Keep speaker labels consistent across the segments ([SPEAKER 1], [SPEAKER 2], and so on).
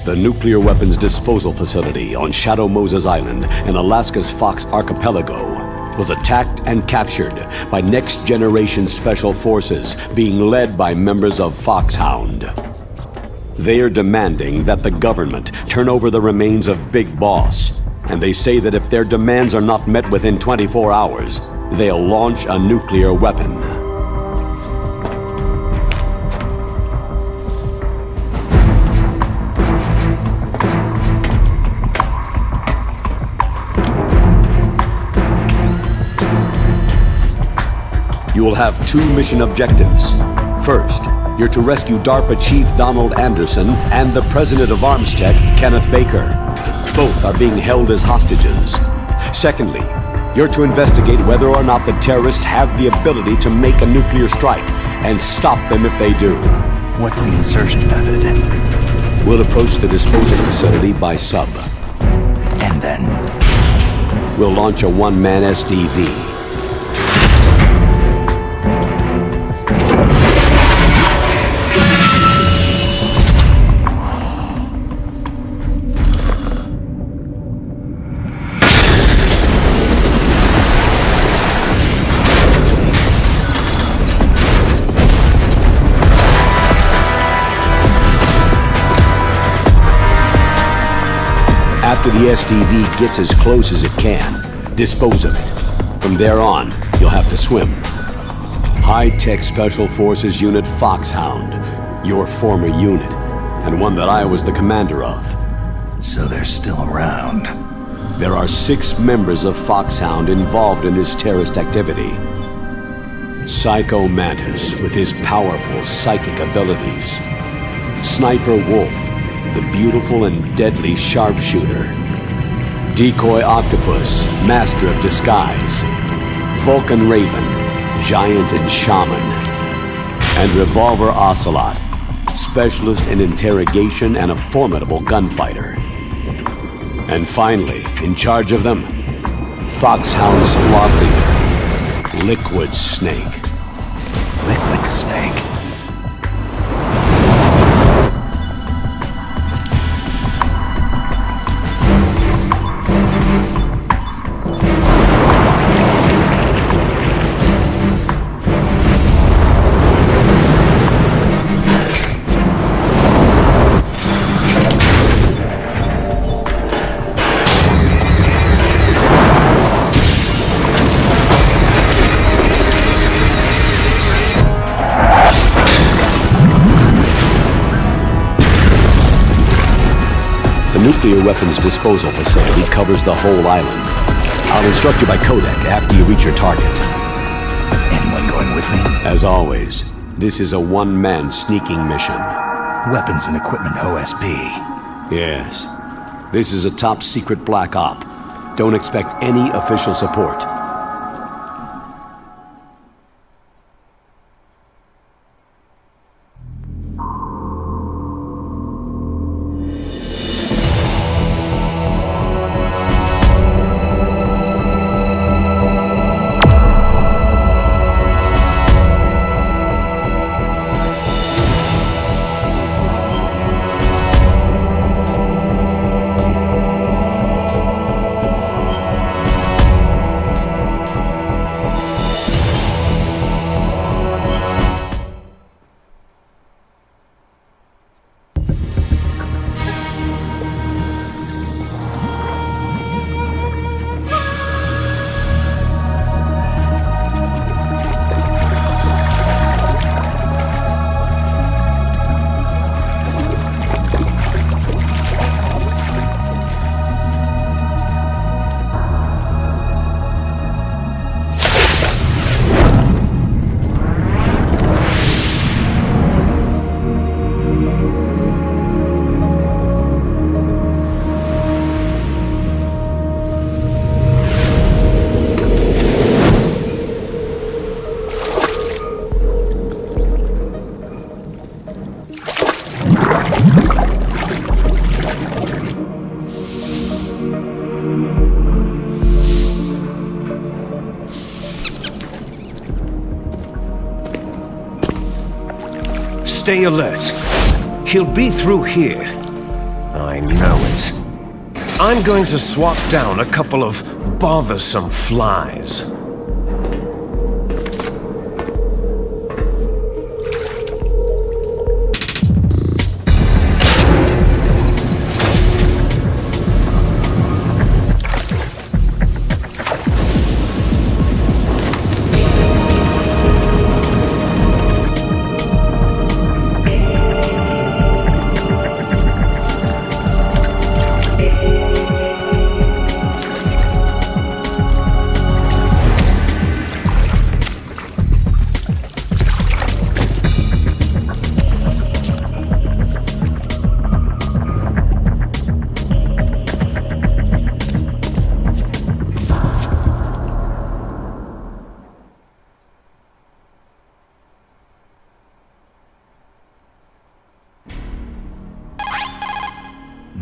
[SPEAKER 1] The nuclear weapons disposal facility on Shadow Moses Island in Alaska's Fox Archipelago was attacked and captured by next-generation special forces being led by members of Foxhound. They are demanding that the government turn over the remains of Big Boss, and they say that if their demands are not met within 24 hours, they'll launch a nuclear weapon. You will have two mission objectives. First, you're to rescue DARPA Chief Donald Anderson and the President of Armstech, Kenneth Baker. Both are being held as hostages. Secondly, you're to investigate whether or not the terrorists have the ability to make a nuclear strike and stop them if they do.
[SPEAKER 2] What's the insertion method?
[SPEAKER 1] We'll approach the disposal facility by sub.
[SPEAKER 2] And then?
[SPEAKER 1] We'll launch a one-man SDV. After the SDV gets as close as it can, dispose of it. From there on, you'll have to swim. High-Tech Special Forces Unit Foxhound, your former unit, and one that I was the commander of.
[SPEAKER 2] So they're still around.
[SPEAKER 1] There are 6 members of Foxhound involved in this terrorist activity. Psycho Mantis, with his powerful psychic abilities. Sniper Wolf, the beautiful and deadly sharpshooter. Decoy Octopus, master of disguise. Vulcan Raven, giant and shaman. And Revolver Ocelot, specialist in interrogation and a formidable gunfighter. And finally, in charge of them, Foxhound squad leader, Liquid Snake.
[SPEAKER 2] Liquid Snake?
[SPEAKER 1] The nuclear weapons disposal facility covers the whole island. I'll instruct you by codec after you reach your target.
[SPEAKER 2] Anyone going with me?
[SPEAKER 1] As always, this is a one-man sneaking mission.
[SPEAKER 2] Weapons and equipment OSP.
[SPEAKER 1] Yes. This is a top-secret black op. Don't expect any official support.
[SPEAKER 3] Stay alert. He'll be through here. I know it. I'm going to swat down a couple of bothersome flies.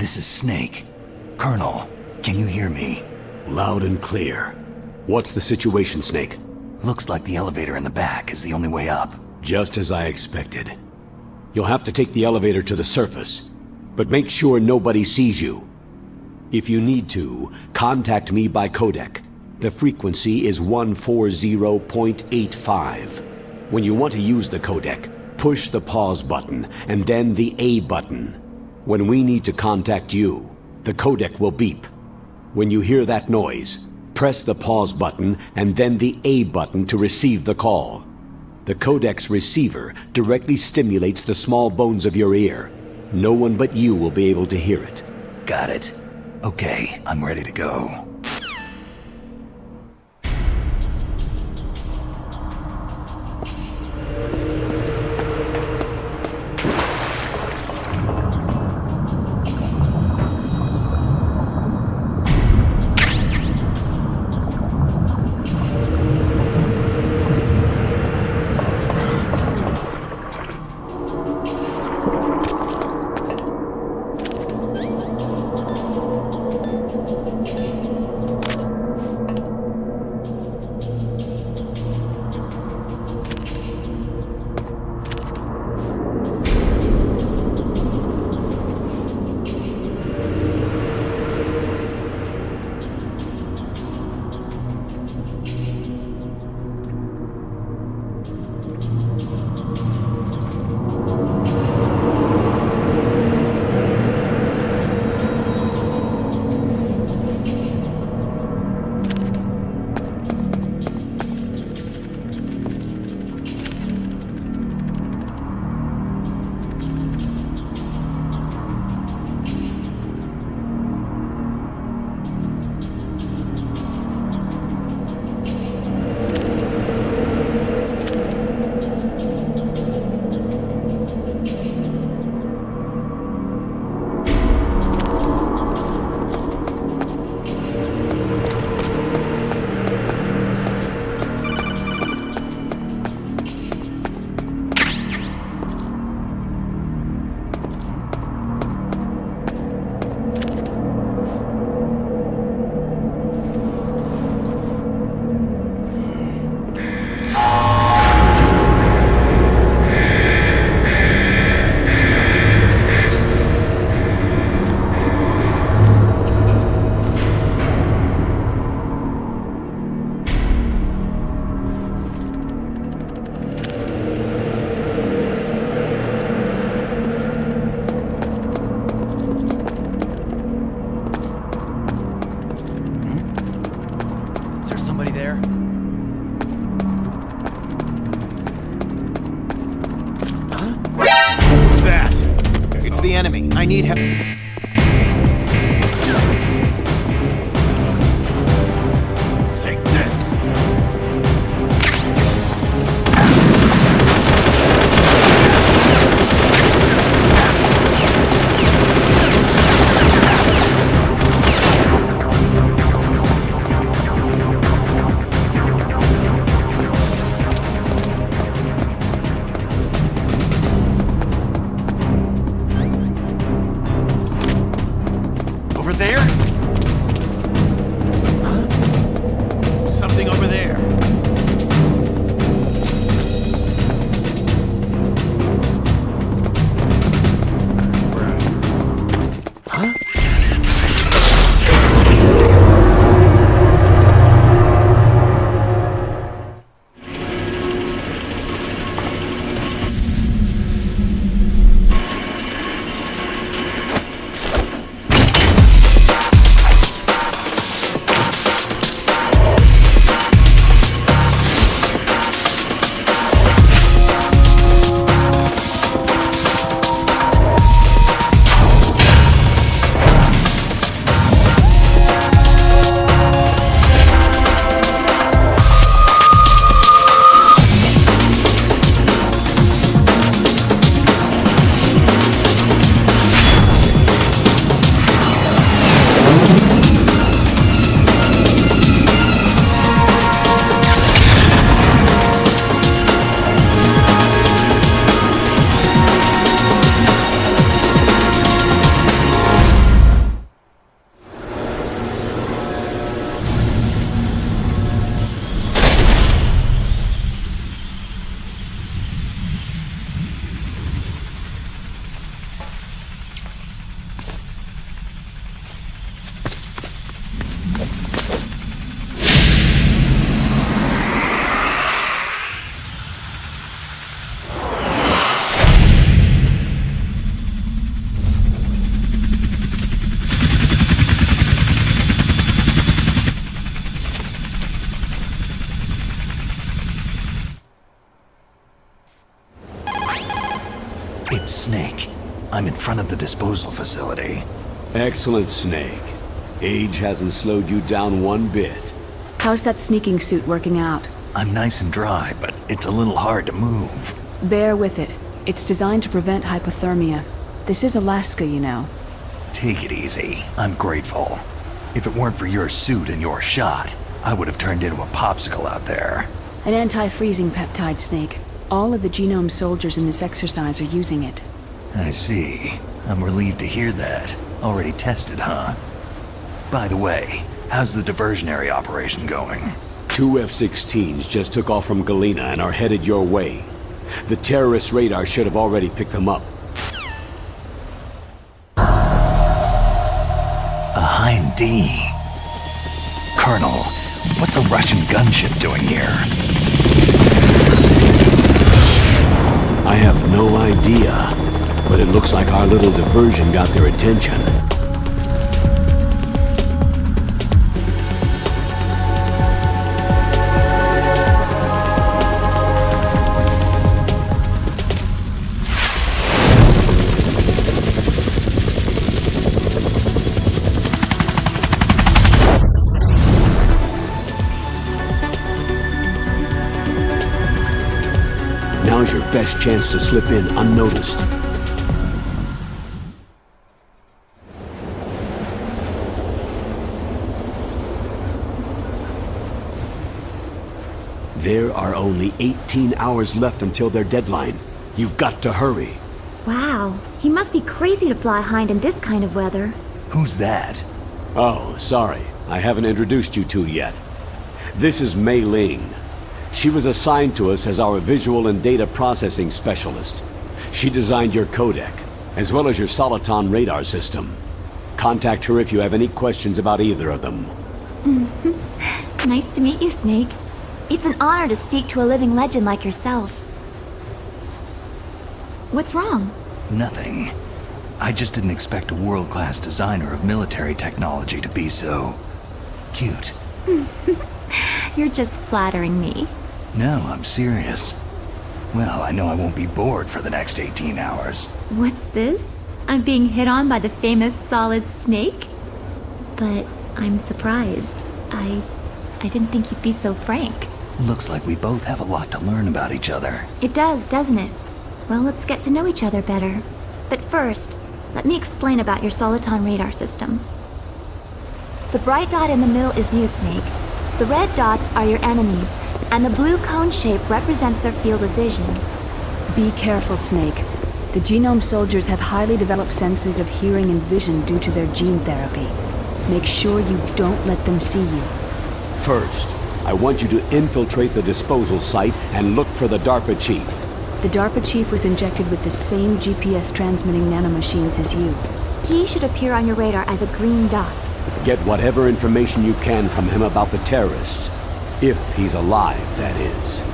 [SPEAKER 2] This is Snake. Colonel, can you hear me?
[SPEAKER 1] Loud and clear. What's the situation, Snake?
[SPEAKER 2] Looks like the elevator in the back is the only way up.
[SPEAKER 1] Just as I expected. You'll have to take the elevator to the surface, but make sure nobody sees you. If you need to, contact me by codec. The frequency is 140.85. When you want to use the codec, push the pause button and then the A button. When we need to contact you, the codec will beep. When you hear that noise, press the pause button and then the A button to receive the call. The codec's receiver directly stimulates the small bones of your ear. No one but you will be able to hear it.
[SPEAKER 2] Got it. Okay, I'm ready to go.
[SPEAKER 4] Enemy. I need help. Take this.
[SPEAKER 2] It's Snake. I'm in front of the disposal facility.
[SPEAKER 1] Excellent, Snake. Age hasn't slowed you down one bit.
[SPEAKER 5] How's that sneaking suit working out?
[SPEAKER 2] I'm nice and dry, but it's a little hard to move.
[SPEAKER 5] Bear with it. It's designed to prevent hypothermia. This is Alaska, you know.
[SPEAKER 2] Take it easy. I'm grateful. If it weren't for your suit and your shot, I would have turned into a popsicle out there.
[SPEAKER 5] An anti-freezing peptide, Snake. All of the genome soldiers in this exercise are using it.
[SPEAKER 2] I see. I'm relieved to hear that. Already tested, huh? By the way, how's the diversionary operation going?
[SPEAKER 1] 2 F-16s just took off from Galena and are headed your way. The terrorist radar should have already picked them up.
[SPEAKER 2] A Hind D. Colonel, what's a Russian gunship doing here?
[SPEAKER 1] I have no idea, but it looks like our little diversion got their attention. Now's your best chance to slip in unnoticed. There are only 18 hours left until their deadline. You've got to hurry.
[SPEAKER 6] Wow, he must be crazy to fly Hind in this kind of weather.
[SPEAKER 2] Who's that?
[SPEAKER 1] Oh, sorry. I haven't introduced you two yet. This is Mei Ling. She was assigned to us as our visual and data processing specialist. She designed your codec, as well as your Soliton radar system. Contact her if you have any questions about either of them.
[SPEAKER 6] Nice to meet you, Snake. It's an honor to speak to a living legend like yourself. What's wrong?
[SPEAKER 2] Nothing. I just didn't expect a world-class designer of military technology to be so... cute.
[SPEAKER 6] You're just flattering me.
[SPEAKER 2] No, I'm serious. Well, I know I won't be bored for the next 18 hours.
[SPEAKER 6] What's this? I'm being hit on by the famous Solid Snake? But I'm surprised. I didn't think you'd be so frank.
[SPEAKER 2] Looks like we both have a lot to learn about each other.
[SPEAKER 6] It does, doesn't it? Well, let's get to know each other better. But first, let me explain about your Soliton radar system. The bright dot in the middle is you, Snake. The red dots are your enemies, and the blue cone shape represents their field of vision.
[SPEAKER 5] Be careful, Snake. The genome soldiers have highly developed senses of hearing and vision due to their gene therapy. Make sure you don't let them see you.
[SPEAKER 1] First, I want you to infiltrate the disposal site and look for the DARPA chief.
[SPEAKER 5] The DARPA chief was injected with the same GPS transmitting nanomachines as you.
[SPEAKER 6] He should appear on your radar as a green dot.
[SPEAKER 1] Get whatever information you can from him about the terrorists. If he's alive, that is.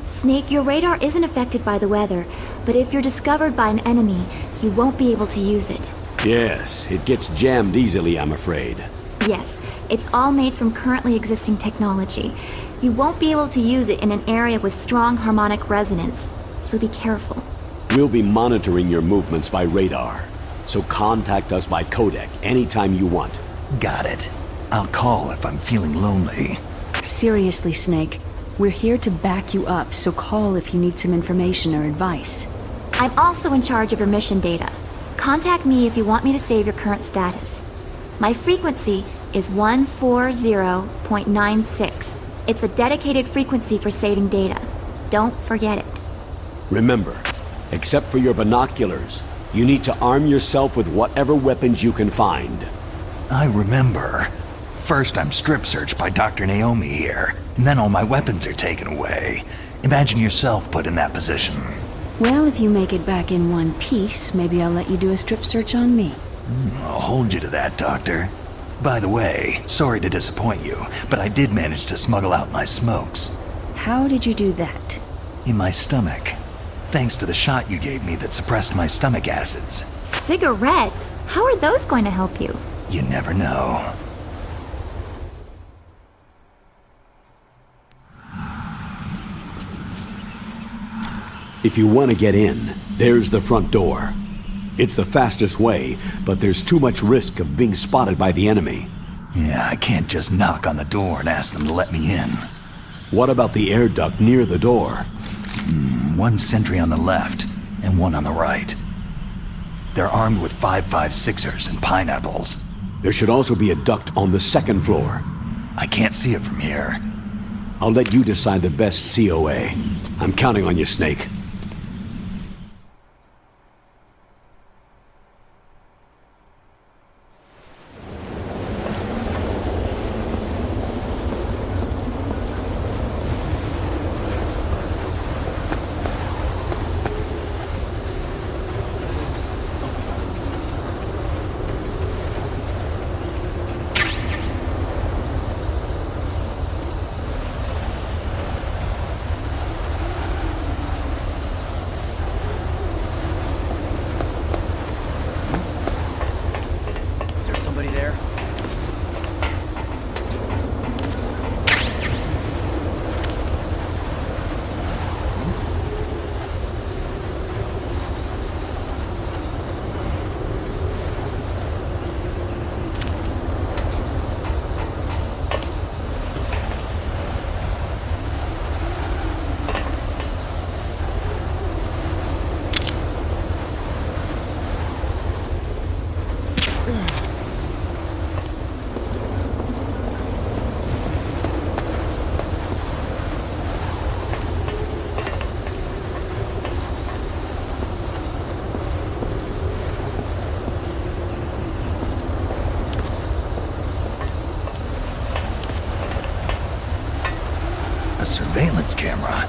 [SPEAKER 6] Snake, your radar isn't affected by the weather, but if you're discovered by an enemy, you won't be able to use it.
[SPEAKER 1] Yes, it gets jammed easily, I'm afraid.
[SPEAKER 6] Yes, it's all made from currently existing technology. You won't be able to use it in an area with strong harmonic resonance, so be careful.
[SPEAKER 1] We'll be monitoring your movements by radar, so contact us by codec anytime you want.
[SPEAKER 2] Got it. I'll call if I'm feeling lonely.
[SPEAKER 5] Seriously, Snake. We're here to back you up, so call if you need some information or advice.
[SPEAKER 6] I'm also in charge of your mission data. Contact me if you want me to save your current status. My frequency is 140.96. It's a dedicated frequency for saving data. Don't forget it.
[SPEAKER 1] Remember, except for your binoculars, you need to arm yourself with whatever weapons you can find.
[SPEAKER 2] I remember. First I'm strip searched by Dr. Naomi here, and then all my weapons are taken away. Imagine yourself put in that position.
[SPEAKER 5] Well, if you make it back in one piece, maybe I'll let you do a strip search on me.
[SPEAKER 2] I'll hold you to that, Doctor. By the way, sorry to disappoint you, but I did manage to smuggle out my smokes.
[SPEAKER 5] How did you do that?
[SPEAKER 2] In my stomach. Thanks to the shot you gave me that suppressed my stomach acids.
[SPEAKER 6] Cigarettes? How are those going to help you?
[SPEAKER 2] You never know.
[SPEAKER 1] If you want to get in, there's the front door. It's the fastest way, but there's too much risk of being spotted by the enemy.
[SPEAKER 2] Yeah, I can't just knock on the door and ask them to let me in.
[SPEAKER 1] What about the air duct near the door?
[SPEAKER 2] One sentry on the left, and one on the right. They're armed with 5.56ers and pineapples.
[SPEAKER 1] There should also be a duct on the second floor.
[SPEAKER 2] I can't see it from here.
[SPEAKER 1] I'll let you decide the best COA. I'm counting on you, Snake.
[SPEAKER 4] Is there somebody there?
[SPEAKER 2] A surveillance camera.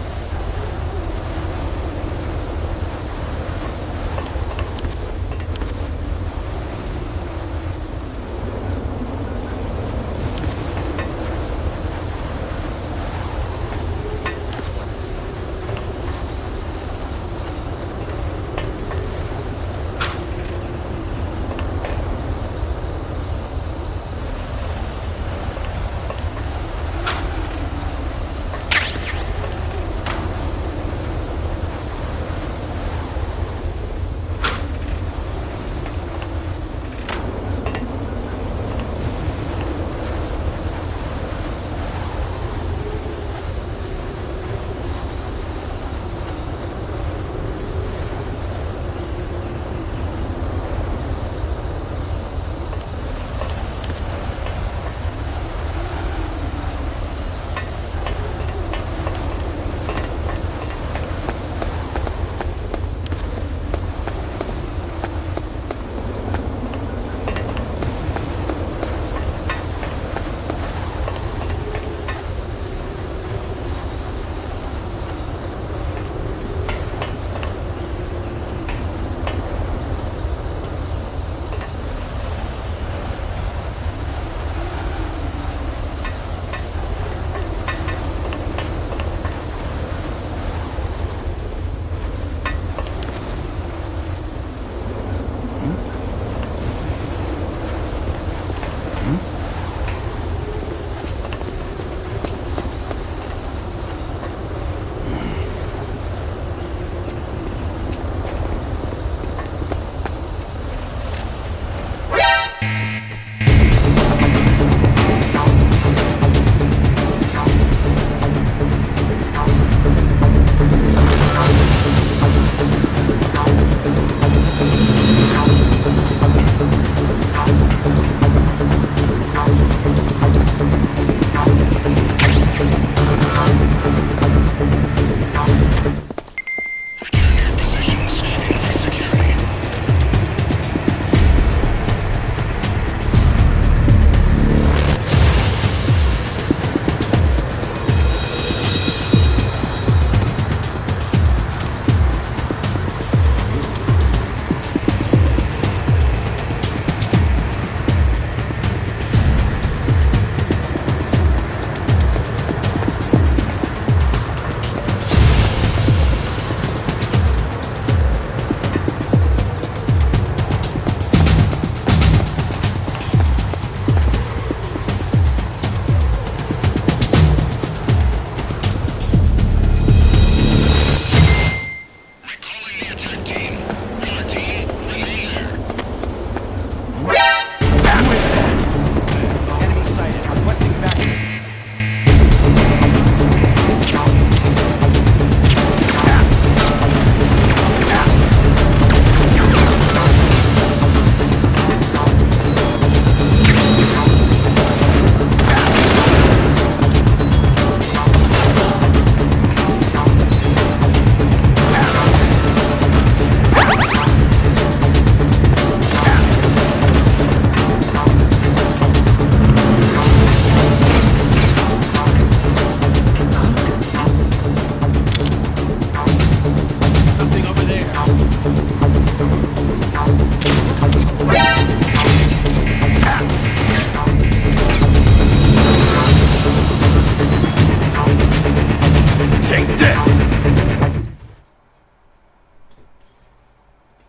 [SPEAKER 2] this!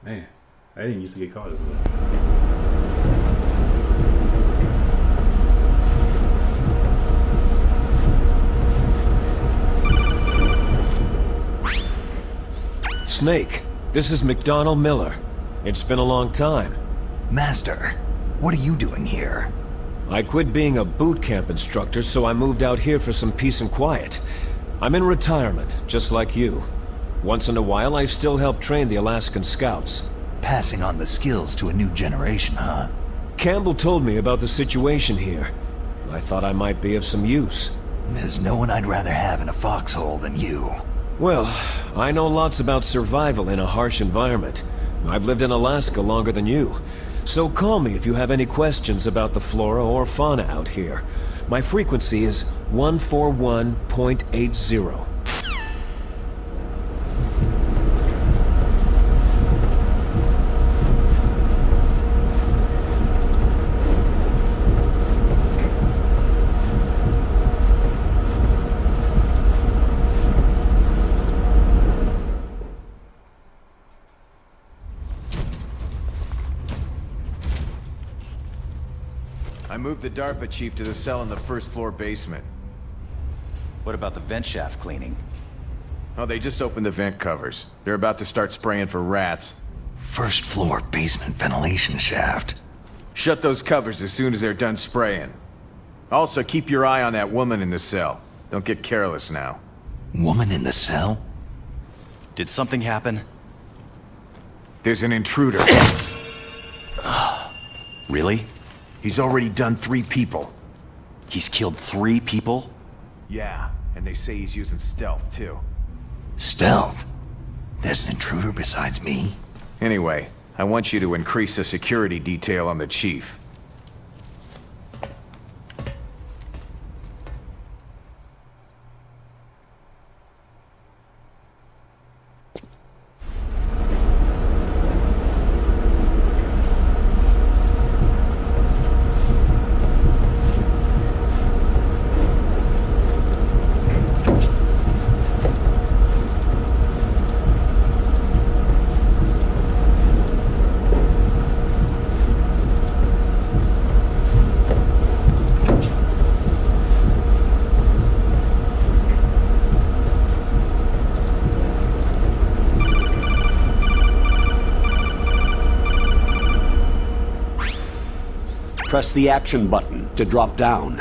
[SPEAKER 7] Man, I didn't used to get caught as well.
[SPEAKER 3] Snake, this is McDonald Miller. It's been a long time.
[SPEAKER 2] Master, what are you doing here?
[SPEAKER 3] I quit being a boot camp instructor, so I moved out here for some peace and quiet. I'm in retirement, just like you. Once in a while, I still help train the Alaskan Scouts.
[SPEAKER 2] Passing on the skills to a new generation, huh?
[SPEAKER 3] Campbell told me about the situation here. I thought I might be of some use.
[SPEAKER 2] There's no one I'd rather have in a foxhole than you.
[SPEAKER 3] Well, I know lots about survival in a harsh environment. I've lived in Alaska longer than you. So call me if you have any questions about the flora or fauna out here. My frequency is 141.80.
[SPEAKER 4] I moved the DARPA chief to the cell in the first floor basement.
[SPEAKER 8] What about the vent shaft cleaning?
[SPEAKER 4] Oh, they just opened the vent covers. They're about to start spraying for rats.
[SPEAKER 2] First floor basement ventilation shaft.
[SPEAKER 4] Shut those covers as soon as they're done spraying. Also, keep your eye on that woman in the cell. Don't get careless now.
[SPEAKER 2] Woman in the cell?
[SPEAKER 8] Did something happen?
[SPEAKER 4] There's an intruder.
[SPEAKER 8] Really?
[SPEAKER 4] He's already done 3 people.
[SPEAKER 8] He's killed 3 people?
[SPEAKER 4] Yeah, and they say he's using stealth, too.
[SPEAKER 2] Stealth? There's an intruder besides me?
[SPEAKER 4] Anyway, I want you to increase the security detail on the chief.
[SPEAKER 1] Press the action button to drop down.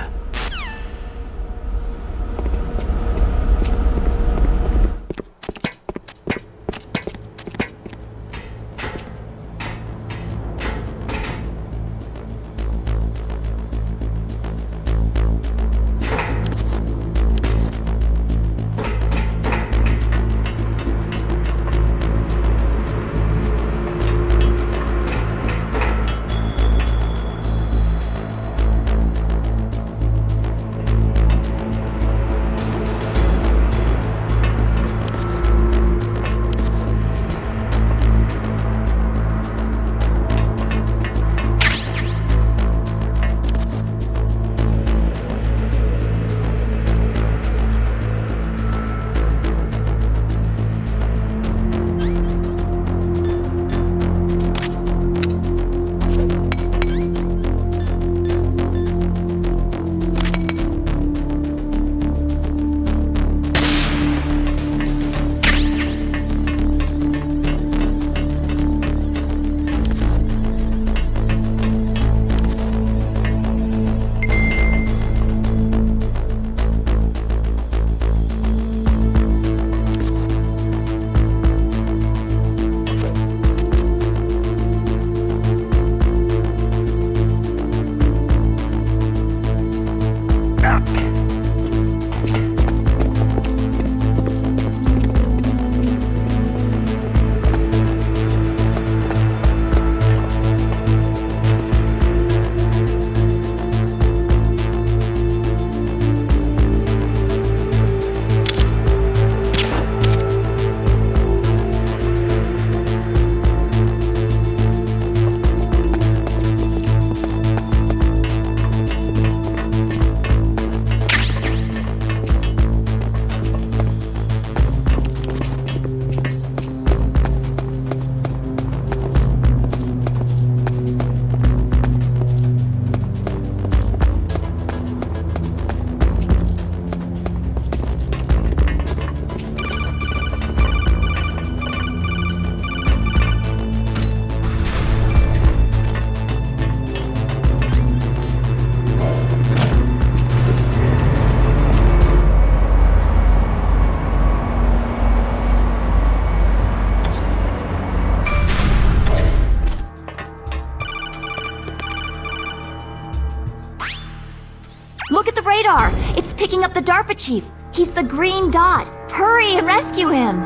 [SPEAKER 6] picking up the DARPA chief. He's the green dot. Hurry and rescue him.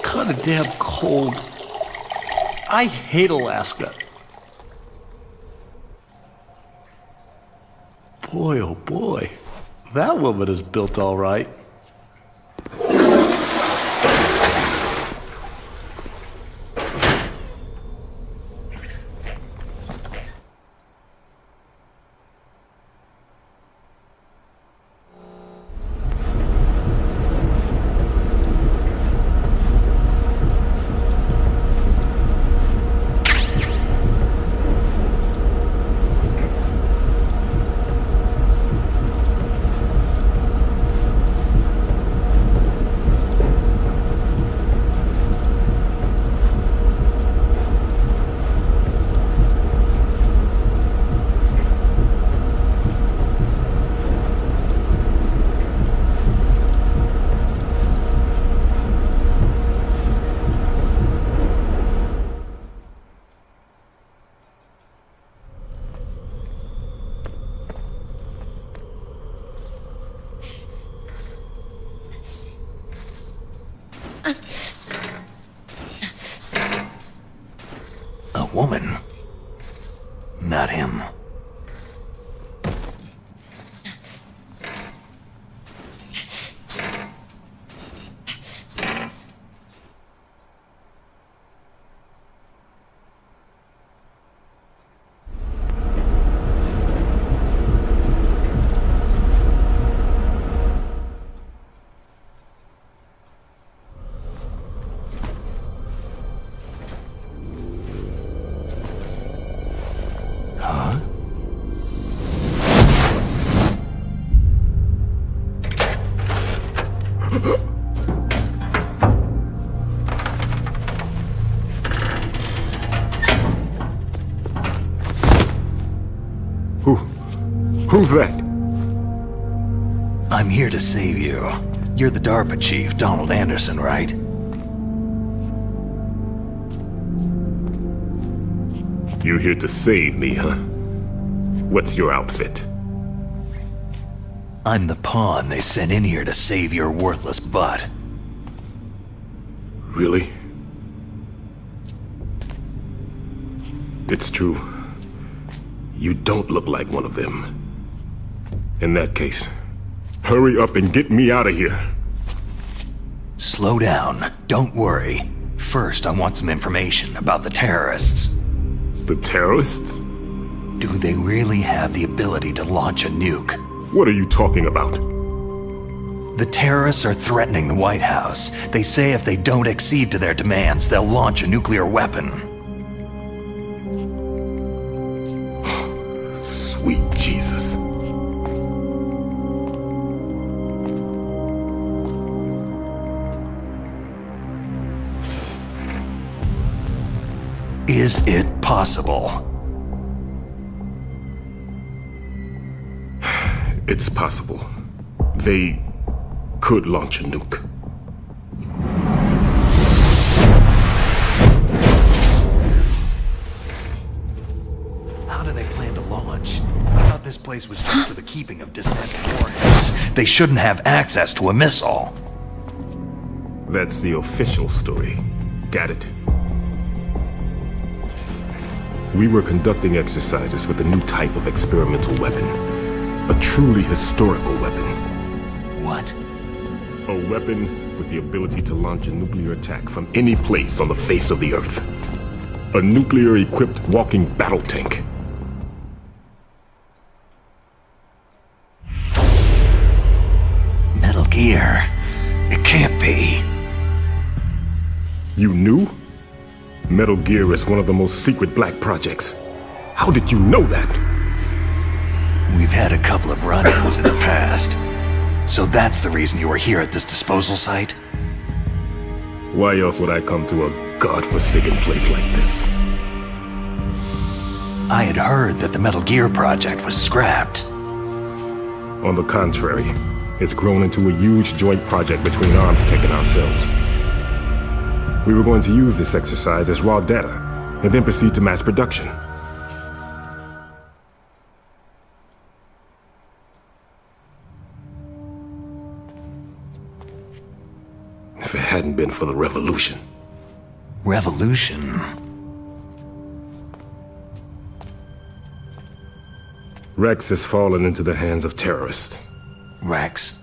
[SPEAKER 9] Kinda damn cold. I hate Alaska. Boy, oh boy. That woman is built all right.
[SPEAKER 2] Woman. Not him.
[SPEAKER 1] Who's that?
[SPEAKER 2] I'm here to save you. You're the DARPA chief, Donald Anderson, right?
[SPEAKER 10] You here to save me, huh? What's your outfit?
[SPEAKER 2] I'm the pawn they sent in here to save your worthless butt.
[SPEAKER 10] Really? It's true. You don't look like one of them. In that case, hurry up and get me out of here.
[SPEAKER 2] Slow down. Don't worry. First, I want some information about the terrorists.
[SPEAKER 10] The terrorists?
[SPEAKER 2] Do they really have the ability to launch a nuke?
[SPEAKER 10] What are you talking about?
[SPEAKER 2] The terrorists are threatening the White House. They say if they don't accede to their demands, they'll launch a nuclear weapon.
[SPEAKER 10] Sweet Jesus.
[SPEAKER 2] Is it possible?
[SPEAKER 10] It's possible. They could launch a nuke.
[SPEAKER 2] How do they plan to launch? I thought this place was just for the keeping of dismantled warheads. They shouldn't have access to a missile.
[SPEAKER 10] That's the official story. Got it. We were conducting exercises with a new type of experimental weapon. A truly historical weapon.
[SPEAKER 2] What?
[SPEAKER 10] A weapon with the ability to launch a nuclear attack from any place on the face of the Earth. A nuclear-equipped walking battle tank.
[SPEAKER 2] Metal Gear. It can't be.
[SPEAKER 10] You knew? Metal Gear is one of the most secret black projects. How did you know that?
[SPEAKER 2] We've had a couple of run-ins in the past. So that's the reason you were here at this disposal site?
[SPEAKER 10] Why else would I come to a godforsaken place like this?
[SPEAKER 2] I had heard that the Metal Gear project was scrapped.
[SPEAKER 10] On the contrary, it's grown into a huge joint project between ArmsTech and ourselves. We were going to use this exercise as raw data, and then proceed to mass production. If it hadn't been for the revolution.
[SPEAKER 2] Revolution?
[SPEAKER 10] Rex has fallen into the hands of terrorists.
[SPEAKER 2] Rex?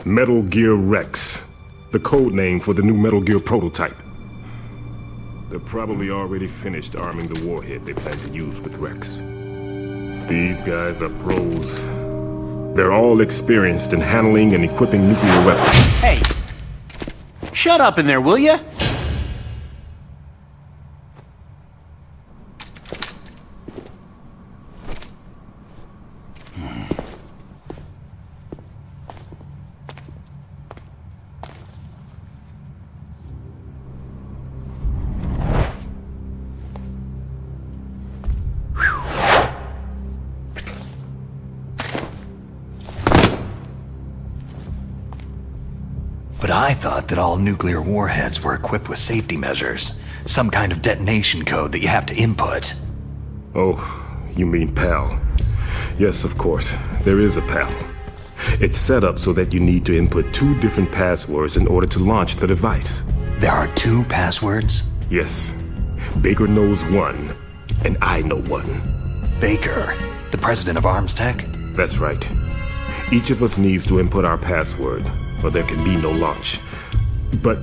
[SPEAKER 10] Metal Gear Rex, the code name for the new Metal Gear prototype. They're probably already finished arming the warhead they plan to use with Rex. These guys are pros. They're all experienced in handling and equipping nuclear weapons.
[SPEAKER 11] Hey! Shut up in there, will ya?
[SPEAKER 2] But I thought that all nuclear warheads were equipped with safety measures. Some kind of detonation code that you have to input.
[SPEAKER 10] Oh, you mean PAL. Yes, of course. There is a PAL. It's set up so that you need to input 2 different passwords in order to launch the device.
[SPEAKER 2] There are 2 passwords?
[SPEAKER 10] Yes. Baker knows one, and I know one.
[SPEAKER 2] Baker, the president of ArmsTech?
[SPEAKER 10] That's right. Each of us needs to input our password, or there can be no launch. But...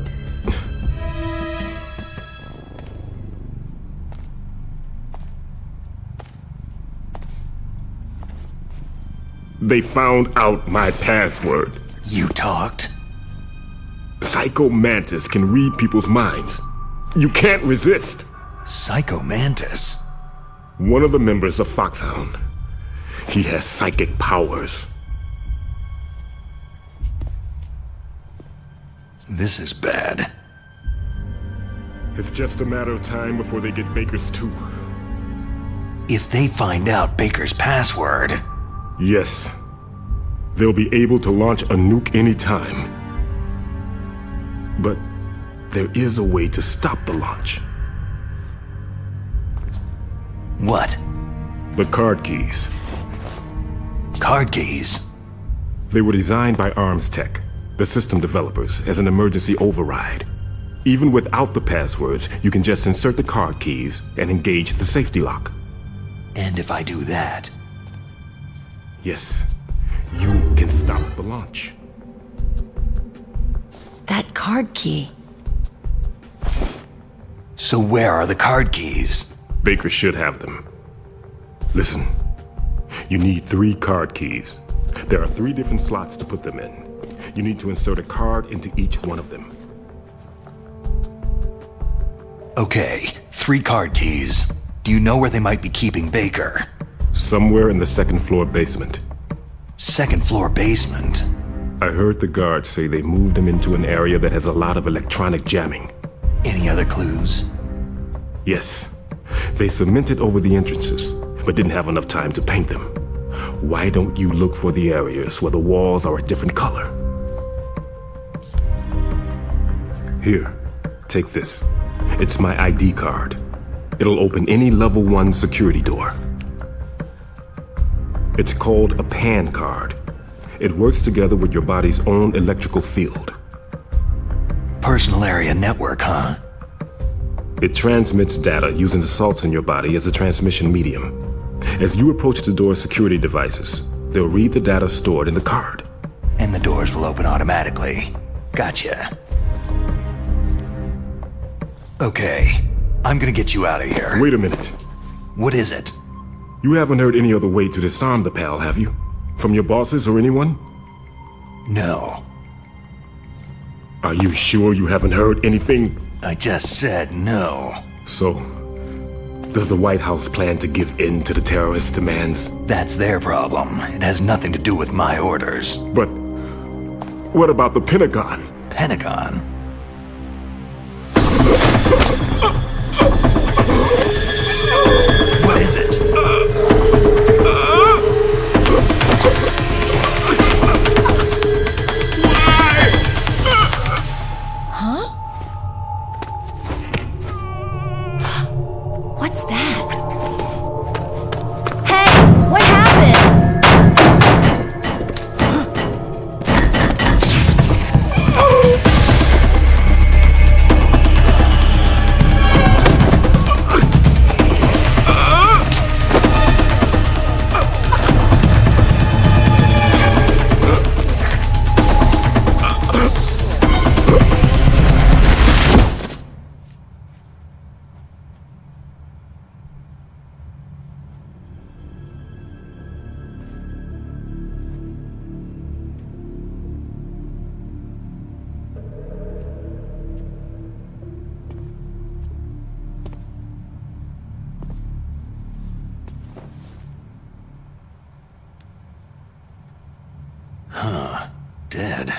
[SPEAKER 10] they found out my password.
[SPEAKER 2] You talked?
[SPEAKER 10] Psycho Mantis can read people's minds. You can't resist.
[SPEAKER 2] Psycho Mantis?
[SPEAKER 10] One of the members of Foxhound. He has psychic powers.
[SPEAKER 2] This is bad.
[SPEAKER 10] It's just a matter of time before they get Baker's too.
[SPEAKER 2] If they find out Baker's password...
[SPEAKER 10] Yes. They'll be able to launch a nuke anytime. But there is a way to stop the launch.
[SPEAKER 2] What?
[SPEAKER 10] The card keys.
[SPEAKER 2] Card keys?
[SPEAKER 10] They were designed by ArmsTech, the system developers, as an emergency override. Even without the passwords, you can just insert the card keys and engage the safety lock.
[SPEAKER 2] And if I do that?
[SPEAKER 10] Yes, you can stop the launch.
[SPEAKER 6] That card key.
[SPEAKER 2] So where are the card keys?
[SPEAKER 10] Baker should have them. Listen, You need 3 card keys. There are 3 different slots to put them in. You need to insert a card into each one of them.
[SPEAKER 2] Okay, 3 card keys. Do you know where they might be keeping Baker?
[SPEAKER 10] Somewhere in the 2nd floor basement.
[SPEAKER 2] 2nd floor basement?
[SPEAKER 10] I heard the guards say they moved him into an area that has a lot of electronic jamming.
[SPEAKER 2] Any other clues?
[SPEAKER 10] Yes. They cemented over the entrances, but didn't have enough time to paint them. Why don't you look for the areas where the walls are a different color? Here, take this. It's my ID card. It'll open any level 1 security door. It's called a PAN card. It works together with your body's own electrical field.
[SPEAKER 2] Personal area network, huh?
[SPEAKER 10] It transmits data using the salts in your body as a transmission medium. As you approach the door's security devices, they'll read the data stored in the card.
[SPEAKER 2] And the doors will open automatically. Gotcha. Okay, I'm gonna get you out of here.
[SPEAKER 10] Wait a minute.
[SPEAKER 2] What is it?
[SPEAKER 10] You haven't heard any other way to disarm the PAL, have you? From your bosses or anyone?
[SPEAKER 2] No.
[SPEAKER 10] Are you sure you haven't heard anything?
[SPEAKER 2] I just said no.
[SPEAKER 10] So, does the White House plan to give in to the terrorists' demands?
[SPEAKER 2] That's their problem. It has nothing to do with my orders.
[SPEAKER 10] But what about the Pentagon?
[SPEAKER 2] Pentagon? What is it?
[SPEAKER 6] Huh? What's that? Hey, what happened?
[SPEAKER 2] Huh. Dead.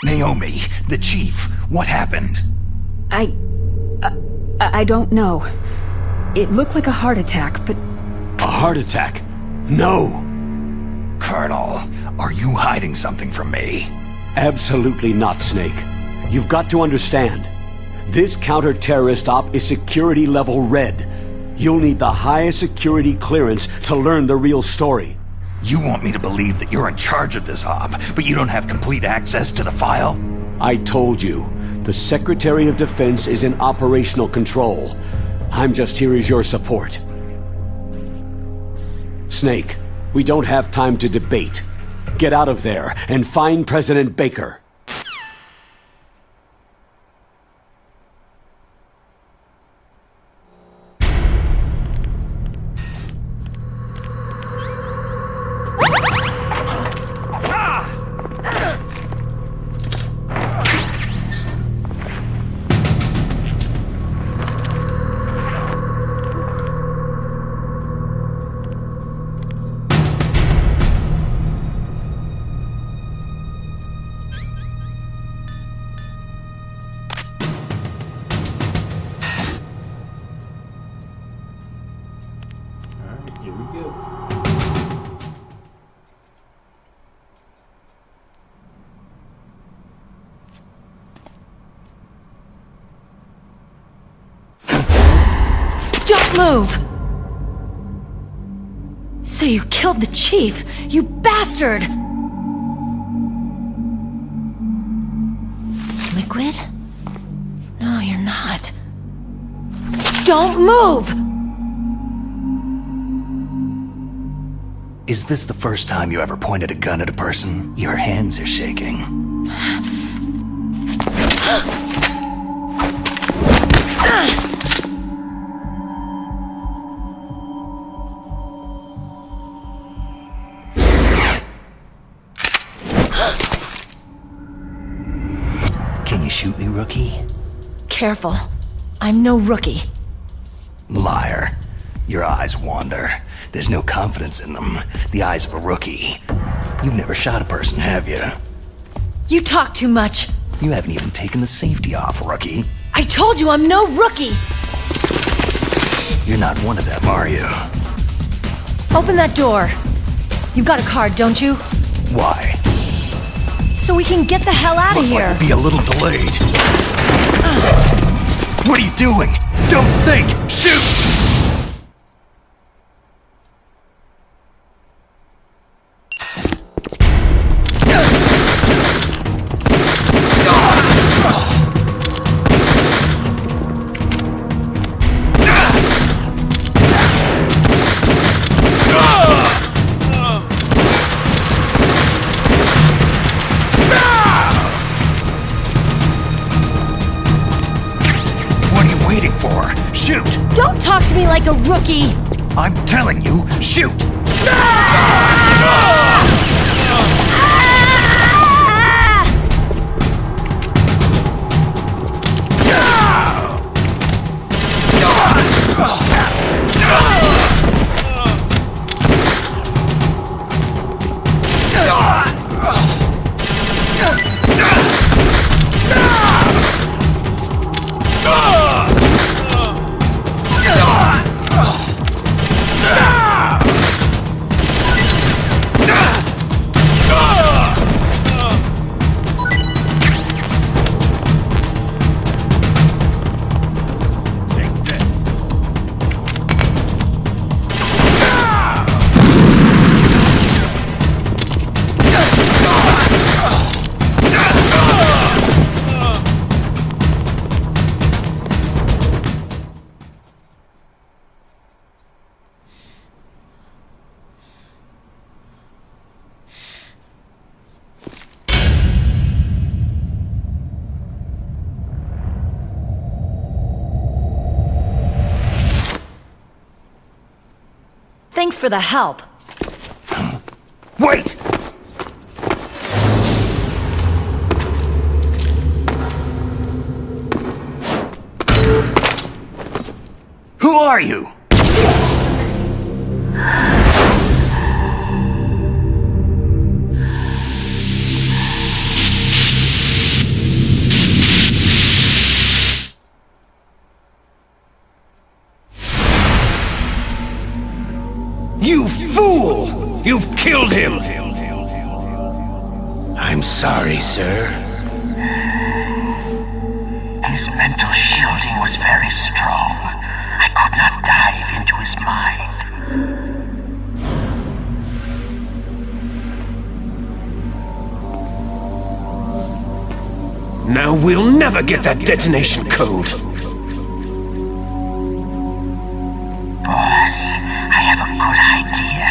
[SPEAKER 2] Naomi, the chief, what happened?
[SPEAKER 5] I don't know. It looked like a heart attack, but...
[SPEAKER 1] A heart attack? No!
[SPEAKER 2] Colonel, are you hiding something from me?
[SPEAKER 1] Absolutely not, Snake. You've got to understand. This counter-terrorist op is security level red. You'll need the highest security clearance to learn the real story.
[SPEAKER 2] You want me to believe that you're in charge of this op, but you don't have complete access to the file?
[SPEAKER 1] I told you, the Secretary of Defense is in operational control. I'm just here as your support. Snake, we don't have time to debate. Get out of there and find President Baker.
[SPEAKER 7] Here we go.
[SPEAKER 12] Don't move! So you killed the chief, you bastard! Liquid? No, you're not. Don't move!
[SPEAKER 2] Is this the first time you ever pointed a gun at a person? Your hands are shaking. Can you shoot me, rookie?
[SPEAKER 12] Careful. I'm no rookie.
[SPEAKER 2] Liar. Your eyes wander. There's no confidence in them. The eyes of a rookie. You've never shot a person, have you?
[SPEAKER 12] You talk too much.
[SPEAKER 2] You haven't even taken the safety off, rookie.
[SPEAKER 12] I told you I'm no rookie!
[SPEAKER 2] You're not one of them, are you?
[SPEAKER 12] Open that door. You got a card, don't you?
[SPEAKER 2] Why?
[SPEAKER 12] So we can get the hell out of
[SPEAKER 2] Looks
[SPEAKER 12] here.
[SPEAKER 2] like we'll be a little delayed. What are you doing? Don't think! Shoot! Shoot!
[SPEAKER 12] Don't talk to me like a rookie!
[SPEAKER 2] I'm telling you, shoot!
[SPEAKER 12] Thanks for the help.
[SPEAKER 2] Wait! Who are you? You fool! You've killed him! I'm sorry, sir.
[SPEAKER 13] His mental shielding was very strong. I could not dive into his mind.
[SPEAKER 3] Now we'll never get that detonation code!
[SPEAKER 13] Boss, I have a good idea.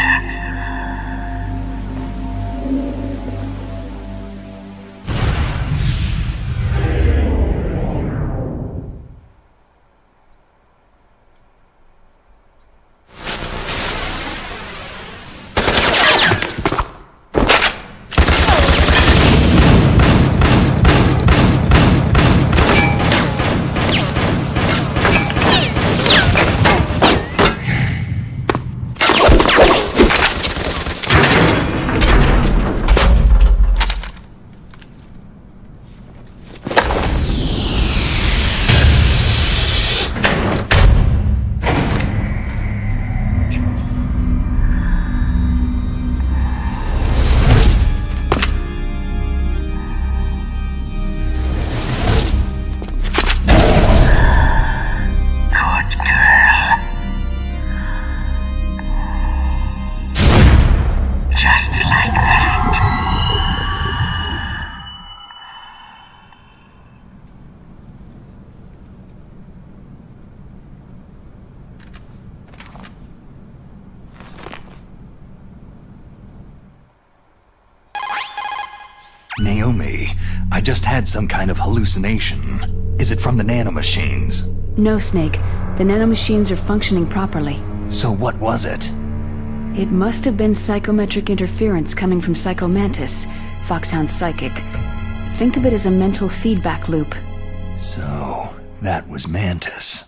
[SPEAKER 2] Naomi, I just had some kind of hallucination. Is it from the nanomachines?
[SPEAKER 5] No, Snake. The nanomachines are functioning properly.
[SPEAKER 2] So what was it?
[SPEAKER 5] It must have been psychometric interference coming from Psycho Mantis, Foxhound's psychic. Think of it as a mental feedback loop.
[SPEAKER 2] So, that was Mantis.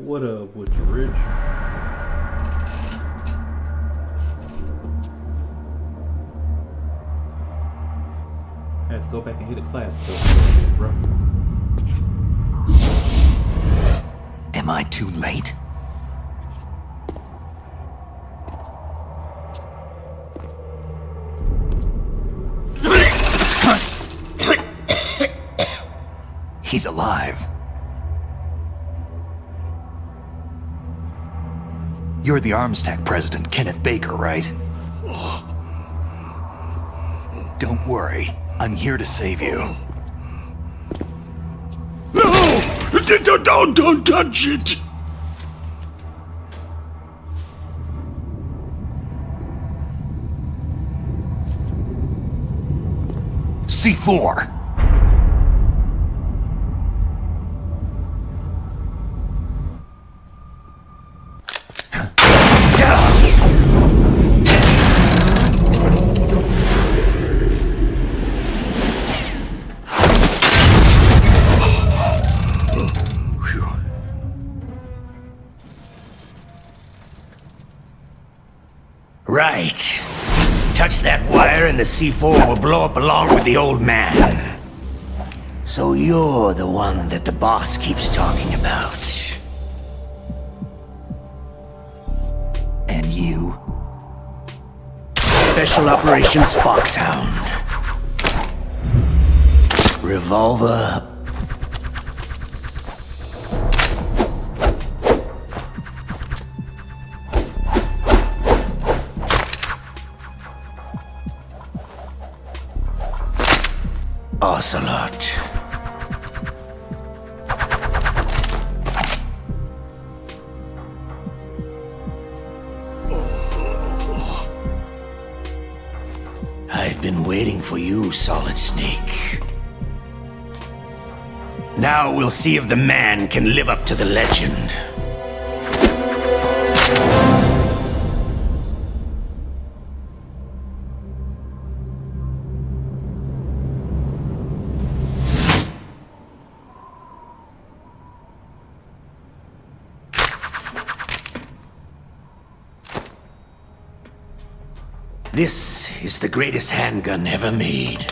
[SPEAKER 7] What up with you, Rich? I had to go back and hit a class bro.
[SPEAKER 2] Am I too late? He's alive. You're the Arms Tech president, Kenneth Baker, right? Don't worry. I'm here to save you.
[SPEAKER 9] No! Don't touch it!
[SPEAKER 2] C4!
[SPEAKER 13] Right. Touch that wire and the C4 will blow up along with the old man. So you're the one that the boss keeps talking about.
[SPEAKER 2] And you?
[SPEAKER 13] Special Operations Foxhound. Revolver. Ocelot. I've been waiting for you, Solid Snake. Now we'll see if the man can live up to the legend. This is the greatest handgun ever made.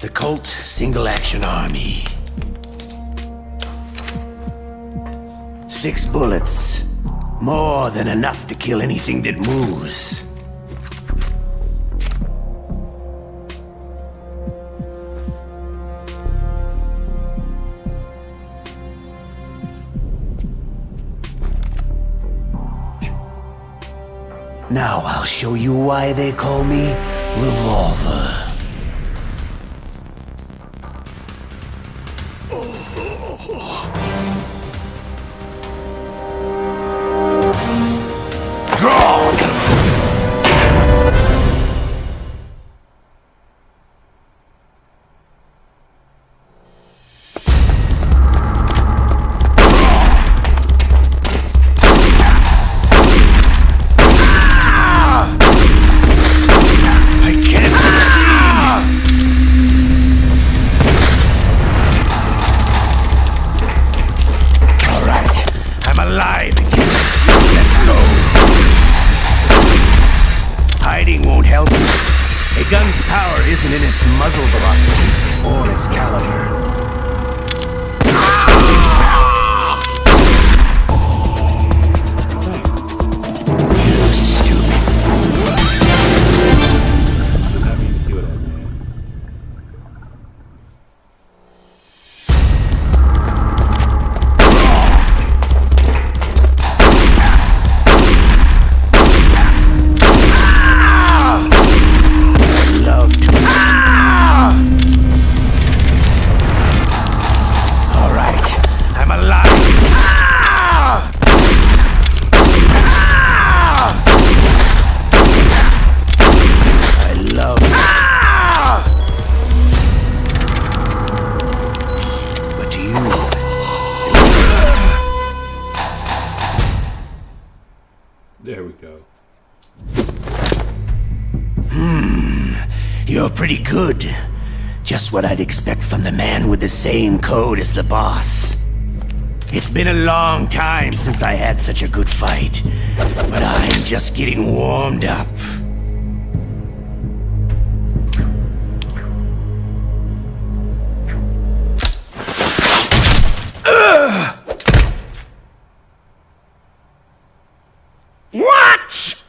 [SPEAKER 13] The Colt Single Action Army. 6 bullets. More than enough to kill anything that moves. Now I'll show you why they call me Revolver. Draw! Won't help you. A gun's power isn't in its muzzle velocity or its caliber. You stupid fool.
[SPEAKER 7] There we go.
[SPEAKER 13] You're pretty good. Just what I'd expect from the man with the same code as the boss. It's been a long time since I had such a good fight, but I'm just getting warmed up. What?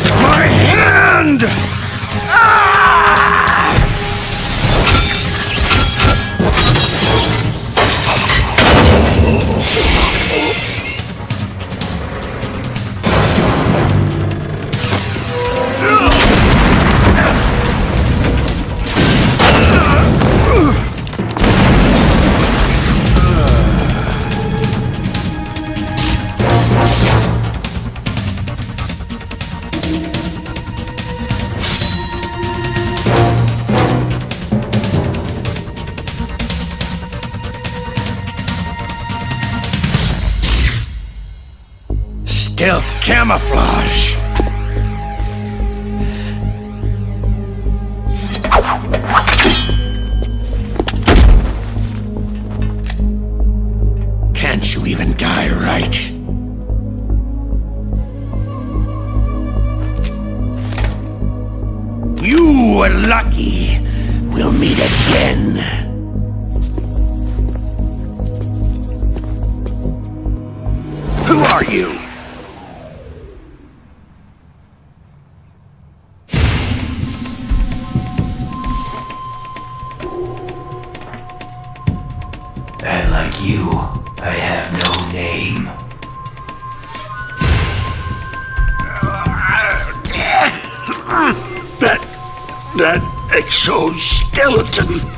[SPEAKER 13] My hand! stealth camouflage. Can't you even die right? You were lucky. We'll meet again. Who are you?
[SPEAKER 2] And like you, I have no name.
[SPEAKER 13] That exoskeleton.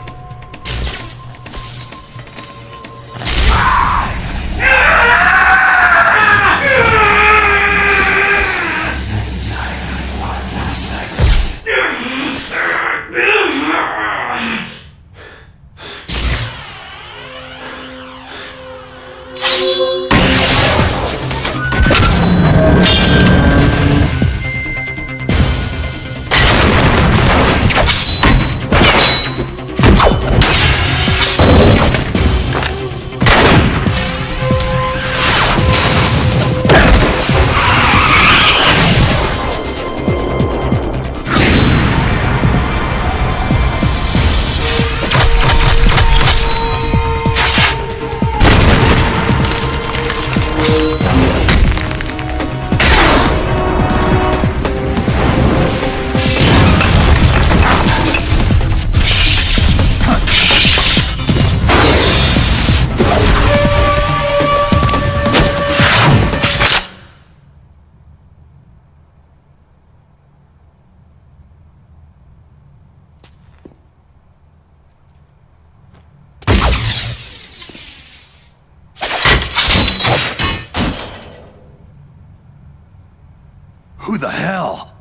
[SPEAKER 2] Who the hell?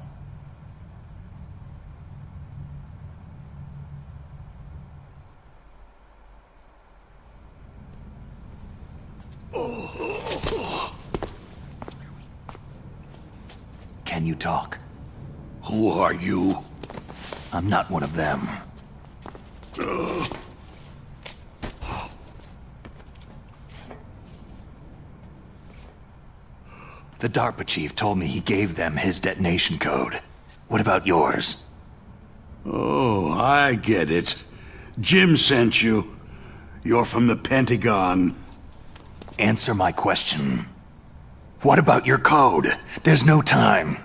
[SPEAKER 2] Can you talk?
[SPEAKER 13] Who are you?
[SPEAKER 2] I'm not one of them. The DARPA chief told me he gave them his detonation code. What about yours?
[SPEAKER 14] Oh, I get it. Jim sent you. You're from the Pentagon.
[SPEAKER 2] Answer my question. What about your code? There's no time.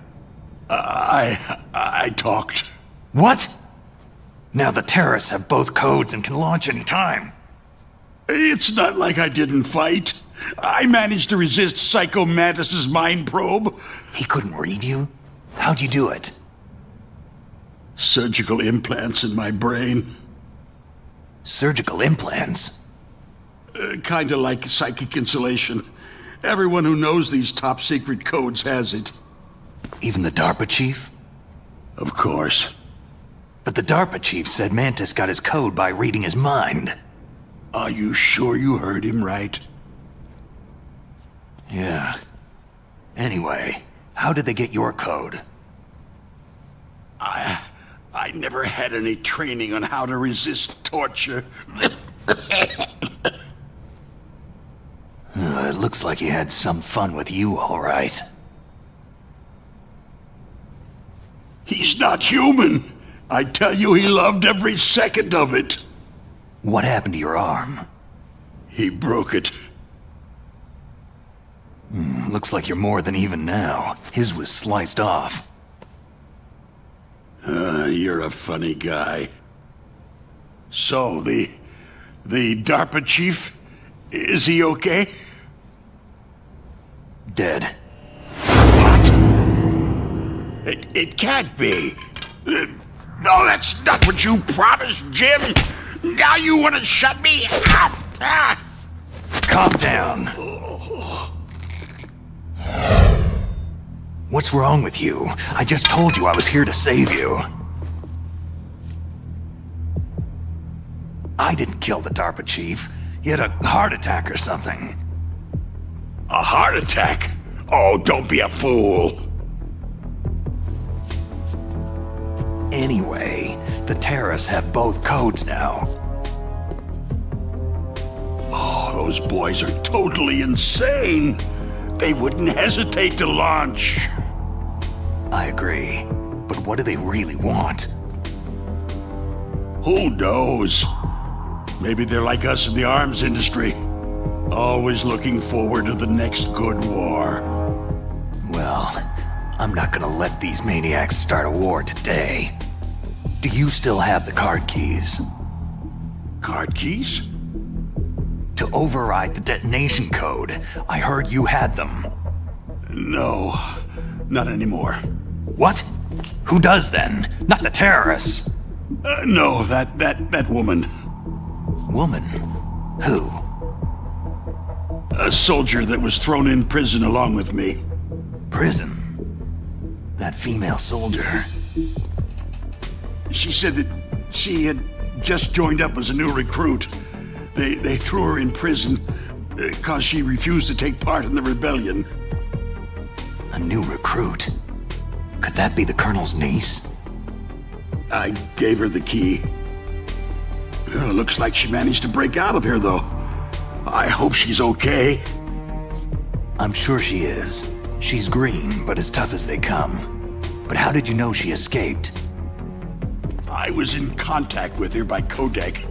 [SPEAKER 14] I talked.
[SPEAKER 2] What? Now the terrorists have both codes and can launch any time.
[SPEAKER 14] It's not like I didn't fight. I managed to resist Psycho Mantis's mind probe.
[SPEAKER 2] He couldn't read you? How'd you do it?
[SPEAKER 14] Surgical implants in my brain.
[SPEAKER 2] Surgical implants?
[SPEAKER 14] Kinda like psychic insulation. Everyone who knows these top secret codes has it.
[SPEAKER 2] Even the DARPA chief?
[SPEAKER 14] Of course.
[SPEAKER 2] But the DARPA chief said Mantis got his code by reading his mind.
[SPEAKER 14] Are you sure you heard him right?
[SPEAKER 2] Yeah. Anyway, how did they get your code?
[SPEAKER 14] I never had any training on how to resist torture.
[SPEAKER 2] It looks like he had some fun with you, all right.
[SPEAKER 14] He's not human. I tell you, he loved every second of it.
[SPEAKER 2] What happened to your arm?
[SPEAKER 14] He broke it.
[SPEAKER 2] Looks like you're more than even now. His was sliced off.
[SPEAKER 14] You're a funny guy. So, the DARPA chief, is he okay?
[SPEAKER 2] Dead.
[SPEAKER 14] What? It can't be. No, that's not what you promised, Jim. Now you want to shut me up?
[SPEAKER 2] Calm down. What's wrong with you? I just told you I was here to save you. I didn't kill the DARPA chief. He had a heart attack or something.
[SPEAKER 14] A heart attack? Oh, don't be a fool.
[SPEAKER 2] Anyway, the terrorists have both codes now.
[SPEAKER 14] Oh, those boys are totally insane. They wouldn't hesitate to launch.
[SPEAKER 2] I agree. But what do they really want?
[SPEAKER 14] Who knows? Maybe they're like us in the arms industry. Always looking forward to the next good war.
[SPEAKER 2] Well, I'm not gonna let these maniacs start a war today. Do you still have the card keys?
[SPEAKER 14] Card keys?
[SPEAKER 2] To override the detonation code. I heard you had them.
[SPEAKER 14] No, not anymore.
[SPEAKER 2] What? Who does then? Not the terrorists.
[SPEAKER 14] No, that woman.
[SPEAKER 2] Woman? Who?
[SPEAKER 14] A soldier that was thrown in prison along with me.
[SPEAKER 2] Prison? That female soldier.
[SPEAKER 14] She said that she had just joined up as a new recruit. They threw her in prison because she refused to take part in the rebellion.
[SPEAKER 2] A new recruit? Could that be the Colonel's niece?
[SPEAKER 14] I gave her the key. Looks like she managed to break out of here, though. I hope she's okay.
[SPEAKER 2] I'm sure she is. She's green, but as tough as they come. But how did you know she escaped?
[SPEAKER 14] I was in contact with her by codec.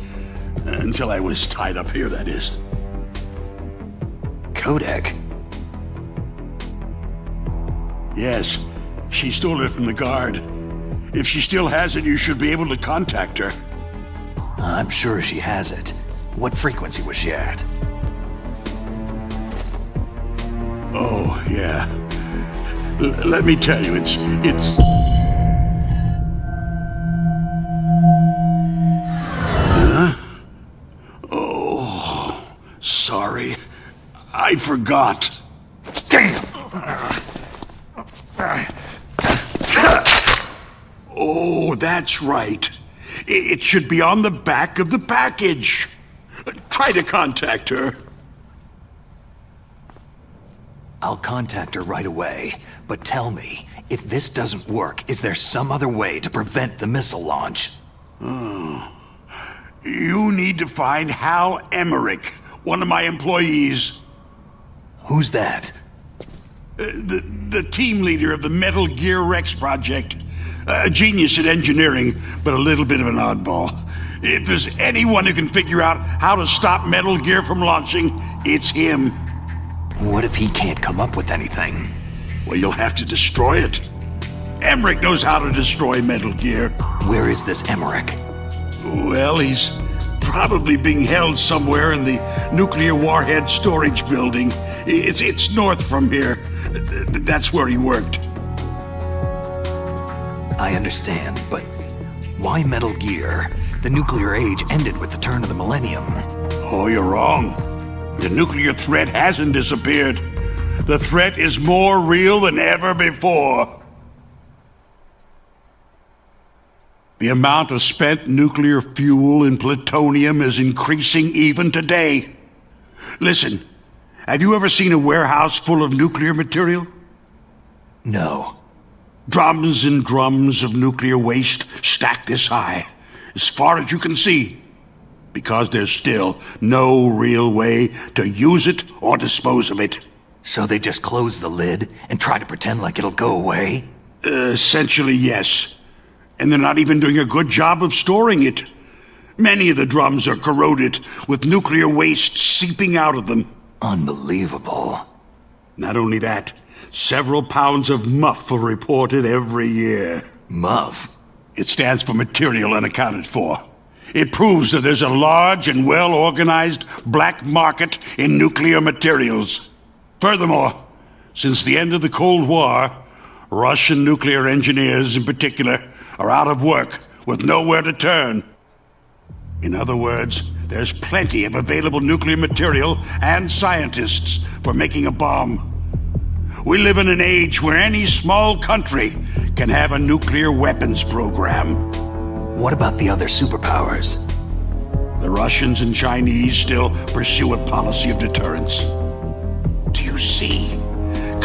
[SPEAKER 14] Until I was tied up here, that is.
[SPEAKER 2] Codec?
[SPEAKER 14] Yes, she stole it from the guard. If she still has it, you should be able to contact her.
[SPEAKER 2] I'm sure she has it. What frequency was she at?
[SPEAKER 14] Oh, yeah. Let me tell you, it's... Huh? Oh, sorry. I forgot.
[SPEAKER 2] Damn!
[SPEAKER 14] Oh, that's right. It should be on the back of the package. Try to contact her.
[SPEAKER 2] I'll contact her right away, but tell me, if this doesn't work, is there some other way to prevent the missile launch?
[SPEAKER 14] Oh. You need to find Hal Emmerich, one of my employees.
[SPEAKER 2] Who's that?
[SPEAKER 14] The team leader of the Metal Gear Rex project. A genius at engineering, but a little bit of an oddball. If there's anyone who can figure out how to stop Metal Gear from launching, it's him.
[SPEAKER 2] What if he can't come up with anything?
[SPEAKER 14] Well, you'll have to destroy it. Emmerich knows how to destroy Metal Gear.
[SPEAKER 2] Where is this Emmerich?
[SPEAKER 14] Well, he's probably being held somewhere in the nuclear warhead storage building. It's north from here. That's where he worked.
[SPEAKER 2] I understand, but why Metal Gear? The nuclear age ended with the turn of the millennium.
[SPEAKER 14] Oh, you're wrong. The nuclear threat hasn't disappeared. The threat is more real than ever before. The amount of spent nuclear fuel and plutonium is increasing even today. Listen, have you ever seen a warehouse full of nuclear material?
[SPEAKER 2] No.
[SPEAKER 14] Drums and drums of nuclear waste stacked this high, as far as you can see, because there's still no real way to use it or dispose of it.
[SPEAKER 2] So they just close the lid and try to pretend like it'll go away?
[SPEAKER 14] Essentially, yes. And they're not even doing a good job of storing it. Many of the drums are corroded, with nuclear waste seeping out of them.
[SPEAKER 2] Unbelievable.
[SPEAKER 14] Not only that, several pounds of MUF are reported every year.
[SPEAKER 2] MUF?
[SPEAKER 14] It stands for Material Unaccounted For. It proves that there's a large and well-organized black market in nuclear materials. Furthermore, since the end of the Cold War, Russian nuclear engineers in particular are out of work with nowhere to turn. In other words, there's plenty of available nuclear material and scientists for making a bomb. We live in an age where any small country can have a nuclear weapons program.
[SPEAKER 2] What about the other superpowers?
[SPEAKER 14] The Russians and Chinese still pursue a policy of deterrence. Do you see?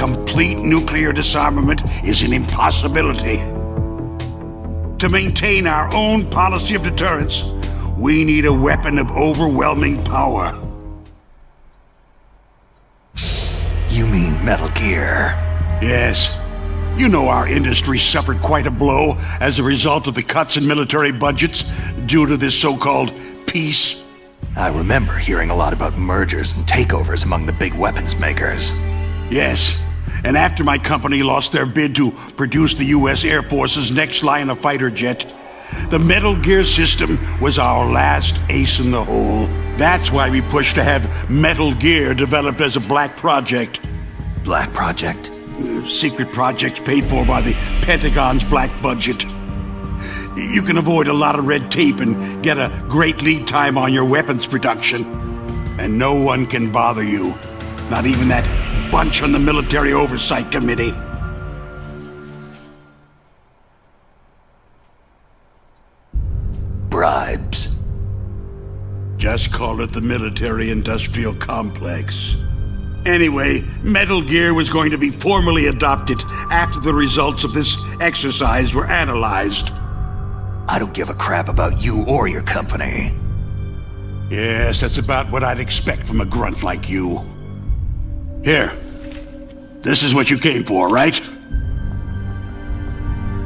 [SPEAKER 14] complete nuclear disarmament is an impossibility. To maintain our own policy of deterrence, we need a weapon of overwhelming power.
[SPEAKER 2] You mean Metal Gear?
[SPEAKER 14] Yes. You know our industry suffered quite a blow as a result of the cuts in military budgets due to this so-called peace.
[SPEAKER 2] I remember hearing a lot about mergers and takeovers among the big weapons makers.
[SPEAKER 14] Yes. And after my company lost their bid to produce the U.S. Air Force's next line of fighter jet, the Metal Gear system was our last ace in the hole. That's why we pushed to have Metal Gear developed as a black project.
[SPEAKER 2] Black project?
[SPEAKER 14] Secret projects paid for by the Pentagon's black budget. You can avoid a lot of red tape and get a great lead time on your weapons production. And no one can bother you. Not even that bunch on the Military Oversight Committee.
[SPEAKER 2] Bribes.
[SPEAKER 14] Just call it the military-industrial complex. Anyway, Metal Gear was going to be formally adopted after the results of this exercise were analyzed.
[SPEAKER 2] I don't give a crap about you or your company.
[SPEAKER 14] Yes, that's about what I'd expect from a grunt like you. Here. This is what you came for, right?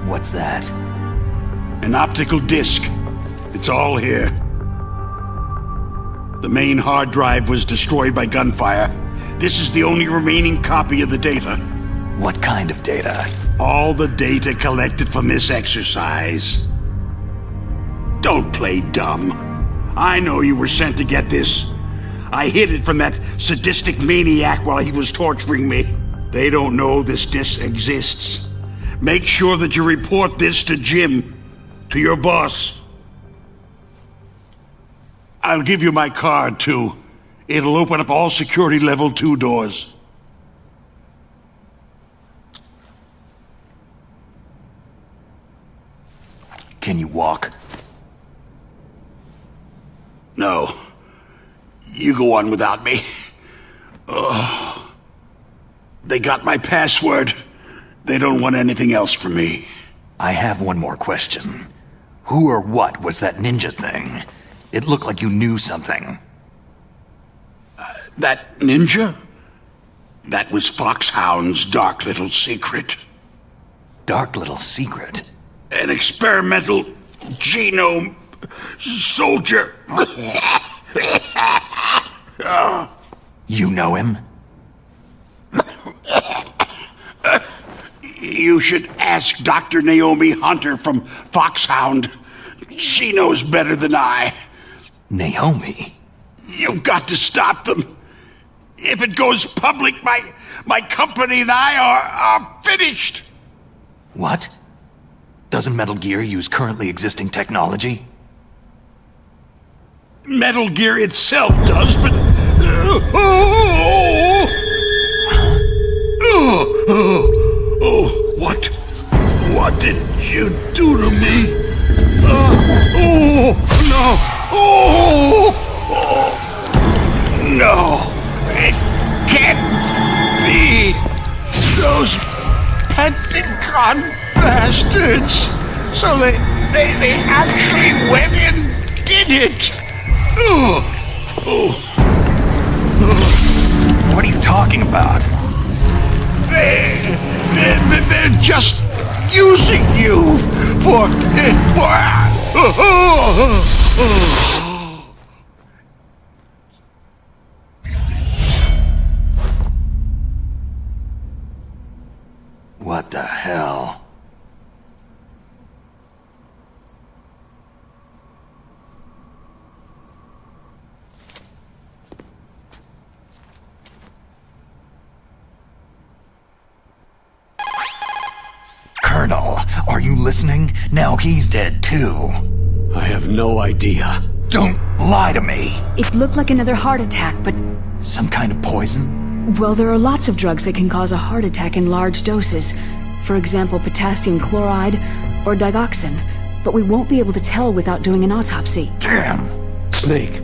[SPEAKER 2] What's that?
[SPEAKER 14] An optical disc. It's all here. The main hard drive was destroyed by gunfire. This is the only remaining copy of the data.
[SPEAKER 2] What kind of data?
[SPEAKER 14] All the data collected from this exercise. Don't play dumb. I know you were sent to get this. I hid it from that sadistic maniac while he was torturing me. They don't know this disc exists. Make sure that you report this to Jim, to your boss. I'll give you my card, too. It'll open up all security level 2 doors.
[SPEAKER 2] Can you walk?
[SPEAKER 14] No. You go on without me. They got my password. They don't want anything else from me.
[SPEAKER 2] I have one more question. Who or what was that ninja thing? It looked like you knew something.
[SPEAKER 14] That ninja? That was Foxhound's dark little secret.
[SPEAKER 2] Dark little secret?
[SPEAKER 14] An experimental genome soldier.
[SPEAKER 2] You know him?
[SPEAKER 14] You should ask Dr. Naomi Hunter from Foxhound. She knows better than I.
[SPEAKER 2] Naomi?
[SPEAKER 14] You've got to stop them. If it goes public, my company and I are finished.
[SPEAKER 2] What? Doesn't Metal Gear use currently existing technology?
[SPEAKER 14] Metal Gear itself does, but... What did you do to me? No! It can't be! Those Pentagon bastards! So they actually went and did it!
[SPEAKER 2] What are you talking about?
[SPEAKER 14] They're just using you for...
[SPEAKER 2] What the hell? Colonel, are you listening? Now he's dead too.
[SPEAKER 1] I have no idea.
[SPEAKER 2] Don't lie to me.
[SPEAKER 5] It looked like another heart attack, but...
[SPEAKER 2] Some kind of poison?
[SPEAKER 5] Well, there are lots of drugs that can cause a heart attack in large doses. For example, potassium chloride or digoxin. But we won't be able to tell without doing an autopsy.
[SPEAKER 2] Damn.
[SPEAKER 1] Snake,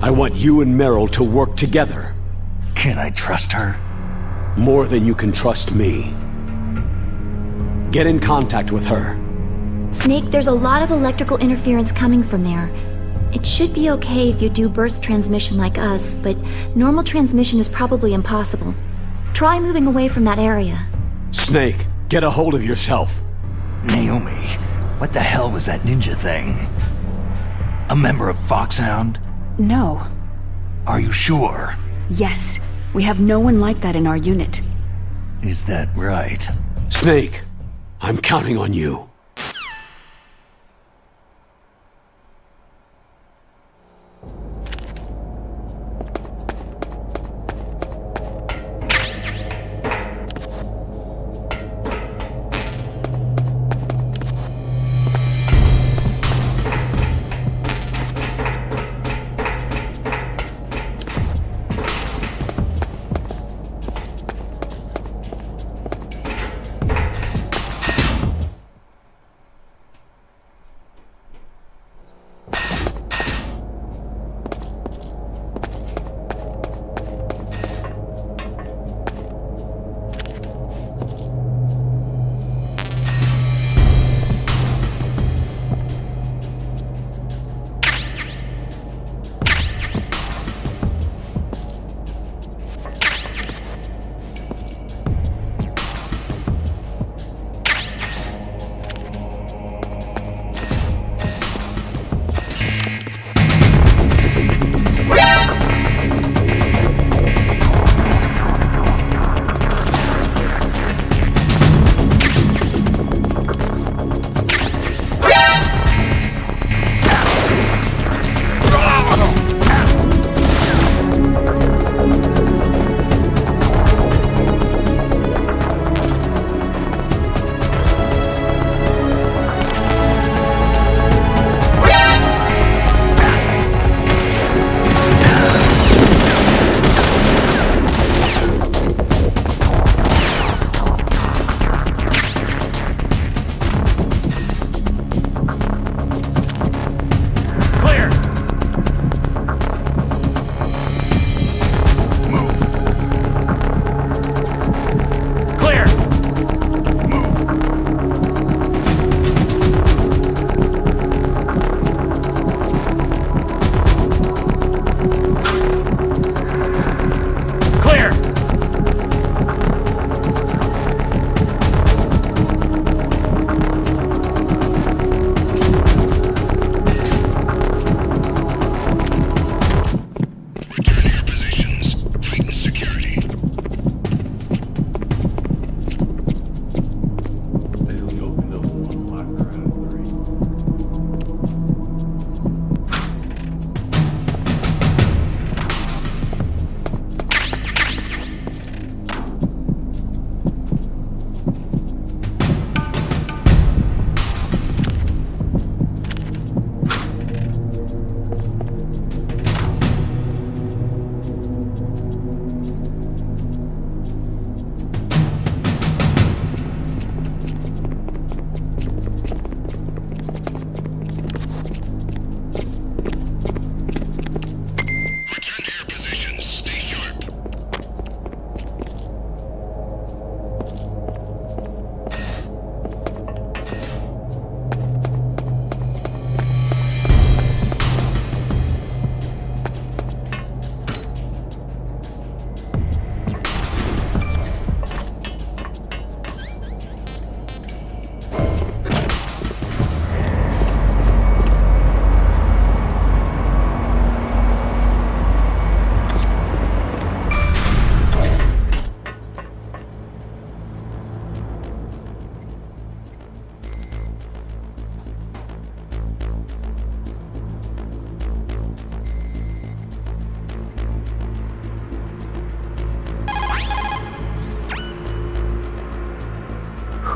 [SPEAKER 1] I want you and Meryl to work together.
[SPEAKER 2] Can I trust her?
[SPEAKER 1] More than you can trust me. Get in contact with her.
[SPEAKER 6] Snake, there's a lot of electrical interference coming from there. It should be okay if you do burst transmission like us, but normal transmission is probably impossible. Try moving away from that area.
[SPEAKER 1] Snake, get a hold of yourself.
[SPEAKER 2] Naomi, what the hell was that ninja thing? A member of Foxhound?
[SPEAKER 5] No.
[SPEAKER 2] Are you sure?
[SPEAKER 5] Yes. We have no one like that in our unit.
[SPEAKER 2] Is that right?
[SPEAKER 1] Snake, I'm counting on you.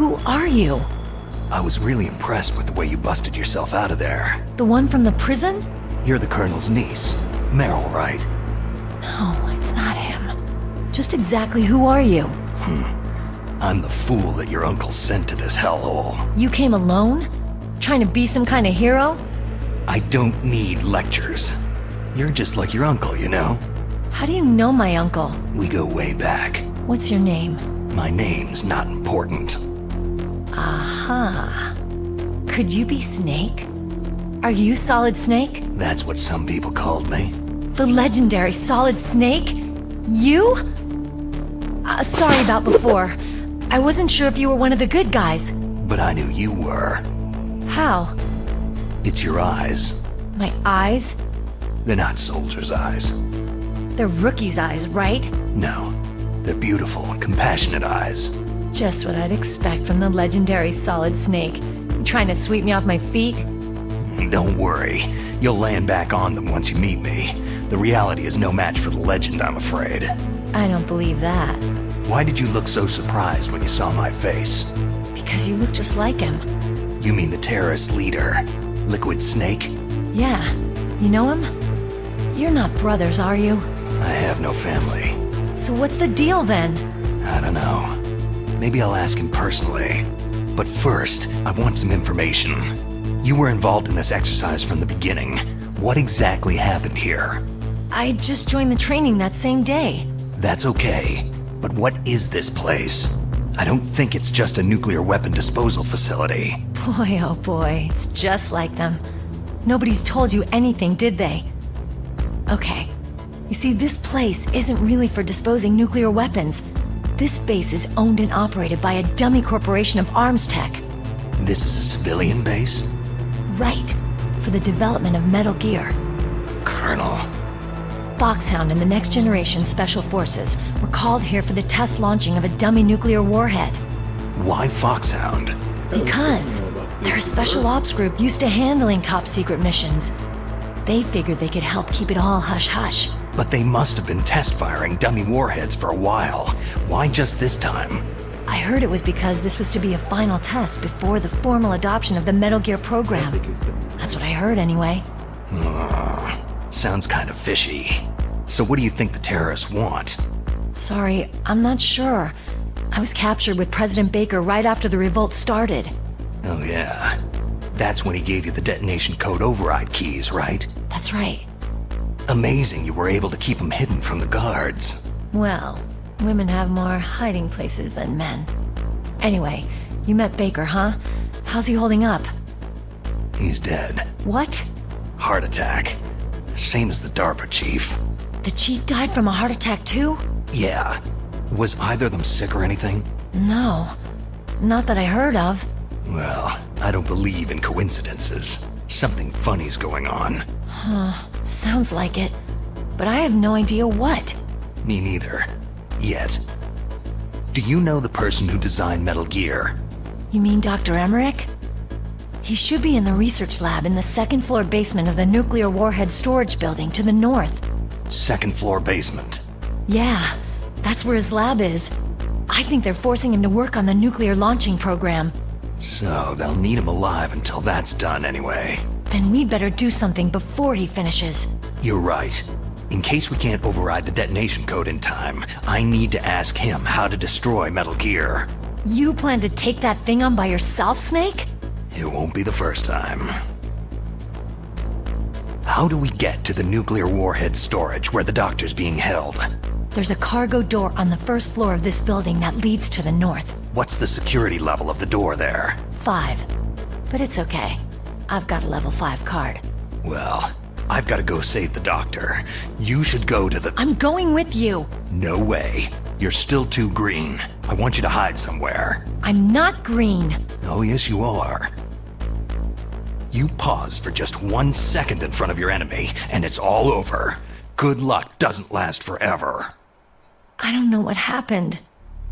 [SPEAKER 12] Who are you?
[SPEAKER 2] I was really impressed with the way you busted yourself out of there.
[SPEAKER 12] The one from the prison?
[SPEAKER 2] You're the Colonel's niece, Meryl, right?
[SPEAKER 12] No, it's not him. Just exactly who are you?
[SPEAKER 2] I'm the fool that your uncle sent to this hellhole.
[SPEAKER 12] You came alone? Trying to be some kind of hero?
[SPEAKER 2] I don't need lectures. You're just like your uncle, you know?
[SPEAKER 12] How do you know my uncle?
[SPEAKER 2] We go way back.
[SPEAKER 12] What's your name?
[SPEAKER 2] My name's not important.
[SPEAKER 12] Aha. Could you be Snake? Are you Solid Snake?
[SPEAKER 2] That's what some people called me.
[SPEAKER 12] The legendary Solid Snake? You? Sorry about before. I wasn't sure if you were one of the good guys.
[SPEAKER 2] But I knew you were.
[SPEAKER 12] How?
[SPEAKER 2] It's your eyes.
[SPEAKER 12] My eyes?
[SPEAKER 2] They're not soldiers' eyes.
[SPEAKER 12] They're rookie's eyes, right?
[SPEAKER 2] No. They're beautiful, compassionate eyes.
[SPEAKER 12] Just what I'd expect from the legendary Solid Snake. You trying to sweep me off my feet?
[SPEAKER 2] Don't worry. You'll land back on them once you meet me. The reality is no match for the legend, I'm afraid.
[SPEAKER 12] I don't believe that.
[SPEAKER 2] Why did you look so surprised when you saw my face?
[SPEAKER 12] Because you look just like him.
[SPEAKER 2] You mean the terrorist leader, Liquid Snake?
[SPEAKER 12] Yeah. You know him? You're not brothers, are you?
[SPEAKER 2] I have no family.
[SPEAKER 12] So what's the deal then?
[SPEAKER 2] I don't know. Maybe I'll ask him personally. But first, I want some information. You were involved in this exercise from the beginning. What exactly happened here?
[SPEAKER 12] I just joined the training that same day.
[SPEAKER 2] That's okay. But what is this place? I don't think it's just a nuclear weapon disposal facility.
[SPEAKER 12] Boy, oh boy, it's just like them. Nobody's told you anything, did they? Okay. You see, this place isn't really for disposing nuclear weapons. This base is owned and operated by a dummy corporation of arms tech.
[SPEAKER 2] This is a civilian base?
[SPEAKER 12] Right. For the development of Metal Gear.
[SPEAKER 2] Colonel.
[SPEAKER 12] Foxhound and the Next Generation Special Forces were called here for the test launching of a dummy nuclear warhead.
[SPEAKER 2] Why Foxhound?
[SPEAKER 12] Because they're a special ops group used to handling top-secret missions. They figured they could help keep it all hush-hush.
[SPEAKER 2] But they must have been test-firing dummy warheads for a while. Why just this time?
[SPEAKER 12] I heard it was because this was to be a final test before the formal adoption of the Metal Gear program. That's what I heard anyway.
[SPEAKER 2] Sounds kind of fishy. So what do you think the terrorists want?
[SPEAKER 12] Sorry, I'm not sure. I was captured with President Baker right after the revolt started.
[SPEAKER 2] Oh yeah. That's when he gave you the detonation code override keys, right?
[SPEAKER 12] That's right.
[SPEAKER 2] Amazing you were able to keep them hidden from the guards.
[SPEAKER 12] Well, women have more hiding places than men. Anyway, you met Baker, huh? How's he holding up?
[SPEAKER 2] He's dead.
[SPEAKER 12] What?
[SPEAKER 2] Heart attack. Same as the DARPA chief.
[SPEAKER 12] The chief died from a heart attack too?
[SPEAKER 2] Yeah. Was either of them sick or anything?
[SPEAKER 12] No. Not that I heard of.
[SPEAKER 2] Well, I don't believe in coincidences. Something funny's going on.
[SPEAKER 12] Huh. Sounds like it. But I have no idea what.
[SPEAKER 2] Me neither. Yet. Do you know the person who designed Metal Gear?
[SPEAKER 12] You mean Dr. Emmerich? He should be in the research lab in the second-floor basement of the nuclear warhead storage building to the north.
[SPEAKER 2] Second floor basement?
[SPEAKER 12] Yeah, that's where his lab is. I think they're forcing him to work on the nuclear launching program.
[SPEAKER 2] So they'll need him alive until that's done anyway.
[SPEAKER 12] Then we'd better do something before he finishes.
[SPEAKER 2] You're right. In case we can't override the detonation code in time, I need to ask him how to destroy Metal Gear.
[SPEAKER 12] You plan to take that thing on by yourself, Snake?
[SPEAKER 2] It won't be the first time. How do we get to the nuclear warhead storage where the doctor's being held?
[SPEAKER 12] There's a cargo door on the first floor of this building that leads to the north.
[SPEAKER 2] What's the security level of the door there?
[SPEAKER 12] 5. But it's okay. I've got a level 5 card.
[SPEAKER 2] Well, I've got to go save the doctor. You should go to the...
[SPEAKER 12] I'm going with you!
[SPEAKER 2] No way. You're still too green. I want you to hide somewhere.
[SPEAKER 12] I'm not green.
[SPEAKER 2] Oh, yes, you are. You pause for just 1 second in front of your enemy, and it's all over. Good luck doesn't last forever.
[SPEAKER 12] I don't know what happened.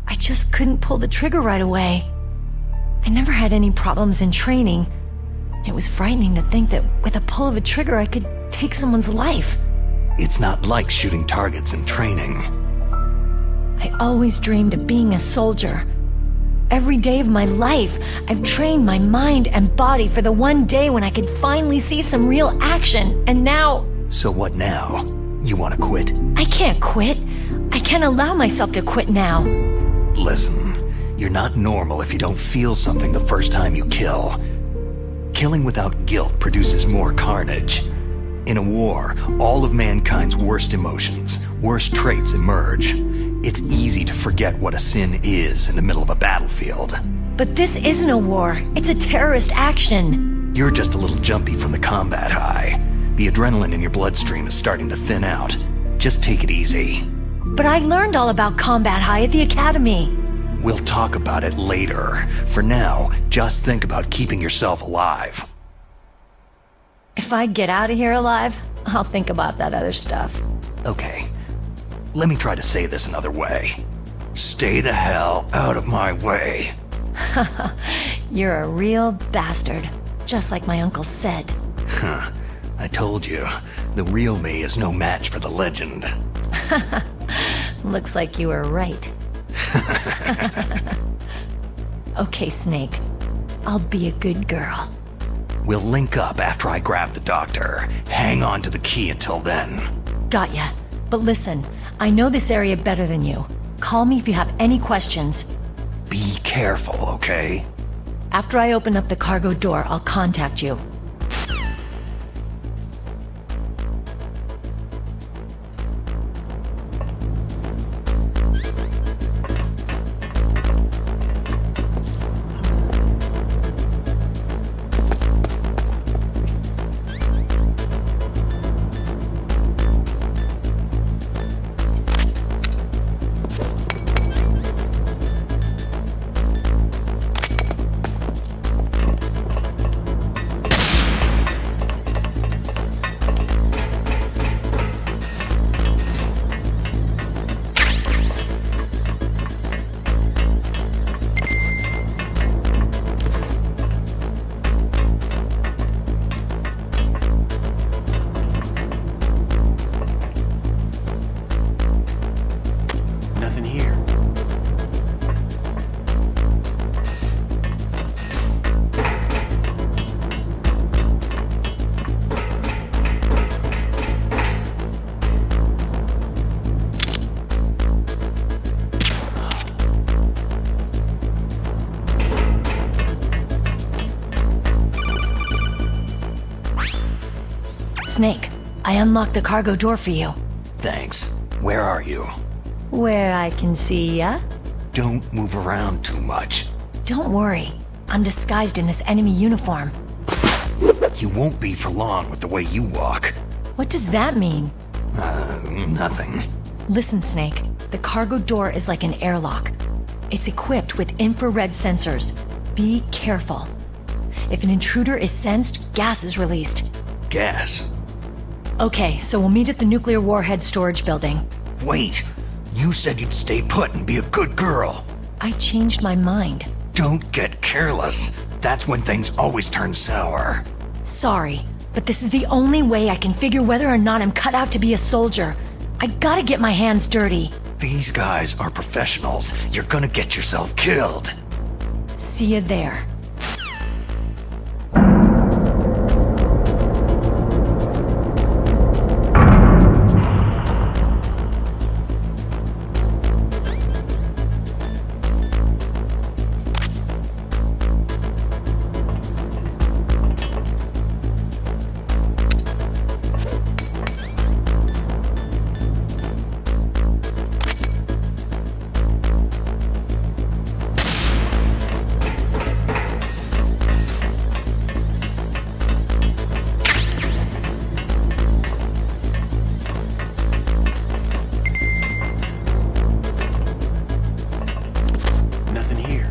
[SPEAKER 12] I just couldn't pull the trigger right away. I never had any problems in training. It was frightening to think that with a pull of a trigger I could take someone's life.
[SPEAKER 2] It's not like shooting targets in training.
[SPEAKER 12] I always dreamed of being a soldier. Every day of my life, I've trained my mind and body for the one day when I could finally see some real action, and now...
[SPEAKER 2] So what now? You want to quit?
[SPEAKER 12] I can't quit. I can't allow myself to quit now.
[SPEAKER 2] Listen, you're not normal if you don't feel something the first time you kill. Killing without guilt produces more carnage. In a war, all of mankind's worst emotions, worst traits emerge. It's easy to forget what a sin is in the middle of a battlefield.
[SPEAKER 12] But this isn't a war. It's a terrorist action.
[SPEAKER 2] You're just a little jumpy from the combat high. The adrenaline in your bloodstream is starting to thin out. Just take it easy.
[SPEAKER 12] But I learned all about combat high at the academy.
[SPEAKER 2] We'll talk about it later. For now, just think about keeping yourself alive.
[SPEAKER 12] If I get out of here alive, I'll think about that other stuff.
[SPEAKER 2] Okay, let me try to say this another way. Stay the hell out of my way.
[SPEAKER 12] You're a real bastard, just like my uncle said.
[SPEAKER 2] Huh. I told you, the real me is no match for the legend.
[SPEAKER 12] Looks like you were right. Okay, Snake. I'll be a good girl.
[SPEAKER 2] We'll link up after I grab the doctor. Hang on to the key until then.
[SPEAKER 12] Got ya. But listen, I know this area better than you. Call me if you have any questions.
[SPEAKER 2] Be careful, okay?
[SPEAKER 12] After I open up the cargo door, I'll contact you.
[SPEAKER 11] Nothing here.
[SPEAKER 12] Snake, I unlocked the cargo door for you.
[SPEAKER 2] Thanks. Where are you?
[SPEAKER 12] Where I can see ya?
[SPEAKER 2] Don't move around too much.
[SPEAKER 12] Don't worry. I'm disguised in this enemy uniform.
[SPEAKER 2] You won't be for long with the way you walk.
[SPEAKER 12] What does that mean?
[SPEAKER 2] Nothing.
[SPEAKER 12] Listen, Snake. The cargo door is like an airlock. It's equipped with infrared sensors. Be careful. If an intruder is sensed, gas is released.
[SPEAKER 2] Gas?
[SPEAKER 12] Okay, so we'll meet at the nuclear warhead storage building.
[SPEAKER 2] Wait! You said you'd stay put and be a good girl.
[SPEAKER 12] I changed my mind.
[SPEAKER 2] Don't get careless. That's when things always turn sour.
[SPEAKER 12] Sorry, but this is the only way I can figure whether or not I'm cut out to be a soldier. I gotta get my hands dirty.
[SPEAKER 2] These guys are professionals. You're gonna get yourself killed.
[SPEAKER 12] See you there.
[SPEAKER 11] Nothing here.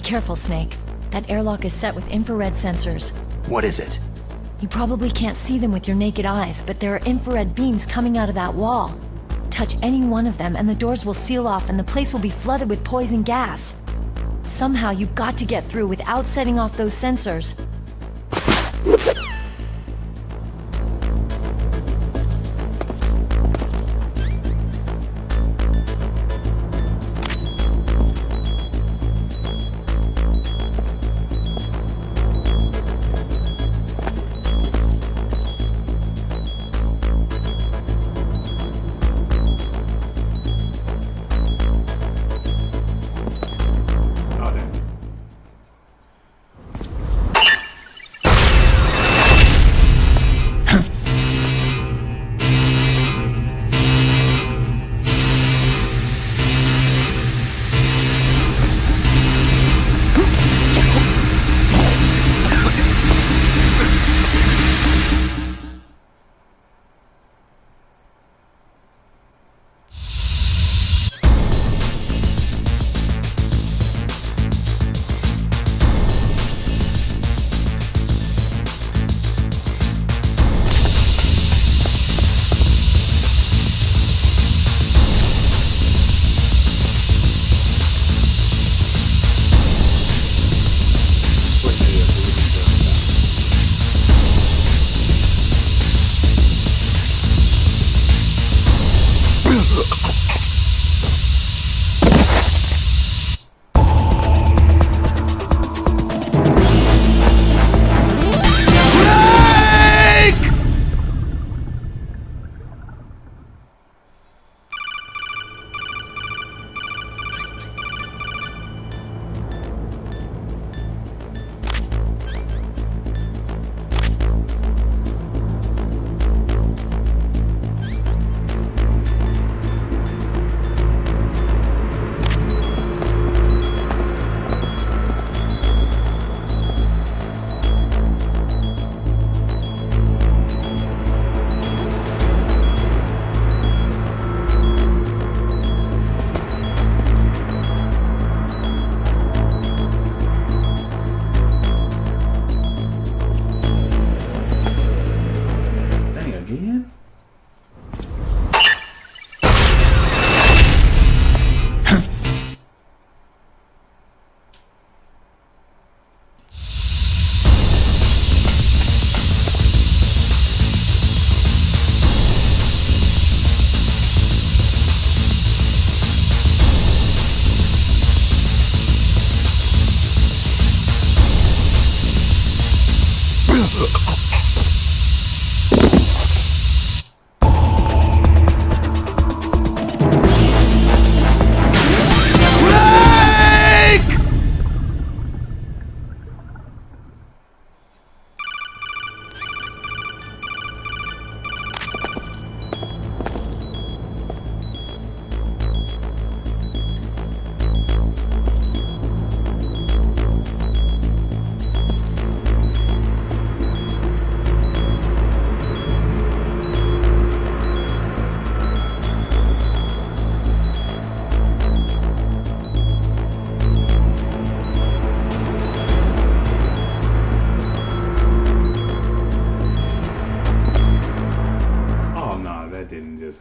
[SPEAKER 12] careful, Snake. That airlock is set with infrared sensors.
[SPEAKER 2] What is it?
[SPEAKER 12] You probably can't see them with your naked eyes, but there are infrared beams coming out of that wall. Touch any one of them and the doors will seal off and the place will be flooded with poison gas. Somehow you've got to get through without setting off those sensors.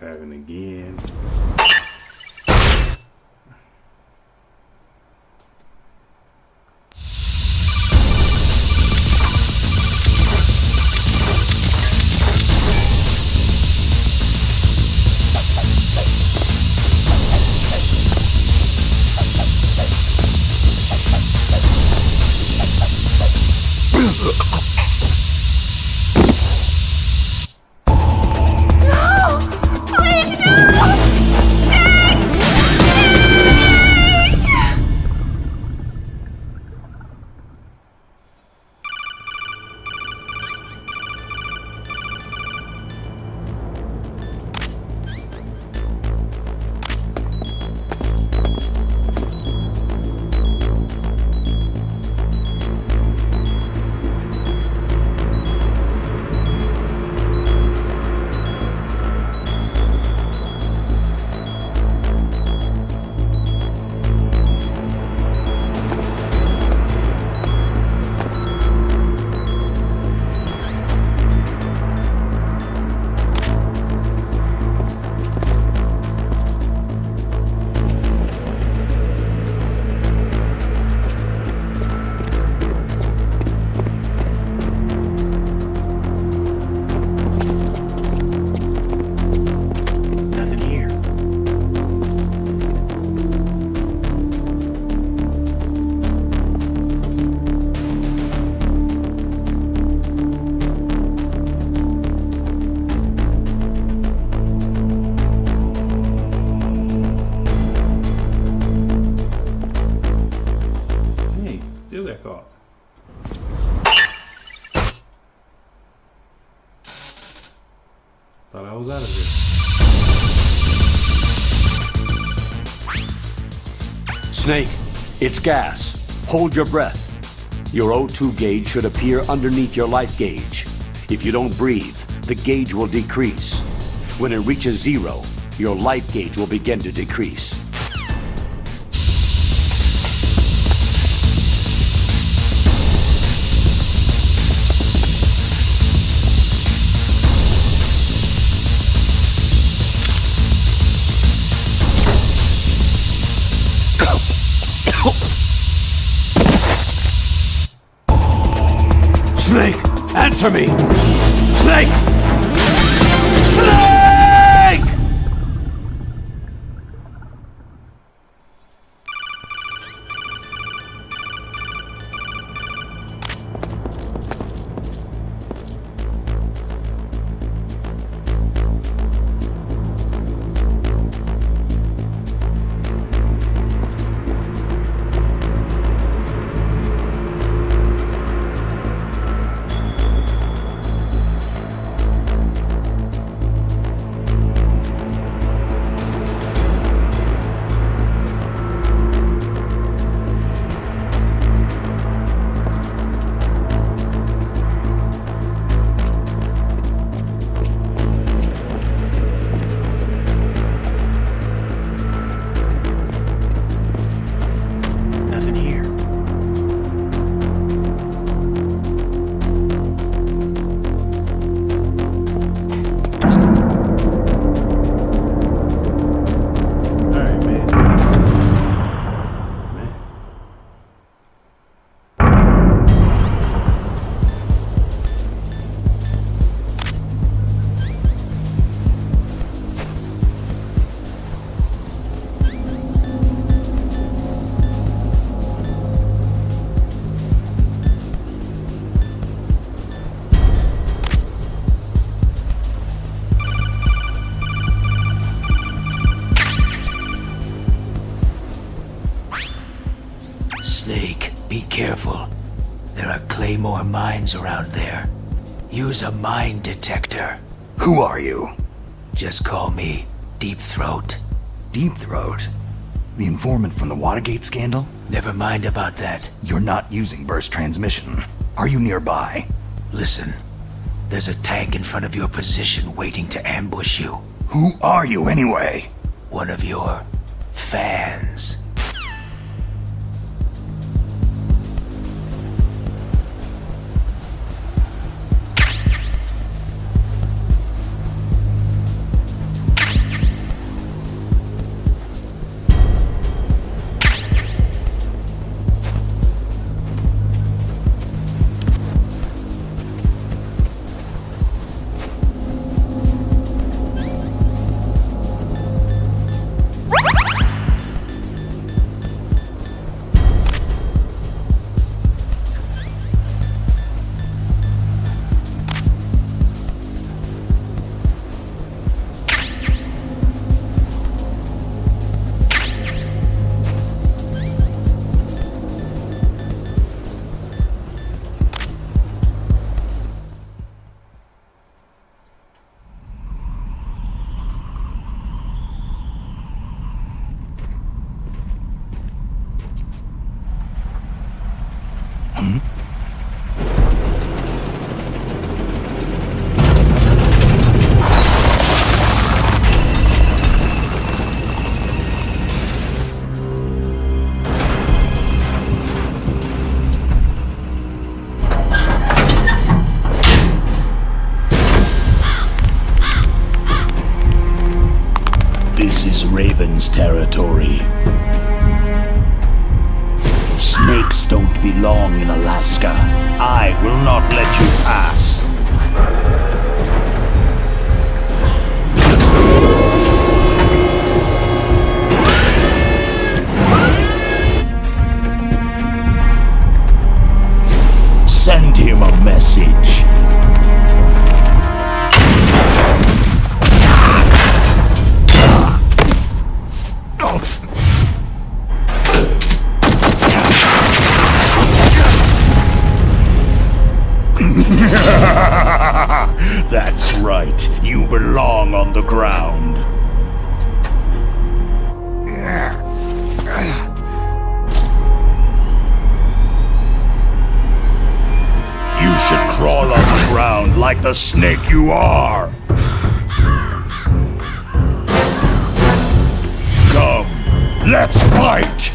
[SPEAKER 7] happen again.
[SPEAKER 6] No! Please, no!
[SPEAKER 1] Snake, it's gas. Hold your breath. Your O2 gauge should appear underneath your life gauge. If you don't breathe, the gauge will decrease. When it reaches 0, your life gauge will begin to decrease. Snake, answer me! Snake! Snake!
[SPEAKER 11] Nothing here.
[SPEAKER 7] Alright, man.
[SPEAKER 13] Snake, be careful. There are Claymore mines around there. Use a mine detector.
[SPEAKER 2] Who are you?
[SPEAKER 13] Just call me Deep Throat.
[SPEAKER 2] Deep Throat? The informant from the Watergate scandal?
[SPEAKER 13] Never mind about that.
[SPEAKER 2] You're not using burst transmission. Are you nearby?
[SPEAKER 13] Listen, there's a tank in front of your position waiting to ambush you.
[SPEAKER 2] Who are you anyway?
[SPEAKER 13] One of your fans. This is Raven's territory. Snakes don't belong in Alaska. I will not let you pass. Send him a message.
[SPEAKER 14] Ha ha ha ha ha! crawl on the ground. You should crawl on the ground like the snake you are. Come, let's fight!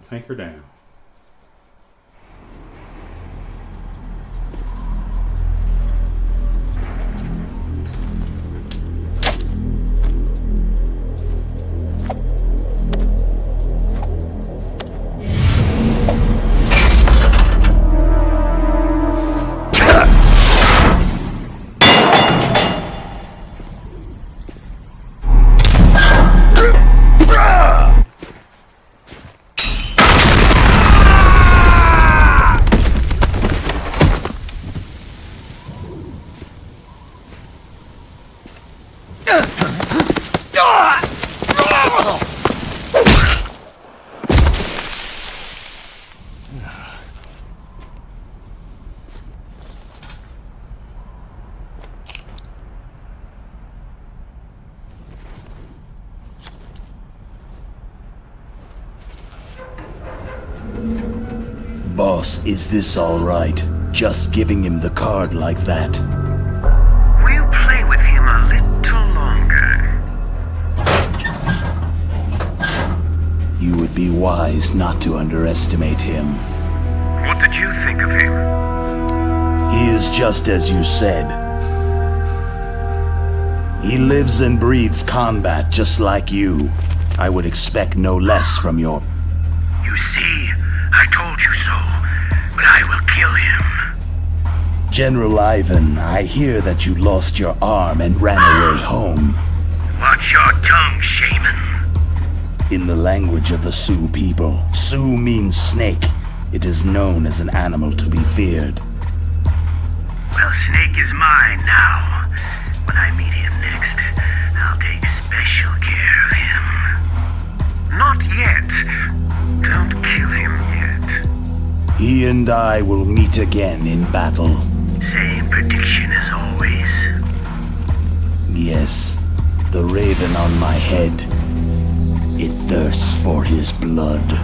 [SPEAKER 7] Take her down.
[SPEAKER 13] Boss, is this all right? Just giving him the card like that?
[SPEAKER 15] We'll play with him a little longer.
[SPEAKER 13] You would be wise not to underestimate him.
[SPEAKER 15] What did you think of him?
[SPEAKER 13] He is just as you said. He lives and breathes combat just like you. I would expect no less from your...
[SPEAKER 15] You see, I told you so, but I will kill him.
[SPEAKER 13] General Ivan, I hear that you lost your arm and ran away home.
[SPEAKER 15] Watch your tongue, shaman.
[SPEAKER 13] In the language of the Sioux people, Sioux means snake. It is known as an animal to be feared.
[SPEAKER 15] Well, Snake is mine now. When I meet him next, I'll take special care of him. Not yet. Don't kill him yet.
[SPEAKER 13] He and I will meet again in battle.
[SPEAKER 15] Same prediction as always.
[SPEAKER 13] Yes, the raven on my head. It thirsts for his blood.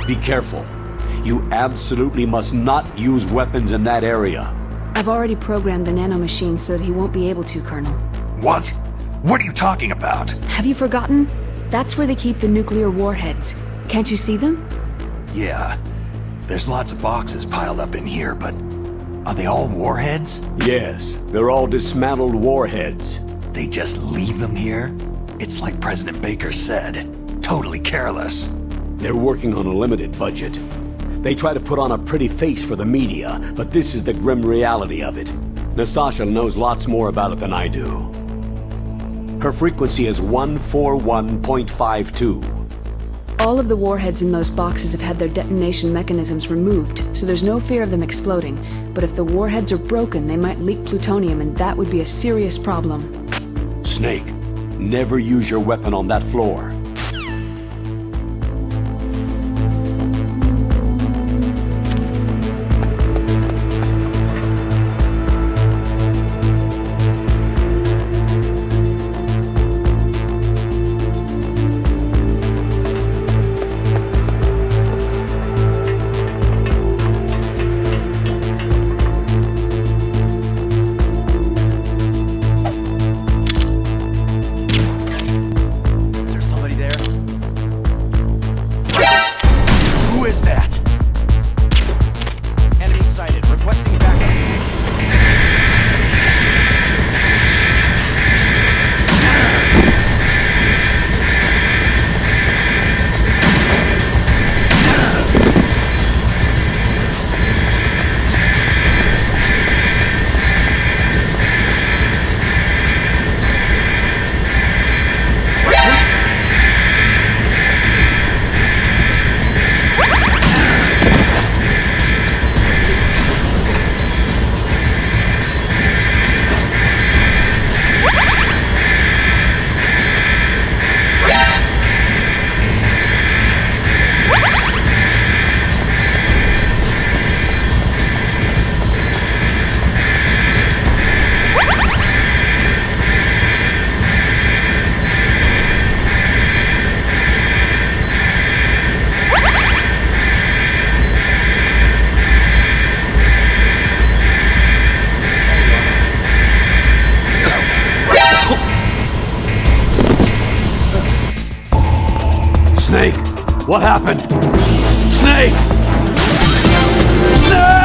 [SPEAKER 1] Be careful. You absolutely must not use weapons in that area.
[SPEAKER 5] I've already programmed the nanomachine so that he won't be able to, Colonel.
[SPEAKER 2] What? What are you talking about?
[SPEAKER 5] Have you forgotten? That's where they keep the nuclear warheads. Can't you see them?
[SPEAKER 2] Yeah. There's lots of boxes piled up in here, but are they all warheads?
[SPEAKER 1] Yes, they're all dismantled warheads.
[SPEAKER 2] They just leave them here? It's like President Baker said. Totally careless.
[SPEAKER 1] They're working on a limited budget. They try to put on a pretty face for the media, but this is the grim reality of it. Nastasha knows lots more about it than I do. Her frequency is 141.52.
[SPEAKER 5] All of the warheads in those boxes have had their detonation mechanisms removed, so there's no fear of them exploding. But if the warheads are broken, they might leak plutonium, and that would be a serious problem.
[SPEAKER 1] Snake, never use your weapon on that floor.
[SPEAKER 9] Snake! What happened? Snake! Snake!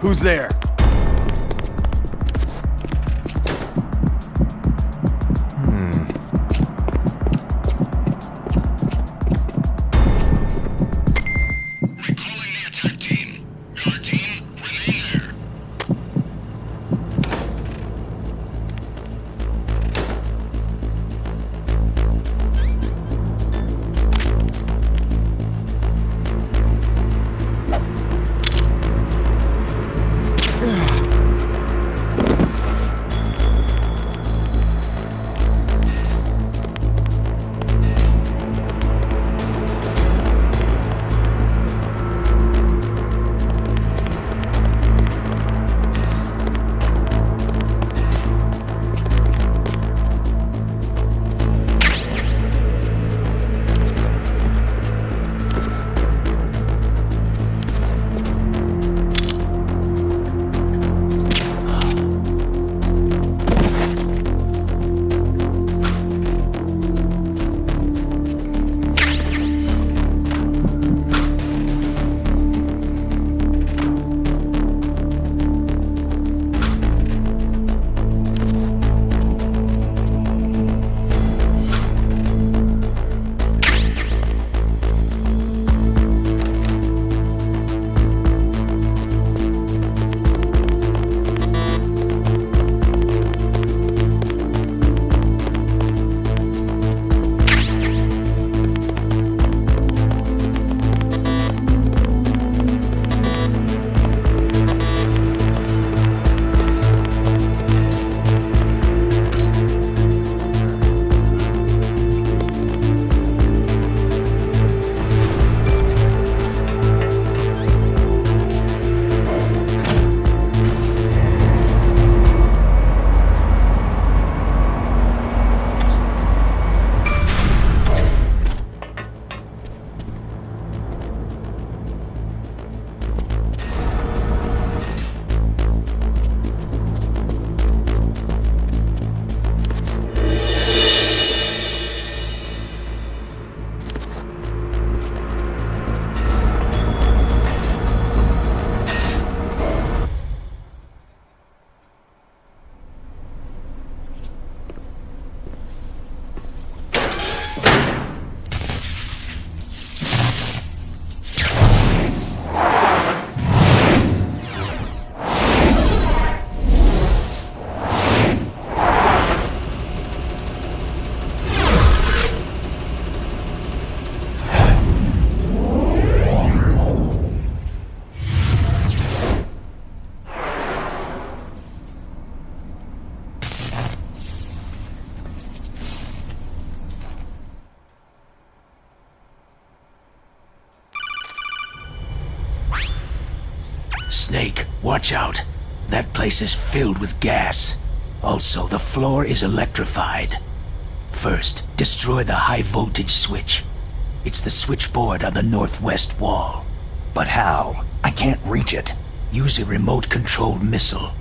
[SPEAKER 4] Who's there?
[SPEAKER 13] Snake, watch out. That place is filled with gas. Also, the floor is electrified. First, destroy the high-voltage switch. It's the switchboard on the northwest wall.
[SPEAKER 2] But how? I can't reach it.
[SPEAKER 13] Use a remote-controlled missile.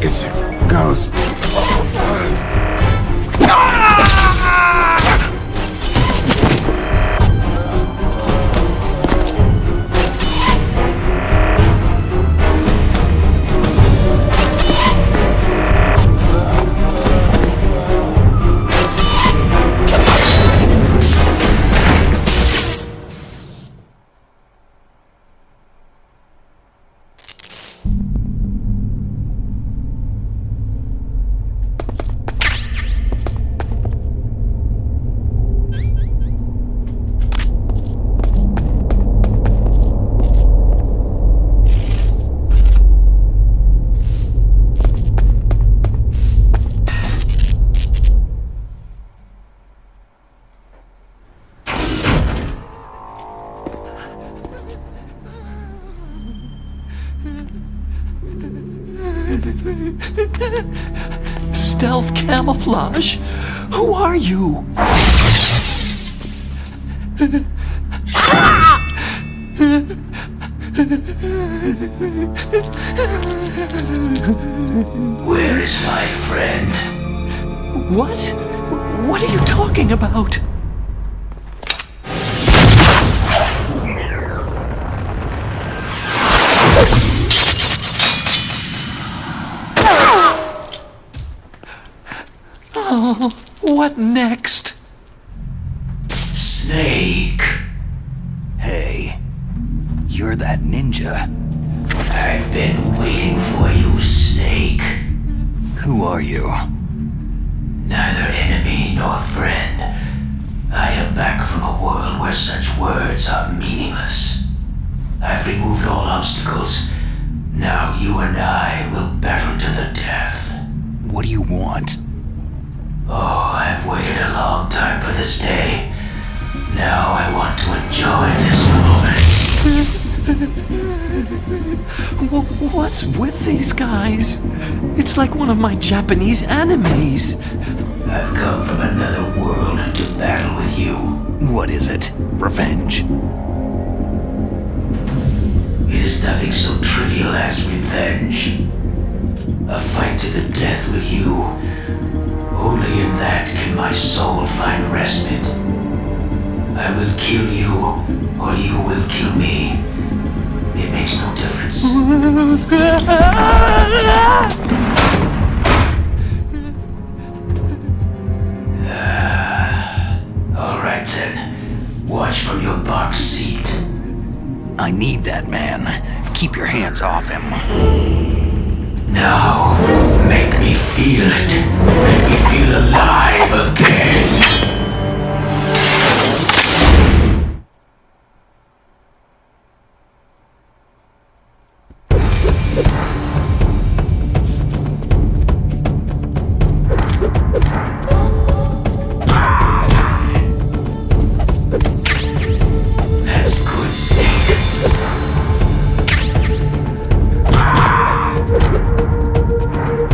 [SPEAKER 16] It's a ghost.
[SPEAKER 13] Stealth camouflage? Who are you?
[SPEAKER 15] Where is my friend?
[SPEAKER 13] What? What are you talking about? Oh, what next?
[SPEAKER 15] Snake.
[SPEAKER 2] Hey, you're that ninja.
[SPEAKER 15] I've been waiting for you, Snake.
[SPEAKER 2] Who are you?
[SPEAKER 15] Neither enemy nor friend. I am back from a world where such words are meaningless. I've removed all obstacles. Now you and I will battle to the death.
[SPEAKER 2] What do you want?
[SPEAKER 15] Oh, I've waited a long time for this day. Now I want to enjoy this moment.
[SPEAKER 13] What's with these guys? It's like one of my Japanese animes.
[SPEAKER 15] I've come from another world to battle with you.
[SPEAKER 2] What is it? Revenge?
[SPEAKER 15] It is nothing so trivial as revenge. A fight to the death with you. Only in that can my soul find respite. I will kill you, or you will kill me. It makes no difference. All right then. Watch from your box seat.
[SPEAKER 2] I need that man. Keep your hands off him.
[SPEAKER 15] Now, make me feel it. Make me feel alive again.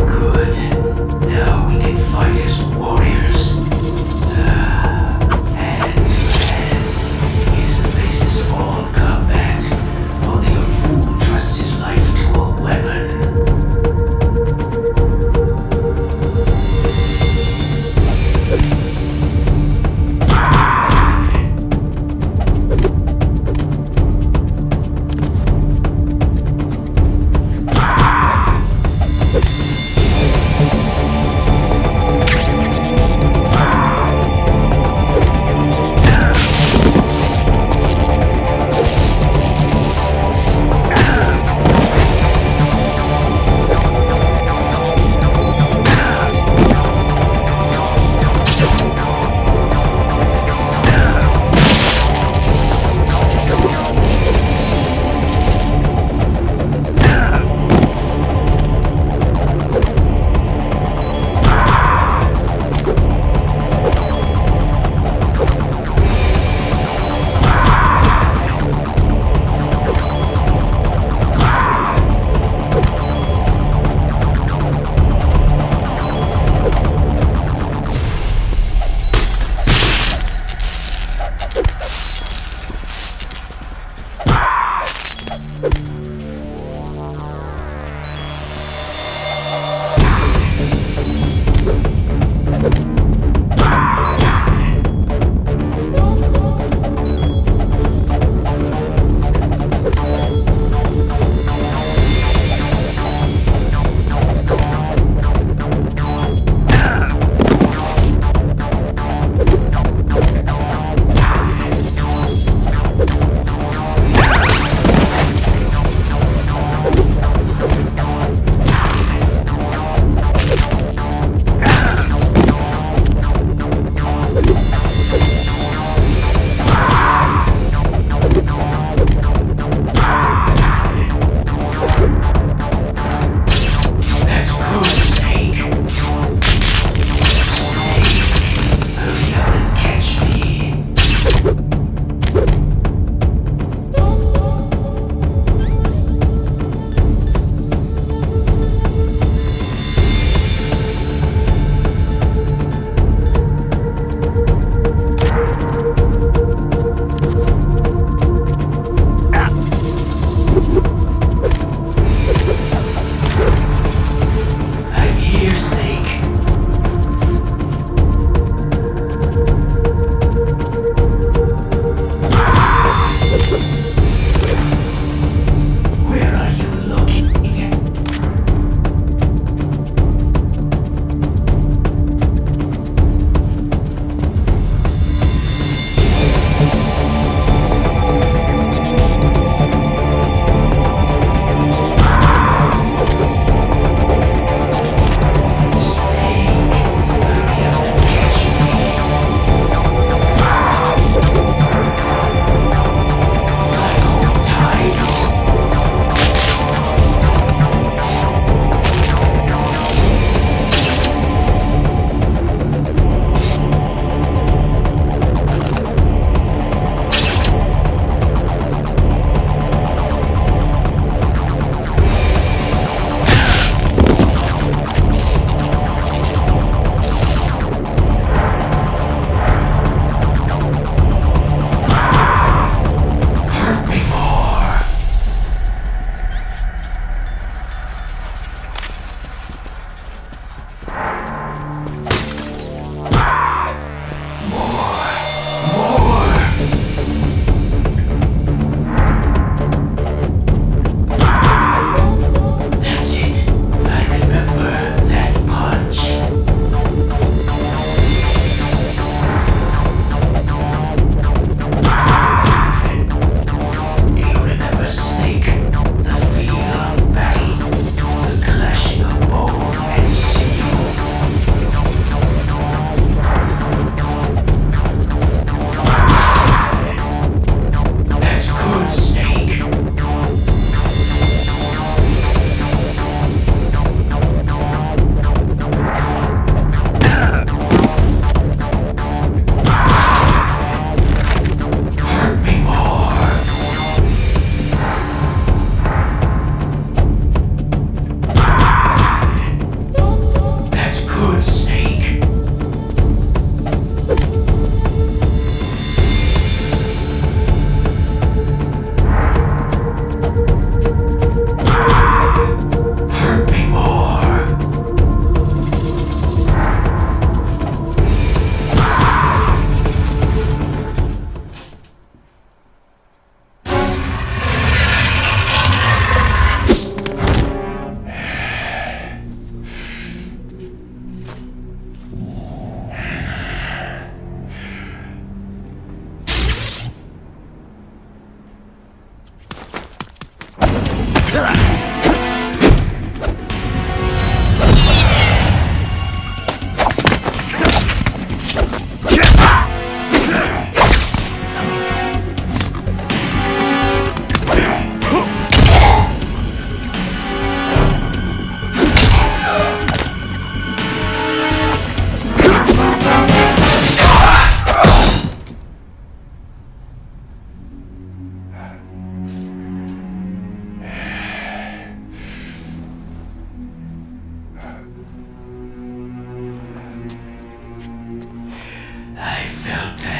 [SPEAKER 15] Good. Now we can fight as warriors.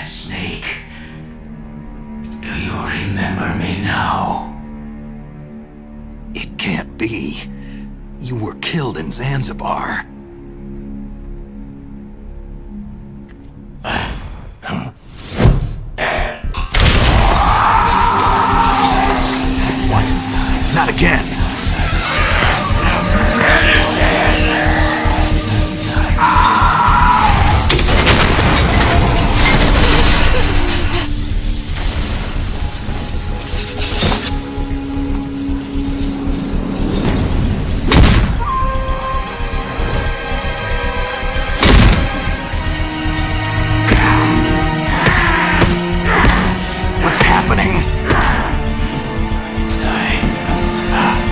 [SPEAKER 13] Snake. Do you remember me now?
[SPEAKER 2] It can't be. You were killed in Zanzibar. What? Not again! What's happening?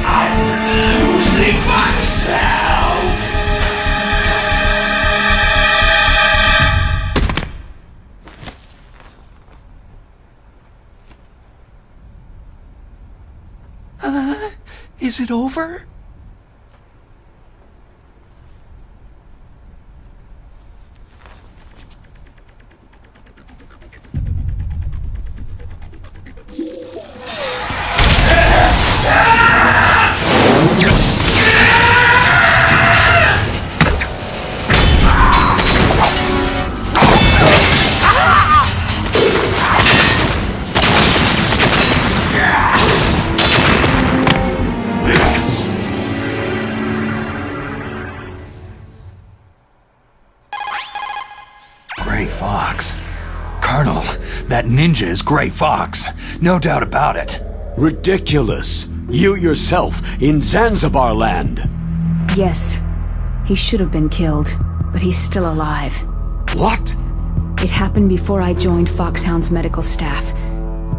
[SPEAKER 13] I'm losing myself.
[SPEAKER 2] Is it over? Gray Fox. Colonel, that ninja is Gray Fox. No doubt about it.
[SPEAKER 1] Ridiculous. You yourself in Zanzibar land.
[SPEAKER 5] Yes. He should have been killed, but he's still alive.
[SPEAKER 1] What?
[SPEAKER 5] It happened before I joined Foxhound's medical staff.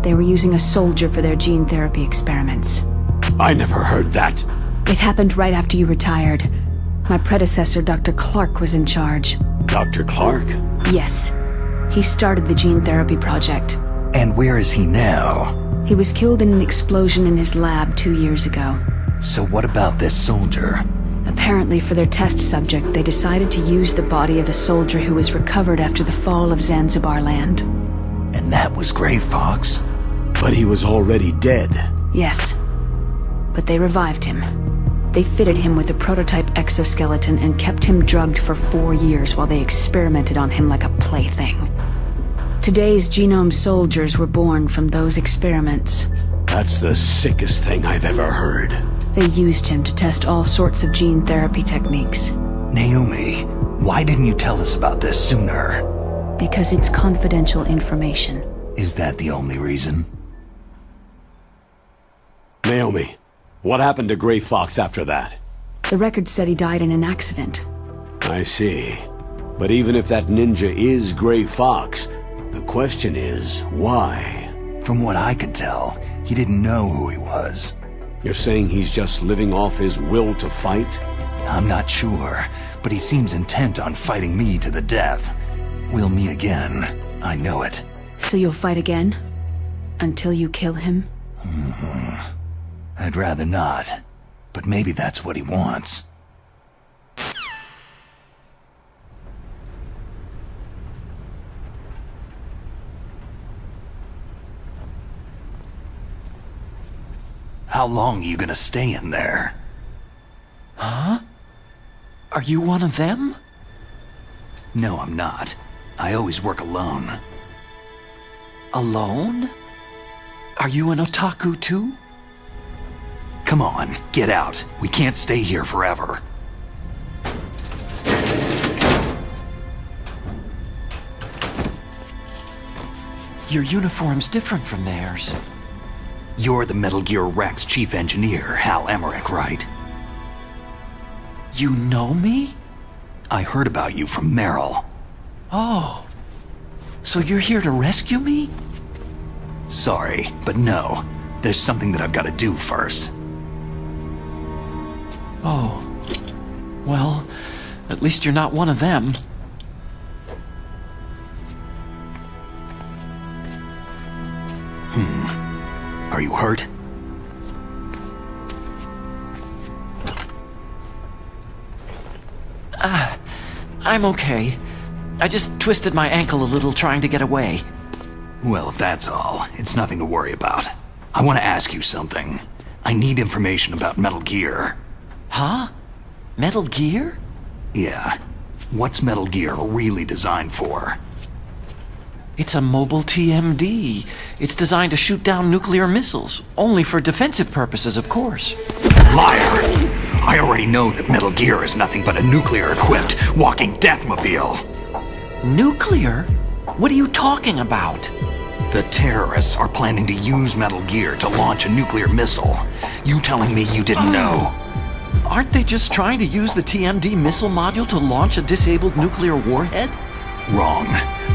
[SPEAKER 5] They were using a soldier for their gene therapy experiments.
[SPEAKER 1] I never heard that.
[SPEAKER 5] It happened right after you retired. My predecessor, Dr. Clark, was in charge.
[SPEAKER 1] Dr. Clark?
[SPEAKER 5] Yes. He started the gene therapy project.
[SPEAKER 2] And where is he now?
[SPEAKER 5] He was killed in an explosion in his lab 2 years ago.
[SPEAKER 2] So what about this soldier?
[SPEAKER 5] Apparently, for their test subject, they decided to use the body of a soldier who was recovered after the fall of Zanzibar land.
[SPEAKER 2] And that was Gray Fox?
[SPEAKER 1] But he was already dead.
[SPEAKER 5] Yes. But they revived him. They fitted him with a prototype exoskeleton and kept him drugged for 4 years while they experimented on him like a plaything. Today's genome soldiers were born from those experiments.
[SPEAKER 1] That's the sickest thing I've ever heard.
[SPEAKER 5] They used him to test all sorts of gene therapy techniques.
[SPEAKER 2] Naomi, why didn't you tell us about this sooner?
[SPEAKER 5] Because it's confidential information.
[SPEAKER 2] Is that the only reason?
[SPEAKER 1] Naomi, what happened to Gray Fox after that?
[SPEAKER 5] The record said he died in an accident.
[SPEAKER 1] I see. But even if that ninja is Gray Fox, the question is, why?
[SPEAKER 2] From what I could tell, he didn't know who he was.
[SPEAKER 1] You're saying he's just living off his will to fight?
[SPEAKER 2] I'm not sure, but he seems intent on fighting me to the death. We'll meet again. I know it.
[SPEAKER 5] So you'll fight again? Until you kill him?
[SPEAKER 2] I'd rather not. But maybe that's what he wants. How long are you gonna stay in there?
[SPEAKER 17] Huh? Are you one of them?
[SPEAKER 2] No, I'm not. I always work alone.
[SPEAKER 17] Alone? Are you an otaku too?
[SPEAKER 2] Come on, get out. We can't stay here forever.
[SPEAKER 17] Your uniform's different from theirs.
[SPEAKER 2] You're the Metal Gear Rex chief engineer, Hal Emmerich, right?
[SPEAKER 17] You know me?
[SPEAKER 2] I heard about you from Meryl.
[SPEAKER 17] Oh. So you're here to rescue me?
[SPEAKER 2] Sorry, but no. There's something that I've got to do first.
[SPEAKER 17] Oh. Well, at least you're not one of them.
[SPEAKER 2] Are you hurt?
[SPEAKER 17] I'm okay. I just twisted my ankle a little trying to get away.
[SPEAKER 2] Well, if that's all, it's nothing to worry about. I want to ask you something. I need information about Metal Gear.
[SPEAKER 17] Huh? Metal Gear?
[SPEAKER 2] Yeah. What's Metal Gear really designed for?
[SPEAKER 17] It's a mobile TMD. It's designed to shoot down nuclear missiles. Only for defensive purposes, of course.
[SPEAKER 2] Liar! I already know that Metal Gear is nothing but a nuclear-equipped walking deathmobile.
[SPEAKER 17] Nuclear? What are you talking about?
[SPEAKER 2] The terrorists are planning to use Metal Gear to launch a nuclear missile. You telling me you didn't know?
[SPEAKER 17] Aren't they just trying to use the TMD missile module to launch a disabled nuclear warhead?
[SPEAKER 2] Wrong.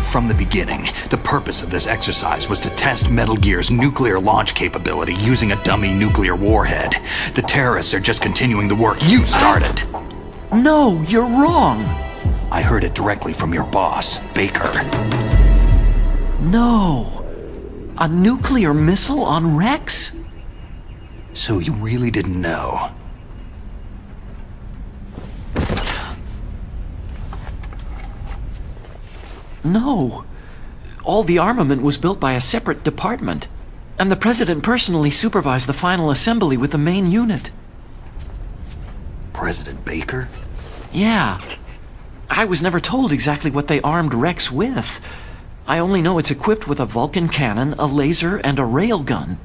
[SPEAKER 2] From the beginning, the purpose of this exercise was to test Metal Gear's nuclear launch capability using a dummy nuclear warhead. The terrorists are just continuing the work you started.
[SPEAKER 17] No, you're wrong.
[SPEAKER 2] I heard it directly from your boss, Baker.
[SPEAKER 17] No. A nuclear missile on Rex?
[SPEAKER 2] So you really didn't know?
[SPEAKER 17] No. All the armament was built by a separate department, and the President personally supervised the final assembly with the main unit.
[SPEAKER 2] President Baker?
[SPEAKER 17] Yeah. I was never told exactly what they armed Rex with. I only know it's equipped with a Vulcan cannon, a laser, and a railgun.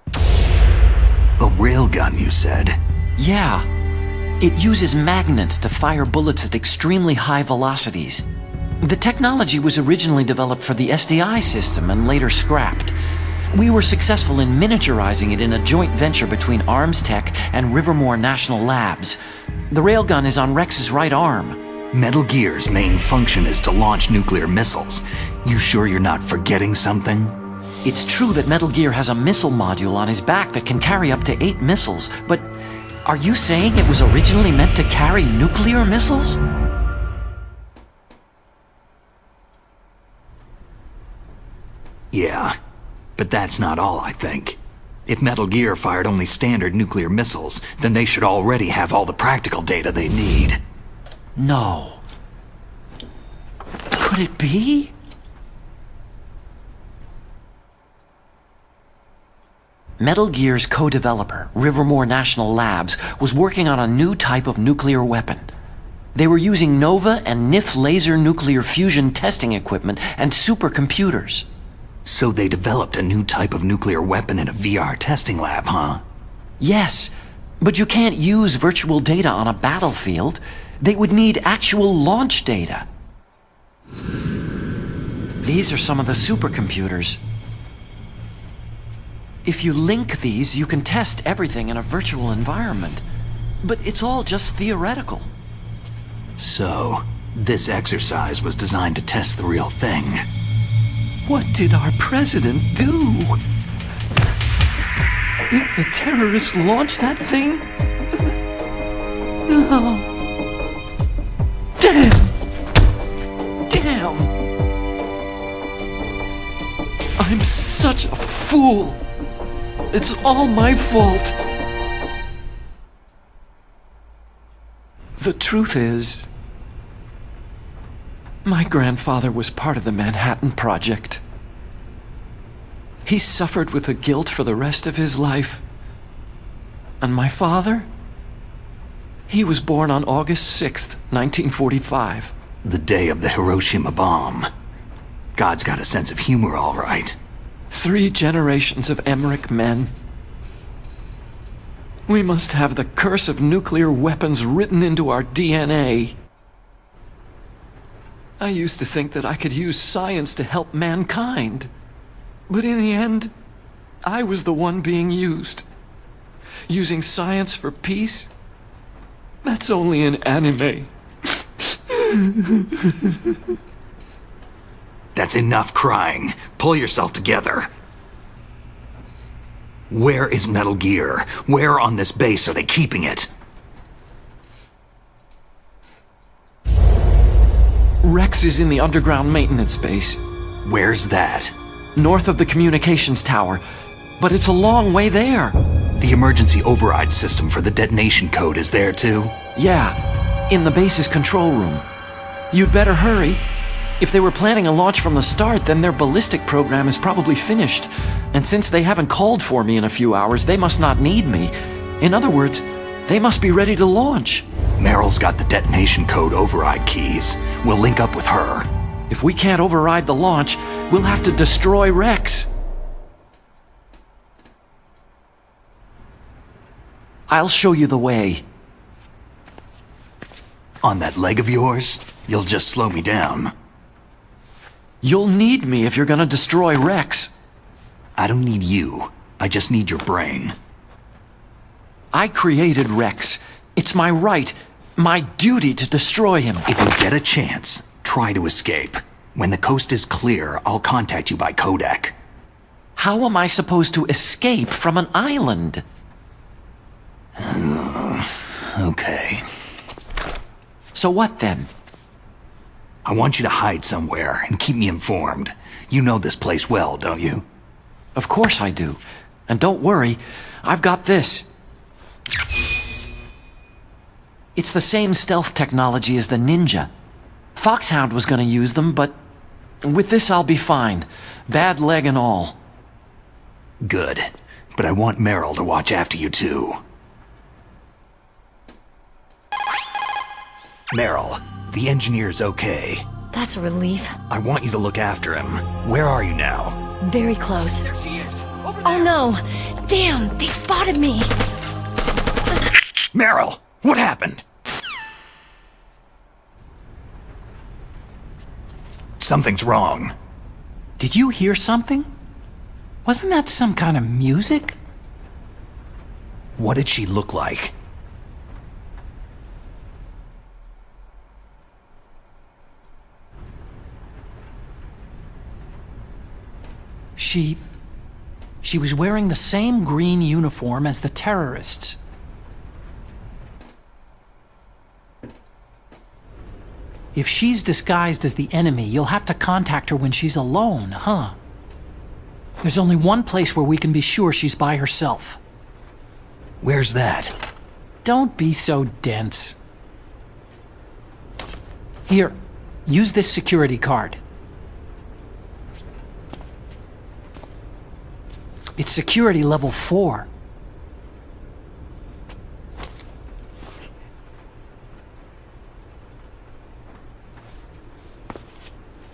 [SPEAKER 2] A railgun, you said?
[SPEAKER 17] Yeah. It uses magnets to fire bullets at extremely high velocities. The technology was originally developed for the SDI system and later scrapped. We were successful in miniaturizing it in a joint venture between Arms Tech and Rivermore National Labs. The railgun is on Rex's right arm.
[SPEAKER 2] Metal Gear's main function is to launch nuclear missiles. You sure you're not forgetting something?
[SPEAKER 17] It's true that Metal Gear has a missile module on his back that can carry up to 8 missiles, but are you saying it was originally meant to carry nuclear missiles?
[SPEAKER 2] Yeah, but that's not all, I think. If Metal Gear fired only standard nuclear missiles, then they should already have all the practical data they need.
[SPEAKER 17] No. Could it be? Metal Gear's co-developer, Rivermore National Labs, was working on a new type of nuclear weapon. They were using NOVA and NIF laser nuclear fusion testing equipment and supercomputers.
[SPEAKER 2] So they developed a new type of nuclear weapon in a VR testing lab, huh?
[SPEAKER 17] Yes, but you can't use virtual data on a battlefield. They would need actual launch data. These are some of the supercomputers. If you link these, you can test everything in a virtual environment. But it's all just theoretical.
[SPEAKER 2] So, this exercise was designed to test the real thing.
[SPEAKER 17] What did our president do? If the terrorists launched that thing? No. Damn! Damn! I'm such a fool! It's all my fault! The truth is, my grandfather was part of the Manhattan Project. He suffered with the guilt for the rest of his life. And my father? He was born on August 6th, 1945.
[SPEAKER 2] The day of the Hiroshima bomb. God's got a sense of humor, all right.
[SPEAKER 17] 3 generations of Emmerich men. We must have the curse of nuclear weapons written into our DNA. I used to think that I could use science to help mankind. But in the end, I was the one being used. Using science for peace? That's only in anime.
[SPEAKER 2] That's enough crying. Pull yourself together. Where is Metal Gear? Where on this base are they keeping it?
[SPEAKER 17] Rex is in the underground maintenance base.
[SPEAKER 2] Where's that?
[SPEAKER 17] North of the communications tower. But it's a long way there.
[SPEAKER 2] The emergency override system for the detonation code is there too?
[SPEAKER 17] Yeah. In the base's control room. You'd better hurry. If they were planning a launch from the start, then their ballistic program is probably finished. And since they haven't called for me in a few hours, they must not need me. In other words, they must be ready to launch.
[SPEAKER 2] Meryl's got the detonation code override keys. We'll link up with her.
[SPEAKER 17] If we can't override the launch, we'll have to destroy Rex. I'll show you the way.
[SPEAKER 2] On that leg of yours, you'll just slow me down.
[SPEAKER 17] You'll need me if you're gonna destroy Rex.
[SPEAKER 2] I don't need you. I just need your brain.
[SPEAKER 17] I created Rex. It's my right, my duty to destroy him.
[SPEAKER 2] If you get a chance, try to escape. When the coast is clear, I'll contact you by codec.
[SPEAKER 17] How am I supposed to escape from an island?
[SPEAKER 2] Okay.
[SPEAKER 17] So what then?
[SPEAKER 2] I want you to hide somewhere and keep me informed. You know this place well, don't you?
[SPEAKER 17] Of course I do. And don't worry, I've got this. It's the same stealth technology as the Ninja. Foxhound was gonna use them, but with this I'll be fine. Bad leg and all.
[SPEAKER 2] Good. But I want Meryl to watch after you too. Meryl, the engineer's okay.
[SPEAKER 12] That's a relief.
[SPEAKER 2] I want you to look after him. Where are you now?
[SPEAKER 12] Very close. There she is. Over there. Oh no! Damn, they spotted me!
[SPEAKER 2] Meryl, what happened? Something's wrong.
[SPEAKER 11] Did you hear something? Wasn't that some kind of music?
[SPEAKER 2] What did she look like?
[SPEAKER 11] She was wearing the same green uniform as the terrorists. If she's disguised as the enemy, you'll have to contact her when she's alone, huh? There's only one place where we can be sure she's by herself.
[SPEAKER 2] Where's that?
[SPEAKER 11] Don't be so dense. Here, use this security card. It's security level 4.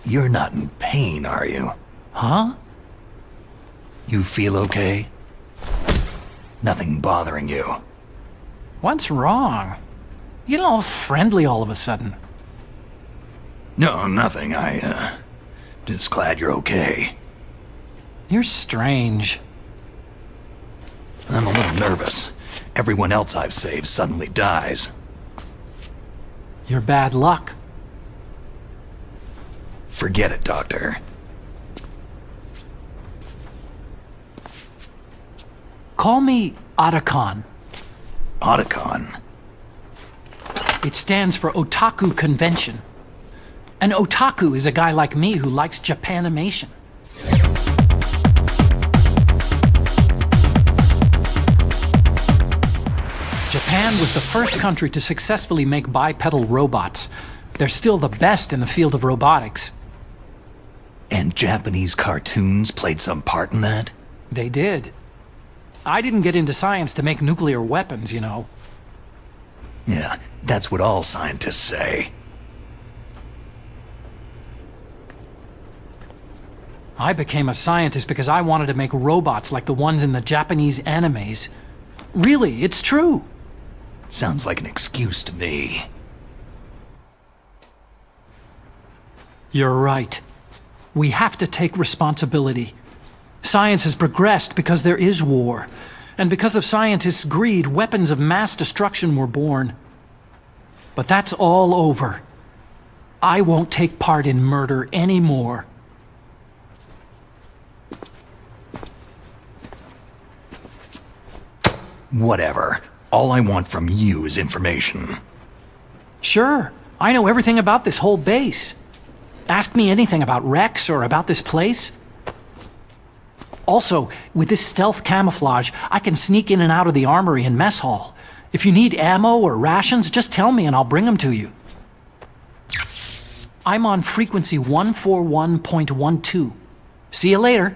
[SPEAKER 2] You're not in pain, are you?
[SPEAKER 11] Huh?
[SPEAKER 2] You feel okay? Nothing bothering you?
[SPEAKER 11] What's wrong? You get all friendly all of a sudden.
[SPEAKER 2] No, nothing. Just glad you're okay.
[SPEAKER 11] You're strange.
[SPEAKER 2] I'm a little nervous. Everyone else I've saved suddenly dies.
[SPEAKER 11] You're bad luck.
[SPEAKER 2] Forget it, Doctor.
[SPEAKER 11] Call me Otacon.
[SPEAKER 2] Otacon?
[SPEAKER 11] It stands for Otaku Convention. An otaku is a guy like me who likes Japanimation. Japan was the first country to successfully make bipedal robots. They're still the best in the field of robotics.
[SPEAKER 2] And Japanese cartoons played some part in that?
[SPEAKER 11] They did. I didn't get into science to make nuclear weapons, you know.
[SPEAKER 2] Yeah, that's what all scientists say.
[SPEAKER 11] I became a scientist because I wanted to make robots like the ones in the Japanese animes. Really, it's true.
[SPEAKER 2] Sounds like an excuse to me.
[SPEAKER 11] You're right. We have to take responsibility. Science has progressed because there is war. And because of scientists' greed, weapons of mass destruction were born. But that's all over. I won't take part in murder anymore.
[SPEAKER 2] Whatever. All I want from you is information.
[SPEAKER 11] Sure. I know everything about this whole base. Ask me anything about Rex or about this place. Also, with this stealth camouflage, I can sneak in and out of the armory and mess hall. If you need ammo or rations, just tell me and I'll bring them to you. I'm on frequency 141.12. See you later.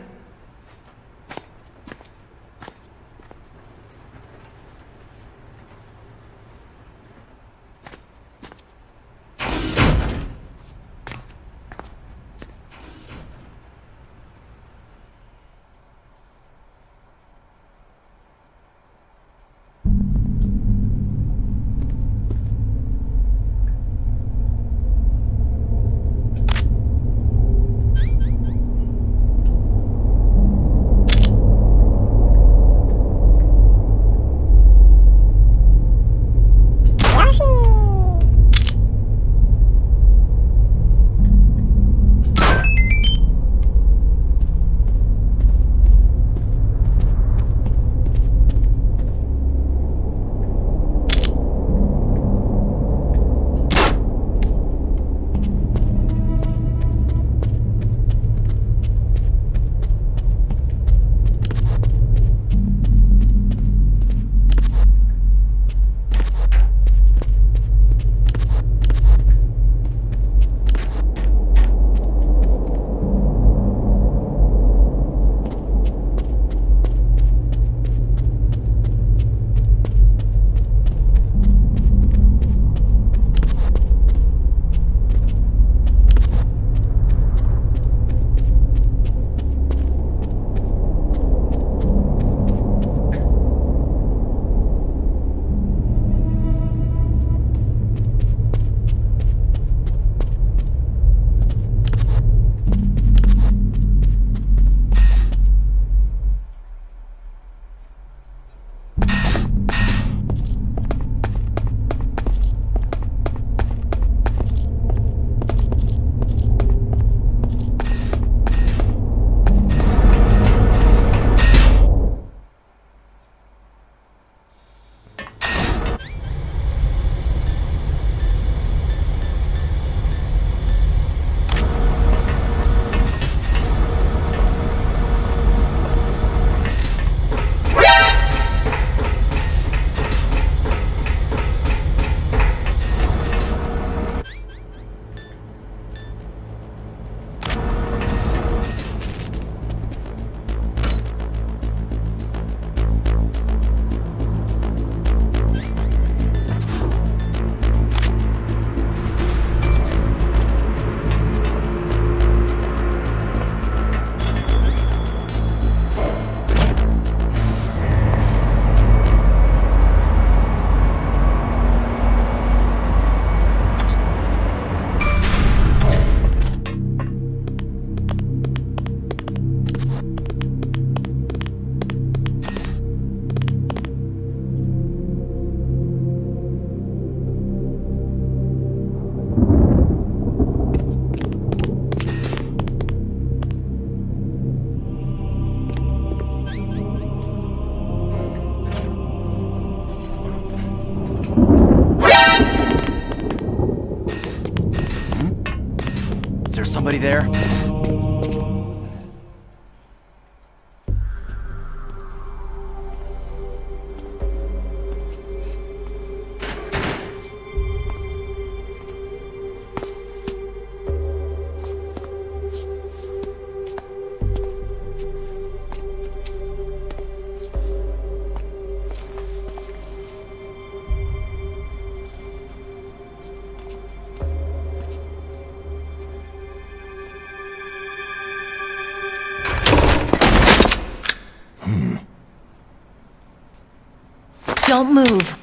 [SPEAKER 8] Somebody there?
[SPEAKER 12] Don't move.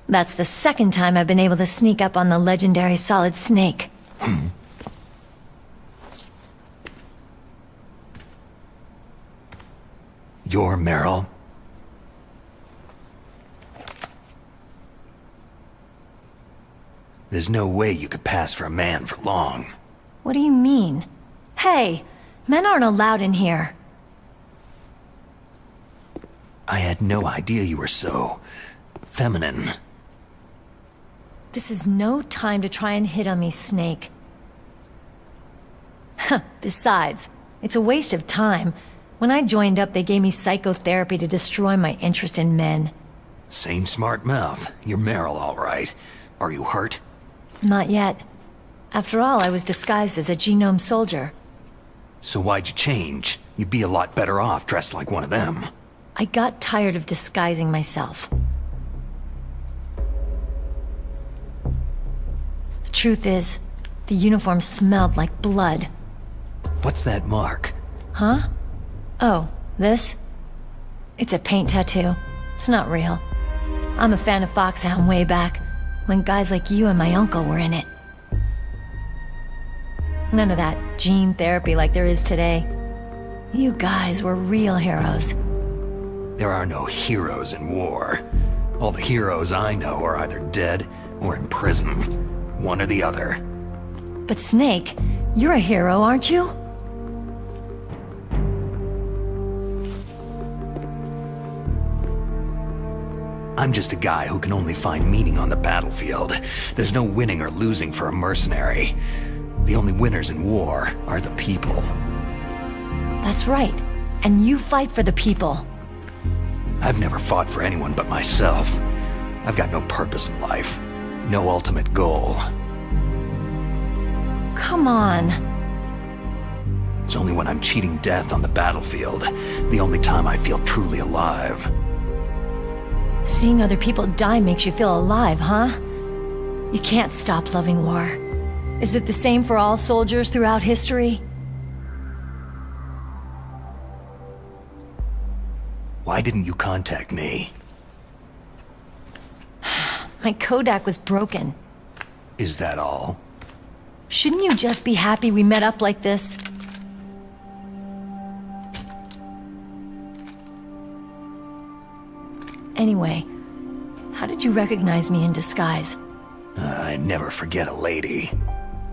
[SPEAKER 12] That's the second time I've been able to sneak up on the legendary Solid Snake.
[SPEAKER 2] You're Meryl? There's no way you could pass for a man for long.
[SPEAKER 12] What do you mean? Hey, men aren't allowed in here.
[SPEAKER 2] I had no idea you were so feminine.
[SPEAKER 12] This is no time to try and hit on me, Snake. Besides, it's a waste of time. When I joined up, they gave me psychotherapy to destroy my interest in men.
[SPEAKER 2] Same smart mouth. You're Meryl, all right. Are you hurt?
[SPEAKER 12] Not yet. After all, I was disguised as a genome soldier.
[SPEAKER 2] So why'd you change? You'd be a lot better off dressed like one of them.
[SPEAKER 12] I got tired of disguising myself. The truth is, the uniform smelled like blood.
[SPEAKER 2] What's that mark?
[SPEAKER 12] Huh? Oh, this? It's a paint tattoo. It's not real. I'm a fan of Foxhound way back, when guys like you and my uncle were in it. None of that gene therapy like there is today. You guys were real heroes.
[SPEAKER 2] There are no heroes in war. All the heroes I know are either dead or in prison. One or the other.
[SPEAKER 12] But Snake, you're a hero, aren't you?
[SPEAKER 2] I'm just a guy who can only find meaning on the battlefield. There's no winning or losing for a mercenary. The only winners in war are the people.
[SPEAKER 12] That's right. And you fight for the people.
[SPEAKER 2] I've never fought for anyone but myself. I've got no purpose in life. No ultimate goal.
[SPEAKER 12] Come on.
[SPEAKER 2] It's only when I'm cheating death on the battlefield, the only time I feel truly alive.
[SPEAKER 12] Seeing other people die makes you feel alive, huh? You can't stop loving war. Is it the same for all soldiers throughout history?
[SPEAKER 2] Why didn't you contact me?
[SPEAKER 12] My Kodak was broken.
[SPEAKER 2] Is that all?
[SPEAKER 12] Shouldn't you just be happy we met up like this? Anyway, how did you recognize me in disguise?
[SPEAKER 2] I never forget a lady.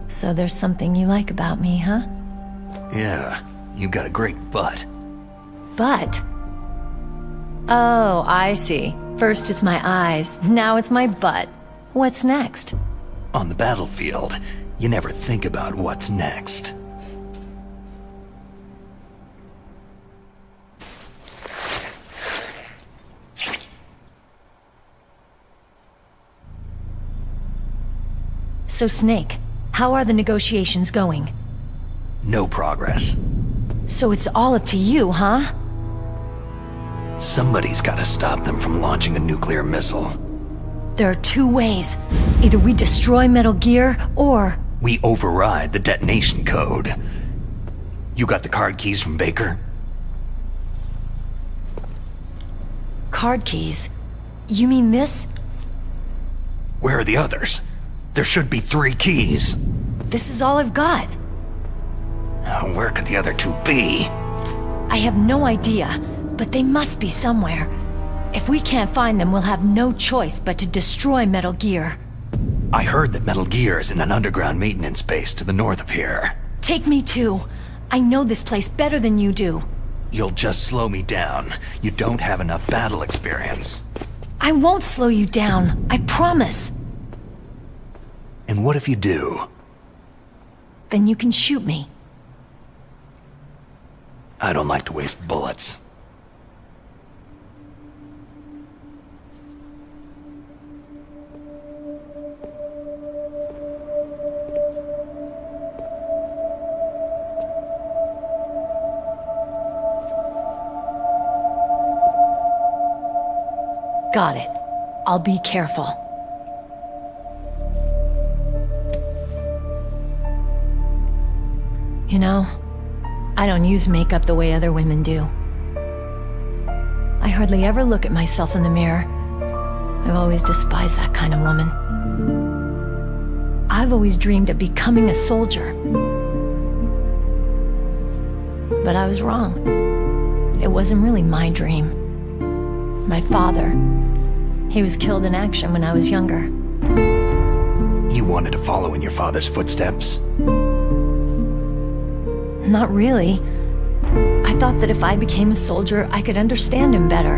[SPEAKER 12] So there's something you like about me, huh?
[SPEAKER 2] Yeah, you got a great butt.
[SPEAKER 12] Butt? Oh, I see. First it's my eyes, now it's my butt. What's next?
[SPEAKER 2] On the battlefield, you never think about what's next.
[SPEAKER 12] So Snake, how are the negotiations going?
[SPEAKER 2] No progress.
[SPEAKER 12] So it's all up to you, huh?
[SPEAKER 2] Somebody's gotta stop them from launching a nuclear missile.
[SPEAKER 12] There are two ways. Either we destroy Metal Gear, or...
[SPEAKER 2] we override the detonation code. You got the card keys from Baker?
[SPEAKER 12] Card keys? You mean this?
[SPEAKER 2] Where are the others? There should be 3 keys.
[SPEAKER 12] This is all I've got.
[SPEAKER 2] Where could the other 2 be?
[SPEAKER 12] I have no idea, but they must be somewhere. If we can't find them, we'll have no choice but to destroy Metal Gear.
[SPEAKER 2] I heard that Metal Gear is in an underground maintenance base to the north of here.
[SPEAKER 12] Take me too. I know this place better than you do.
[SPEAKER 2] You'll just slow me down. You don't have enough battle experience.
[SPEAKER 12] I won't slow you down, I promise.
[SPEAKER 2] And what if you do?
[SPEAKER 12] Then you can shoot me.
[SPEAKER 2] I don't like to waste bullets.
[SPEAKER 12] Got it. I'll be careful. You know, I don't use makeup the way other women do. I hardly ever look at myself in the mirror. I've always despised that kind of woman. I've always dreamed of becoming a soldier. But I was wrong. It wasn't really my dream. My father, he was killed in action when I was younger.
[SPEAKER 2] You wanted to follow in your father's footsteps?
[SPEAKER 12] Not really. I thought that if I became a soldier, I could understand him better.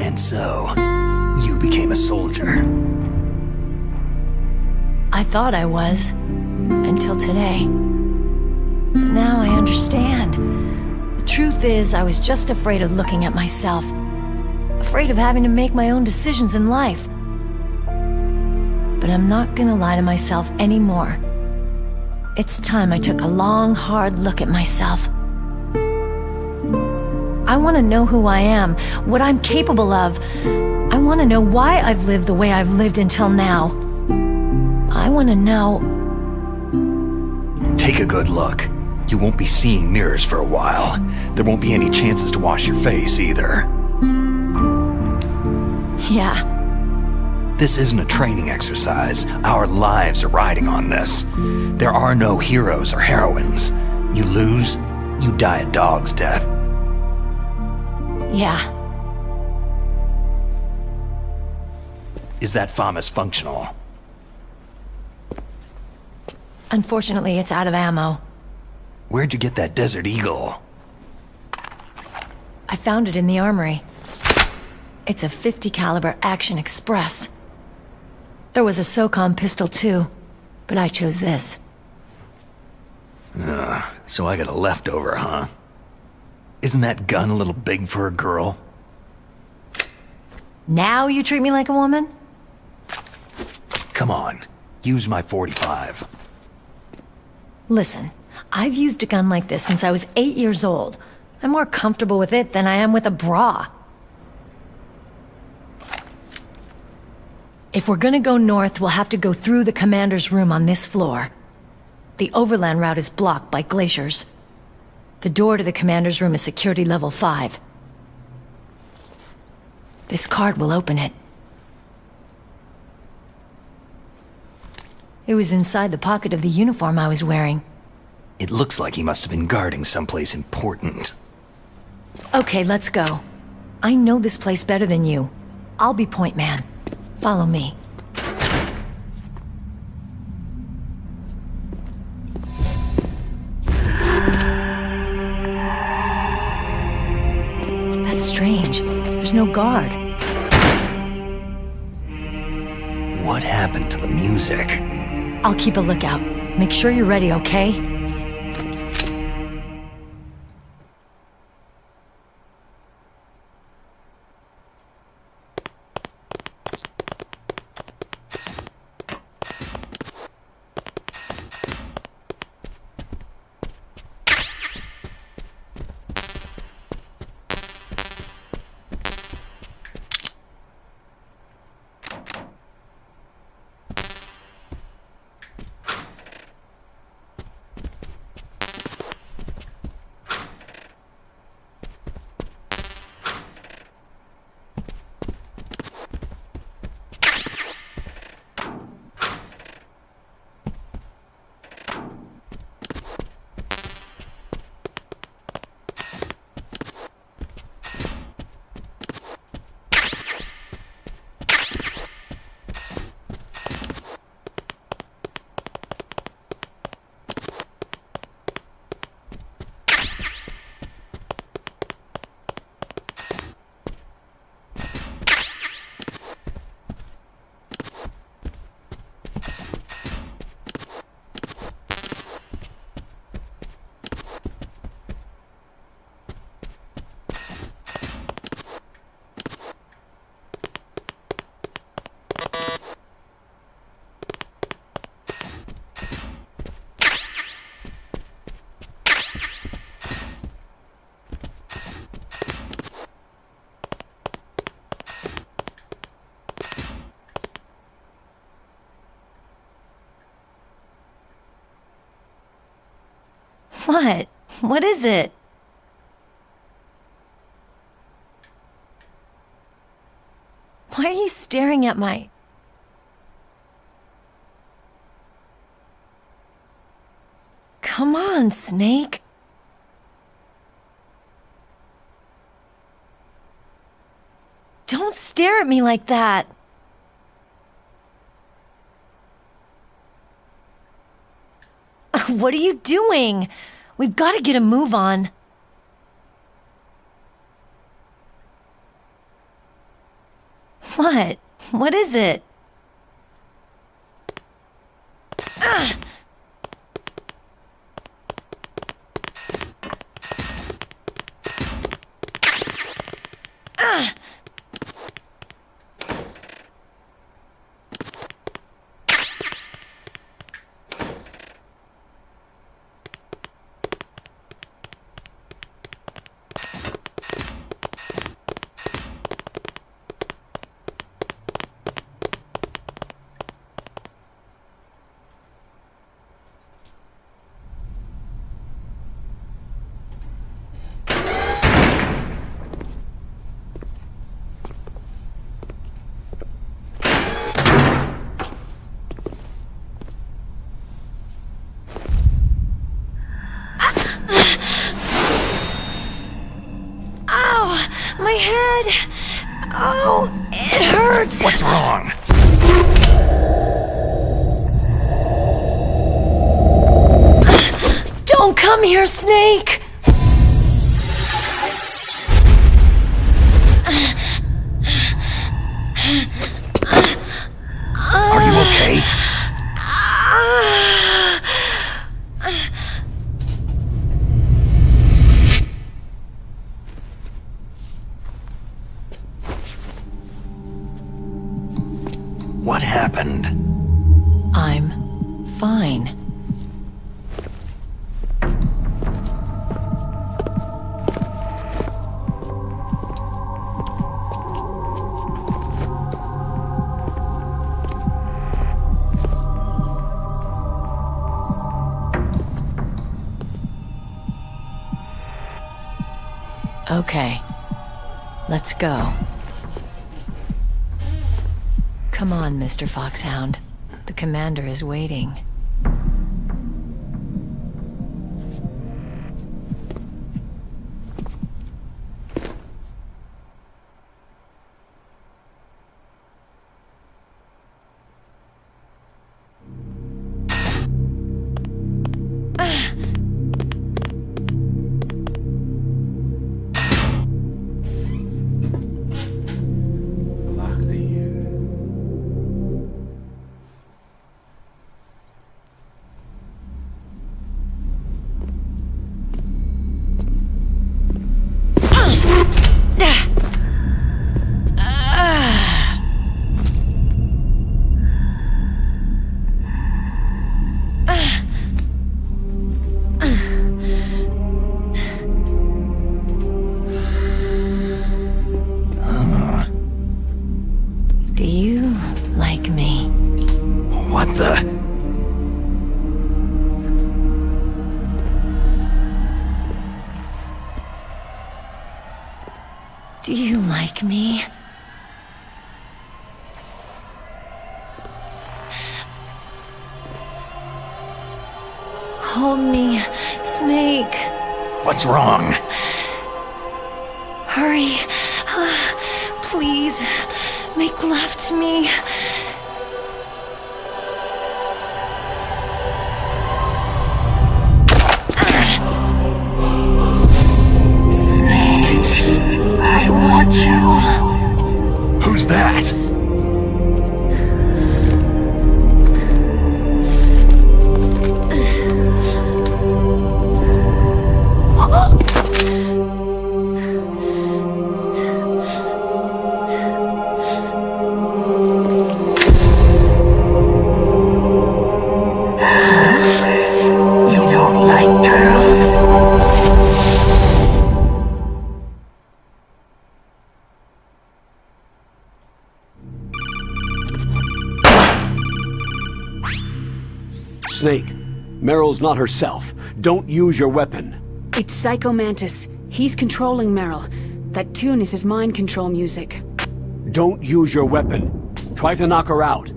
[SPEAKER 2] And so, you became a soldier.
[SPEAKER 12] I thought I was, until today. But now I understand. The truth is, I was just afraid of looking at myself. Afraid of having to make my own decisions in life. But I'm not gonna lie to myself anymore. It's time I took a long, hard look at myself. I want to know who I am, what I'm capable of. I want to know why I've lived the way I've lived until now. I want to know...
[SPEAKER 2] Take a good look. You won't be seeing mirrors for a while. There won't be any chances to wash your face either.
[SPEAKER 12] Yeah.
[SPEAKER 2] This isn't a training exercise. Our lives are riding on this. There are no heroes or heroines. You lose, you die a dog's death.
[SPEAKER 12] Yeah.
[SPEAKER 2] Is that FAMAS functional?
[SPEAKER 12] Unfortunately, it's out of ammo.
[SPEAKER 2] Where'd you get that Desert Eagle?
[SPEAKER 12] I found it in the armory. It's a .50 caliber Action Express. There was a SOCOM pistol too, but I chose this.
[SPEAKER 2] So I got a leftover, huh? Isn't that gun a little big for a girl?
[SPEAKER 12] Now you treat me like a woman?
[SPEAKER 2] Come on, use my .45.
[SPEAKER 12] Listen, I've used a gun like this since I was 8 years old. I'm more comfortable with it than I am with a bra. If we're gonna go north, we'll have to go through the commander's room on this floor. The overland route is blocked by glaciers. The door to the commander's room is security level 5. This card will open it. It was inside the pocket of the uniform I was wearing.
[SPEAKER 2] It looks like he must have been guarding someplace important.
[SPEAKER 12] Okay, let's go. I know this place better than you. I'll be point man. Follow me. That's strange. There's no guard.
[SPEAKER 2] What happened to the music?
[SPEAKER 12] I'll keep a lookout. Make sure you're ready, okay? What? What is it? Why are you staring at my... Come on, Snake. Don't stare at me like that. What are you doing? We've got to get a move on. What? What is it? God! Oh, it hurts!
[SPEAKER 2] What's wrong?
[SPEAKER 12] Don't come here, Snake!
[SPEAKER 2] Are you okay? What happened?
[SPEAKER 12] I'm fine. Okay, let's go. Come on, Mr. Foxhound. The commander is waiting. Do you like me?
[SPEAKER 2] What the?
[SPEAKER 12] Do you like me? Hold me, Snake.
[SPEAKER 2] What's wrong?
[SPEAKER 12] Hurry. Please, make love to me.
[SPEAKER 15] Snake, I want you.
[SPEAKER 2] Who's that?
[SPEAKER 1] Snake, Meryl's not herself. Don't use your weapon.
[SPEAKER 5] It's Psycho Mantis. He's controlling Meryl. That tune is his mind control music.
[SPEAKER 1] Don't use your weapon. Try to knock her out.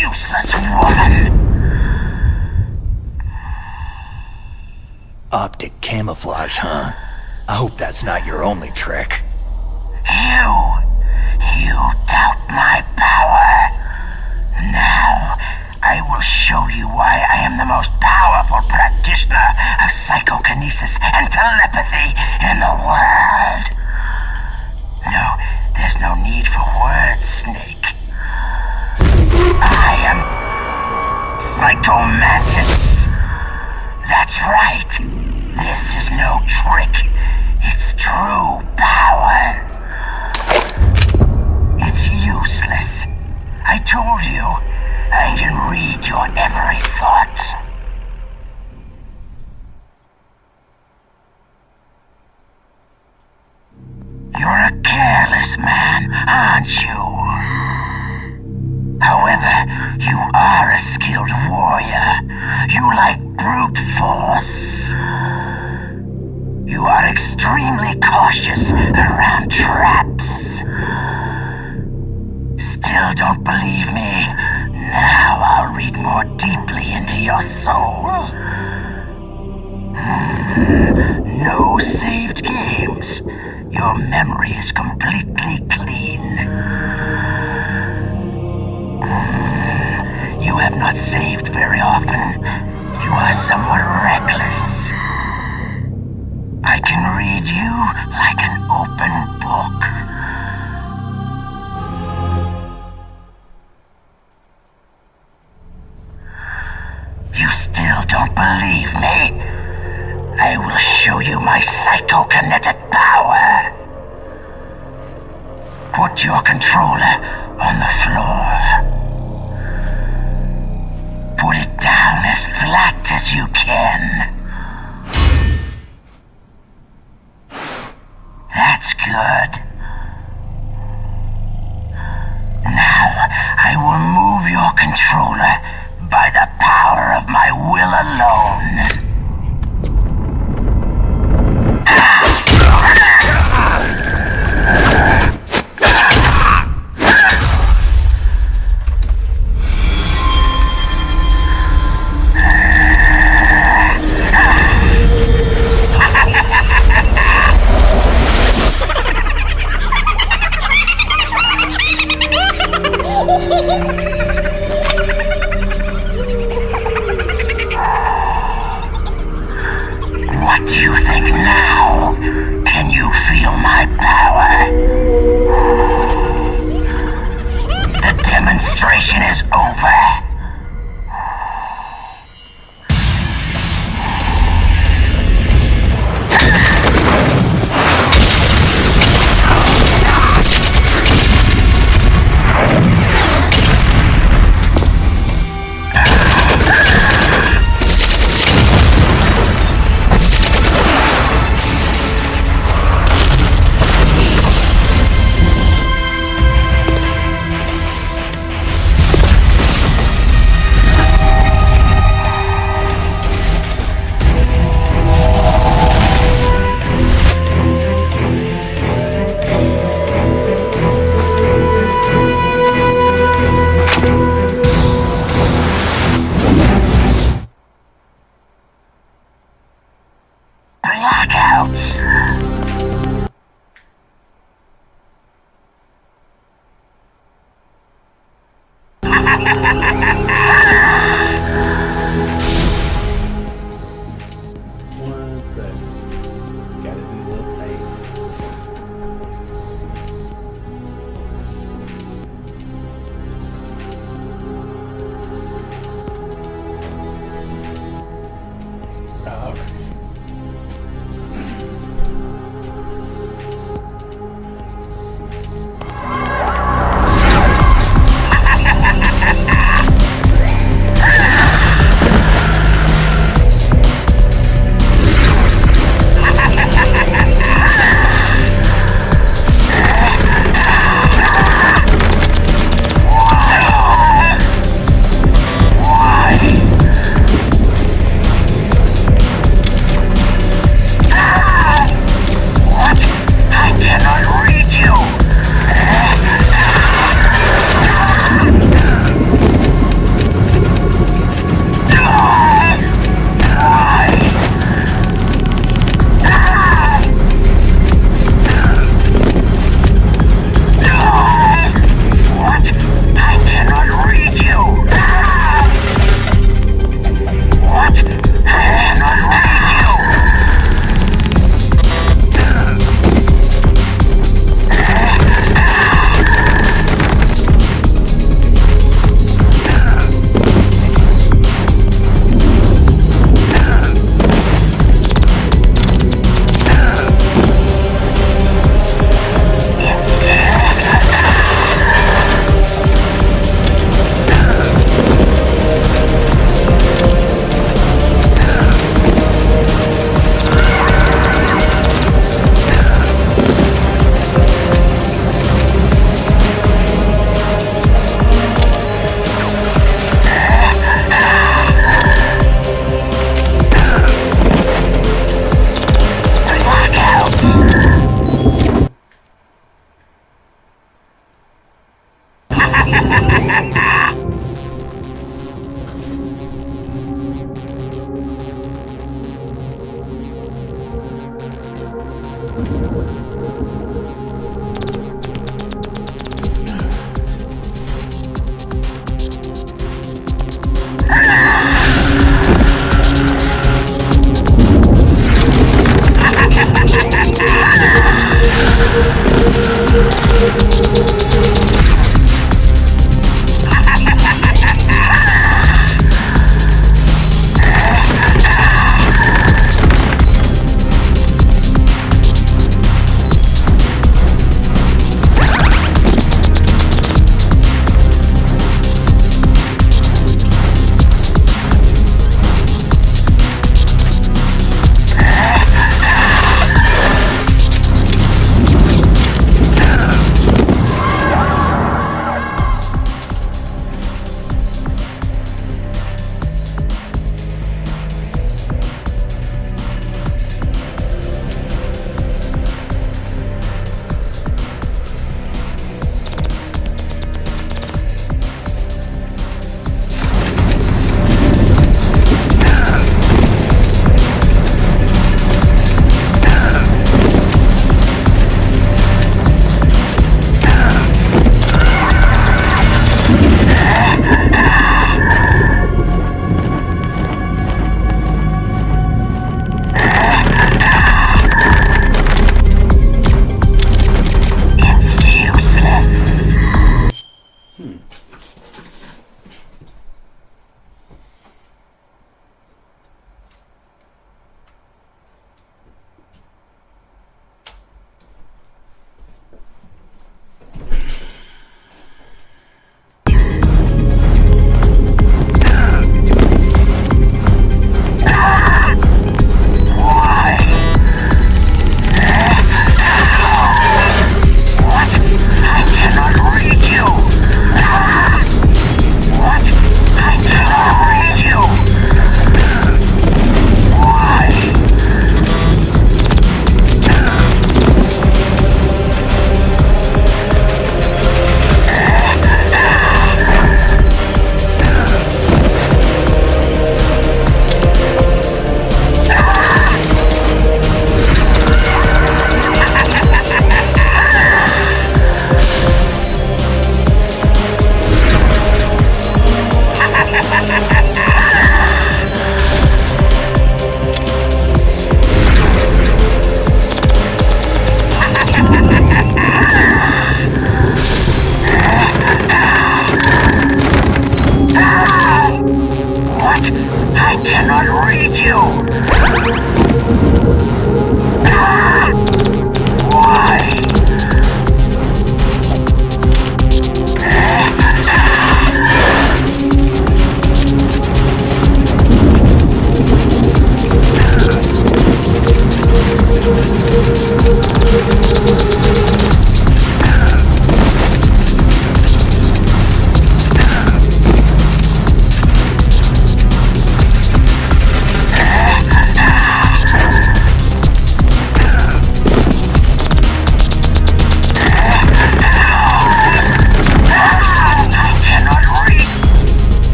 [SPEAKER 15] Useless woman!
[SPEAKER 2] Optic camouflage, huh? I hope that's not your only trick.
[SPEAKER 15] You doubt my power. Now, I will show you why I am the most powerful practitioner of psychokinesis and telepathy in the world. No, there's no need for words, Snake. I am Psycho Mantis. That's right. This is no trick. It's true power. It's useless. I told you, I can read your every thought. You're a careless man, aren't you? However, you are a skilled warrior. You like brute force. You are extremely cautious around traps. Still don't believe me? Now I'll read more deeply into your soul. No saved games. Your memory is completely clean. You have not saved very often. You are somewhat reckless. I can read you like an open book. You still don't believe me? I will show you my psychokinetic power. Put your controller on the floor. Put it down as flat as you can. That's good. Now, I will move your controller by the power of my will alone. What do you think now? Can you feel my power? The demonstration is over.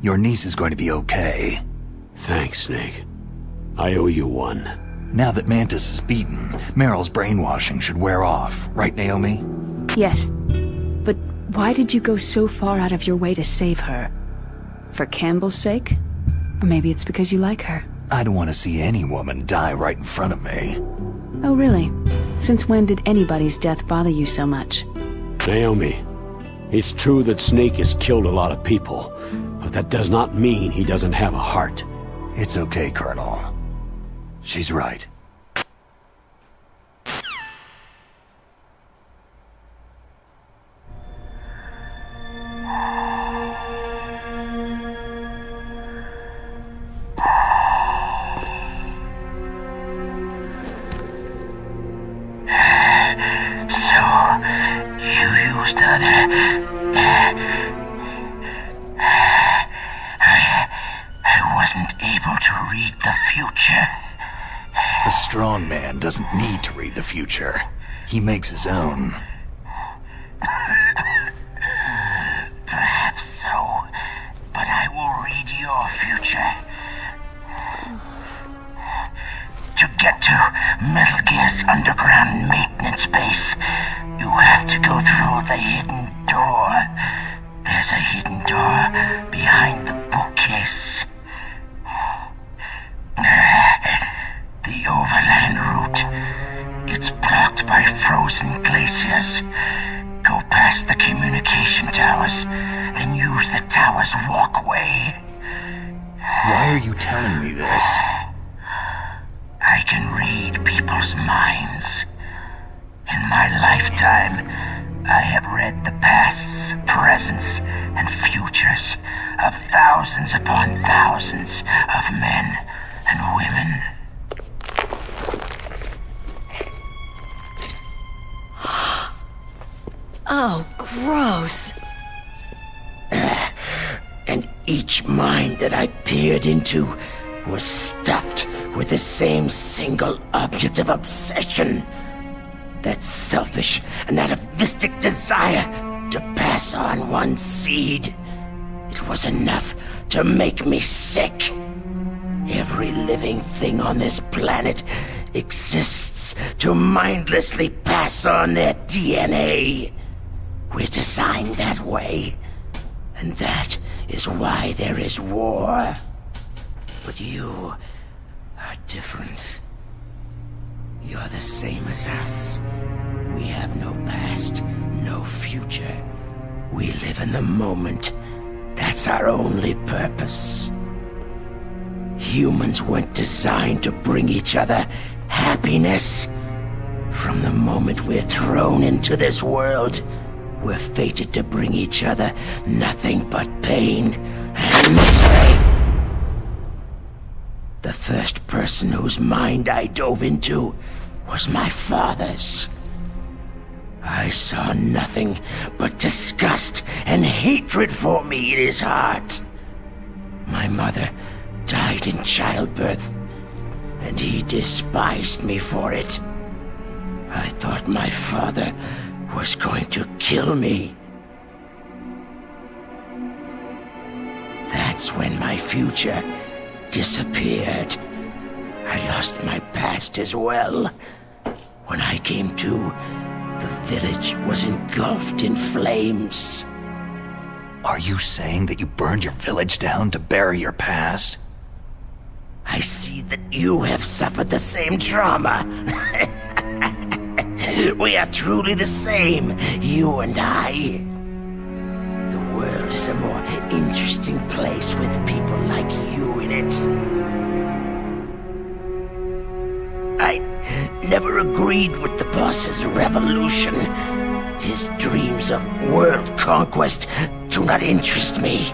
[SPEAKER 2] Your niece is going to be okay.
[SPEAKER 1] Thanks, Snake. I owe you one.
[SPEAKER 2] Now that Mantis is beaten, Meryl's brainwashing should wear off, right, Naomi?
[SPEAKER 5] Yes. But why did you go so far out of your way to save her? For Campbell's sake? Or maybe it's because you like her?
[SPEAKER 2] I don't want to see any woman die right in front of me.
[SPEAKER 5] Oh, really? Since when did anybody's death bother you so much?
[SPEAKER 1] Naomi, it's true that Snake has killed a lot of people, but that does not mean he doesn't have a heart.
[SPEAKER 2] It's okay, Colonel. She's right. A strong man doesn't need to read the future. He makes his own.
[SPEAKER 15] Perhaps so, but I will read your future. To get to Metal Gear's underground maintenance base, you have to go through the hidden door. There's a hidden door behind the bookcase. The overland route. It's blocked by frozen glaciers. Go past the communication towers, then use the tower's walkway.
[SPEAKER 2] Why are you telling me this?
[SPEAKER 15] I can read people's minds. In my lifetime, I have read the pasts, presents, and futures of thousands upon thousands of men and women.
[SPEAKER 12] Oh, gross.
[SPEAKER 13] And each mind that I peered into was stuffed with the same single object of obsession. That selfish and atavistic desire to pass on one seed. It was enough to make me sick. Every living thing on this planet exists to mindlessly pass on their DNA. We're designed that way, and that is why there is war. But you are different. You're the same as us. We have no past, no future. We live in the moment. That's our only purpose. Humans weren't designed to bring each other happiness. From the moment we're thrown into this world, we're fated to bring each other nothing but pain and misery. The first person whose mind I dove into was my father's. I saw nothing but disgust and hatred for me in his heart. My mother died in childbirth, and he despised me for it. I thought my father was going to kill me. That's when my future disappeared. I lost my past as well. When I came to, the village was engulfed in flames.
[SPEAKER 2] Are you saying that you burned your village down to bury your past?
[SPEAKER 13] I see that you have suffered the same trauma. We are truly the same, you and I. The world is a more interesting place with people like you in it. I never agreed with the boss's revolution. His dreams of world conquest do not interest me.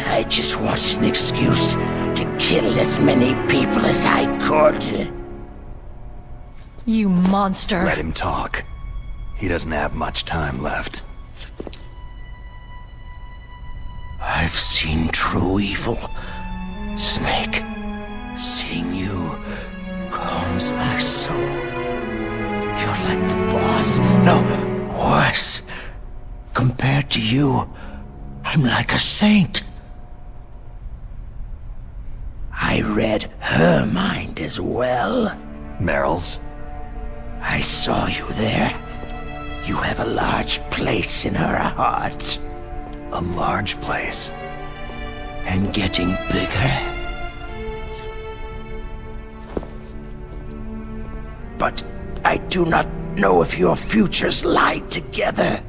[SPEAKER 13] I just wanted an excuse to kill as many people as I could.
[SPEAKER 12] You monster.
[SPEAKER 2] Let him talk. He doesn't have much time left.
[SPEAKER 13] I've seen true evil, Snake. Seeing you calms my soul. You're like the boss. No, worse. Compared to you, I'm like a saint. I read her mind as well.
[SPEAKER 8] Meryl's?
[SPEAKER 13] I saw you there. You have a large place in her heart.
[SPEAKER 8] A large place?
[SPEAKER 13] And getting bigger. But I do not know if your futures lie together.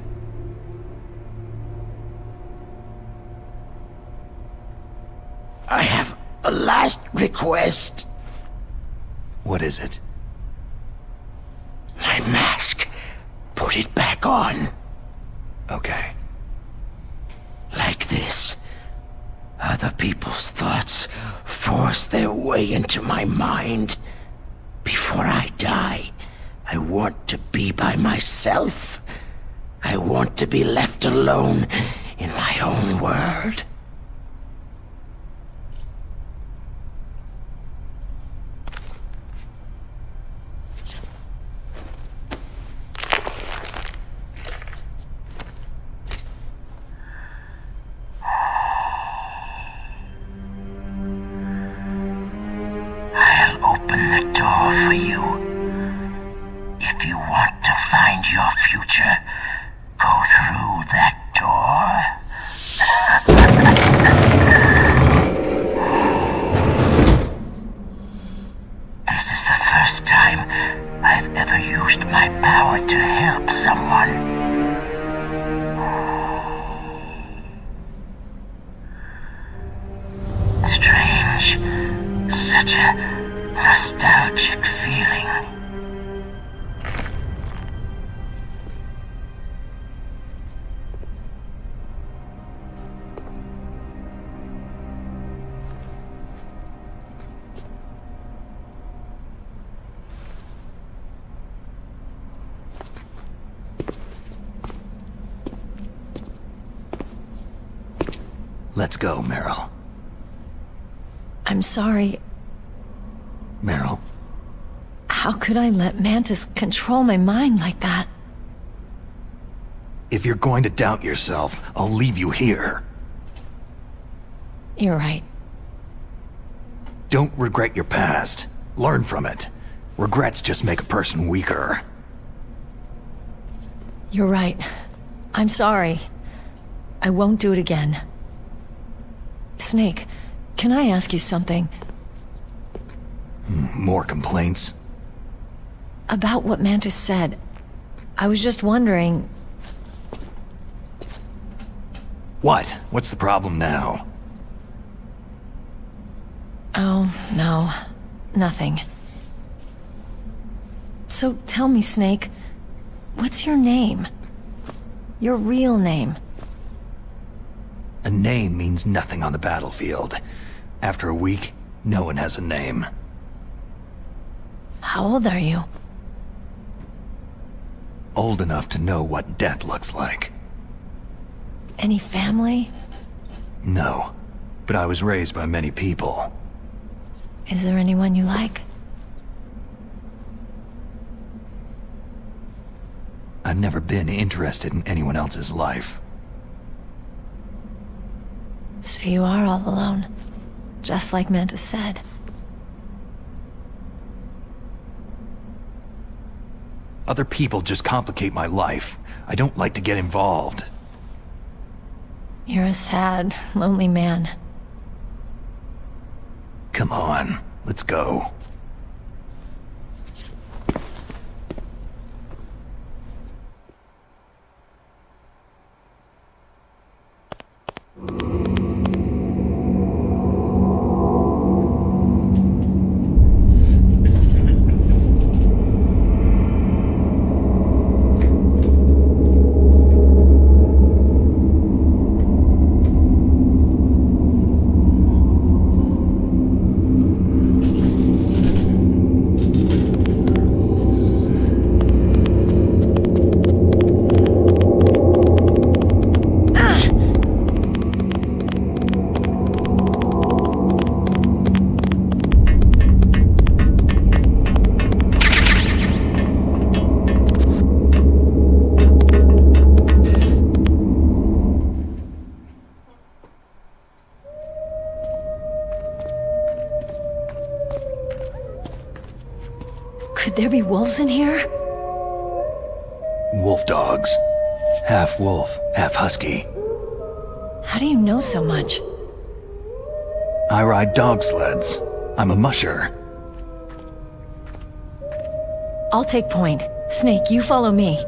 [SPEAKER 13] I have a last request.
[SPEAKER 8] What is it?
[SPEAKER 13] My mask. Put it back on.
[SPEAKER 8] Okay.
[SPEAKER 13] Like this. Other people's thoughts force their way into my mind. Before I die, I want to be by myself. I want to be left alone in my own world. I'll open the door for you. If you want to find your future, go through that door. This is the first time I've ever used my power to help someone. Strange. Such a nostalgic feeling.
[SPEAKER 8] Let's go, Meryl.
[SPEAKER 12] I'm sorry.
[SPEAKER 8] Meryl?
[SPEAKER 12] How could I let Mantis control my mind like that?
[SPEAKER 8] If you're going to doubt yourself, I'll leave you here.
[SPEAKER 12] You're right.
[SPEAKER 8] Don't regret your past. Learn from it. Regrets just make a person weaker.
[SPEAKER 12] You're right. I'm sorry. I won't do it again. Snake, can I ask you something?
[SPEAKER 8] More complaints?
[SPEAKER 12] About what Mantis said. I was just wondering...
[SPEAKER 8] What? What's the problem now?
[SPEAKER 12] Oh, no. Nothing. So tell me, Snake, what's your name? Your real name?
[SPEAKER 8] A name means nothing on the battlefield. After a week, no one has a name.
[SPEAKER 12] How old are you?
[SPEAKER 8] Old enough to know what death looks like.
[SPEAKER 12] Any family?
[SPEAKER 8] No, but I was raised by many people.
[SPEAKER 12] Is there anyone you like?
[SPEAKER 8] I've never been interested in anyone else's life.
[SPEAKER 12] So you are all alone, just like Mantis said.
[SPEAKER 8] Other people just complicate my life. I don't like to get involved.
[SPEAKER 12] You're a sad, lonely man.
[SPEAKER 8] Come on, let's go.
[SPEAKER 12] Could there be wolves in here?
[SPEAKER 8] Wolf dogs. Half wolf, half husky.
[SPEAKER 12] How do you know so much?
[SPEAKER 8] I ride dog sleds. I'm a musher.
[SPEAKER 12] I'll take point. Snake, you follow me.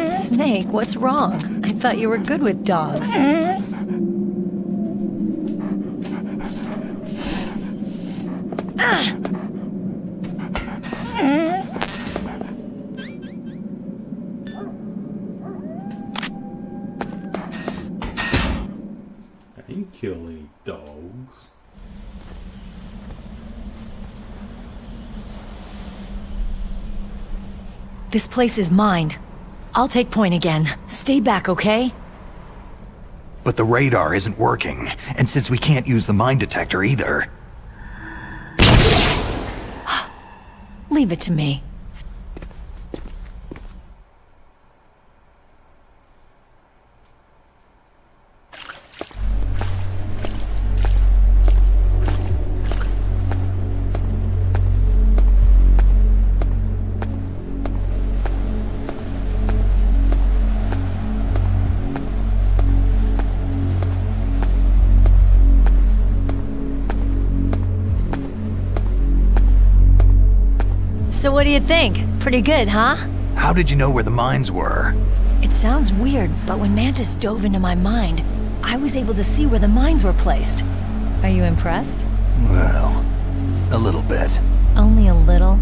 [SPEAKER 12] Snake, what's wrong? I thought you were good with dogs.
[SPEAKER 7] I ain't killing dogs.
[SPEAKER 12] This place is mine. I'll take point again. Stay back, okay?
[SPEAKER 8] But the radar isn't working, and since we can't use the mine detector either...
[SPEAKER 12] Leave it to me. So what do you think? Pretty good, huh?
[SPEAKER 8] How did you know where the mines were?
[SPEAKER 12] It sounds weird, but when Mantis dove into my mind, I was able to see where the mines were placed. Are you impressed?
[SPEAKER 8] Well, a little bit.
[SPEAKER 12] Only a little?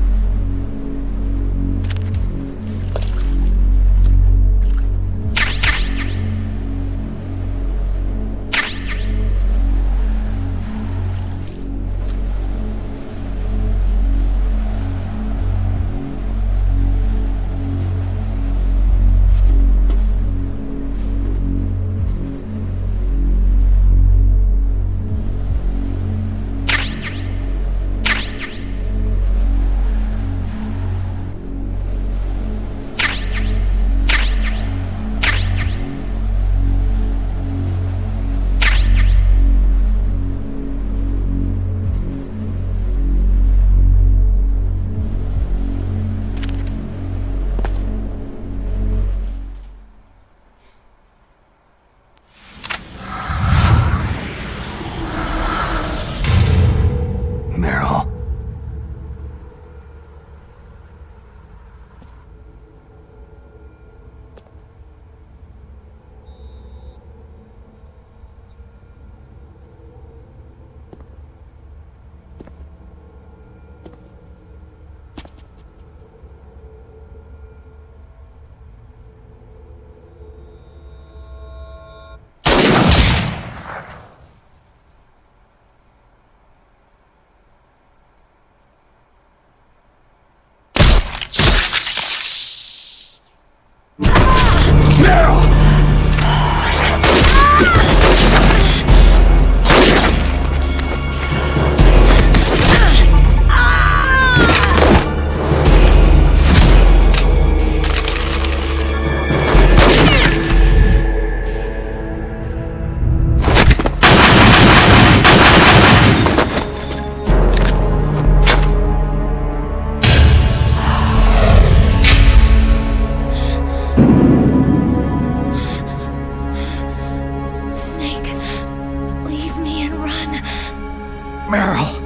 [SPEAKER 2] Meryl!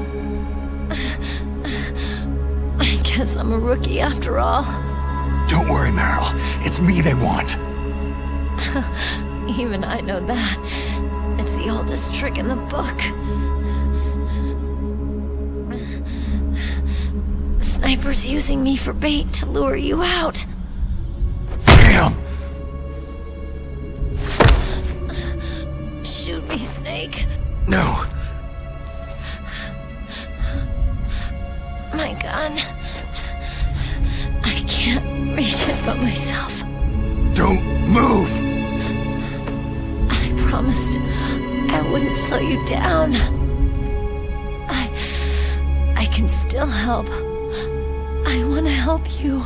[SPEAKER 12] I guess I'm a rookie after all.
[SPEAKER 2] Don't worry, Meryl. It's me they want.
[SPEAKER 12] Even I know that. It's the oldest trick in the book. The sniper's using me for bait to lure you out.
[SPEAKER 2] Damn!
[SPEAKER 12] Shoot me, Snake.
[SPEAKER 2] No.
[SPEAKER 12] My gun. I can't reach it but myself.
[SPEAKER 2] Don't move!
[SPEAKER 12] I promised I wouldn't slow you down. I can still help. I want to help you.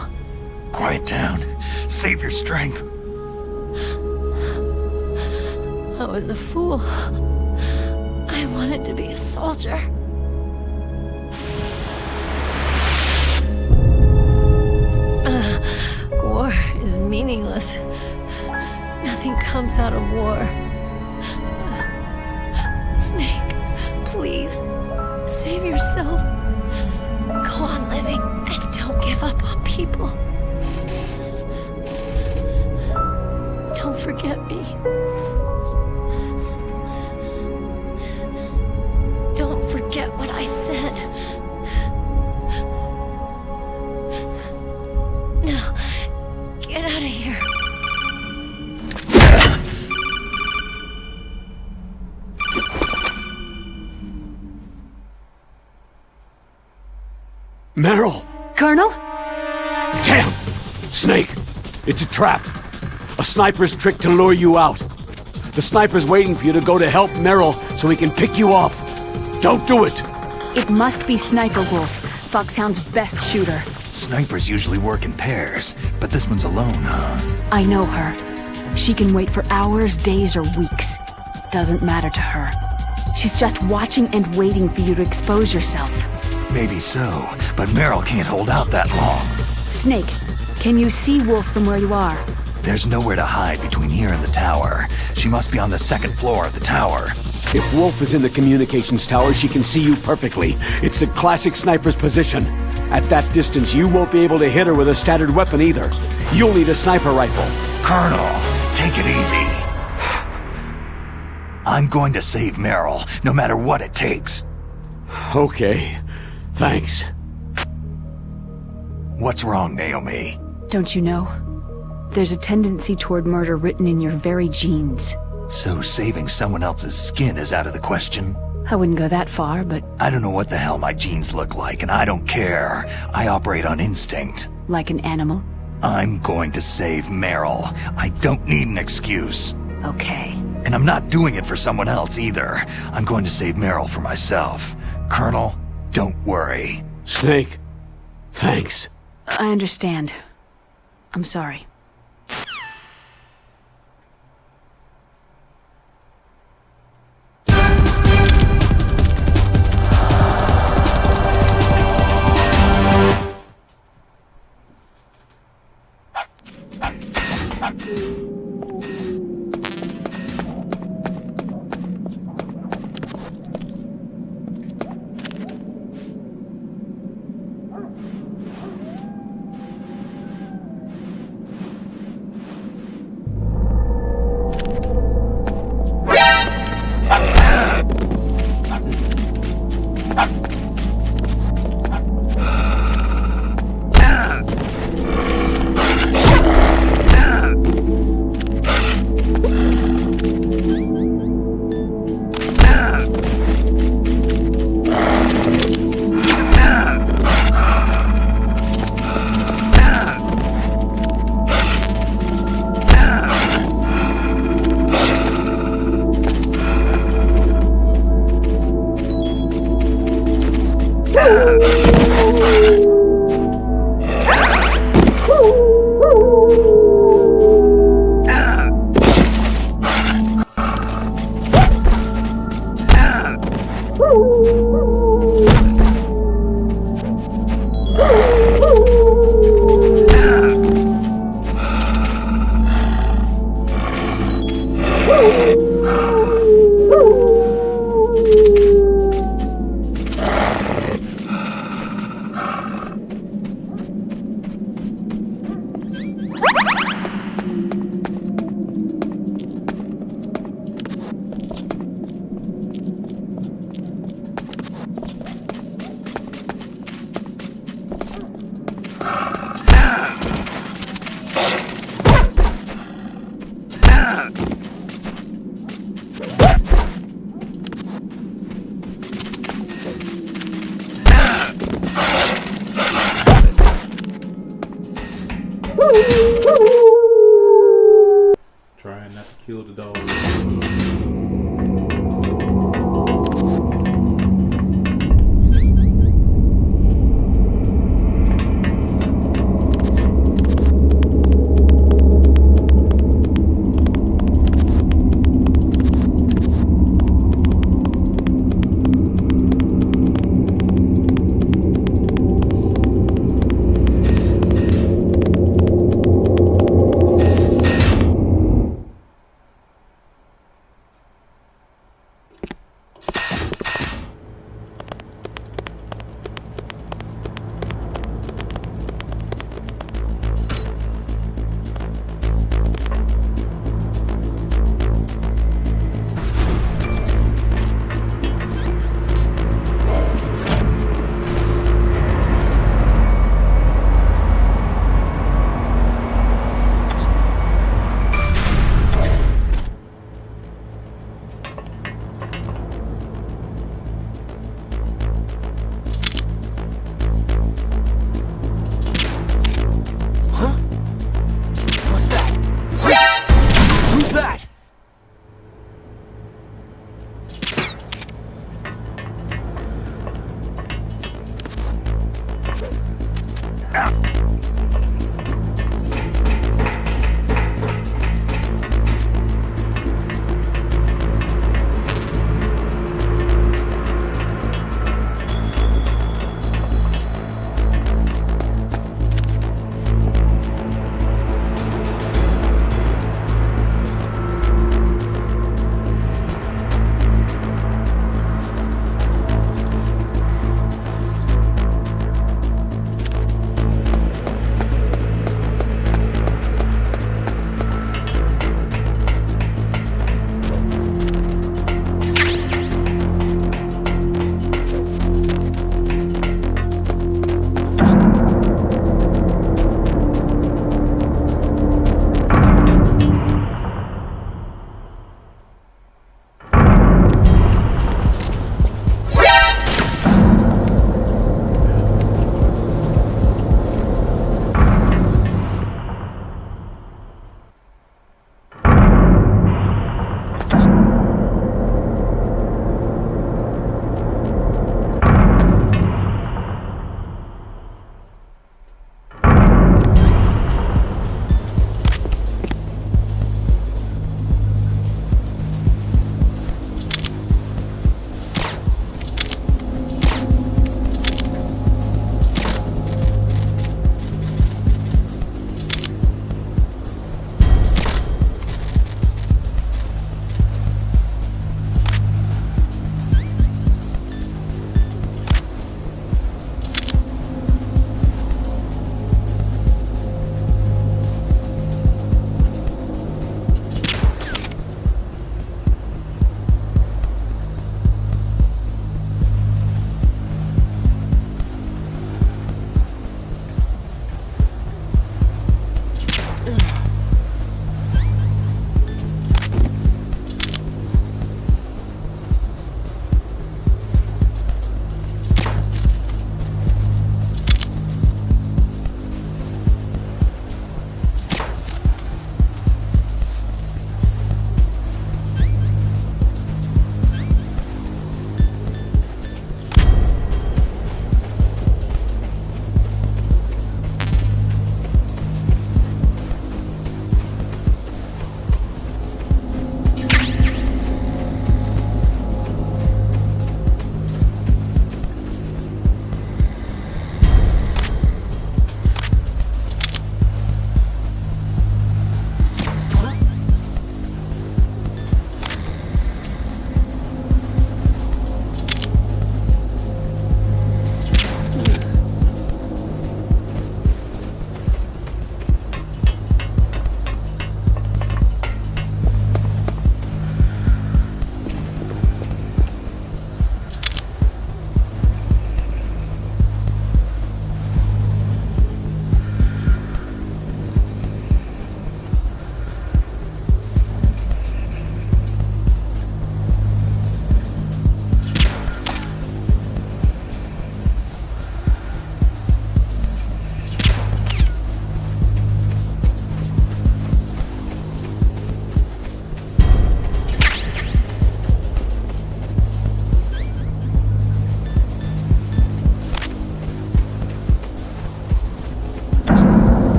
[SPEAKER 2] Quiet down. Save your strength.
[SPEAKER 12] I was a fool. I wanted to be a soldier. War is meaningless. Nothing comes out of war. Snake, please, save yourself. Go on living and don't give up on people. Don't forget me. Don't forget what I said. Now, get out of here.
[SPEAKER 1] Meryl!
[SPEAKER 5] Colonel?
[SPEAKER 1] Damn! Snake! It's a trap. A sniper's trick to lure you out. The sniper's waiting for you to go to help Meryl so he can pick you off. Don't do it!
[SPEAKER 5] It must be Sniper Wolf, Foxhound's best shooter.
[SPEAKER 2] Snipers usually work in pairs, but this one's alone, huh?
[SPEAKER 5] I know her. She can wait for hours, days, or weeks. Doesn't matter to her. She's just watching and waiting for you to expose yourself.
[SPEAKER 2] Maybe so, but Meryl can't hold out that long.
[SPEAKER 5] Snake, can you see Wolf from where you are?
[SPEAKER 2] There's nowhere to hide between here and the tower. She must be on the second floor of the tower.
[SPEAKER 1] If Wolf is in the communications tower, she can see you perfectly. It's a classic sniper's position. At that distance, you won't be able to hit her with a standard weapon either. You'll need a sniper rifle.
[SPEAKER 2] Colonel, take it easy. I'm going to save Meryl, no matter what it takes.
[SPEAKER 1] Okay. Thanks.
[SPEAKER 2] What's wrong, Naomi?
[SPEAKER 5] Don't you know? There's a tendency toward murder written in your very genes.
[SPEAKER 2] So saving someone else's skin is out of the question?
[SPEAKER 5] I wouldn't go that far, but...
[SPEAKER 2] I don't know what the hell my genes look like, and I don't care. I operate on instinct.
[SPEAKER 5] Like an animal?
[SPEAKER 2] I'm going to save Meryl. I don't need an excuse.
[SPEAKER 5] Okay.
[SPEAKER 2] And I'm not doing it for someone else either. I'm going to save Meryl for myself. Colonel, don't worry.
[SPEAKER 1] Snake, thanks.
[SPEAKER 5] I understand. I'm sorry.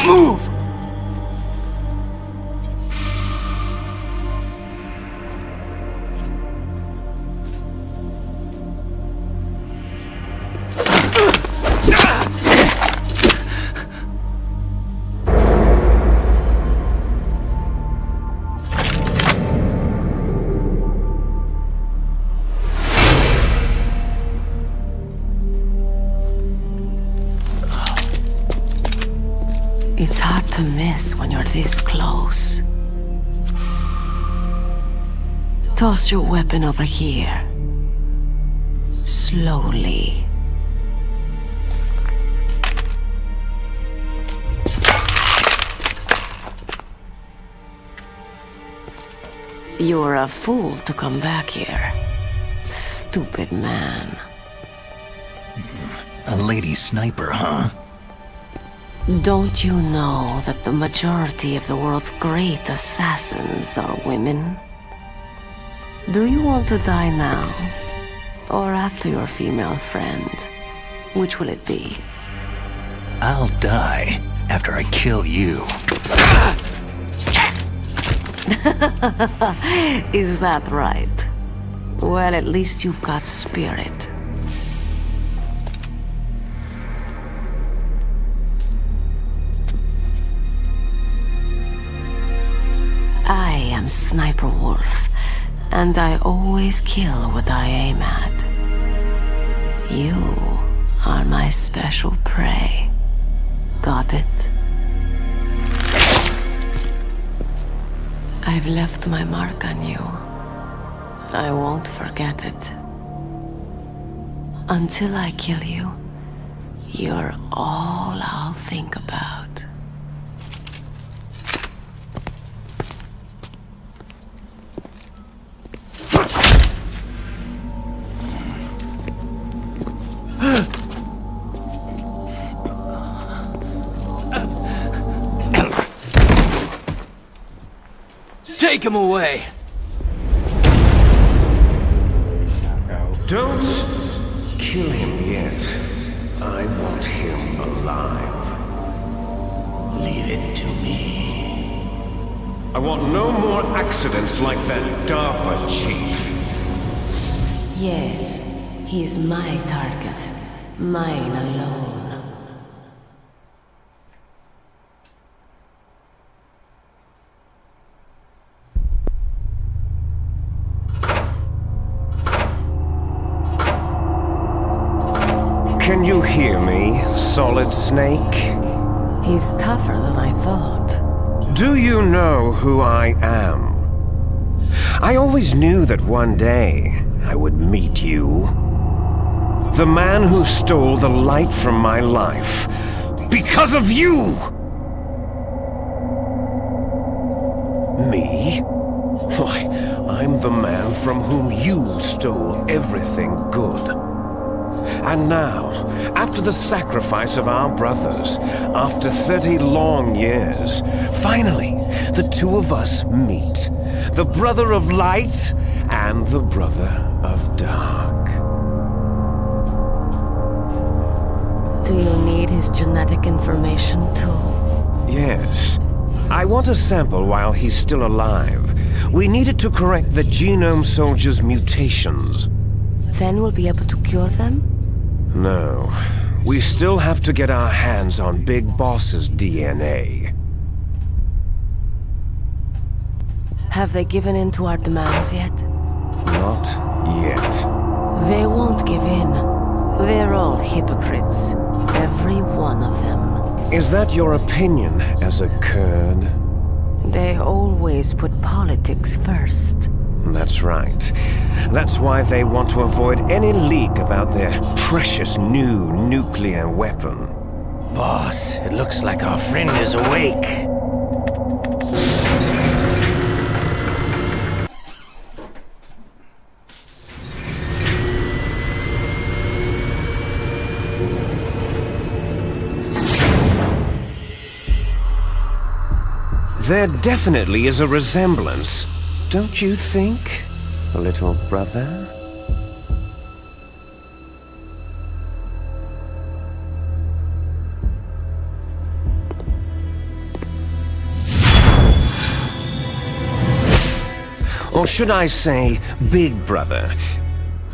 [SPEAKER 15] Move!
[SPEAKER 18] It's hard to miss when you're this close. Toss your weapon over here. Slowly. You're a fool to come back here. Stupid man.
[SPEAKER 8] A lady sniper, huh?
[SPEAKER 18] Don't you know that the majority of the world's great assassins are women? Do you want to die now? Or after your female friend? Which will it be?
[SPEAKER 8] I'll die after I kill you.
[SPEAKER 18] Is that right? Well, at least you've got spirit. I am Sniper Wolf, and I always kill what I aim at. You are my special prey. Got it? I've left my mark on you. I won't forget it. Until I kill you, you're all I'll think about.
[SPEAKER 11] Take him away!
[SPEAKER 3] Don't kill him yet. I want him alive.
[SPEAKER 13] Leave it to me.
[SPEAKER 3] I want no more accidents like that DARPA chief.
[SPEAKER 18] Yes, he's my target. Mine alone.
[SPEAKER 3] Can you hear me, Solid Snake?
[SPEAKER 18] He's tougher than I thought.
[SPEAKER 3] Do you know who I am? I always knew that one day I would meet you. The man who stole the light from my life. Because of you! Me? Why, I'm the man from whom you stole everything good. And now, after the sacrifice of our brothers, after 30 long years, finally, the two of us meet. The brother of light and the brother of dark.
[SPEAKER 18] Do you need his genetic information too?
[SPEAKER 3] Yes. I want a sample while he's still alive. We need it to correct the Genome Soldier's mutations.
[SPEAKER 18] Then we'll be able to cure them?
[SPEAKER 3] No. We still have to get our hands on Big Boss's DNA.
[SPEAKER 18] Have they given in to our demands yet?
[SPEAKER 3] Not yet.
[SPEAKER 18] They won't give in. They're all hypocrites. Every one of them.
[SPEAKER 3] Is that your opinion as a Kurd?
[SPEAKER 18] They always put politics first.
[SPEAKER 3] That's right. That's why they want to avoid any leak about their precious new nuclear weapon.
[SPEAKER 13] Boss, it looks like our friend is awake.
[SPEAKER 3] There definitely is a resemblance, don't you think, little brother? Or should I say, big brother?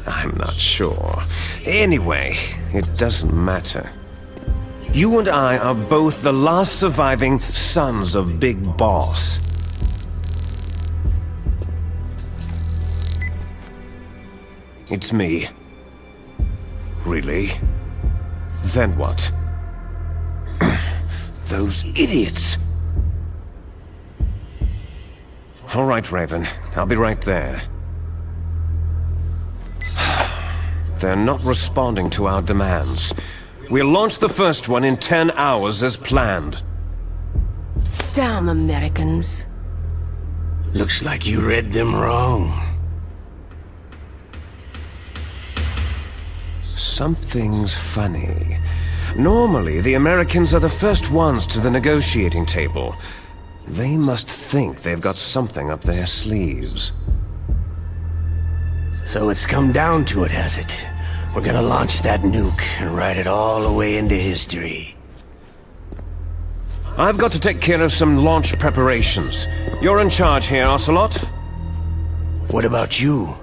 [SPEAKER 3] I'm not sure. Anyway, it doesn't matter. You and I are both the last surviving sons of Big Boss. It's me. Really? Then what? Those idiots! All right, Raven. I'll be right there. They're not responding to our demands. We'll launch the first one in 10 hours as planned.
[SPEAKER 18] Damn Americans.
[SPEAKER 13] Looks like you read them wrong.
[SPEAKER 3] Something's funny. Normally, the Americans are the first ones to the negotiating table. They must think they've got something up their sleeves.
[SPEAKER 13] So it's come down to it, has it? We're gonna launch that nuke and write it all the way into history.
[SPEAKER 3] I've got to take care of some launch preparations. You're in charge here, Ocelot.
[SPEAKER 13] What about you?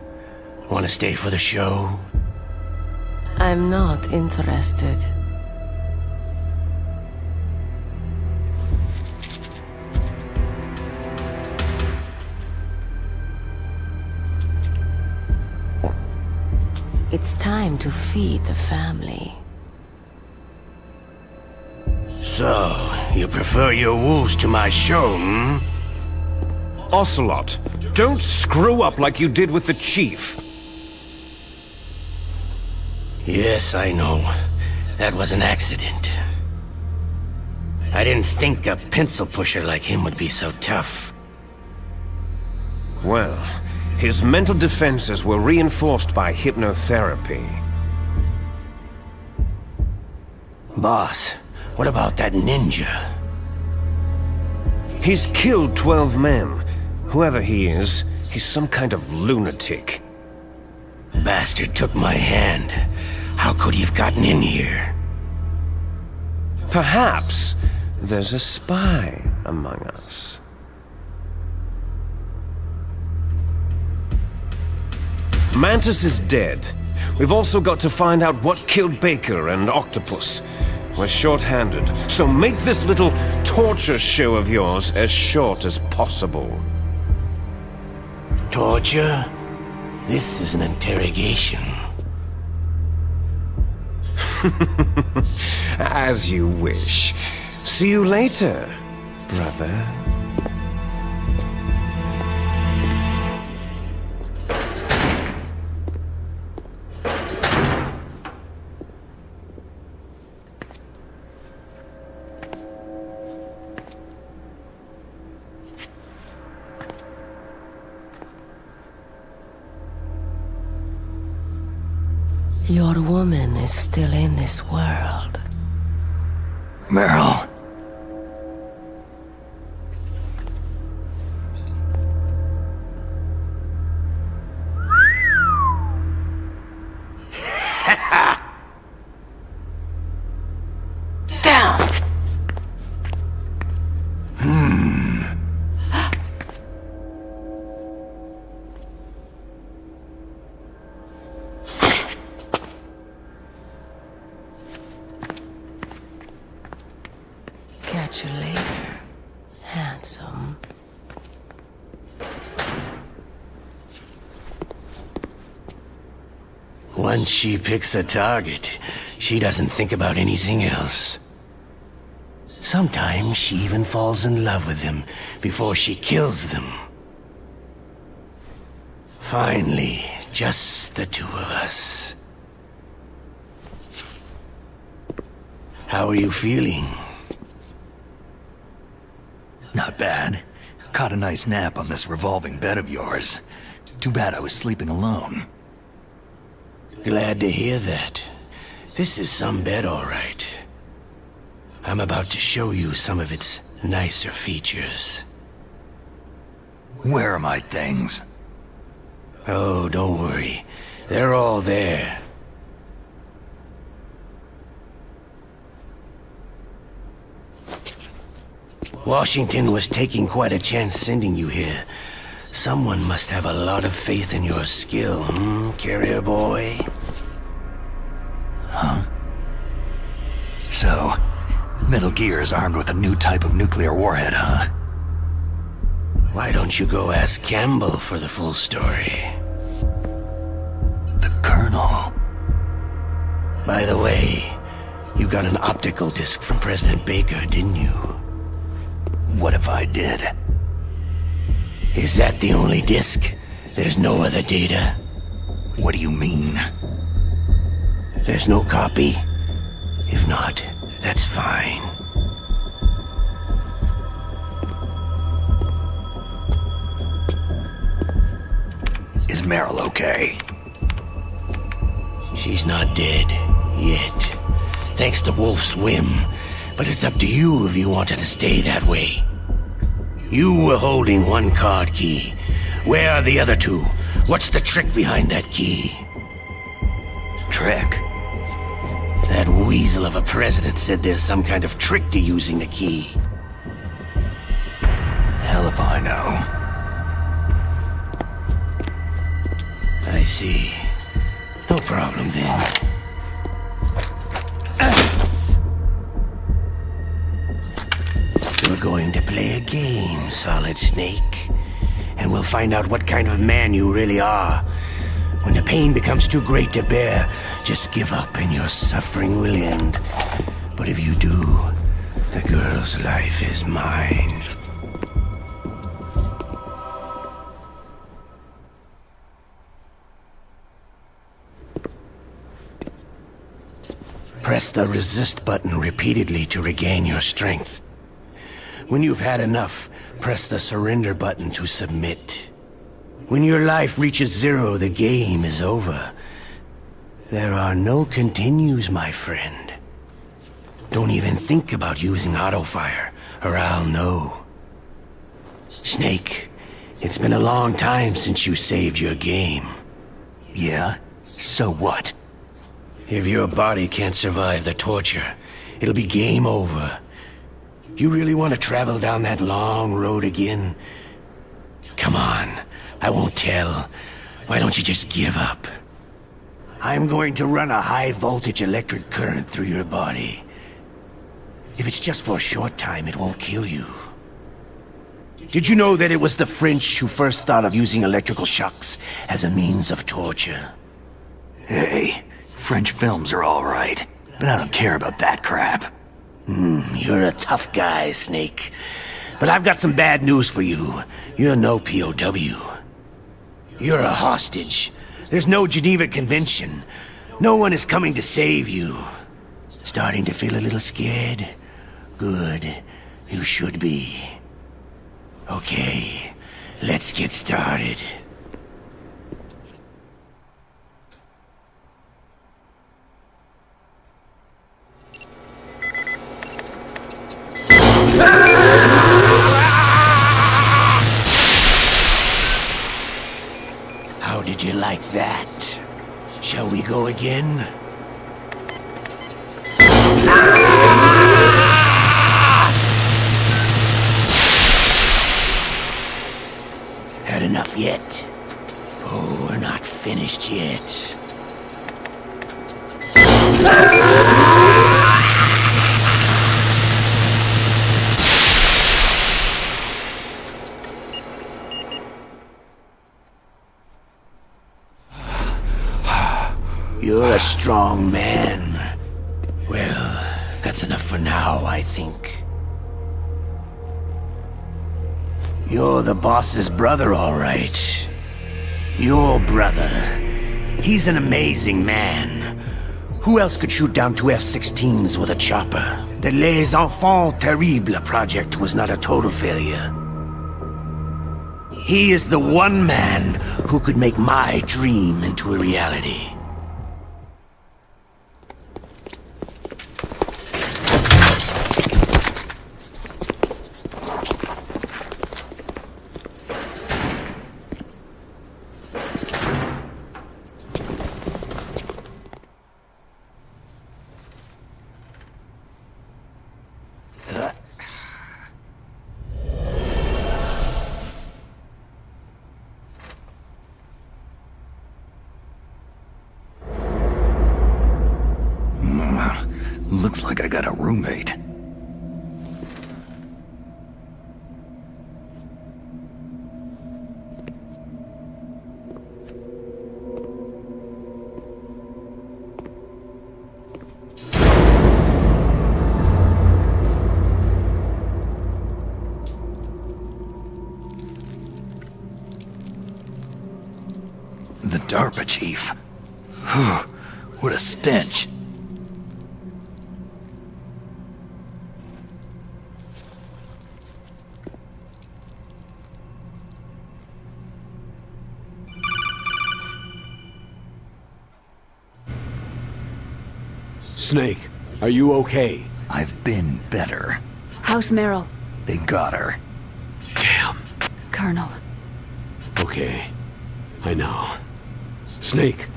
[SPEAKER 13] Want to stay for the show?
[SPEAKER 18] I'm not interested. It's time to feed the family.
[SPEAKER 13] So, you prefer your wolves to my show, hmm?
[SPEAKER 3] Ocelot, don't screw up like you did with the Chief.
[SPEAKER 13] Yes, I know. That was an accident. I didn't think a pencil pusher like him would be so tough.
[SPEAKER 3] Well, his mental defenses were reinforced by hypnotherapy.
[SPEAKER 13] Boss, what about that ninja?
[SPEAKER 3] He's killed 12 men. Whoever he is, he's some kind of lunatic.
[SPEAKER 13] Bastard took my hand. How could he have gotten in here?
[SPEAKER 3] Perhaps there's a spy among us. Mantis is dead. We've also got to find out what killed Baker and Octopus. We're short-handed, so make this little torture show of yours as short as possible.
[SPEAKER 13] Torture? This is an interrogation.
[SPEAKER 3] As you wish. See you later, brother.
[SPEAKER 18] Your woman is still in this world.
[SPEAKER 8] Meryl.
[SPEAKER 18] Down! Catch you later, handsome.
[SPEAKER 13] Once she picks a target, she doesn't think about anything else. Sometimes she even falls in love with them before she kills them. Finally, just the two of us. How are you feeling?
[SPEAKER 8] Not bad. Caught a nice nap on this revolving bed of yours. Too bad I was sleeping alone.
[SPEAKER 13] Glad to hear that. This is some bed, all right. I'm about to show you some of its nicer features.
[SPEAKER 8] Where are my things?
[SPEAKER 13] Oh, don't worry. They're all there. Washington was taking quite a chance sending you here. Someone must have a lot of faith in your skill, carrier boy?
[SPEAKER 8] Huh? So, Metal Gear is armed with a new type of nuclear warhead, huh?
[SPEAKER 13] Why don't you go ask Campbell for the full story?
[SPEAKER 8] The Colonel.
[SPEAKER 13] By the way, you got an optical disc from President Baker, didn't you?
[SPEAKER 8] What if I did?
[SPEAKER 13] Is that the only disc? There's no other data?
[SPEAKER 8] What do you mean?
[SPEAKER 13] There's no copy? If not, that's fine.
[SPEAKER 8] Is Meryl okay?
[SPEAKER 13] She's not dead, yet. Thanks to Wolf's whim. But it's up to you if you want her to stay that way. You were holding one card key. Where are the other two? What's the trick behind that key?
[SPEAKER 8] Trick?
[SPEAKER 13] That weasel of a president said there's some kind of trick to using the key.
[SPEAKER 8] Hell if I know.
[SPEAKER 13] I see. No problem then. We're going to play a game, Solid Snake. And we'll find out what kind of man you really are. When the pain becomes too great to bear, just give up and your suffering will end. But if you do, the girl's life is mine. Press the resist button repeatedly to regain your strength. When you've had enough, press the surrender button to submit. When your life reaches 0, the game is over. There are no continues, my friend. Don't even think about using auto-fire, or I'll know. Snake, it's been a long time since you saved your game.
[SPEAKER 8] Yeah? So what?
[SPEAKER 13] If your body can't survive the torture, it'll be game over. You really want to travel down that long road again? Come on, I won't tell. Why don't you just give up? I'm going to run a high-voltage electric current through your body. If it's just for a short time, it won't kill you. Did you know that it was the French who first thought of using electrical shocks as a means of torture?
[SPEAKER 8] Hey, French films are all right, but I don't care about that crap.
[SPEAKER 13] You're a tough guy, Snake. But I've got some bad news for you. You're no POW. You're a hostage. There's no Geneva Convention. No one is coming to save you. Starting to feel a little scared? Good. You should be. Okay, let's get started. How did you like that? Shall we go again? Had enough yet? Oh, we're not finished yet. You're a strong man. Well, that's enough for now, I think. You're the boss's brother, all right. Your brother. He's an amazing man. Who else could shoot down 2 F-16s with a chopper? The Les Enfants Terribles project was not a total failure. He is the one man who could make my dream into a reality.
[SPEAKER 8] Looks like I got a roommate. The DARPA chief. What a stench.
[SPEAKER 1] Snake, are you okay?
[SPEAKER 8] I've been better.
[SPEAKER 5] How's Meryl?
[SPEAKER 8] They got her.
[SPEAKER 1] Damn.
[SPEAKER 5] Colonel.
[SPEAKER 1] Okay. I know. Snake,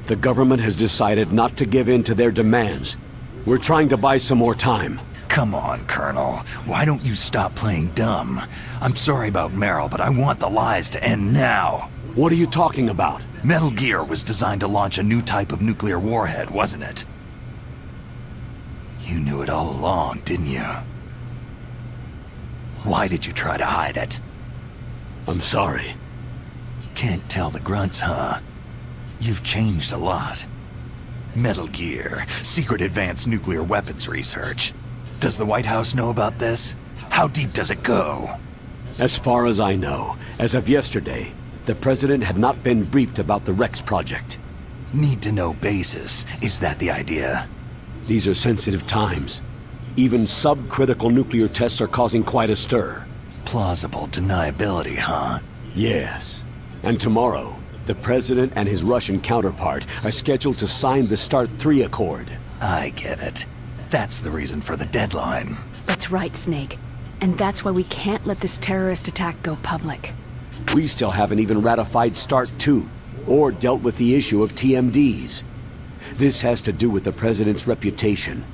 [SPEAKER 1] the government has decided not to give in to their demands. We're trying to buy some more time.
[SPEAKER 8] Come on, Colonel. Why don't you stop playing dumb? I'm sorry about Meryl, but I want the lies to end now.
[SPEAKER 1] What are you talking about?
[SPEAKER 8] Metal Gear was designed to launch a new type of nuclear warhead, wasn't it? You knew it all along, didn't you? Why did you try to hide it?
[SPEAKER 1] I'm sorry.
[SPEAKER 8] Can't tell the grunts, huh? You've changed a lot. Metal Gear, secret advanced nuclear weapons research. Does the White House know about this? How deep does it go?
[SPEAKER 1] As far as I know, as of yesterday, the President had not been briefed about the Rex project.
[SPEAKER 8] Need to know basis. Is that the idea?
[SPEAKER 1] These are sensitive times. Even subcritical nuclear tests are causing quite a stir.
[SPEAKER 8] Plausible deniability, huh?
[SPEAKER 1] Yes. And tomorrow, the President and his Russian counterpart are scheduled to sign the START 3 Accord.
[SPEAKER 8] I get it. That's the reason for the deadline.
[SPEAKER 5] That's right, Snake. And that's why we can't let this terrorist attack go public.
[SPEAKER 1] We still haven't even ratified START 2, or dealt with the issue of TMDs. This has to do with the President's reputation,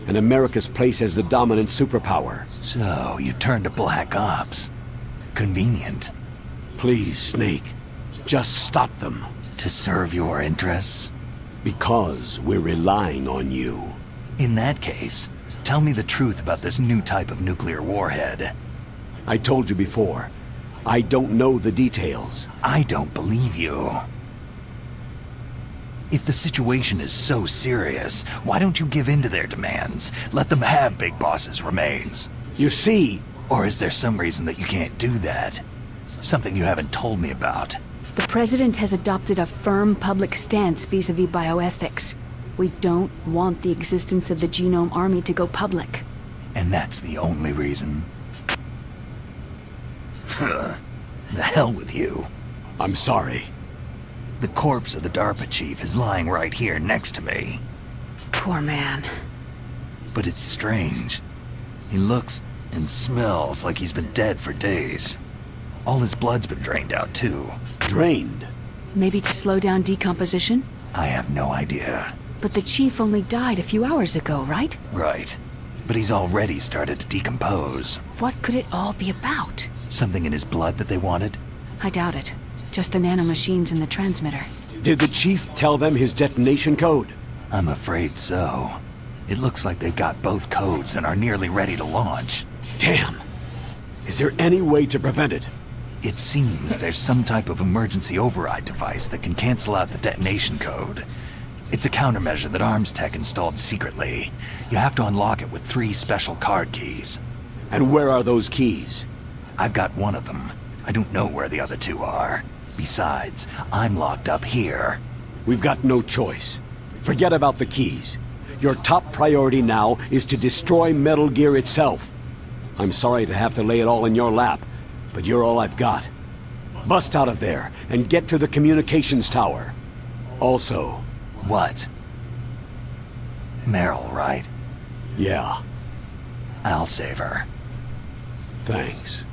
[SPEAKER 1] and America's place as the dominant superpower.
[SPEAKER 8] So, you turned to Black Ops. Convenient.
[SPEAKER 1] Please, Snake, just stop them.
[SPEAKER 8] To serve your interests?
[SPEAKER 1] Because we're relying on you.
[SPEAKER 8] In that case, tell me the truth about this new type of nuclear warhead.
[SPEAKER 1] I told you before, I don't know the details.
[SPEAKER 8] I don't believe you. If the situation is so serious, why don't you give in to their demands? Let them have Big Boss's remains.
[SPEAKER 1] You see...
[SPEAKER 8] Or is there some reason that you can't do that? Something you haven't told me about.
[SPEAKER 5] The President has adopted a firm public stance vis-à-vis bioethics. We don't want the existence of the Genome Army to go public.
[SPEAKER 8] And that's the only reason? The hell with you.
[SPEAKER 1] I'm sorry.
[SPEAKER 8] The corpse of the DARPA chief is lying right here next to me.
[SPEAKER 5] Poor man.
[SPEAKER 8] But it's strange. He looks and smells like he's been dead for days. All his blood's been drained out, too.
[SPEAKER 1] Drained?
[SPEAKER 5] Maybe to slow down decomposition?
[SPEAKER 8] I have no idea.
[SPEAKER 5] But the chief only died a few hours ago, right?
[SPEAKER 8] Right. But he's already started to decompose.
[SPEAKER 5] What could it all be about?
[SPEAKER 8] Something in his blood that they wanted?
[SPEAKER 5] I doubt it. Just the nanomachines in the transmitter.
[SPEAKER 1] Did the chief tell them his detonation code?
[SPEAKER 8] I'm afraid so. It looks like they've got both codes and are nearly ready to launch.
[SPEAKER 1] Damn! Is there any way to prevent it?
[SPEAKER 8] It seems there's some type of emergency override device that can cancel out the detonation code. It's a countermeasure that Arms Tech installed secretly. You have to unlock it with 3 special card keys.
[SPEAKER 1] And where are those keys?
[SPEAKER 8] I've got one of them. I don't know where the other 2 are. Besides, I'm locked up here.
[SPEAKER 1] We've got no choice. Forget about the keys. Your top priority now is to destroy Metal Gear itself. I'm sorry to have to lay it all in your lap, but you're all I've got. Bust out of there and get to the communications tower. Also...
[SPEAKER 8] What? Meryl, right?
[SPEAKER 1] Yeah.
[SPEAKER 8] I'll save her.
[SPEAKER 1] Thanks.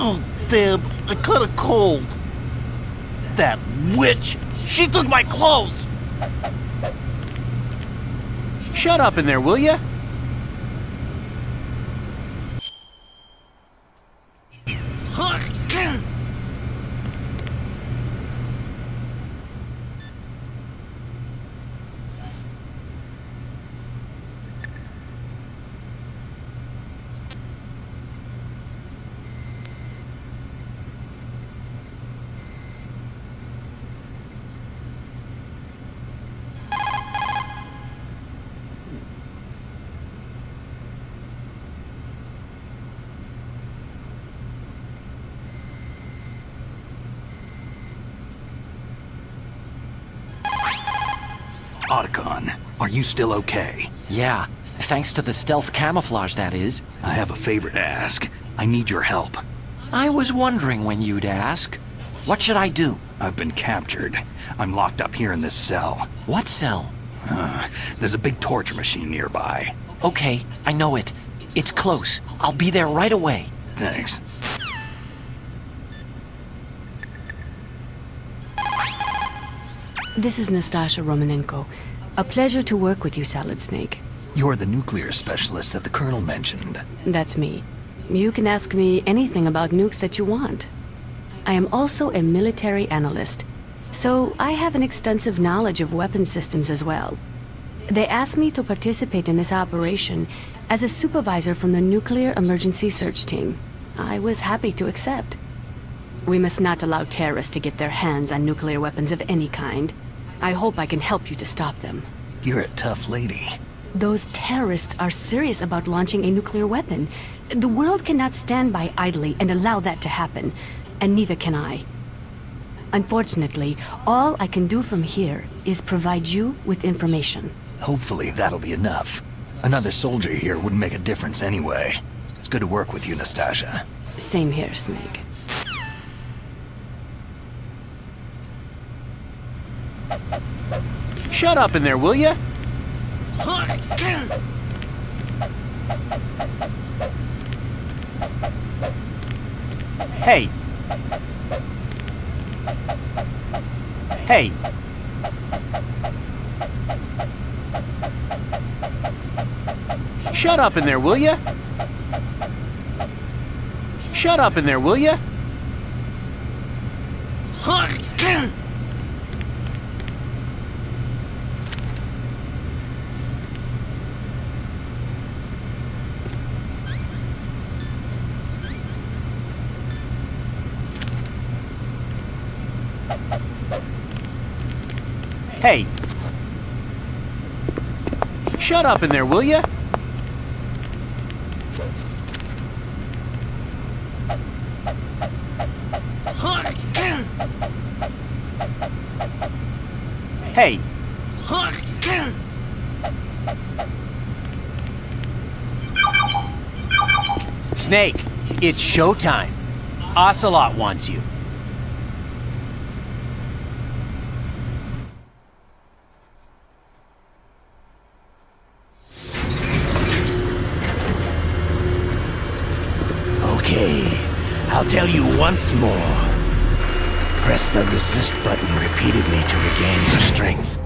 [SPEAKER 9] Oh, damn, I caught a cold. That witch! She took my clothes! Shut up in there, will ya?
[SPEAKER 2] Otacon, are you still okay?
[SPEAKER 17] Yeah, thanks to the stealth camouflage, that is.
[SPEAKER 2] I have a favor to ask. I need your help.
[SPEAKER 17] I was wondering when you'd ask. What should I do?
[SPEAKER 2] I've been captured. I'm locked up here in this cell.
[SPEAKER 17] What cell?
[SPEAKER 2] There's a big torture machine nearby.
[SPEAKER 17] Okay, I know it. It's close. I'll be there right away.
[SPEAKER 2] Thanks.
[SPEAKER 5] This is Nastasha Romanenko. A pleasure to work with you, Salad Snake.
[SPEAKER 2] You're the nuclear specialist that the Colonel mentioned.
[SPEAKER 5] That's me. You can ask me anything about nukes that you want. I am also a military analyst, so I have an extensive knowledge of weapon systems as well. They asked me to participate in this operation as a supervisor from the Nuclear Emergency Search Team. I was happy to accept. We must not allow terrorists to get their hands on nuclear weapons of any kind. I hope I can help you to stop them.
[SPEAKER 2] You're a tough lady.
[SPEAKER 5] Those terrorists are serious about launching a nuclear weapon. The world cannot stand by idly and allow that to happen, and neither can I. Unfortunately, all I can do from here is provide you with information.
[SPEAKER 2] Hopefully that'll be enough. Another soldier here wouldn't make a difference anyway. It's good to work with you, Nastasha.
[SPEAKER 5] Same here, Snake.
[SPEAKER 19] Shut up in there, will ya? Hey. Hey. Shut up in there, will ya? Shut up in there, will ya? Hey. Shut up in there, will ya? Hey. Snake, it's showtime. Ocelot wants you.
[SPEAKER 13] Okay, I'll tell you once more. Press the resist button repeatedly to regain your strength.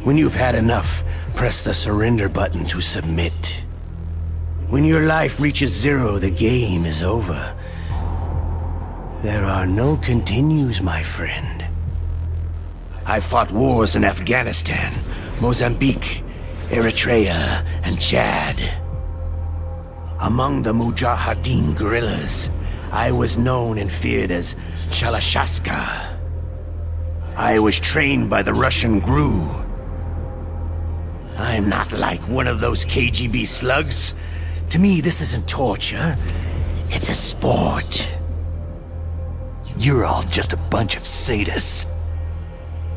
[SPEAKER 13] When you've had enough, press the surrender button to submit. When your life reaches 0, the game is over. There are no continues, my friend. I fought wars in Afghanistan, Mozambique, Eritrea, and Chad. Among the Mujahideen guerrillas, I was known and feared as Shalashaska. I was trained by the Russian GRU. I'm not like one of those KGB slugs. To me, this isn't torture. It's a sport.
[SPEAKER 2] You're all just a bunch of sadists.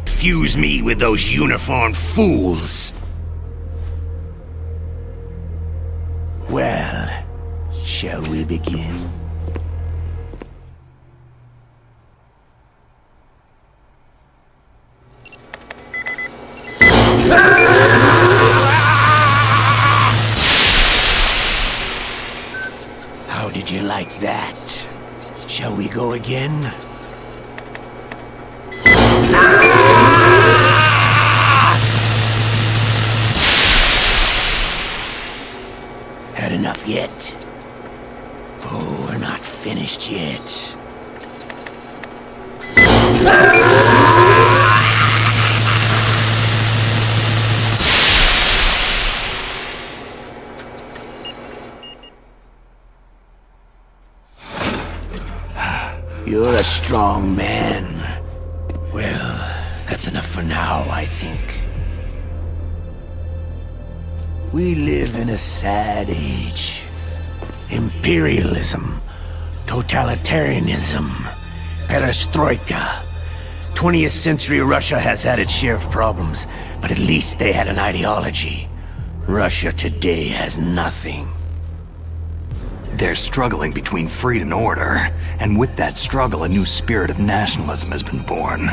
[SPEAKER 13] Fuse me with those uniformed fools. Well, shall we begin? How did you like that? Shall we go again? Had enough yet? Oh, we're not finished yet. You're a strong man. Well, that's enough for now, I think. We live in a sad age. Imperialism, totalitarianism, perestroika, 20th century Russia has had its share of problems, but at least they had an ideology. Russia today has nothing.
[SPEAKER 2] They're struggling between freedom and order, and with that struggle, a new spirit of nationalism has been born.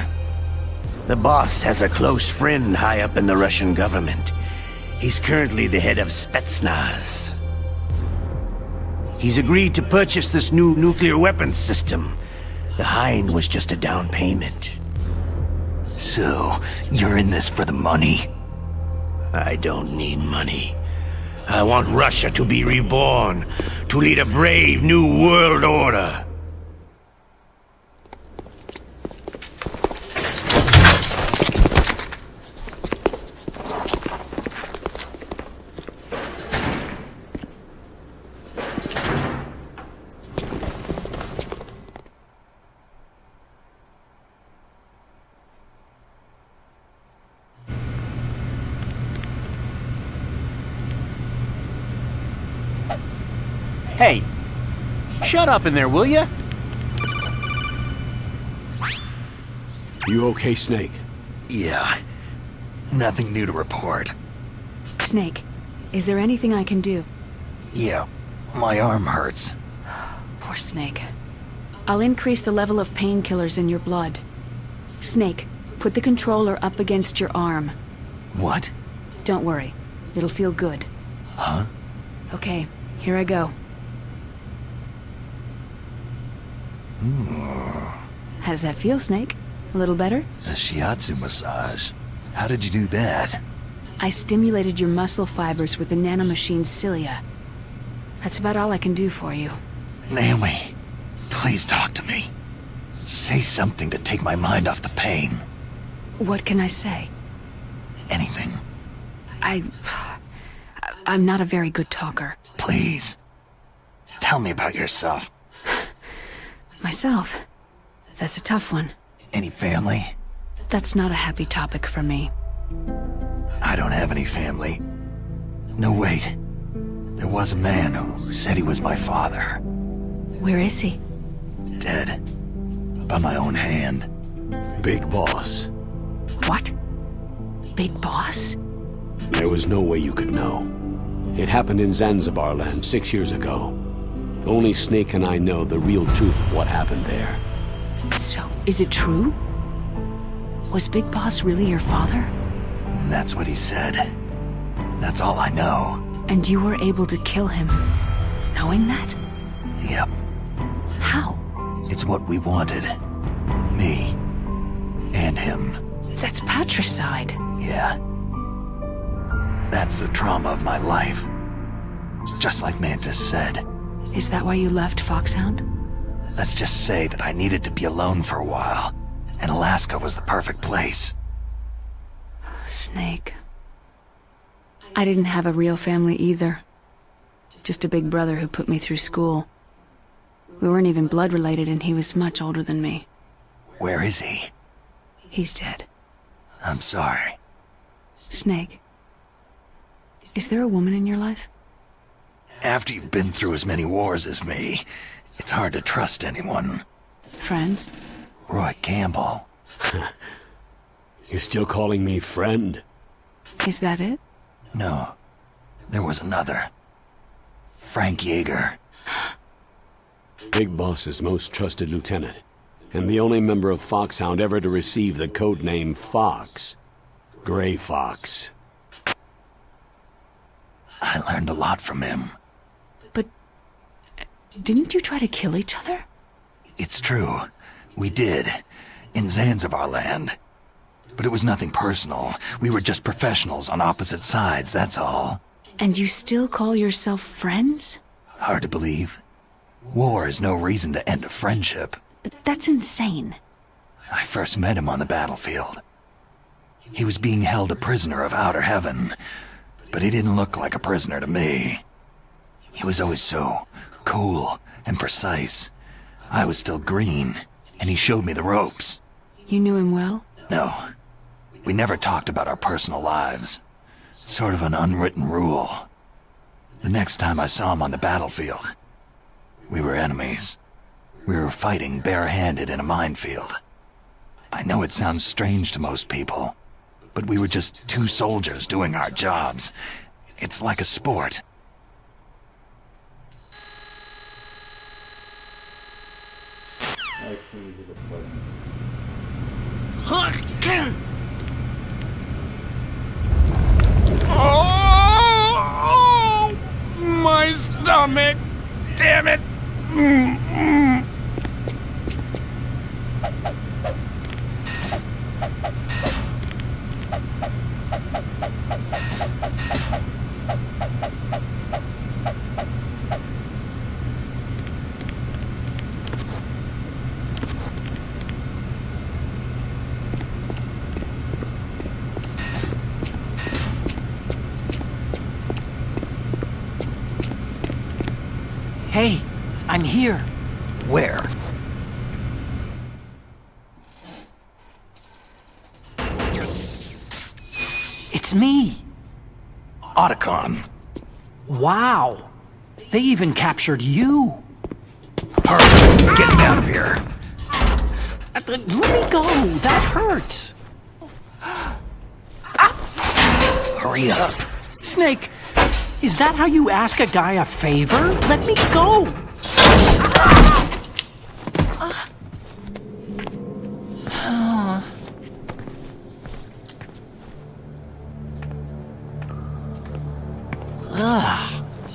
[SPEAKER 13] The boss has a close friend high up in the Russian government. He's currently the head of Spetsnaz. He's agreed to purchase this new nuclear weapons system. The Hind was just a down payment.
[SPEAKER 2] So, you're in this for the money?
[SPEAKER 13] I don't need money. I want Russia to be reborn, to lead a brave new world order.
[SPEAKER 19] Hey, shut up in there, will ya?
[SPEAKER 1] You okay, Snake?
[SPEAKER 2] Yeah. Nothing new to report.
[SPEAKER 5] Snake, is there anything I can do?
[SPEAKER 2] Yeah, my arm hurts.
[SPEAKER 5] Poor Snake. I'll increase the level of painkillers in your blood. Snake, put the controller up against your arm.
[SPEAKER 2] What?
[SPEAKER 5] Don't worry. It'll feel good.
[SPEAKER 2] Huh?
[SPEAKER 5] Okay, here I go. How does that feel, Snake? A little better?
[SPEAKER 2] A shiatsu massage. How did you do that?
[SPEAKER 5] I stimulated your muscle fibers with the nanomachine cilia. That's about all I can do for you.
[SPEAKER 2] Naomi, please talk to me. Say something to take my mind off the pain.
[SPEAKER 5] What can I say?
[SPEAKER 2] Anything.
[SPEAKER 5] I'm not a very good talker.
[SPEAKER 2] Please. Tell me about yourself.
[SPEAKER 5] Myself? That's a tough one.
[SPEAKER 2] Any family?
[SPEAKER 5] That's not a happy topic for me.
[SPEAKER 2] I don't have any family. No, wait. There was a man who said he was my father.
[SPEAKER 5] Where is he?
[SPEAKER 2] Dead. By my own hand.
[SPEAKER 1] Big Boss.
[SPEAKER 5] What? Big Boss?
[SPEAKER 1] There was no way you could know. It happened in Zanzibar land 6 years ago. Only Snake and I know the real truth of what happened there.
[SPEAKER 5] So, is it true? Was Big Boss really your father?
[SPEAKER 2] That's what he said. That's all I know.
[SPEAKER 5] And you were able to kill him, knowing that?
[SPEAKER 2] Yep.
[SPEAKER 5] How?
[SPEAKER 2] It's what we wanted. Me. And him.
[SPEAKER 5] That's patricide.
[SPEAKER 2] Yeah. That's the trauma of my life. Just like Mantis said.
[SPEAKER 5] Is that why you left Foxhound?
[SPEAKER 2] Let's just say that I needed to be alone for a while, and Alaska was the perfect place.
[SPEAKER 5] Snake. I didn't have a real family either. Just a big brother who put me through school. We weren't even blood related, and he was much older than me.
[SPEAKER 2] Where is he?
[SPEAKER 5] He's dead.
[SPEAKER 2] I'm sorry.
[SPEAKER 5] Snake. Is there a woman in your life?
[SPEAKER 2] After you've been through as many wars as me, it's hard to trust anyone.
[SPEAKER 5] Friends?
[SPEAKER 2] Roy Campbell.
[SPEAKER 1] You're still calling me friend?
[SPEAKER 5] Is that it?
[SPEAKER 2] No. There was another. Frank Yeager.
[SPEAKER 1] Big Boss's most trusted lieutenant, and the only member of Foxhound ever to receive the code name Fox. Gray Fox.
[SPEAKER 2] I learned a lot from him.
[SPEAKER 5] But didn't you try to kill each other?
[SPEAKER 2] It's true. We did. In Zanzibar land. But it was nothing personal. We were just professionals on opposite sides, that's all.
[SPEAKER 5] And you still call yourself friends?
[SPEAKER 2] Hard to believe. War is no reason to end a friendship.
[SPEAKER 5] That's insane.
[SPEAKER 2] I first met him on the battlefield. He was being held a prisoner of outer heaven, but he didn't look like a prisoner to me. He was always so cool and precise. I was still green, and he showed me the ropes.
[SPEAKER 5] You knew him well?
[SPEAKER 2] No. We never talked about our personal lives. Sort of an unwritten rule. The next time I saw him on the battlefield, we were enemies. We were fighting barehanded in a minefield. I know it sounds strange to most people, but we were just two soldiers doing our jobs. It's like a sport.
[SPEAKER 9] Oh, my stomach! Damn it!
[SPEAKER 11] Hey, I'm here.
[SPEAKER 2] Where?
[SPEAKER 11] It's me.
[SPEAKER 2] Otacon.
[SPEAKER 11] Wow. They even captured you.
[SPEAKER 2] Hurry, get me out of here.
[SPEAKER 11] Let me go. That hurts.
[SPEAKER 2] Hurry up.
[SPEAKER 11] Snake, is that how you ask a guy a favor? Let me go.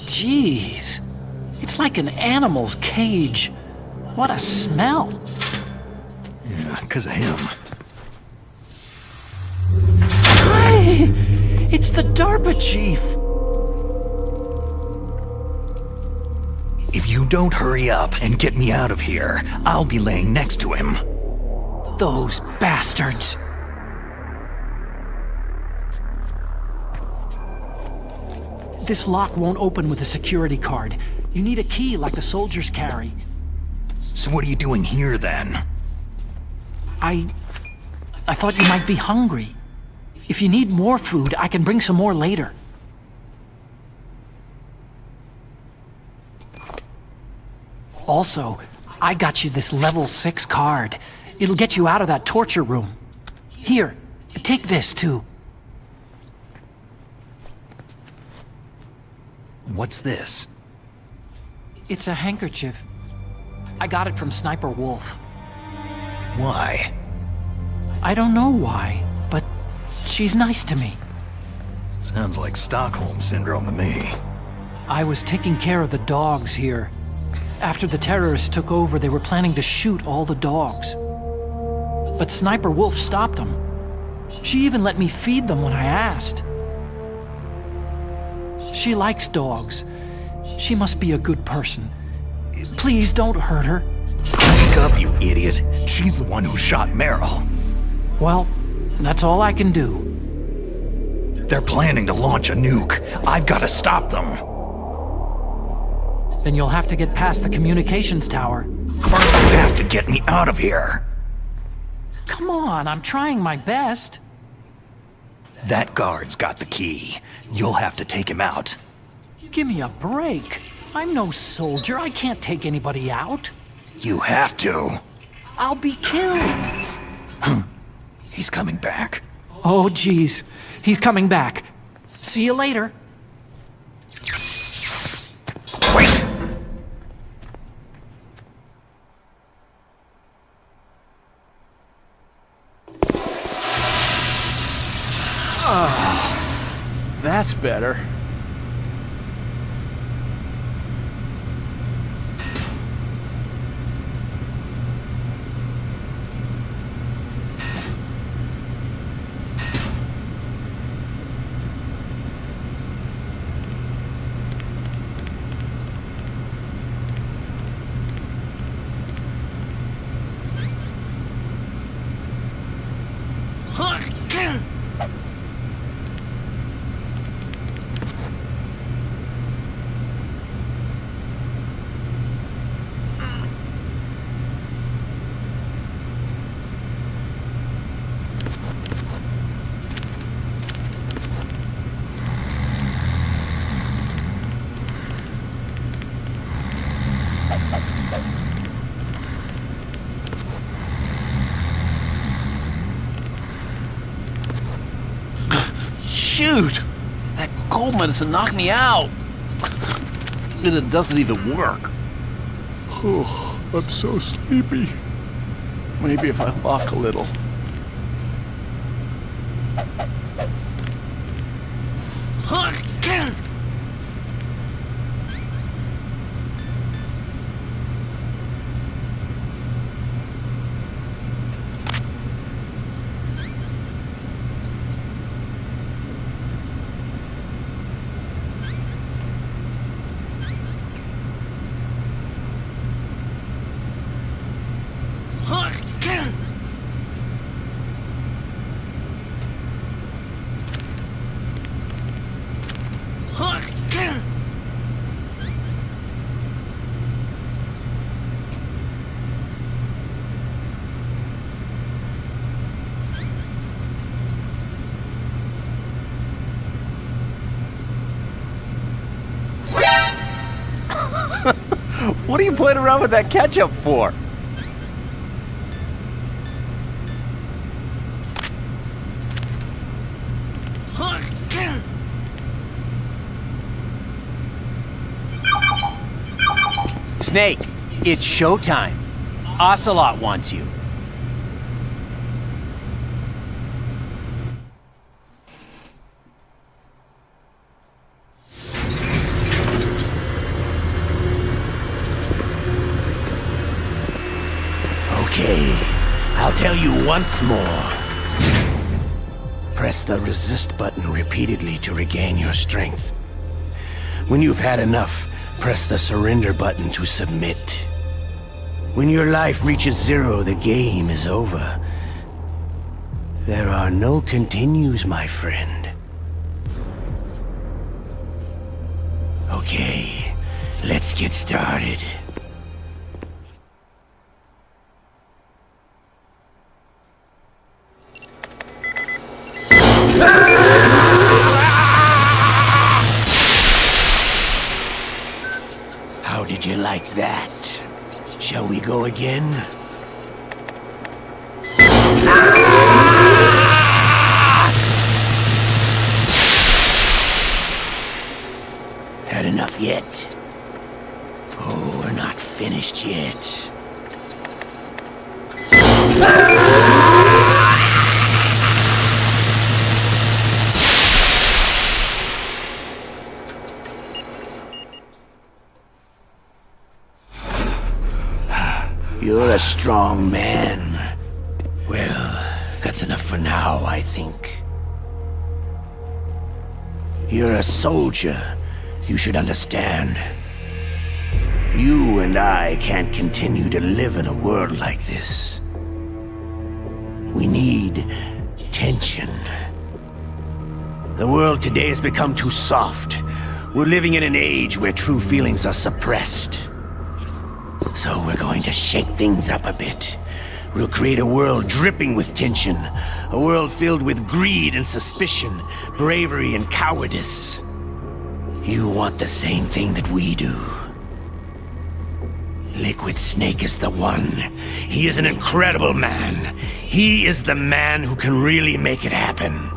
[SPEAKER 11] Jeez. It's like an animal's cage. What a smell.
[SPEAKER 2] Yeah, 'cause of him.
[SPEAKER 11] Hey, it's the DARPA chief.
[SPEAKER 2] If you don't hurry up and get me out of here, I'll be laying next to him.
[SPEAKER 11] Those bastards. This lock won't open with a security card. You need a key like the soldiers carry.
[SPEAKER 2] So what are you doing here then?
[SPEAKER 11] I thought you might be hungry. If you need more food, I can bring some more later. Also, I got you this level 6 card. It'll get you out of that torture room. Here, take this too.
[SPEAKER 2] What's this?
[SPEAKER 11] It's a handkerchief. I got it from Sniper Wolf.
[SPEAKER 2] Why?
[SPEAKER 11] I don't know why, but she's nice to me.
[SPEAKER 2] Sounds like Stockholm Syndrome to me.
[SPEAKER 11] I was taking care of the dogs here. After the terrorists took over, they were planning to shoot all the dogs. But Sniper Wolf stopped them. She even let me feed them when I asked. She likes dogs. She must be a good person. Please don't hurt her.
[SPEAKER 2] Wake up, you idiot. She's the one who shot Meryl.
[SPEAKER 11] Well, that's all I can do.
[SPEAKER 2] They're planning to launch a nuke. I've got to stop them.
[SPEAKER 11] Then you'll have to get past the communications tower.
[SPEAKER 2] First, you have to get me out of here.
[SPEAKER 11] Come on, I'm trying my best.
[SPEAKER 2] That guard's got the key. You'll have to take him out.
[SPEAKER 11] Give me a break. I'm no soldier. I can't take anybody out.
[SPEAKER 2] You have to.
[SPEAKER 11] I'll be killed.
[SPEAKER 2] He's coming back.
[SPEAKER 11] Oh, geez. He's coming back. See you later.
[SPEAKER 2] Wait!
[SPEAKER 19] That's better.
[SPEAKER 9] Dude, that cold medicine knocked me out. And it doesn't even work.
[SPEAKER 10] Oh, I'm so sleepy.
[SPEAKER 9] Maybe if I walk a little.
[SPEAKER 19] What are you playing around with that ketchup for? Snake, it's showtime. Ocelot wants you.
[SPEAKER 13] Okay, I'll tell you once more. Press the resist button repeatedly to regain your strength. When you've had enough, press the surrender button to submit. When your life reaches 0, the game is over. There are no continues, my friend. Okay, let's get started. How did you like that? Shall we go again? Had enough yet? Oh, we're not finished yet. You're a strong man. Well, that's enough for now, I think. You're a soldier. You should understand. You and I can't continue to live in a world like this. We need tension. The world today has become too soft. We're living in an age where true feelings are suppressed. So we're going to shake things up a bit. We'll create a world dripping with tension. A world filled with greed and suspicion, bravery and cowardice. You want the same thing that we do. Liquid Snake is the one. He is an incredible man. He is the man who can really make it happen.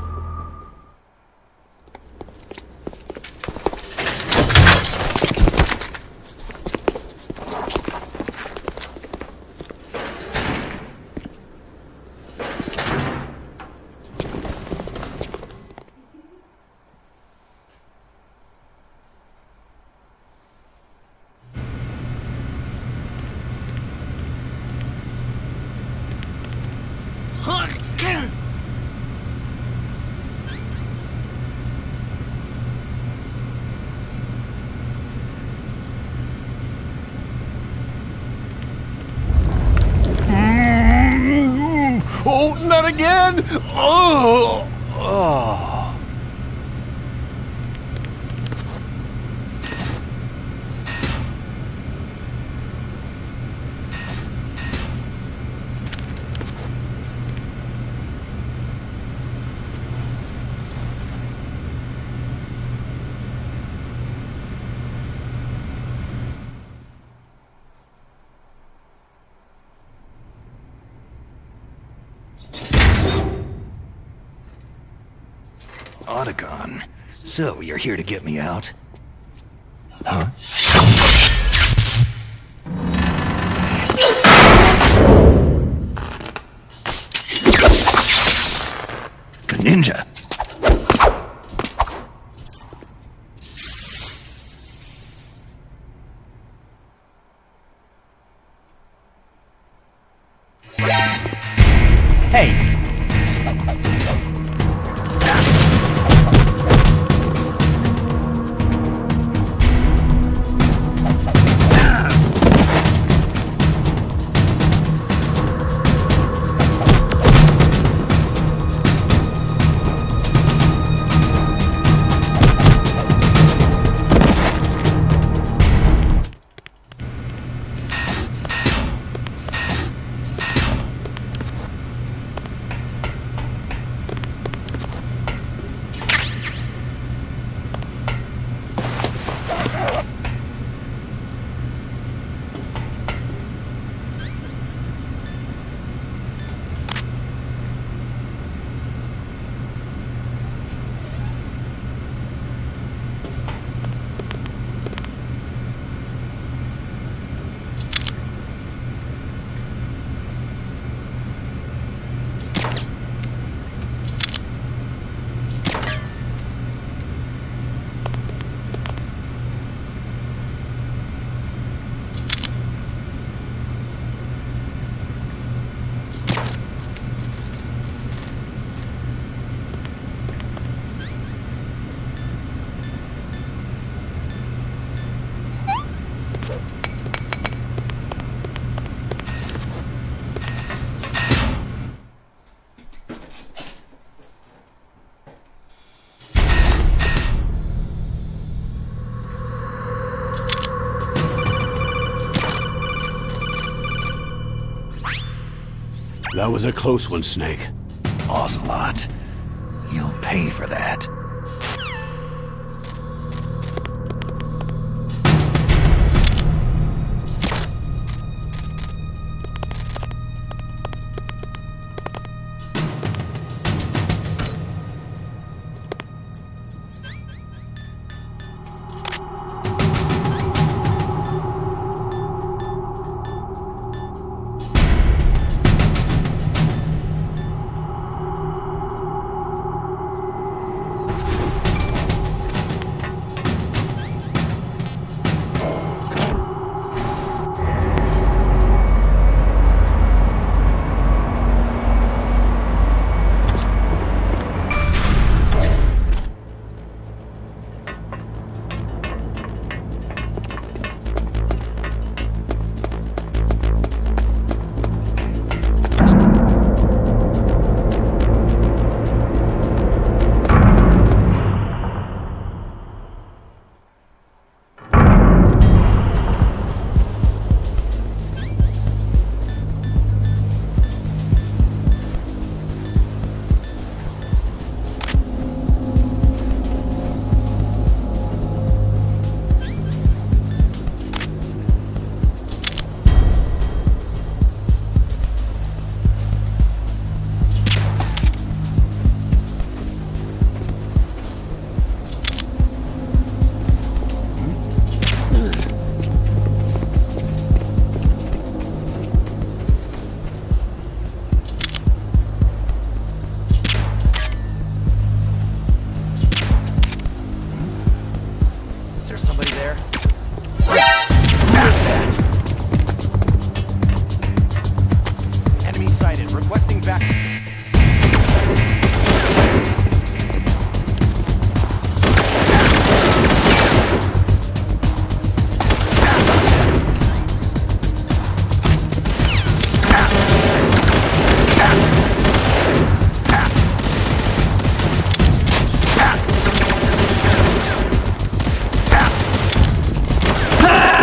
[SPEAKER 9] Oh, not again! Oh! Oh.
[SPEAKER 8] Otacon. So, you're here to get me out? Huh? The ninja.
[SPEAKER 19] Hey!
[SPEAKER 1] That was a close one, Snake.
[SPEAKER 8] Ocelot, you'll pay for that.
[SPEAKER 15] Ah!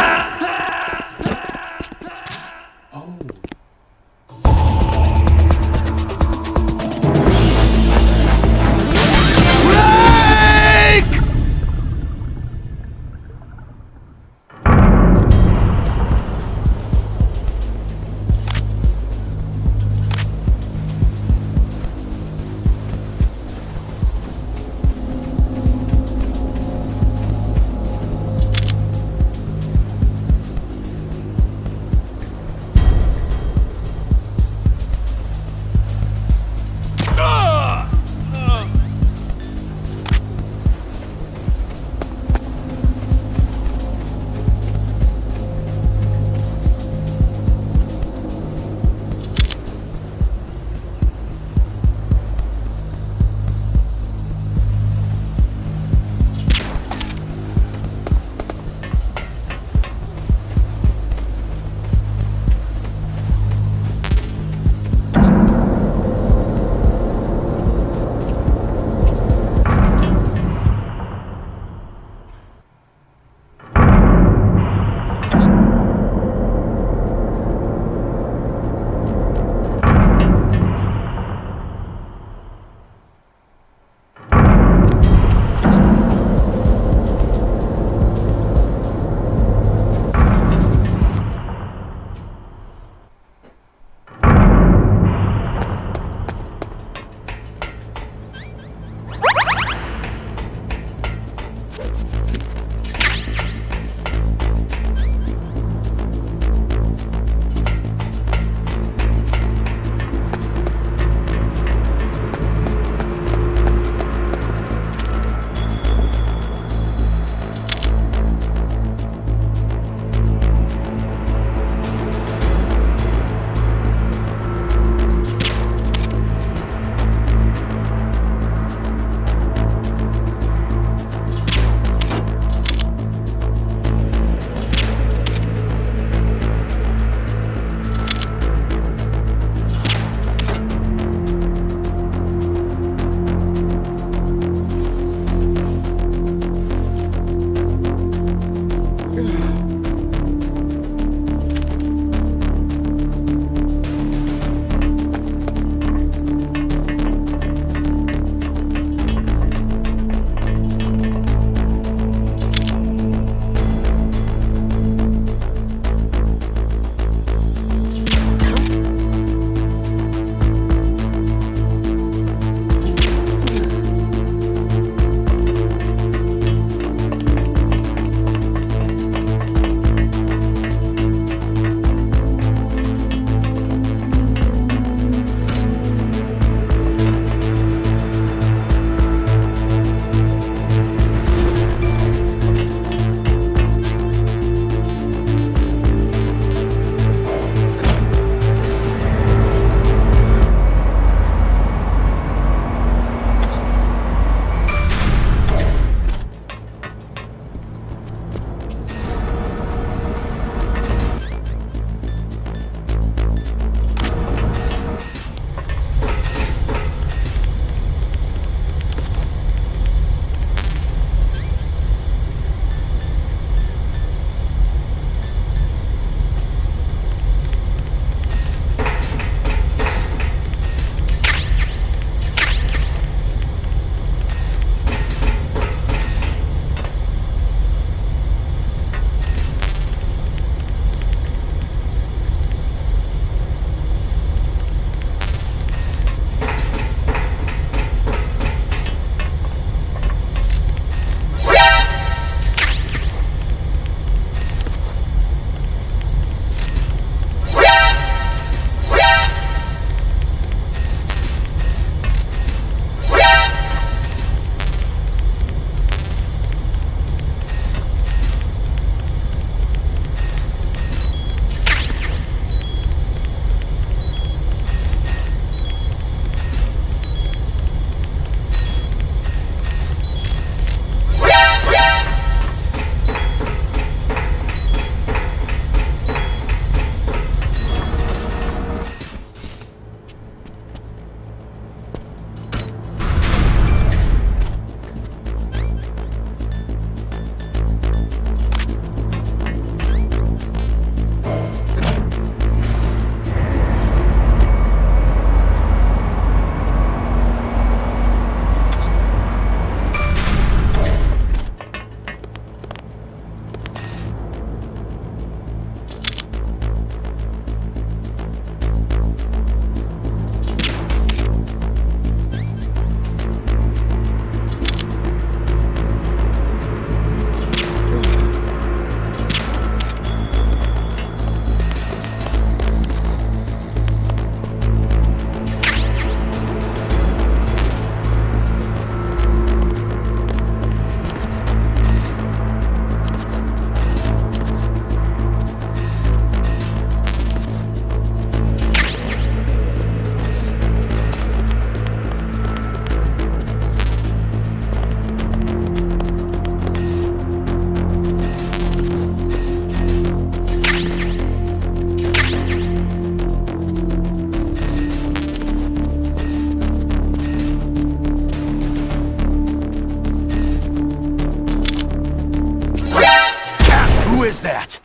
[SPEAKER 8] Who is that?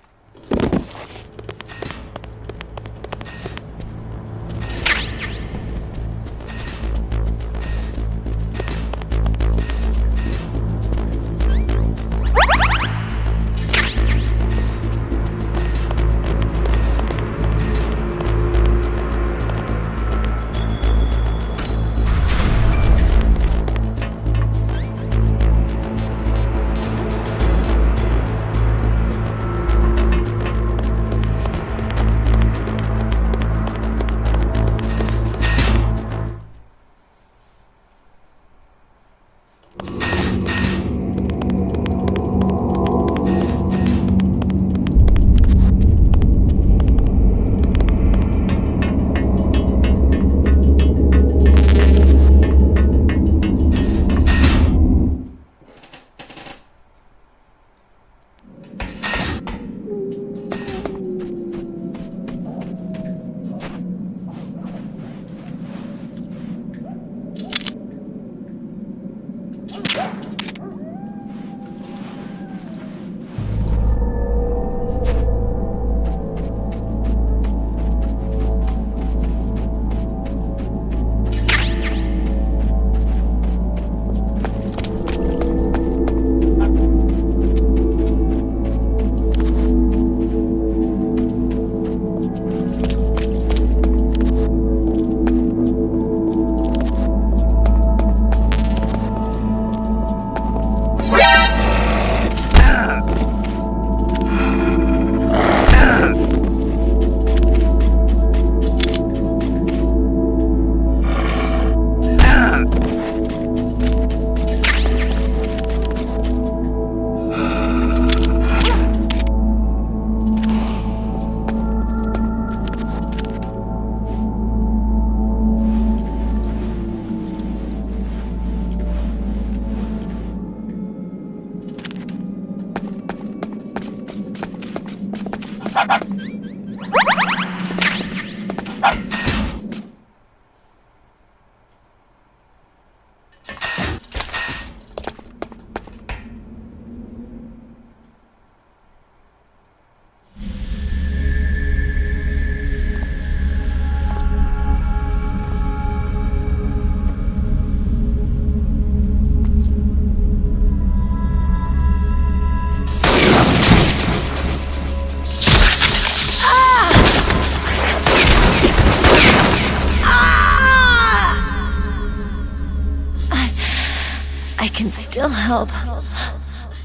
[SPEAKER 12] I can still help.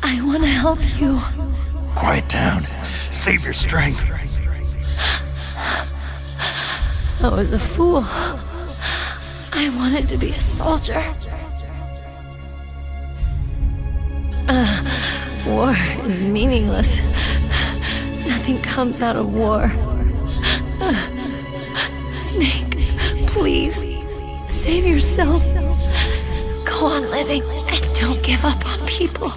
[SPEAKER 12] I want to help you.
[SPEAKER 8] Quiet down. Save your strength.
[SPEAKER 12] I was a fool. I wanted to be a soldier. War is meaningless. Nothing comes out of war. Snake, please, save yourself. Go on living and don't give up on people.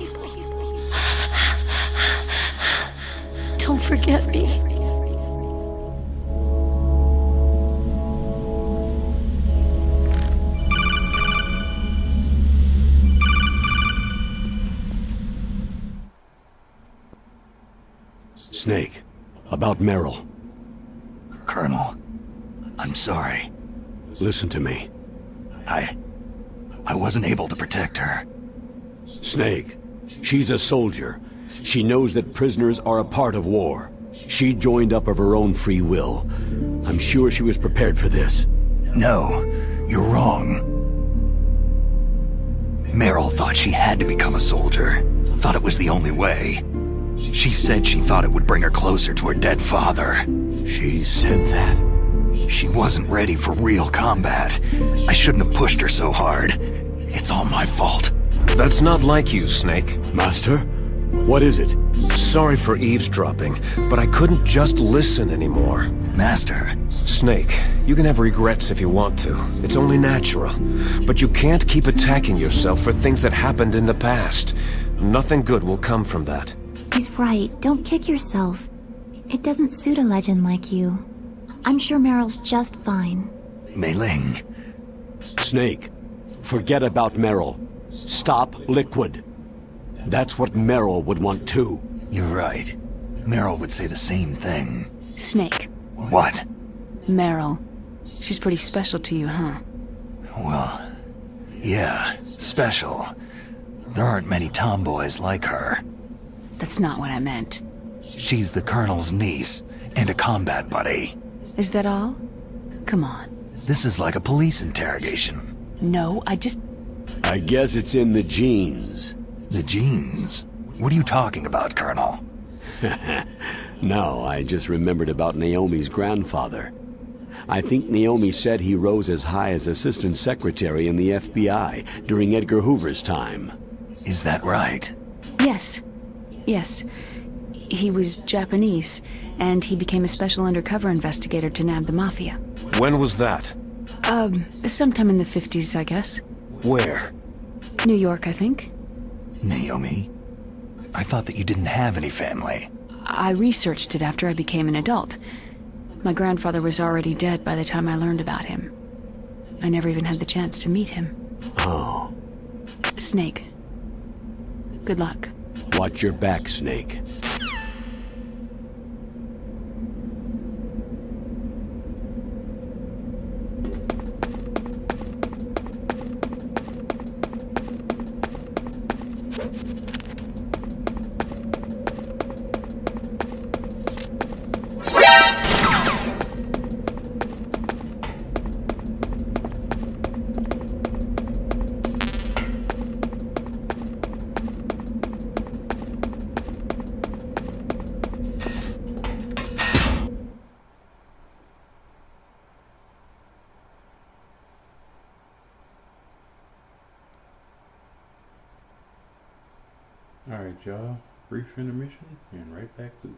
[SPEAKER 12] Don't forget me.
[SPEAKER 1] Snake, about Meryl.
[SPEAKER 8] Colonel, I'm sorry.
[SPEAKER 1] Listen to me.
[SPEAKER 8] I wasn't able to protect her.
[SPEAKER 1] Snake, she's a soldier. She knows that prisoners are a part of war. She joined up of her own free will. I'm sure she was prepared for this.
[SPEAKER 8] No, you're wrong. Meryl thought she had to become a soldier. Thought it was the only way. She said she thought it would bring her closer to her dead father.
[SPEAKER 1] She said that?
[SPEAKER 8] She wasn't ready for real combat. I shouldn't have pushed her so hard. It's all my fault.
[SPEAKER 3] That's not like you, Snake.
[SPEAKER 1] Master? What is it?
[SPEAKER 3] Sorry for eavesdropping, but I couldn't just listen anymore.
[SPEAKER 8] Master.
[SPEAKER 3] Snake, you can have regrets if you want to. It's only natural. But you can't keep attacking yourself for things that happened in the past. Nothing good will come from that.
[SPEAKER 6] He's right. Don't kick yourself. It doesn't suit a legend like you. I'm sure Meryl's just fine.
[SPEAKER 8] Mei Ling.
[SPEAKER 1] Snake, forget about Meryl. Stop Liquid. That's what Meryl would want too.
[SPEAKER 8] You're right. Meryl would say the same thing.
[SPEAKER 5] Snake.
[SPEAKER 8] What?
[SPEAKER 5] Meryl. She's pretty special to you, huh?
[SPEAKER 8] Well, yeah, special. There aren't many tomboys like her.
[SPEAKER 5] That's not what I meant.
[SPEAKER 8] She's the Colonel's niece and a combat buddy.
[SPEAKER 5] Is that all? Come on.
[SPEAKER 8] This is like a police interrogation.
[SPEAKER 5] No,
[SPEAKER 1] I guess it's in the genes.
[SPEAKER 8] The genes? What are you talking about, Colonel?
[SPEAKER 1] No, I just remembered about Naomi's grandfather. I think Naomi said he rose as high as assistant secretary in the FBI during Edgar Hoover's time.
[SPEAKER 8] Is that right?
[SPEAKER 5] Yes. Yes. He was Japanese, and he became a special undercover investigator to nab the Mafia.
[SPEAKER 3] When was that?
[SPEAKER 5] Sometime in the 50s, I guess.
[SPEAKER 3] Where?
[SPEAKER 5] New York, I think.
[SPEAKER 8] Naomi? I thought that you didn't have any family.
[SPEAKER 5] I researched it after I became an adult. My grandfather was already dead by the time I learned about him. I never even had the chance to meet him.
[SPEAKER 1] Oh.
[SPEAKER 5] Snake. Good luck.
[SPEAKER 1] Watch your back, Snake.
[SPEAKER 7] Alright, y'all. Brief intermission and right back to this.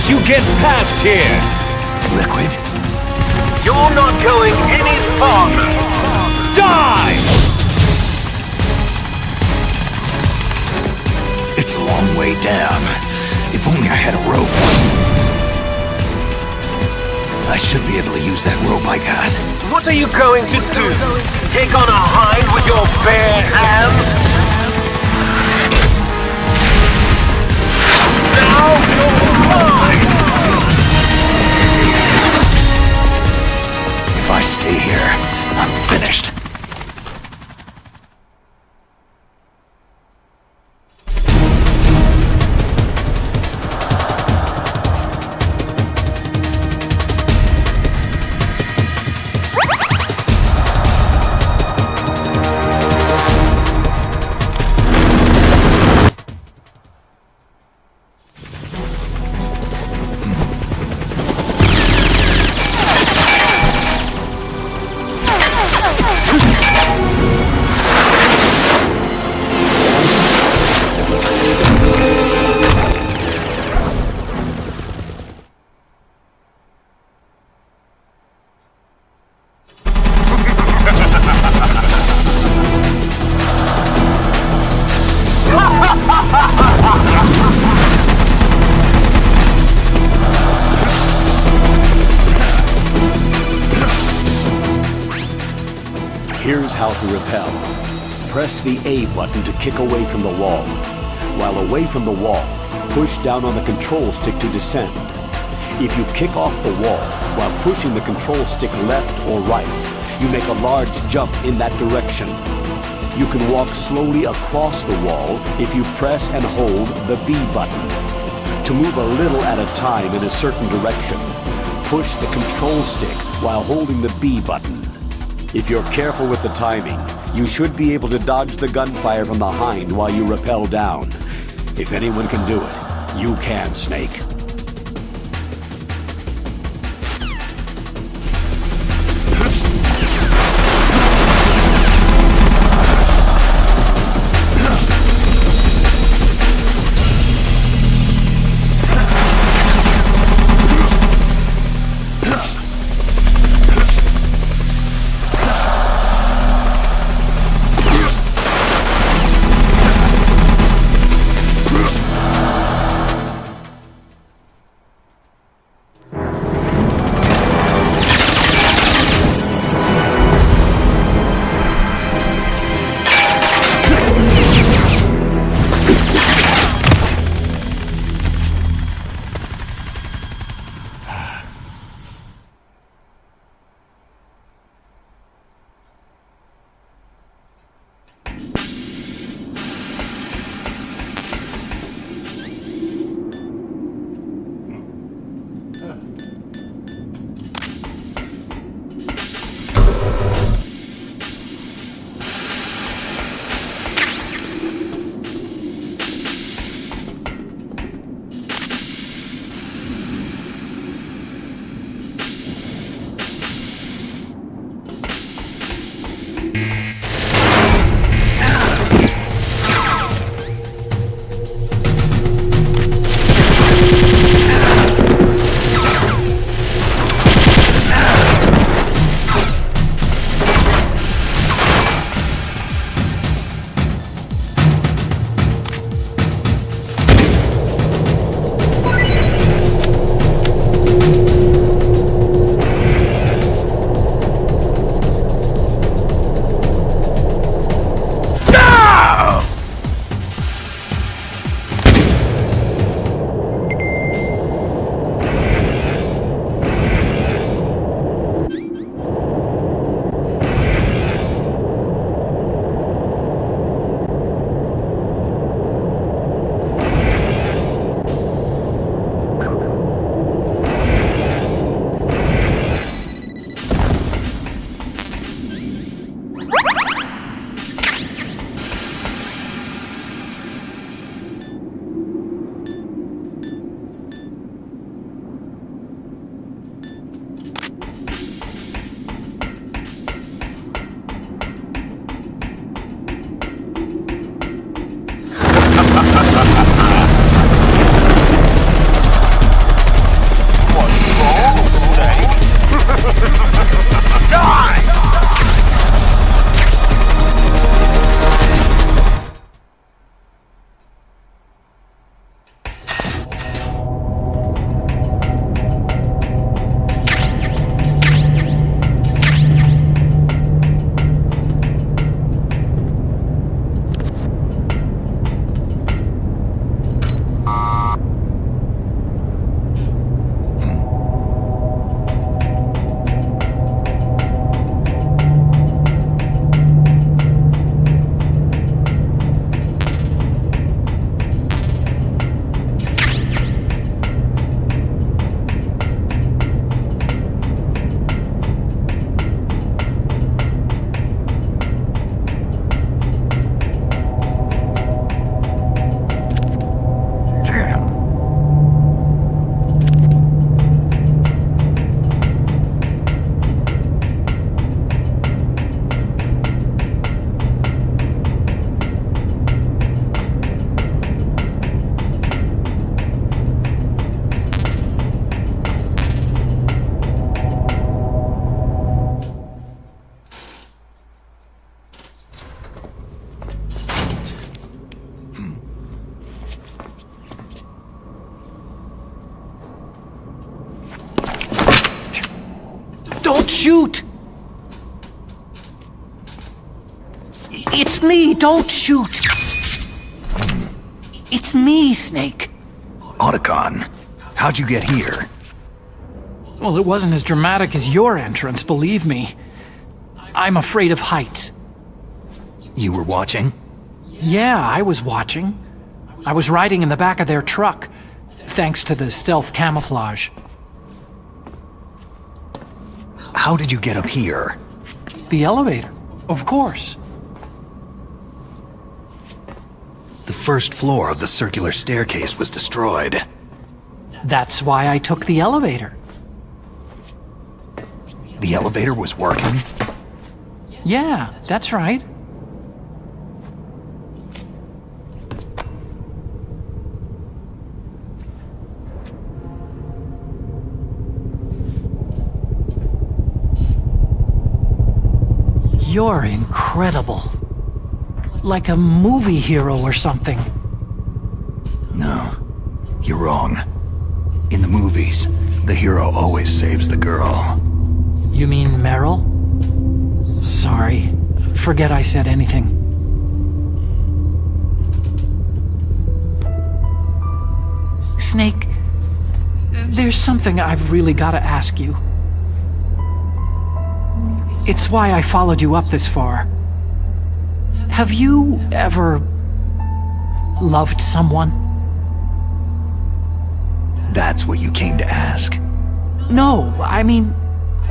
[SPEAKER 3] once you get past here.
[SPEAKER 8] Liquid?
[SPEAKER 15] You're not going any farther.
[SPEAKER 3] Die!
[SPEAKER 8] It's a long way down. If only I had a rope. I should be able to use that rope I got.
[SPEAKER 15] What are you going to do? Take on a hind with your bare hands? Now you're mine!
[SPEAKER 8] If I stay here, I'm finished.
[SPEAKER 1] Here's how to repel. Press the A button to kick away from the wall. While away from the wall, push down on the control stick to descend. If you kick off the wall while pushing the control stick left or right, you make a large jump in that direction. You can walk slowly across the wall if you press and hold the B button. To move a little at a time in a certain direction, push the control stick while holding the B button. If you're careful with the timing, you should be able to dodge the gunfire from the hind while you rappel down. If anyone can do it, you can, Snake.
[SPEAKER 11] shoot! It's me, don't shoot! It's me, Snake.
[SPEAKER 2] Otacon, how'd you get here?
[SPEAKER 11] Well, it wasn't as dramatic as your entrance, believe me. I'm afraid of heights.
[SPEAKER 2] You were watching?
[SPEAKER 11] Yeah, I was watching. I was riding in the back of their truck, thanks to the stealth camouflage.
[SPEAKER 2] How did you get up here?
[SPEAKER 11] The elevator, of course.
[SPEAKER 2] The first floor of the circular staircase was destroyed.
[SPEAKER 11] That's why I took the elevator.
[SPEAKER 2] The elevator was working?
[SPEAKER 11] Yeah, that's right. You're incredible. Like a movie hero or something.
[SPEAKER 2] No, you're wrong. In the movies, the hero always saves the girl.
[SPEAKER 11] You mean Meryl? Sorry. Forget I said anything. Snake, there's something I've really got to ask you. It's why I followed you up this far. Have you ever loved someone?
[SPEAKER 2] That's what you came to ask?
[SPEAKER 11] No, I mean,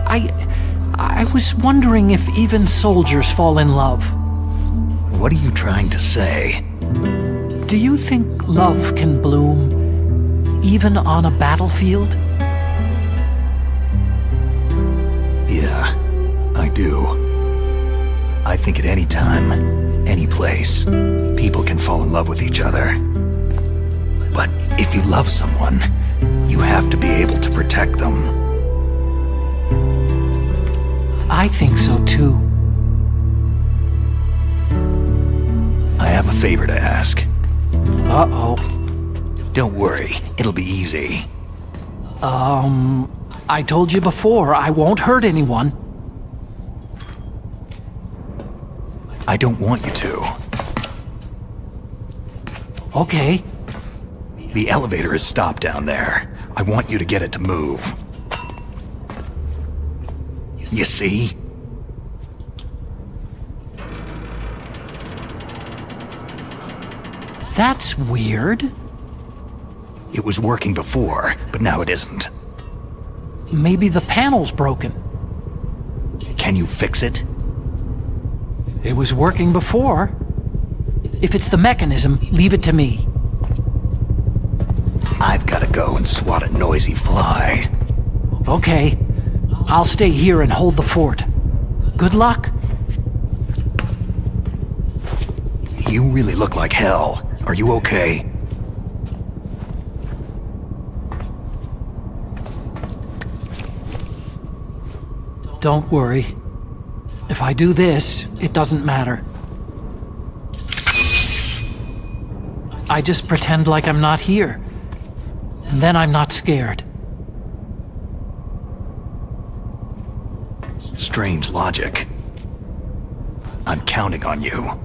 [SPEAKER 11] I was wondering if even soldiers fall in love.
[SPEAKER 2] What are you trying to say?
[SPEAKER 11] Do you think love can bloom even on a battlefield?
[SPEAKER 2] Yeah, I do. I think at any time, any place, people can fall in love with each other. But if you love someone, you have to be able to protect them.
[SPEAKER 11] I think so too.
[SPEAKER 2] I have a favor to ask.
[SPEAKER 11] Uh-oh.
[SPEAKER 2] Don't worry, it'll be easy.
[SPEAKER 11] I told you before, I won't hurt anyone.
[SPEAKER 2] I don't want you to.
[SPEAKER 11] Okay.
[SPEAKER 2] The elevator is stopped down there. I want you to get it to move. You see?
[SPEAKER 11] That's weird.
[SPEAKER 2] It was working before, but now it isn't.
[SPEAKER 11] Maybe the panel's broken.
[SPEAKER 2] Can you fix it?
[SPEAKER 11] It was working before. If it's the mechanism, leave it to me.
[SPEAKER 2] I've got to go and swat a noisy fly.
[SPEAKER 11] Okay. I'll stay here and hold the fort. Good luck.
[SPEAKER 2] You really look like hell. Are you okay?
[SPEAKER 11] Don't worry. If I do this, it doesn't matter. I just pretend like I'm not here. And then I'm not scared.
[SPEAKER 2] Strange logic. I'm counting on you.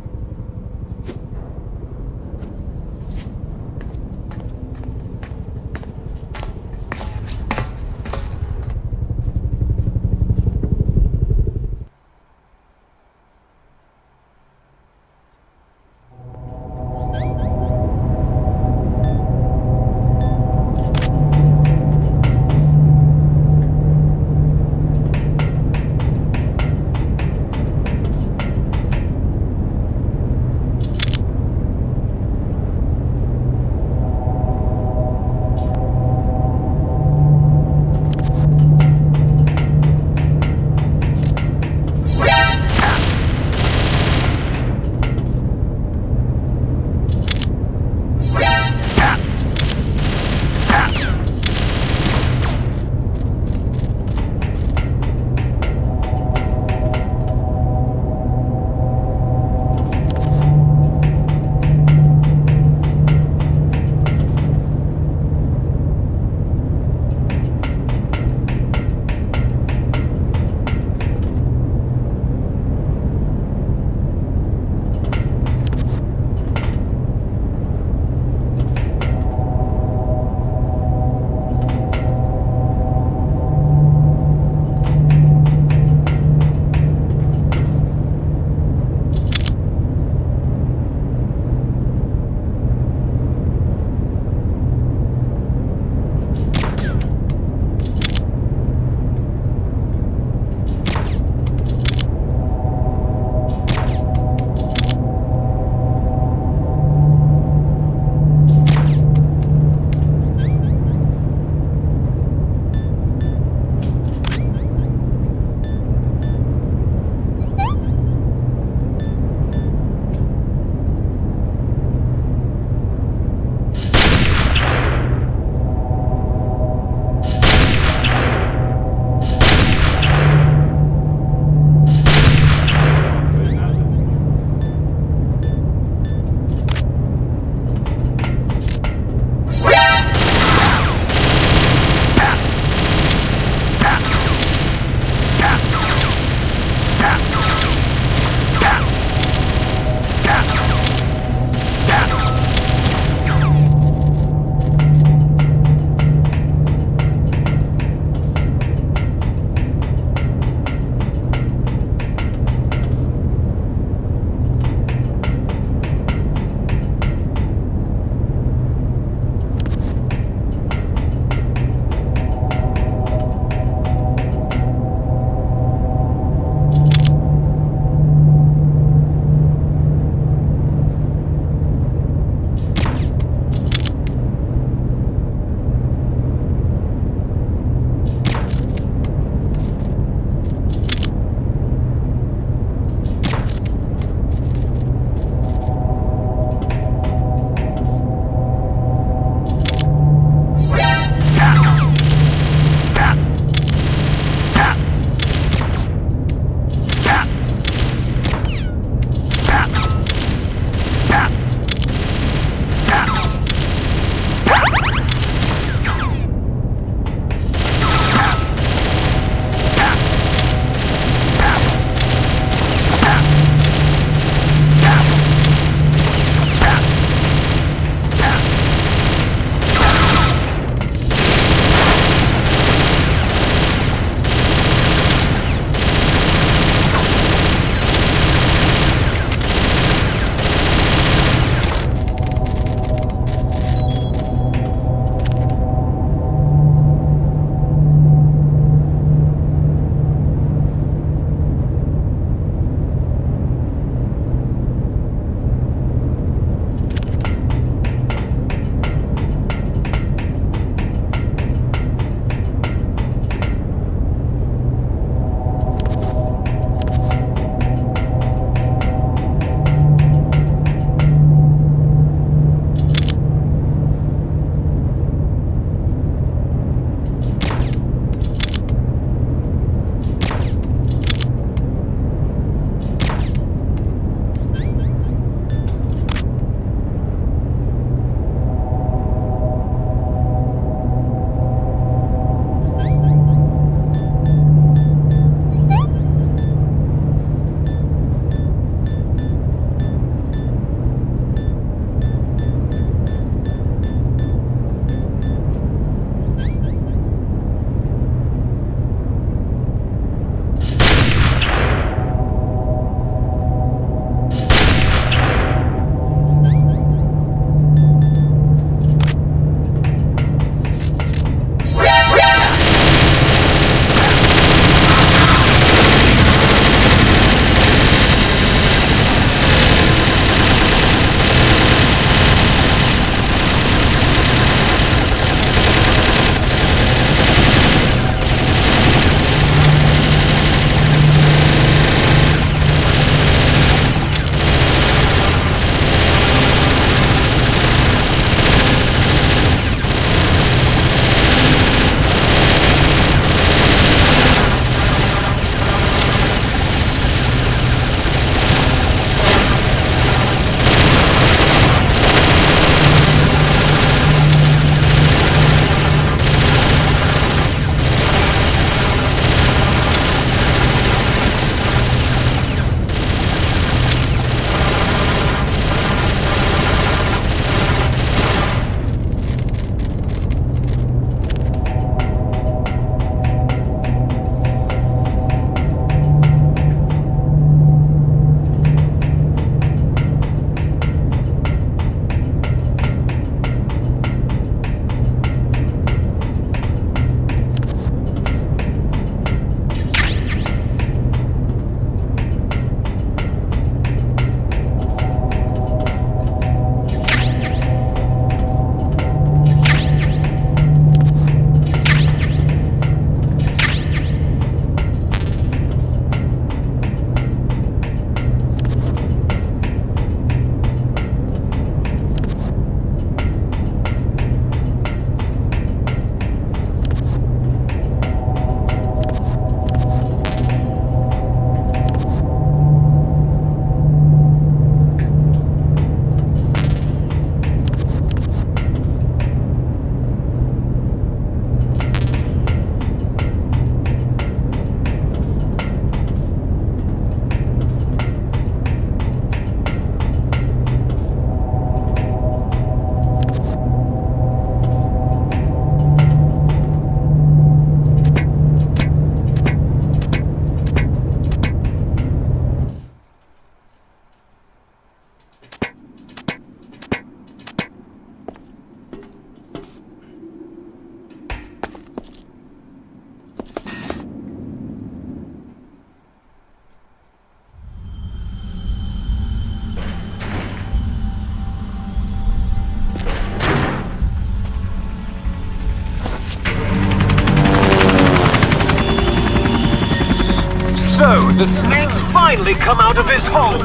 [SPEAKER 20] The snake's finally come out of his hole.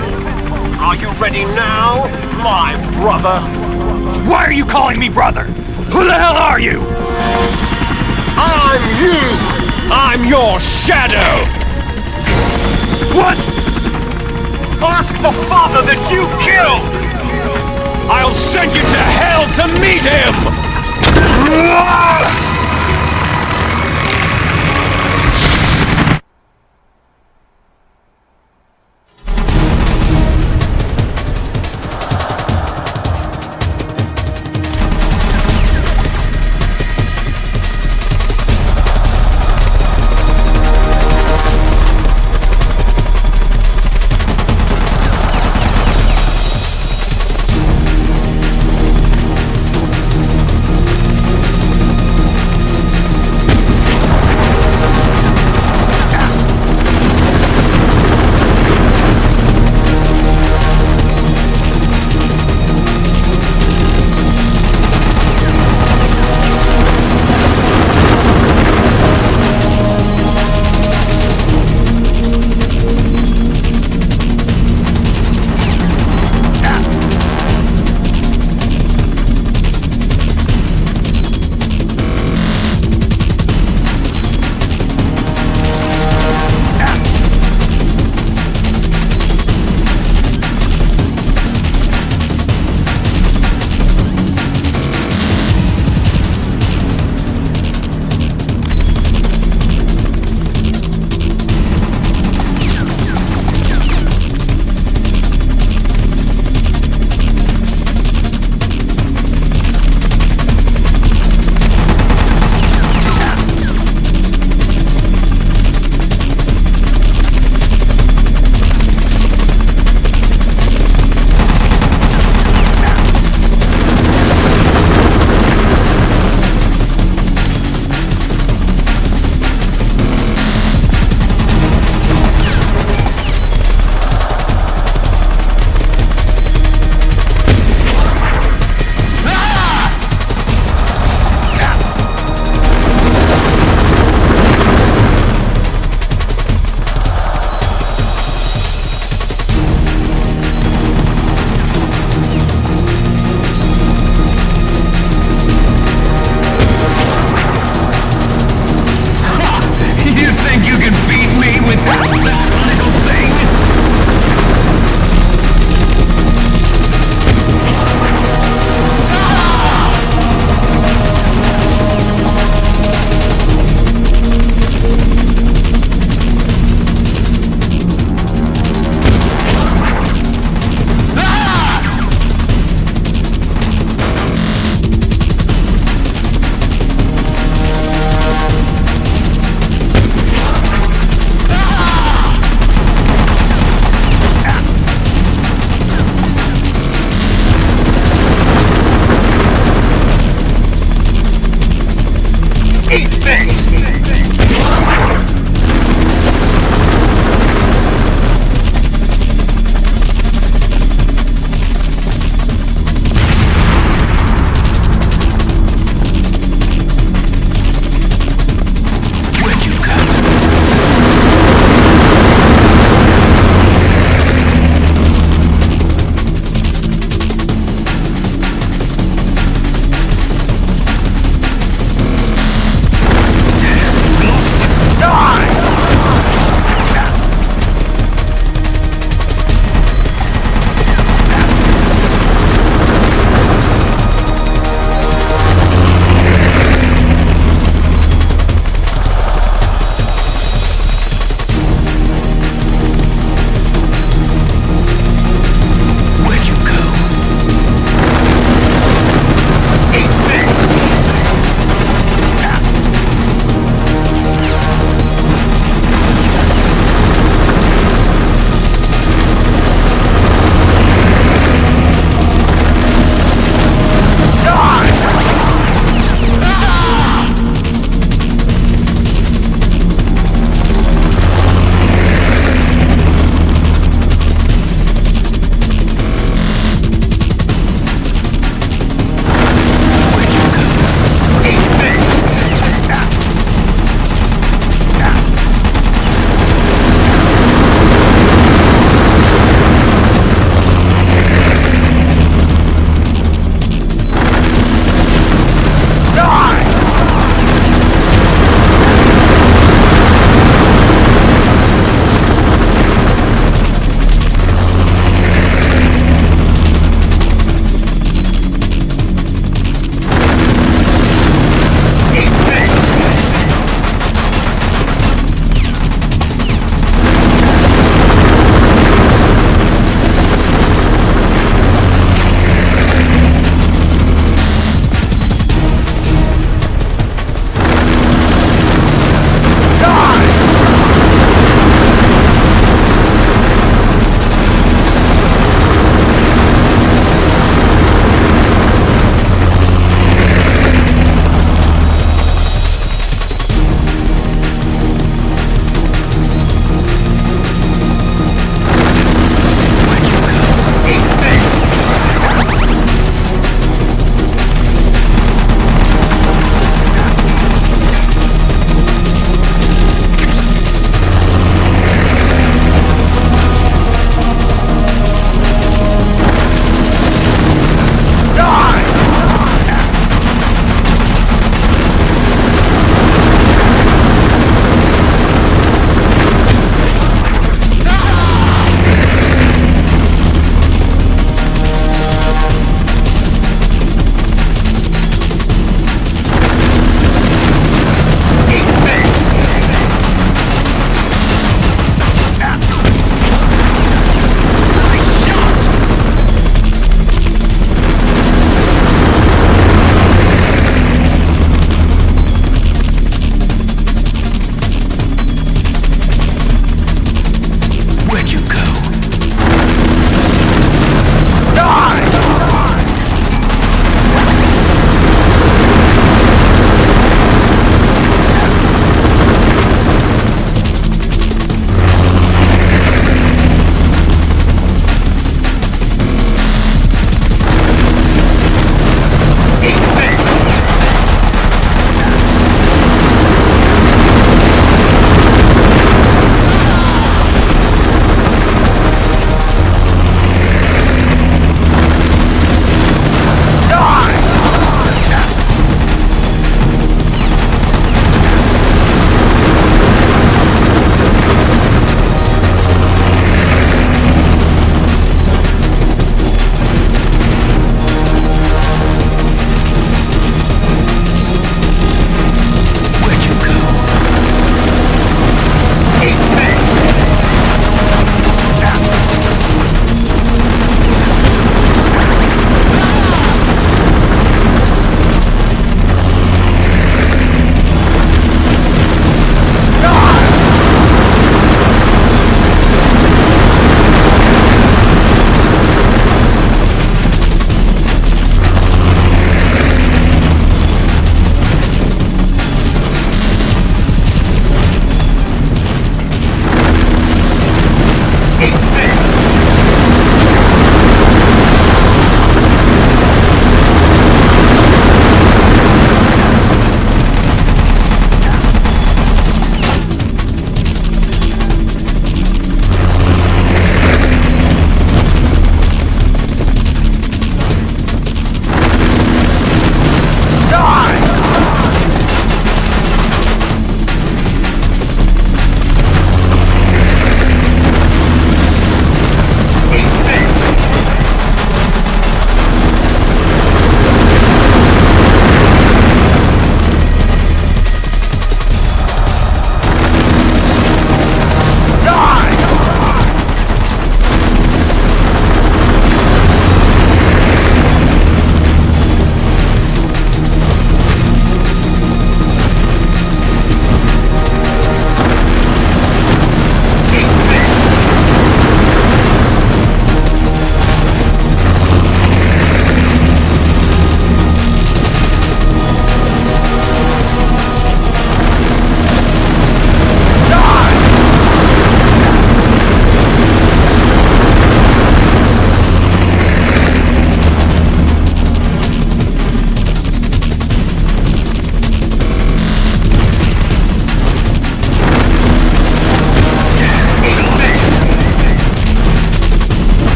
[SPEAKER 20] Are you ready now, my brother?
[SPEAKER 2] Why are you calling me brother? Who the hell are you?
[SPEAKER 20] I'm you! I'm your shadow!
[SPEAKER 2] What?
[SPEAKER 20] Ask the father that you killed! I'll send you to hell to meet him!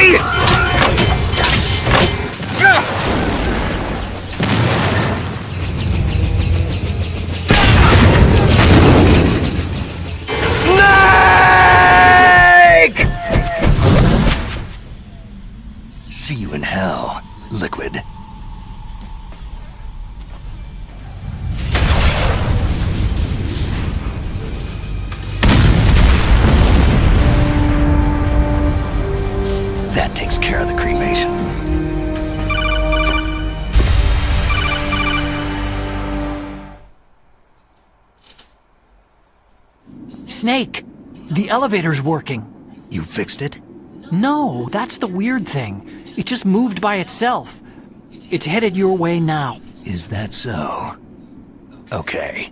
[SPEAKER 20] way! Snake!
[SPEAKER 8] See you in hell, Liquid. That takes care of the cremation.
[SPEAKER 11] Snake, the elevator's working.
[SPEAKER 8] You fixed it?
[SPEAKER 11] No, that's the weird thing. It just moved by itself. It's headed your way now.
[SPEAKER 8] Is that so? Okay.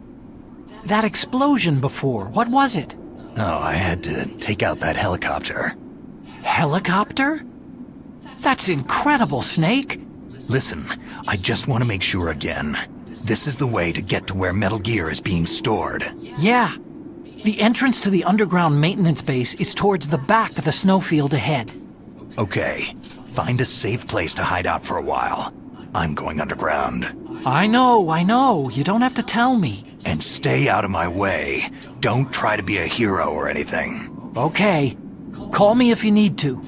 [SPEAKER 11] That explosion before, what was it?
[SPEAKER 8] Oh, I had to take out that helicopter.
[SPEAKER 11] Helicopter? That's incredible, Snake.
[SPEAKER 8] Listen, I just want to make sure again. This is the way to get to where Metal Gear is being stored.
[SPEAKER 11] Yeah. The entrance to the underground maintenance base is towards the back of the snowfield ahead.
[SPEAKER 8] Okay. Find a safe place to hide out for a while. I'm going underground.
[SPEAKER 11] I know. You don't have to tell me.
[SPEAKER 8] And stay out of my way. Don't try to be a hero or anything.
[SPEAKER 11] Okay. Call me if you need to.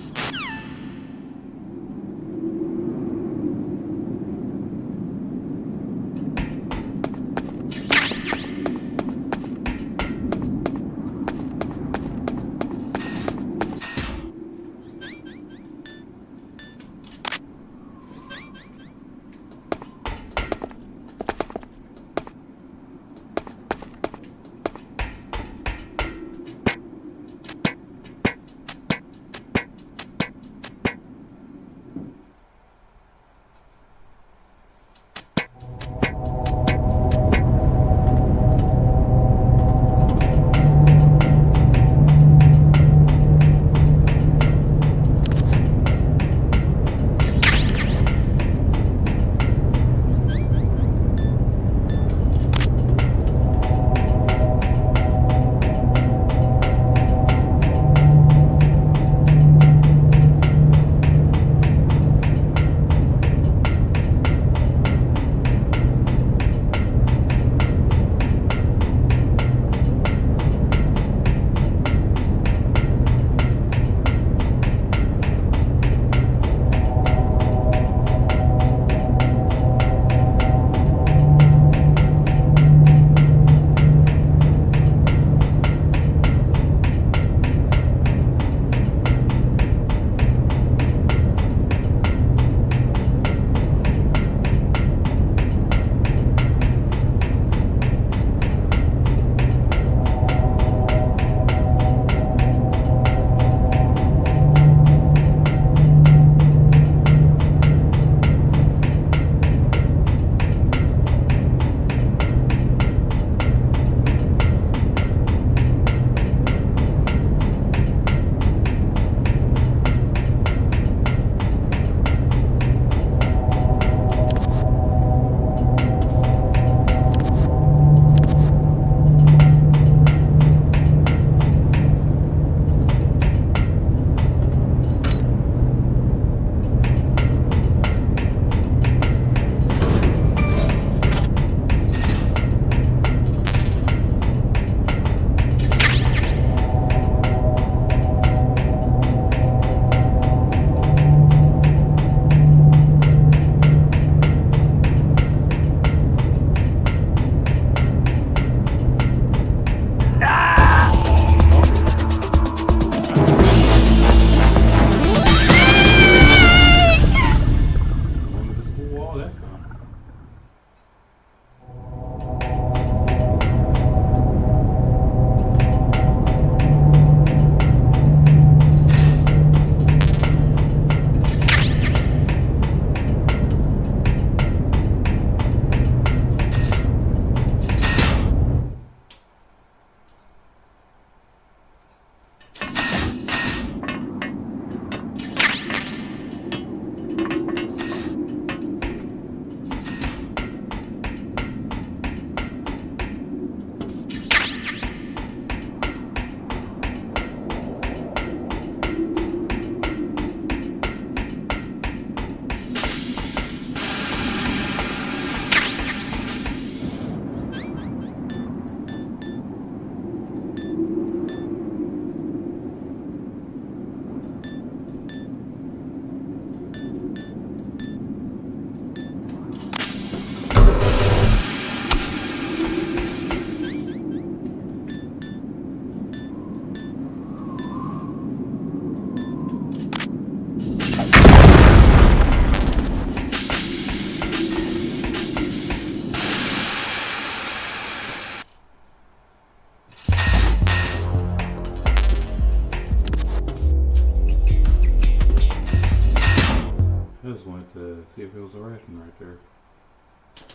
[SPEAKER 7] wanted to see if it was a ration right there.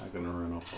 [SPEAKER 7] Not gonna run off.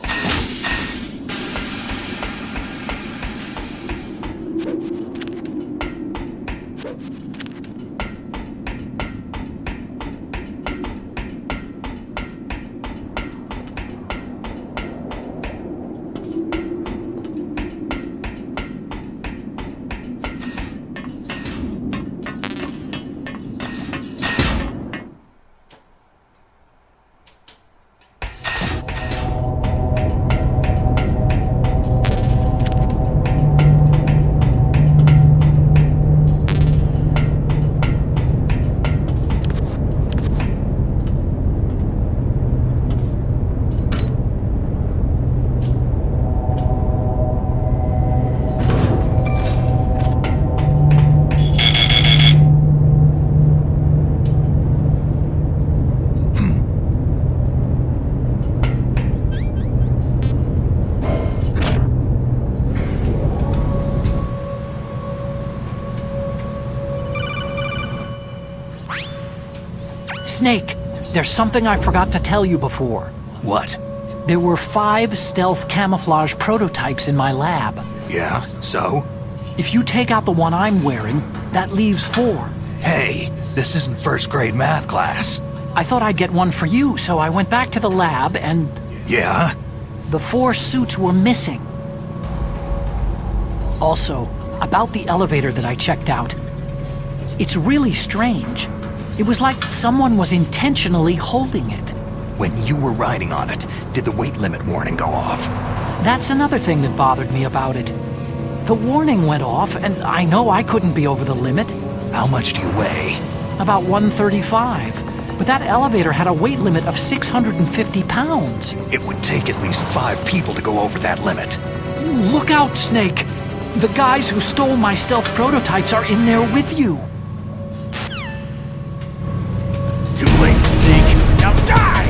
[SPEAKER 11] Snake, there's something I forgot to tell you before.
[SPEAKER 2] What?
[SPEAKER 11] There were 5 stealth camouflage prototypes in my lab.
[SPEAKER 2] Yeah, so?
[SPEAKER 11] If you take out the one I'm wearing, that leaves 4.
[SPEAKER 2] Hey, this isn't first grade math class.
[SPEAKER 11] I thought I'd get one for you, so I went back to the lab and...
[SPEAKER 2] Yeah?
[SPEAKER 11] The 4 suits were missing. Also, about the elevator that I checked out. It's really strange. It was like someone was intentionally holding it.
[SPEAKER 2] When you were riding on it, did the weight limit warning go off?
[SPEAKER 11] That's another thing that bothered me about it. The warning went off, and I know I couldn't be over the limit.
[SPEAKER 2] How much do you weigh?
[SPEAKER 11] About 135. But that elevator had a weight limit of 650 pounds.
[SPEAKER 2] It would take at least 5 people to go over that limit.
[SPEAKER 11] Look out, Snake! The guys who stole my stealth prototypes are in there with you.
[SPEAKER 20] Too late, Snake. Now die!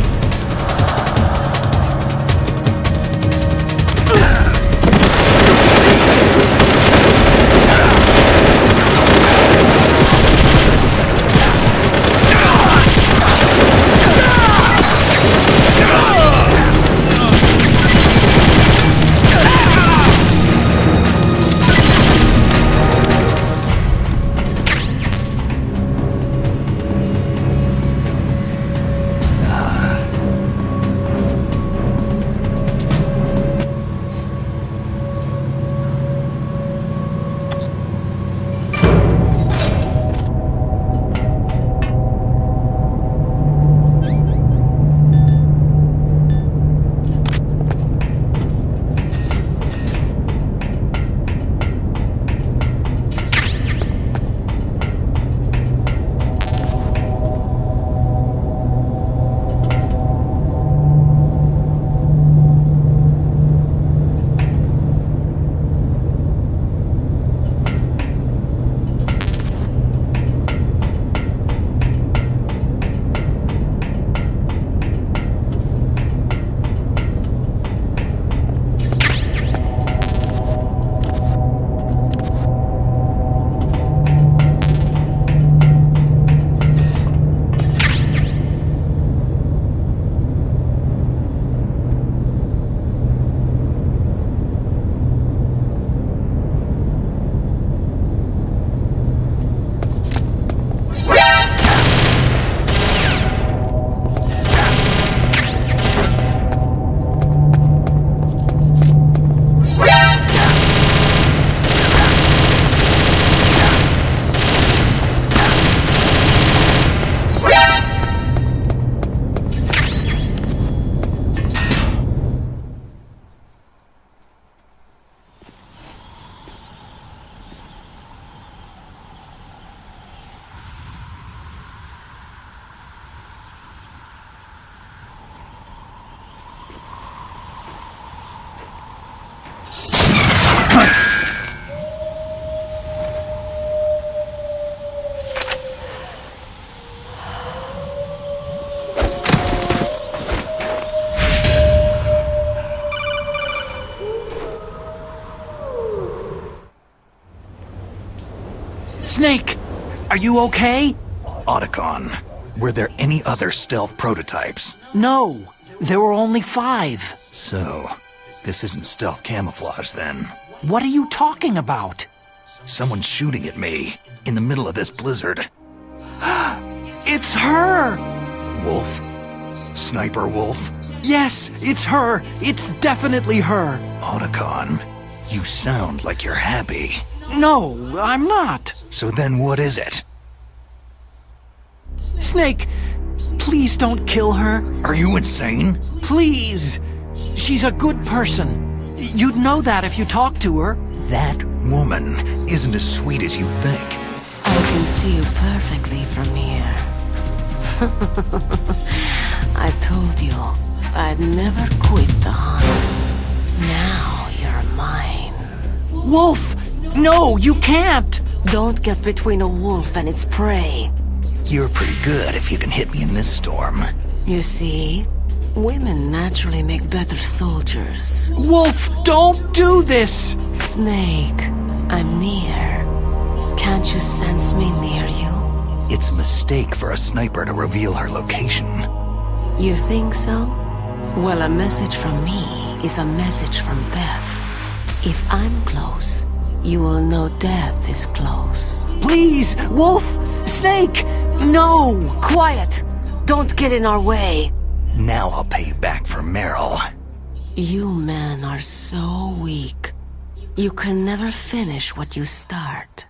[SPEAKER 11] Snake, are you okay?
[SPEAKER 2] Otacon, Were there any other stealth prototypes?
[SPEAKER 11] No, there were only 5.
[SPEAKER 2] So, this isn't stealth camouflage then.
[SPEAKER 11] What are you talking about?
[SPEAKER 2] Someone's shooting at me in the middle of this blizzard.
[SPEAKER 11] It's her!
[SPEAKER 2] Wolf? Sniper Wolf?
[SPEAKER 11] Yes, it's her! It's definitely her!
[SPEAKER 2] Otacon, you sound like you're happy.
[SPEAKER 11] No, I'm not.
[SPEAKER 2] So then what is it?
[SPEAKER 11] Snake, please don't kill her.
[SPEAKER 2] Are you insane?
[SPEAKER 11] Please! She's a good person. You'd know that if you talked to her.
[SPEAKER 2] That woman isn't as sweet as you think.
[SPEAKER 18] I can see you perfectly from here. I told you I'd never quit the hunt. Now you're mine.
[SPEAKER 11] Wolf! No, you can't!
[SPEAKER 18] Don't get between a wolf and its prey.
[SPEAKER 2] You're pretty good if you can hit me in this storm.
[SPEAKER 18] You see, women naturally make better soldiers.
[SPEAKER 11] Wolf, don't do this!
[SPEAKER 18] Snake, I'm near. Can't you sense me near you?
[SPEAKER 2] It's a mistake for a sniper to reveal her location.
[SPEAKER 18] You think so? Well, a message from me is a message from death. If I'm close, you will know death is close.
[SPEAKER 11] Please, Wolf! Snake! No!
[SPEAKER 18] Quiet! Don't get in our way!
[SPEAKER 2] Now I'll pay you back for Meryl.
[SPEAKER 18] You men are so weak. You can never finish what you start.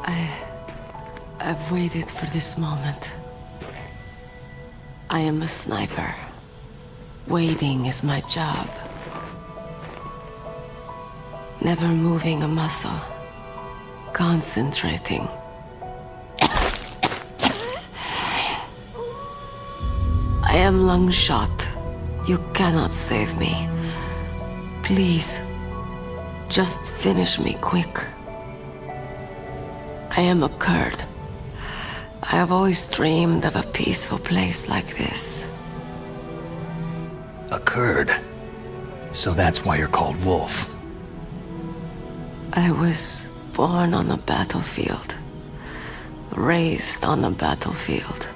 [SPEAKER 18] I've waited for this moment. I am a sniper. Waiting is my job. Never moving a muscle. Concentrating. I am Lungshot. You cannot save me. Please, just finish me quick. I am a Kurd. I have always dreamed of a peaceful place like this.
[SPEAKER 8] A Kurd? So that's why you're called Wolf.
[SPEAKER 18] I was born on a battlefield. Raised on a battlefield.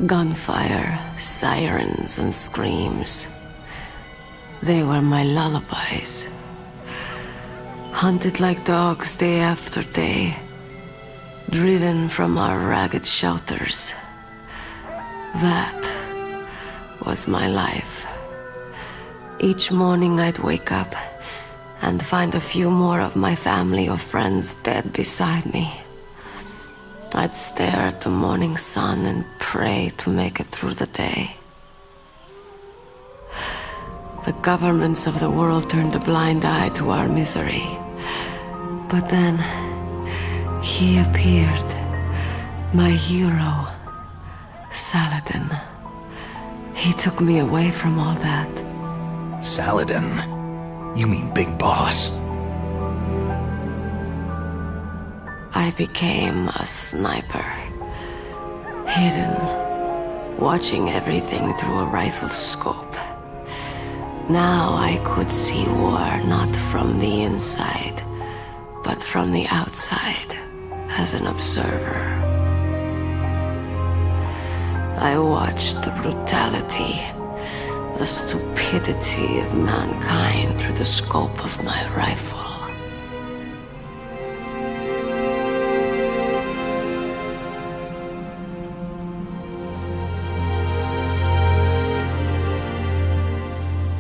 [SPEAKER 18] Gunfire, sirens, and screams. They were my lullabies. Hunted like dogs day after day. Driven from our ragged shelters. That was my life. Each morning I'd wake up and find a few more of my family or friends dead beside me. I'd stare at the morning sun and pray to make it through the day. The governments of the world turned a blind eye to our misery. But then, he appeared. My hero, Saladin. He took me away from all that.
[SPEAKER 8] Saladin? You mean Big Boss?
[SPEAKER 18] I became a sniper. Hidden, watching everything through a rifle's scope. Now I could see war not from the inside, but from the outside, as an observer. I watched the brutality, the stupidity of mankind through the scope of my rifle.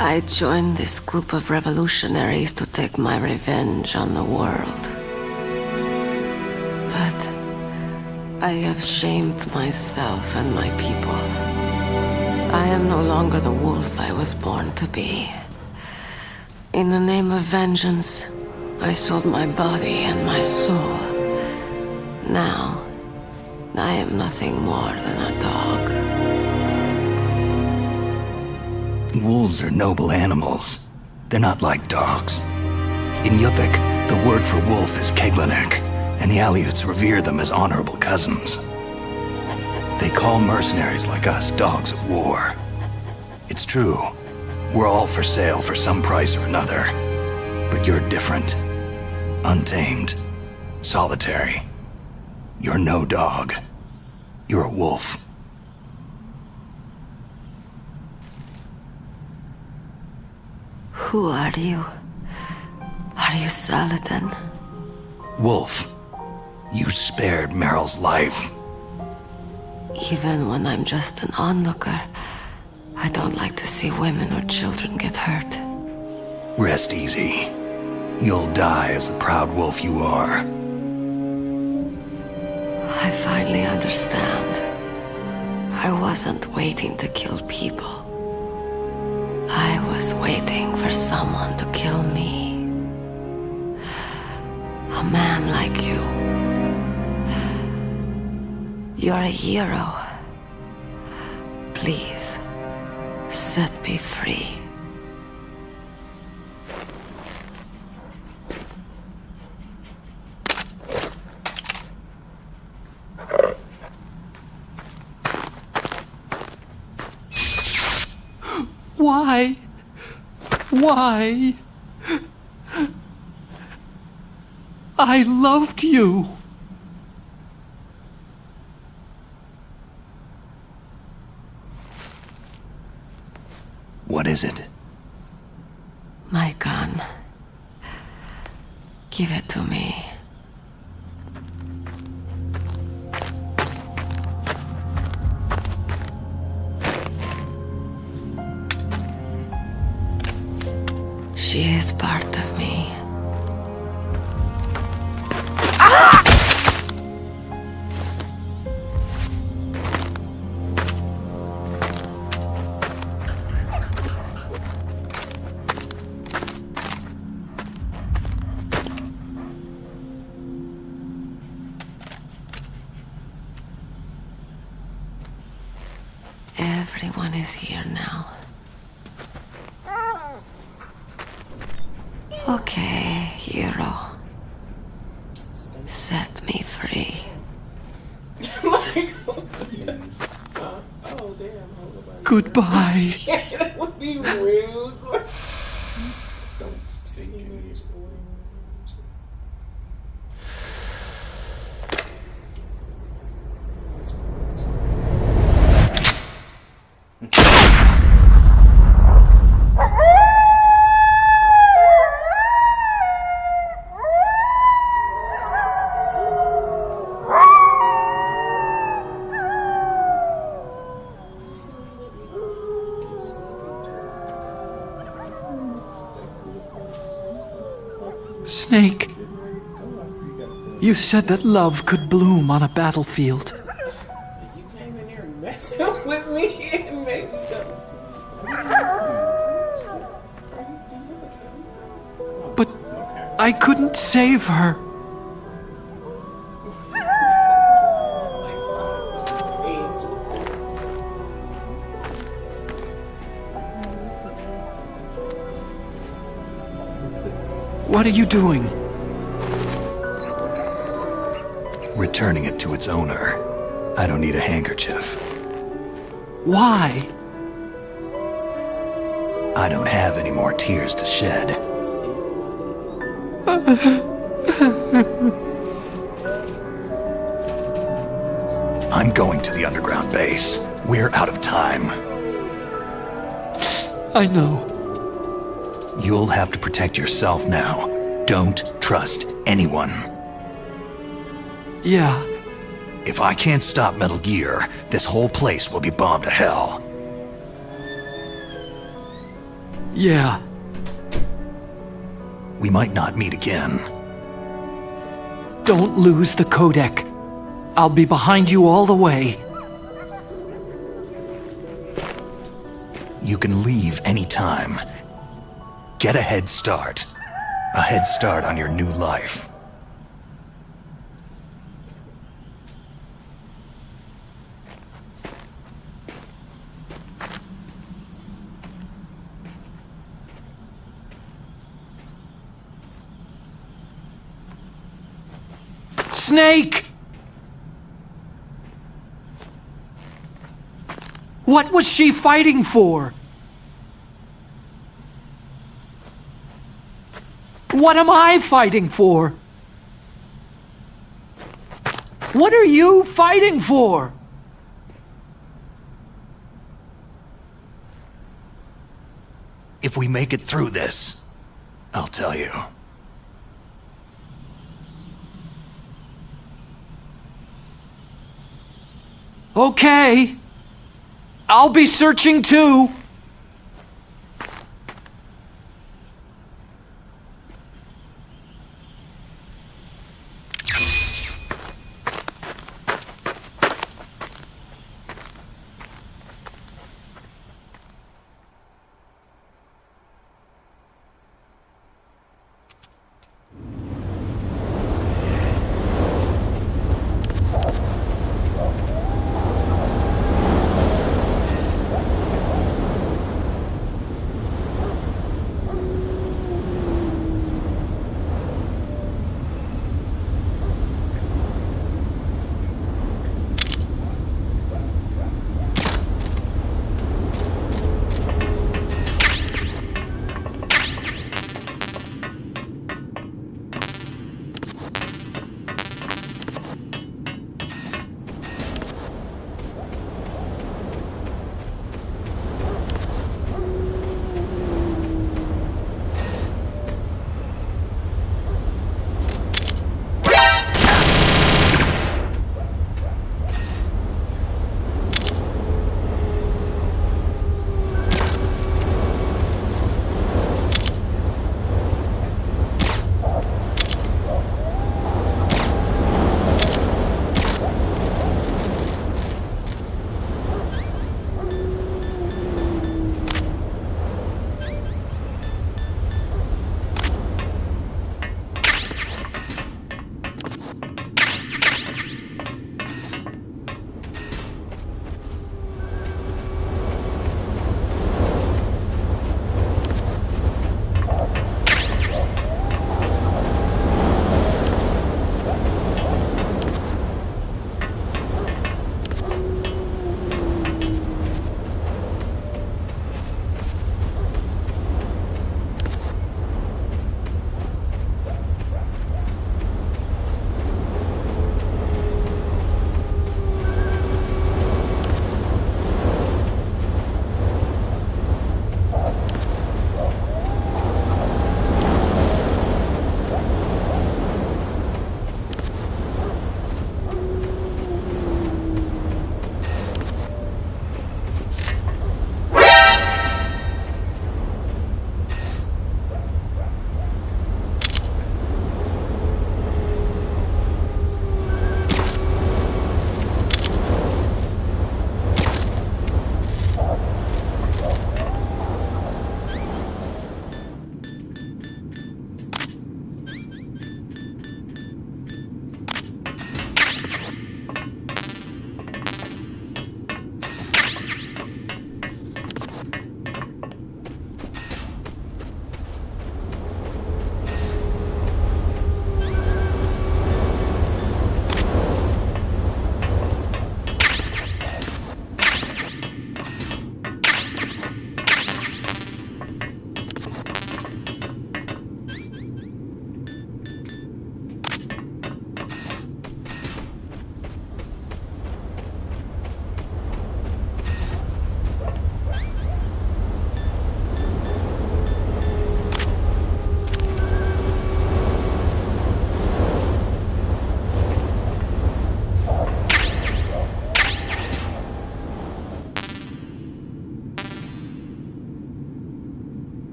[SPEAKER 18] I joined this group of revolutionaries to take my revenge on the world. But I have shamed myself and my people. I am no longer the wolf I was born to be. In the name of vengeance, I sold my body and my soul. Now, I am nothing more than a dog.
[SPEAKER 8] Wolves are noble animals. They're not like dogs. In Yupik, the word for wolf is Keglanek, and the Aleuts revere them as honorable cousins. They call mercenaries like us dogs of war. It's true. We're all for sale for some price or another. But you're different. Untamed. Solitary. You're no dog. You're a wolf.
[SPEAKER 18] Who are you? Are you Saladin?
[SPEAKER 8] Wolf. You spared Meryl's life.
[SPEAKER 18] Even when I'm just an onlooker, I don't like to see women or children get hurt.
[SPEAKER 8] Rest easy. You'll die as the proud wolf you are.
[SPEAKER 18] I finally understand. I wasn't waiting to kill people. I was waiting for someone to kill me. A man like you. You're a hero. Please, set me free.
[SPEAKER 11] Why? Why? I loved you.
[SPEAKER 8] What is it?
[SPEAKER 18] My gun. Give it to me. She is part of me. Ah! is here now. Okay, hero. Set me free.
[SPEAKER 11] Goodbye.
[SPEAKER 21] That would be rude.
[SPEAKER 11] Snake, you said that love could bloom on a battlefield.
[SPEAKER 21] You came in here messing with me and made me go.
[SPEAKER 11] But I couldn't save her. What are you doing?
[SPEAKER 2] Returning it to its owner. I don't need a handkerchief.
[SPEAKER 11] Why?
[SPEAKER 2] I don't have any more tears to shed. I'm going to the underground base. We're out of time.
[SPEAKER 11] I know.
[SPEAKER 2] You'll have to protect yourself now. Don't trust anyone.
[SPEAKER 11] Yeah.
[SPEAKER 2] If I can't stop Metal Gear, this whole place will be bombed to hell.
[SPEAKER 11] Yeah.
[SPEAKER 2] We might not meet again.
[SPEAKER 11] Don't lose the codec. I'll be behind you all the way.
[SPEAKER 2] You can leave anytime. Get a head start. A head start on your new life.
[SPEAKER 11] Snake! What was she fighting for? What am I fighting for? What are you fighting for?
[SPEAKER 2] If we make it through this, I'll tell you.
[SPEAKER 11] Okay. I'll be searching too.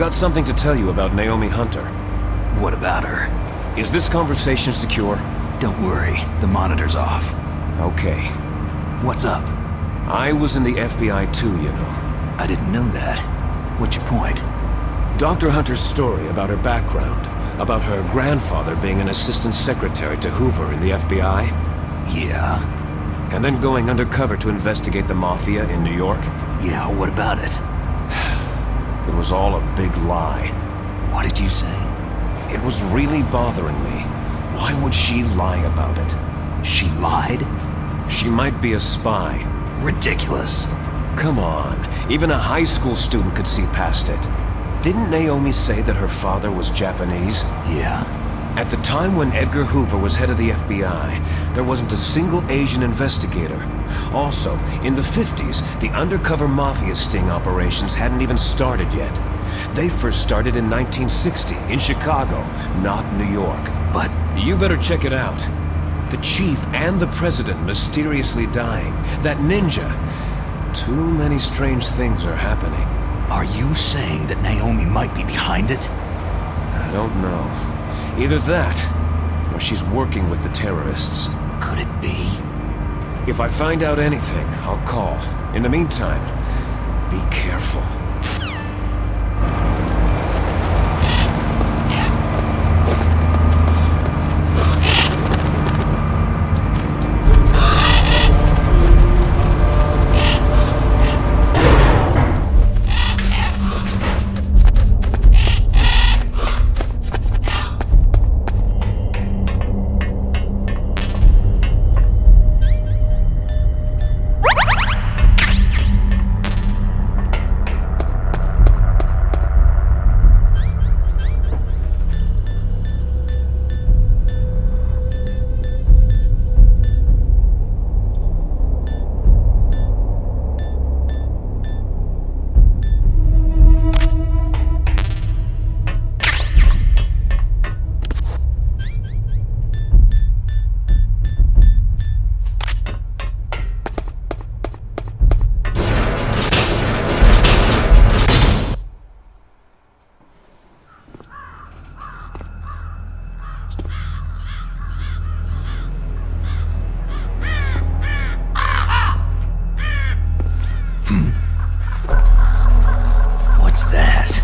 [SPEAKER 3] got something to tell you about Naomi Hunter.
[SPEAKER 2] What about her?
[SPEAKER 3] Is this conversation secure?
[SPEAKER 2] Don't worry, the monitor's off.
[SPEAKER 3] Okay.
[SPEAKER 2] What's up?
[SPEAKER 3] I was in the FBI too, you know.
[SPEAKER 2] I didn't know that. What's your point?
[SPEAKER 3] Dr. Hunter's story about her background, about her grandfather being an assistant secretary to Hoover in the FBI.
[SPEAKER 2] Yeah?
[SPEAKER 3] And then going undercover to investigate the Mafia in New York.
[SPEAKER 2] Yeah, what about it?
[SPEAKER 3] It was all a big lie.
[SPEAKER 2] What did you say?
[SPEAKER 3] It was really bothering me. Why would she lie about it?
[SPEAKER 2] She lied?
[SPEAKER 3] She might be a spy.
[SPEAKER 2] Ridiculous.
[SPEAKER 3] Come on, even a high school student could see past it. Didn't Naomi say that her father was Japanese?
[SPEAKER 2] Yeah.
[SPEAKER 3] At the time when Edgar Hoover was head of the FBI, there wasn't a single Asian investigator. Also, in the 50s, the undercover Mafia sting operations hadn't even started yet. They first started in 1960, in Chicago, not New York. But you better check it out. The chief and the president mysteriously dying. That ninja. Too many strange things are happening.
[SPEAKER 2] Are you saying that Naomi might be behind it?
[SPEAKER 3] I don't know. Either that, or she's working with the terrorists.
[SPEAKER 2] Could it be?
[SPEAKER 3] If I find out anything, I'll call. In the meantime, be careful.
[SPEAKER 2] What's that?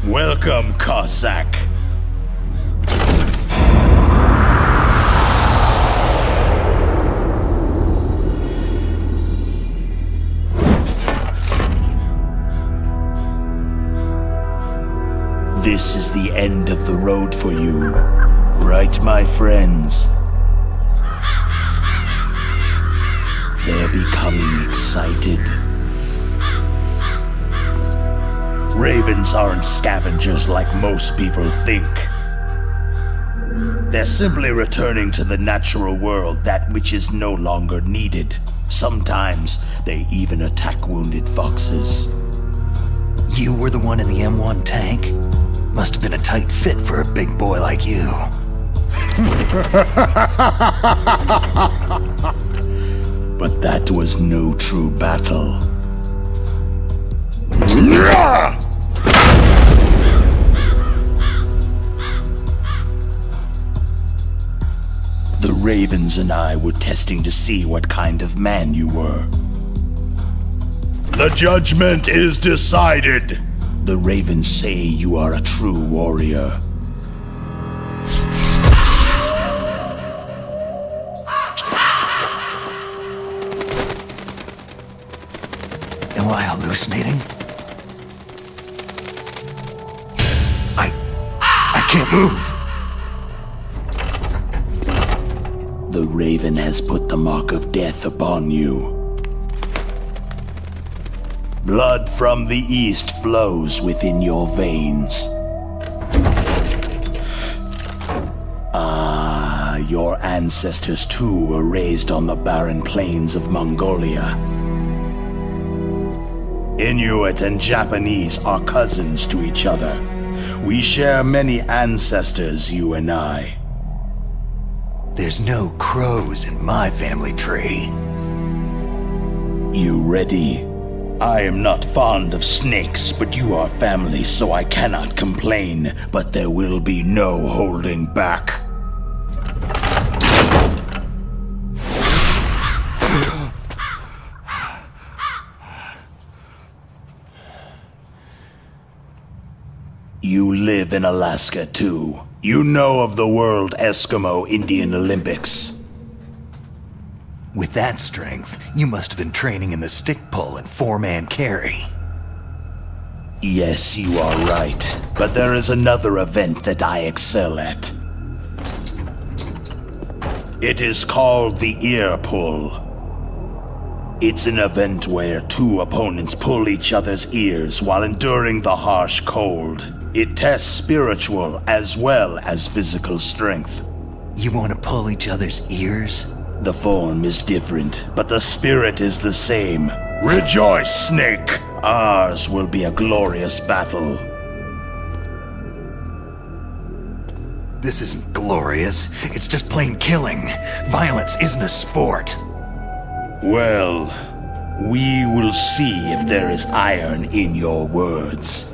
[SPEAKER 13] Welcome, Cossack. This is the end of the road for you, right, my friends? They're becoming excited. Ravens aren't scavengers like most people think. They're simply returning to the natural world that which is no longer needed. Sometimes they even attack wounded foxes.
[SPEAKER 2] You were the one in the M1 tank? Must have been a tight fit for a big boy like you.
[SPEAKER 13] But that was no true battle. The Ravens and I were testing to see what kind of man you were. The judgment is decided. The Ravens say you are a true warrior.
[SPEAKER 2] Am I hallucinating? I can't move.
[SPEAKER 13] The Raven has put the mark of death upon you. Blood from the east flows within your veins. Your ancestors too were raised on the barren plains of Mongolia. Inuit and Japanese are cousins to each other. We share many ancestors, you and I.
[SPEAKER 8] There's no crows in my family tree.
[SPEAKER 13] You ready? I am not fond of snakes, but you are family, so I cannot complain. But there will be no holding back. You live in Alaska too. You know of the World Eskimo Indian Olympics.
[SPEAKER 8] With that strength, you must have been training in the stick pull and four-man carry.
[SPEAKER 13] Yes, you are right. But there is another event that I excel at. It is called the ear pull. It's an event where two opponents pull each other's ears while enduring the harsh cold. It tests spiritual as well as physical strength.
[SPEAKER 8] You want to pull each other's ears?
[SPEAKER 13] The form is different, but the spirit is the same. Rejoice, Snake! Ours will be a glorious battle.
[SPEAKER 8] This isn't glorious. It's just plain killing. Violence isn't a sport.
[SPEAKER 13] Well, we will see if there is iron in your words.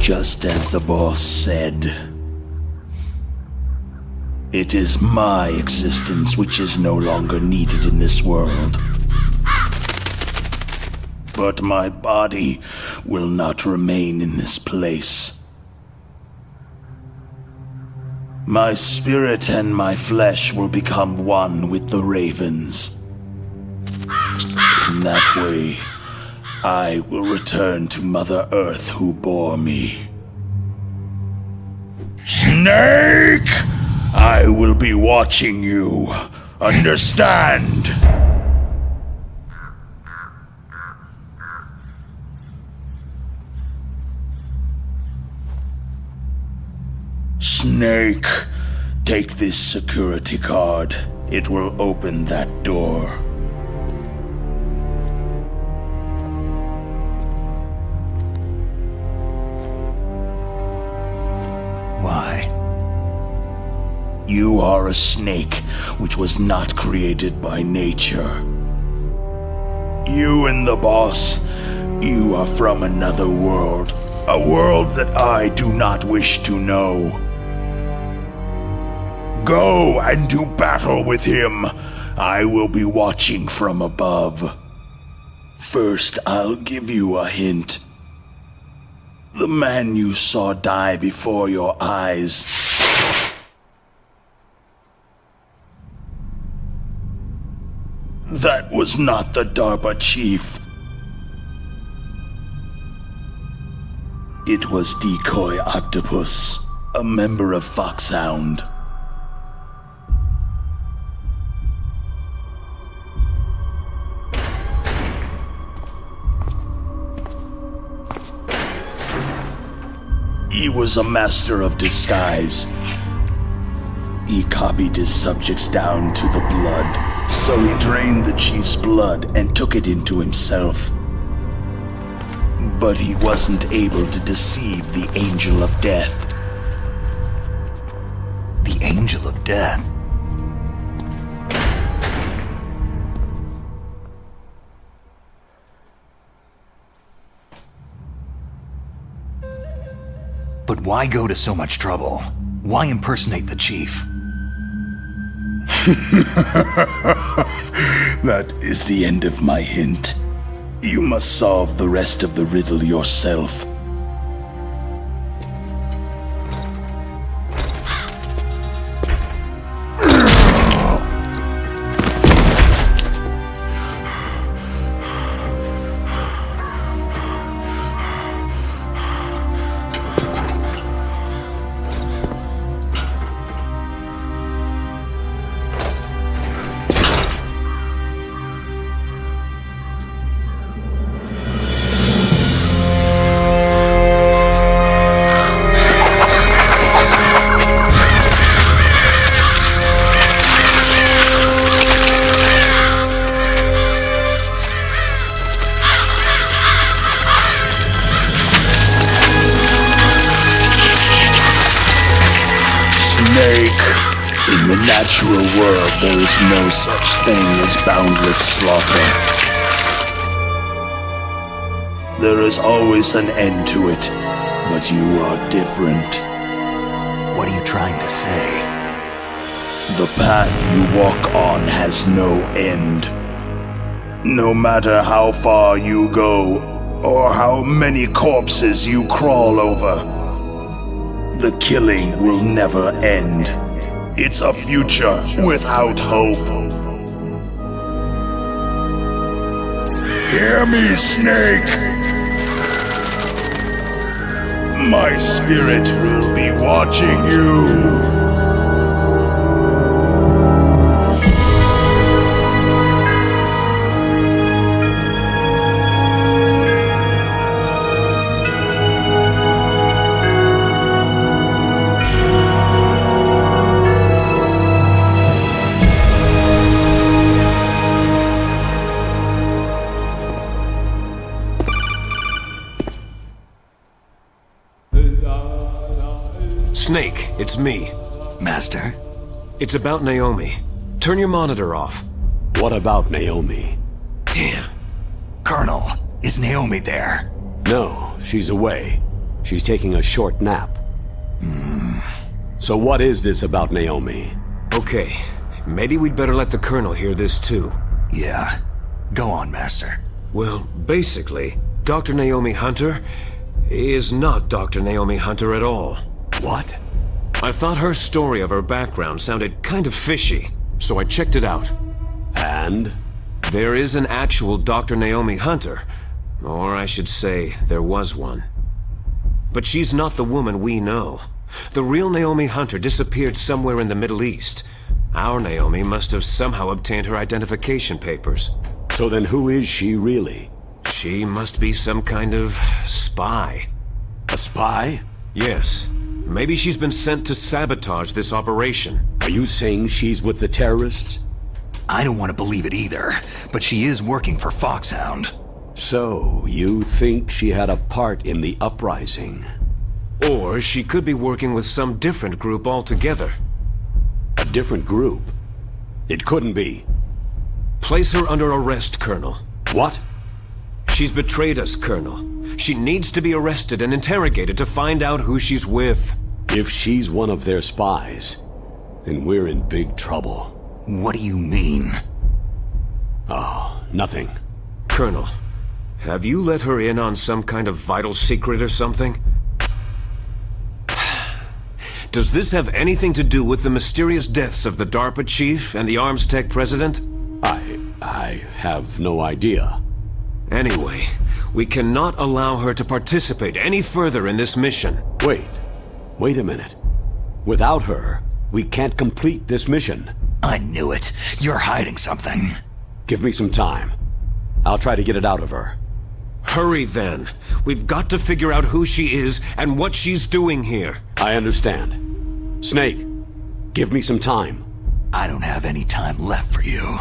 [SPEAKER 13] Just as the boss said, it is my existence which is no longer needed in this world. But my body will not remain in this place. My spirit and my flesh will become one with the ravens. In that way, I will return to Mother Earth who bore me. Snake! I will be watching you. Understand? Snake, take this security card. It will open that door.
[SPEAKER 8] Why?
[SPEAKER 13] You are a snake which was not created by nature. You and the boss, you are from another world. A world that I do not wish to know. Go and do battle with him. I will be watching from above. First, I'll give you a hint. The man you saw die before your eyes. That was not the DARPA chief. It was Decoy Octopus, a member of Foxhound. He was a master of disguise. He copied his subjects down to the blood, so he drained the chief's blood and took it into himself. But he wasn't able to deceive the Angel of Death.
[SPEAKER 8] The Angel of Death? But why go to so much trouble? Why impersonate the chief?
[SPEAKER 13] That is the end of my hint. You must solve the rest of the riddle yourself. In the natural world, there is no such thing as boundless slaughter. There is always an end to it, but you are different.
[SPEAKER 8] What are you trying to say?
[SPEAKER 13] The path you walk on has no end. No matter how far you go, or how many corpses you crawl over, the killing will never end. It's a future without hope. Hear me, Snake! My spirit will be watching you.
[SPEAKER 3] Snake, it's me.
[SPEAKER 8] Master?
[SPEAKER 3] It's about Naomi. Turn your monitor off.
[SPEAKER 1] What about Naomi?
[SPEAKER 8] Damn. Colonel, is Naomi there?
[SPEAKER 1] No, she's away. She's taking a short nap. So what is this about Naomi?
[SPEAKER 3] Okay, maybe we'd better let the Colonel hear this too.
[SPEAKER 2] Yeah. Go on, Master.
[SPEAKER 3] Well, basically, Dr. Naomi Hunter is not Dr. Naomi Hunter at all.
[SPEAKER 1] What?
[SPEAKER 3] I thought her story of her background sounded kind of fishy, so I checked it out.
[SPEAKER 1] And?
[SPEAKER 3] There is an actual Dr. Naomi Hunter, or I should say, there was one. But she's not the woman we know. The real Naomi Hunter disappeared somewhere in the Middle East. Our Naomi must have somehow obtained her identification papers.
[SPEAKER 1] So then who is she really?
[SPEAKER 3] She must be some kind of spy.
[SPEAKER 1] A spy?
[SPEAKER 3] Yes. Maybe she's been sent to sabotage this operation.
[SPEAKER 1] Are you saying she's with the terrorists?
[SPEAKER 2] I don't want to believe it either, but she is working for Foxhound.
[SPEAKER 1] So, you think she had a part in the uprising?
[SPEAKER 3] Or she could be working with some different group altogether.
[SPEAKER 1] A different group? It couldn't be.
[SPEAKER 3] Place her under arrest, Colonel.
[SPEAKER 1] What?
[SPEAKER 3] She's betrayed us, Colonel. She needs to be arrested and interrogated to find out who she's with.
[SPEAKER 1] If she's one of their spies, then we're in big trouble.
[SPEAKER 2] What do you mean?
[SPEAKER 1] Oh, nothing.
[SPEAKER 3] Colonel, have you let her in on some kind of vital secret or something? Does this have anything to do with the mysterious deaths of the DARPA chief and the Armstech president?
[SPEAKER 1] I have no idea.
[SPEAKER 3] Anyway, we cannot allow her to participate any further in this mission.
[SPEAKER 1] Wait a minute. Without her, we can't complete this mission.
[SPEAKER 2] I knew it. You're hiding something.
[SPEAKER 1] Give me some time. I'll try to get it out of her.
[SPEAKER 3] Hurry then. We've got to figure out who she is and what she's doing here.
[SPEAKER 1] I understand. Snake, give me some time.
[SPEAKER 2] I don't have any time left for you.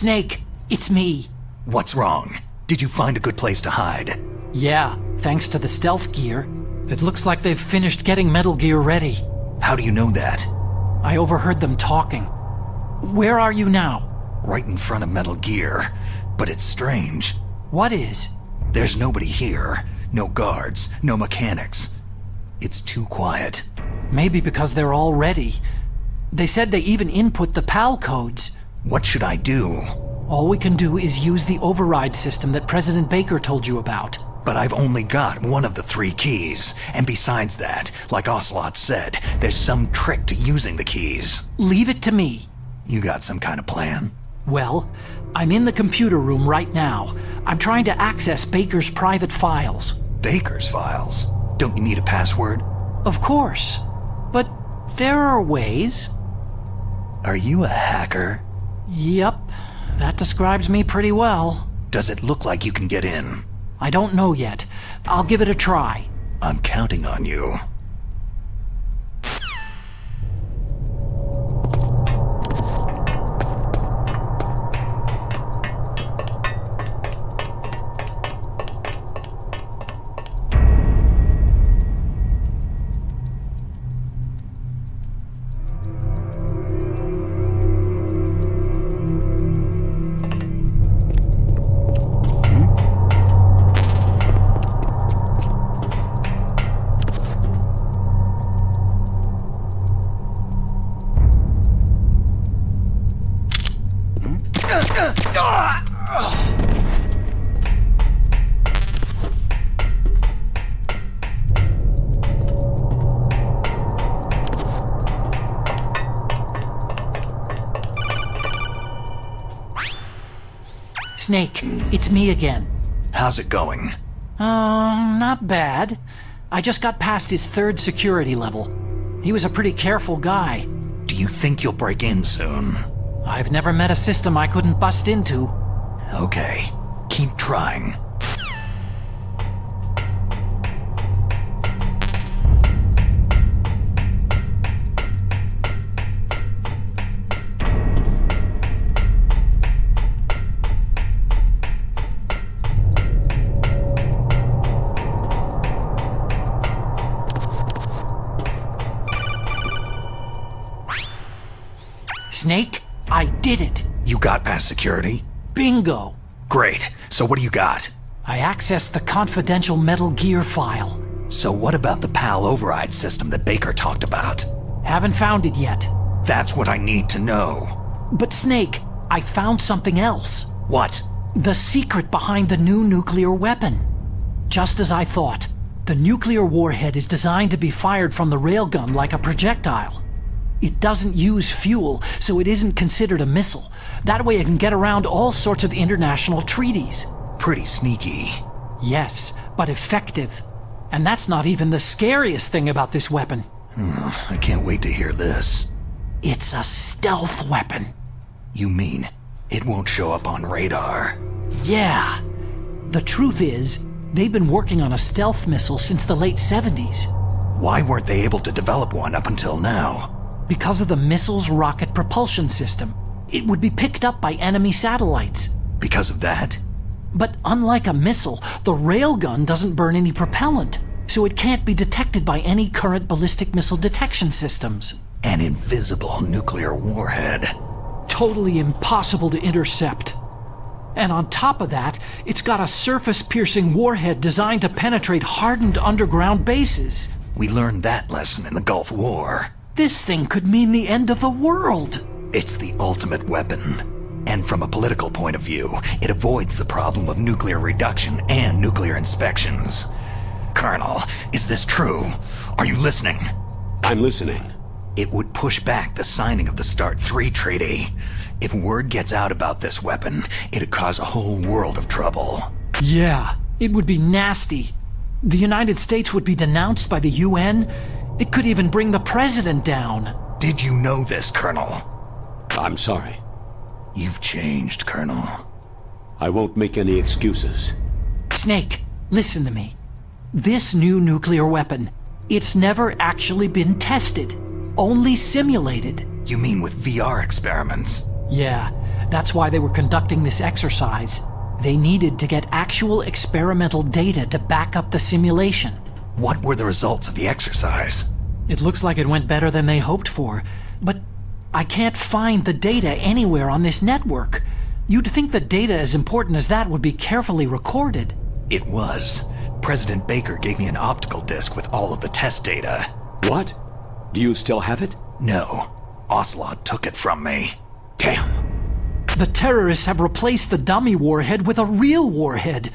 [SPEAKER 11] Snake, it's me.
[SPEAKER 2] What's wrong? Did you find a good place to hide?
[SPEAKER 11] Yeah, thanks to the stealth gear. It looks like they've finished getting Metal Gear ready.
[SPEAKER 2] How do you know that?
[SPEAKER 11] I overheard them talking. Where are you now?
[SPEAKER 2] Right in front of Metal Gear. But it's strange.
[SPEAKER 11] What is?
[SPEAKER 2] There's nobody here. No guards, no mechanics. It's too quiet.
[SPEAKER 11] Maybe because they're all ready. They said they even input the PAL codes.
[SPEAKER 2] What should I do?
[SPEAKER 11] All we can do is use the override system that President Baker told you about.
[SPEAKER 2] But I've only got one of the 3 keys. And besides that, like Ocelot said, there's some trick to using the keys.
[SPEAKER 11] Leave it to me.
[SPEAKER 2] You got some kind of plan?
[SPEAKER 11] Well, I'm in the computer room right now. I'm trying to access Baker's private files.
[SPEAKER 2] Baker's files? Don't you need a password?
[SPEAKER 11] Of course. But there are ways.
[SPEAKER 2] Are you a hacker?
[SPEAKER 11] Yep. That describes me pretty well.
[SPEAKER 2] Does it look like you can get in?
[SPEAKER 11] I don't know yet. I'll give it a try.
[SPEAKER 2] I'm counting on you.
[SPEAKER 11] Snake, it's me again.
[SPEAKER 2] How's it going?
[SPEAKER 11] Not bad. I just got past his 3rd security level. He was a pretty careful guy.
[SPEAKER 2] Do you think you'll break in soon?
[SPEAKER 11] I've never met a system I couldn't bust into.
[SPEAKER 2] Okay, keep trying.
[SPEAKER 11] Snake, I did it.
[SPEAKER 2] You got past security?
[SPEAKER 11] Bingo.
[SPEAKER 2] Great. So what do you got?
[SPEAKER 11] I accessed the confidential Metal Gear file.
[SPEAKER 2] So what about the PAL override system that Baker talked about?
[SPEAKER 11] Haven't found it yet.
[SPEAKER 2] That's what I need to know.
[SPEAKER 11] But Snake, I found something else.
[SPEAKER 2] What?
[SPEAKER 11] The secret behind the new nuclear weapon. Just as I thought, the nuclear warhead is designed to be fired from the railgun like a projectile. It doesn't use fuel, so it isn't considered a missile. That way it can get around all sorts of international treaties.
[SPEAKER 2] Pretty sneaky.
[SPEAKER 11] Yes, but effective. And that's not even the scariest thing about this weapon.
[SPEAKER 2] I can't wait to hear this.
[SPEAKER 11] It's a stealth weapon.
[SPEAKER 2] You mean it won't show up on radar?
[SPEAKER 11] Yeah. The truth is, they've been working on a stealth missile since the late 70s.
[SPEAKER 2] Why weren't they able to develop one up until now?
[SPEAKER 11] Because of the missile's rocket propulsion system. It would be picked up by enemy satellites.
[SPEAKER 2] Because of that?
[SPEAKER 11] But unlike a missile, the railgun doesn't burn any propellant, so it can't be detected by any current ballistic missile detection systems.
[SPEAKER 2] An invisible nuclear warhead.
[SPEAKER 11] Totally impossible to intercept. And on top of that, it's got a surface-piercing warhead designed to penetrate hardened underground bases.
[SPEAKER 2] We learned that lesson in the Gulf War.
[SPEAKER 11] This thing could mean the end of the world.
[SPEAKER 2] It's the ultimate weapon. And from a political point of view, it avoids the problem of nuclear reduction and nuclear inspections. Colonel, is this true? Are you listening?
[SPEAKER 1] I'm listening.
[SPEAKER 2] It would push back the signing of the START 3 treaty. If word gets out about this weapon, it'd cause a whole world of trouble.
[SPEAKER 11] Yeah, it would be nasty. The United States would be denounced by the UN. It could even bring the president down.
[SPEAKER 2] Did you know this, Colonel?
[SPEAKER 1] I'm sorry.
[SPEAKER 2] You've changed, Colonel.
[SPEAKER 1] I won't make any excuses.
[SPEAKER 11] Snake, listen to me. This new nuclear weapon, it's never actually been tested. Only simulated.
[SPEAKER 2] You mean with VR experiments?
[SPEAKER 11] Yeah. That's why they were conducting this exercise. They needed to get actual experimental data to back up the simulation.
[SPEAKER 2] What were the results of the exercise?
[SPEAKER 11] It looks like it went better than they hoped for, but I can't find the data anywhere on this network. You'd think the data as important as that would be carefully recorded.
[SPEAKER 2] It was. President Baker gave me an optical disc with all of the test data.
[SPEAKER 1] What? Do you still have it?
[SPEAKER 2] No. Ocelot took it from me.
[SPEAKER 1] Damn.
[SPEAKER 11] The terrorists have replaced the dummy warhead with a real warhead.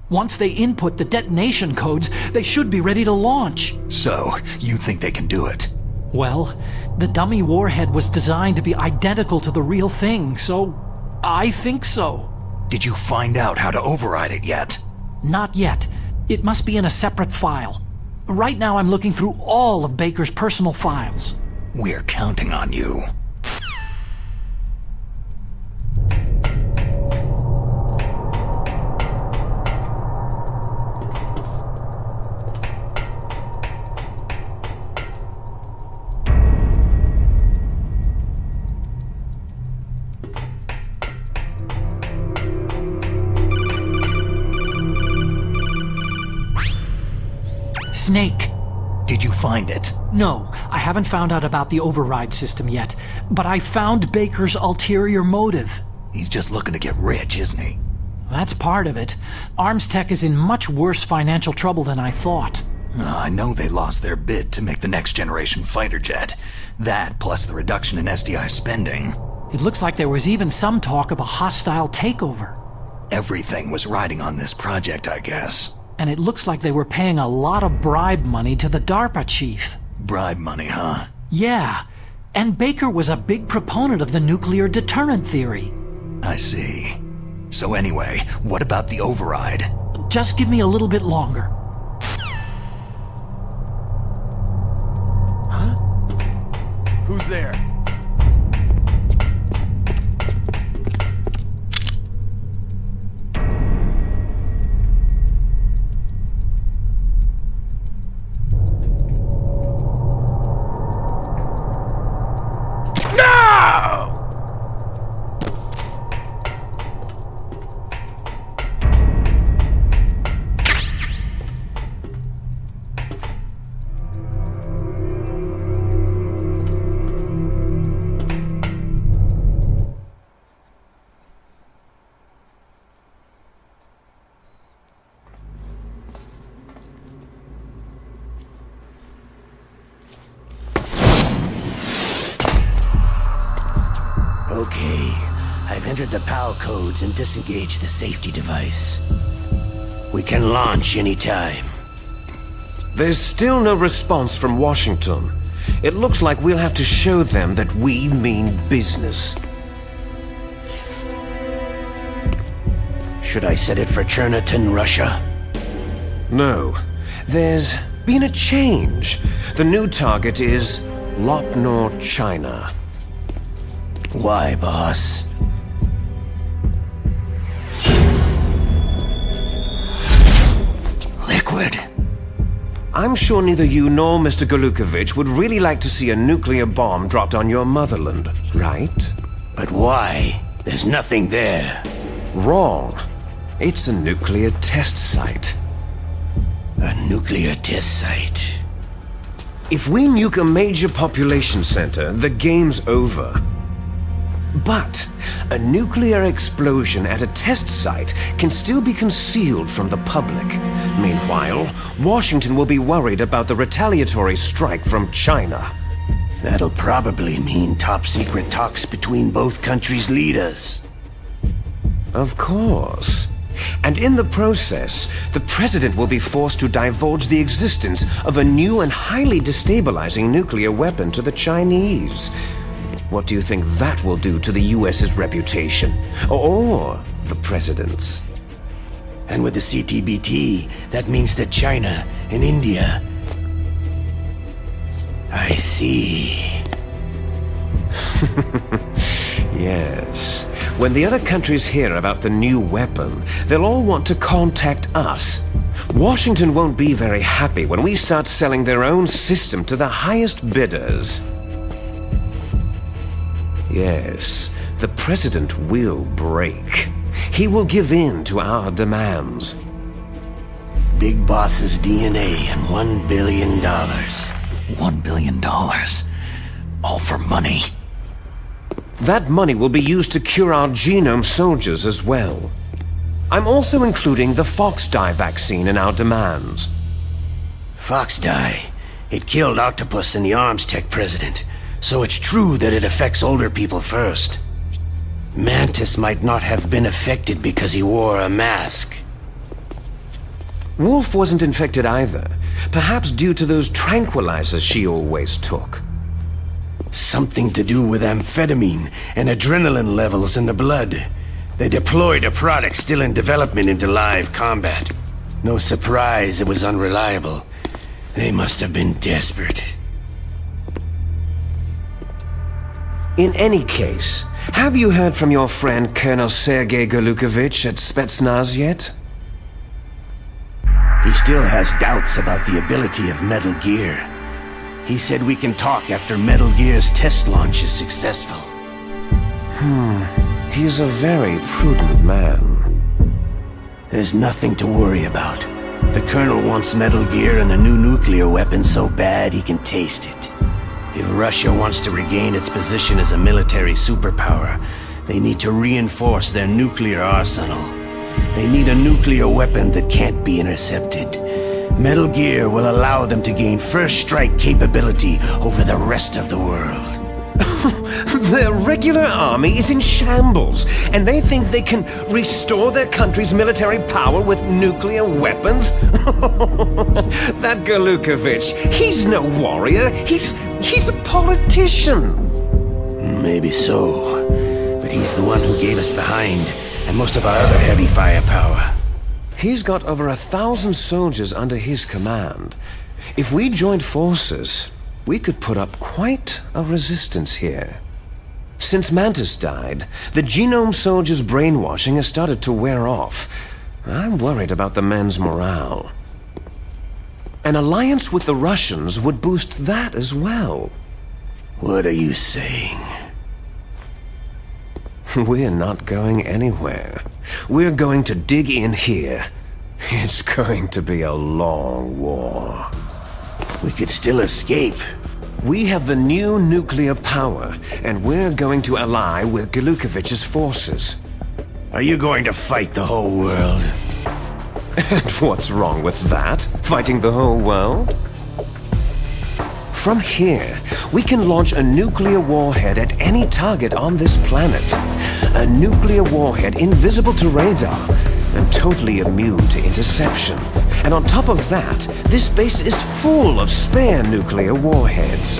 [SPEAKER 11] Once they input the detonation codes, they should be ready to launch.
[SPEAKER 2] So, you think they can do it?
[SPEAKER 11] Well, the dummy warhead was designed to be identical to the real thing, so I think so.
[SPEAKER 2] Did you find out how to override it yet?
[SPEAKER 11] Not yet. It must be in a separate file. Right now I'm looking through all of Baker's personal files.
[SPEAKER 2] We're counting on you.
[SPEAKER 11] Snake.
[SPEAKER 2] Did you find it?
[SPEAKER 11] No, I haven't found out about the override system yet, but I found Baker's ulterior motive.
[SPEAKER 2] He's just looking to get rich, isn't he?
[SPEAKER 11] That's part of it. Arms Tech is in much worse financial trouble than I thought.
[SPEAKER 2] I know they lost their bid to make the next generation fighter jet. That, plus the reduction in SDI spending.
[SPEAKER 11] It looks like there was even some talk of a hostile takeover.
[SPEAKER 2] Everything was riding on this project, I guess.
[SPEAKER 11] And it looks like they were paying a lot of bribe money to the DARPA chief.
[SPEAKER 2] Bribe money, huh?
[SPEAKER 11] Yeah. And Baker was a big proponent of the nuclear deterrent theory.
[SPEAKER 2] I see. So anyway, what about the override?
[SPEAKER 11] Just give me a little bit longer.
[SPEAKER 4] Huh? Who's there?
[SPEAKER 13] Okay, I've entered the PAL codes and disengaged the safety device. We can launch anytime.
[SPEAKER 3] There's still no response from Washington. It looks like we'll have to show them that we mean business.
[SPEAKER 13] Should I set it for Cherniton, Russia?
[SPEAKER 3] No. There's been a change. The new target is Lopnor, China.
[SPEAKER 13] Why, boss? Liquid.
[SPEAKER 3] I'm sure neither you nor Mr. Golukovich would really like to see a nuclear bomb dropped on your motherland, right?
[SPEAKER 13] But why? There's nothing there.
[SPEAKER 3] Wrong. It's a nuclear test site.
[SPEAKER 13] A nuclear test site?
[SPEAKER 3] If we nuke a major population center, the game's over. But a nuclear explosion at a test site can still be concealed from the public. Meanwhile, Washington will be worried about the retaliatory strike from China.
[SPEAKER 13] That'll probably mean top-secret talks between both countries' leaders.
[SPEAKER 3] Of course. And in the process, the president will be forced to divulge the existence of a new and highly destabilizing nuclear weapon to the Chinese. What do you think that will do to the US's reputation? Or the president's?
[SPEAKER 13] And with the CTBT, that means that China and India... I see.
[SPEAKER 3] Yes. When the other countries hear about the new weapon, they'll all want to contact us. Washington won't be very happy when we start selling their own system to the highest bidders. Yes, The President will break. He will give in to our demands.
[SPEAKER 13] Big Boss's DNA and $1 billion.
[SPEAKER 8] $1 billion? All for money?
[SPEAKER 3] That money will be used to cure our genome soldiers as well. I'm also including the Fox Dye vaccine in our demands.
[SPEAKER 13] Fox Dye? It killed Octopus and the Arms Tech President, so it's true that it affects older people first. Mantis might not have been affected because he wore a mask.
[SPEAKER 3] Wolf wasn't infected either, perhaps due to those tranquilizers she always took.
[SPEAKER 13] Something to do with amphetamine and adrenaline levels in the blood. They deployed a product still in development into live combat. No surprise it was unreliable. They must have been desperate.
[SPEAKER 3] In any case, have you heard from your friend Colonel Sergei Golukovich at Spetsnaz yet?
[SPEAKER 13] He still has doubts about the ability of Metal Gear. He said we can talk after Metal Gear's test launch is successful.
[SPEAKER 3] He's a very prudent man.
[SPEAKER 13] There's nothing to worry about. The Colonel wants Metal Gear and the new nuclear weapon so bad he can taste it. If Russia wants to regain its position as a military superpower, they need to reinforce their nuclear arsenal. They need a nuclear weapon that can't be intercepted. Metal Gear will allow them to gain first strike capability over the rest of the world.
[SPEAKER 3] Their regular army is in shambles, and they think they can restore their country's military power with nuclear weapons? That Golukovich, he's no warrior, he's a politician.
[SPEAKER 13] Maybe so, but he's the one who gave us the Hind and most of our other heavy firepower.
[SPEAKER 3] He's got over 1,000 soldiers under his command. If we joined forces, we could put up quite a resistance here. Since Mantis died, the genome soldiers' brainwashing has started to wear off. I'm worried about the men's morale. An alliance with the Russians would boost that as well.
[SPEAKER 13] What are you saying?
[SPEAKER 3] We're not going anywhere. We're going to dig in here. It's going to be a long war.
[SPEAKER 13] We could still escape.
[SPEAKER 3] We have the new nuclear power, and we're going to ally with Golukovich's forces.
[SPEAKER 13] Are you going to fight the whole world?
[SPEAKER 3] And what's wrong with that? Fighting the whole world? From here, we can launch a nuclear warhead at any target on this planet. A nuclear warhead invisible to radar and totally immune to interception. And on top of that, this base is full of spare nuclear warheads.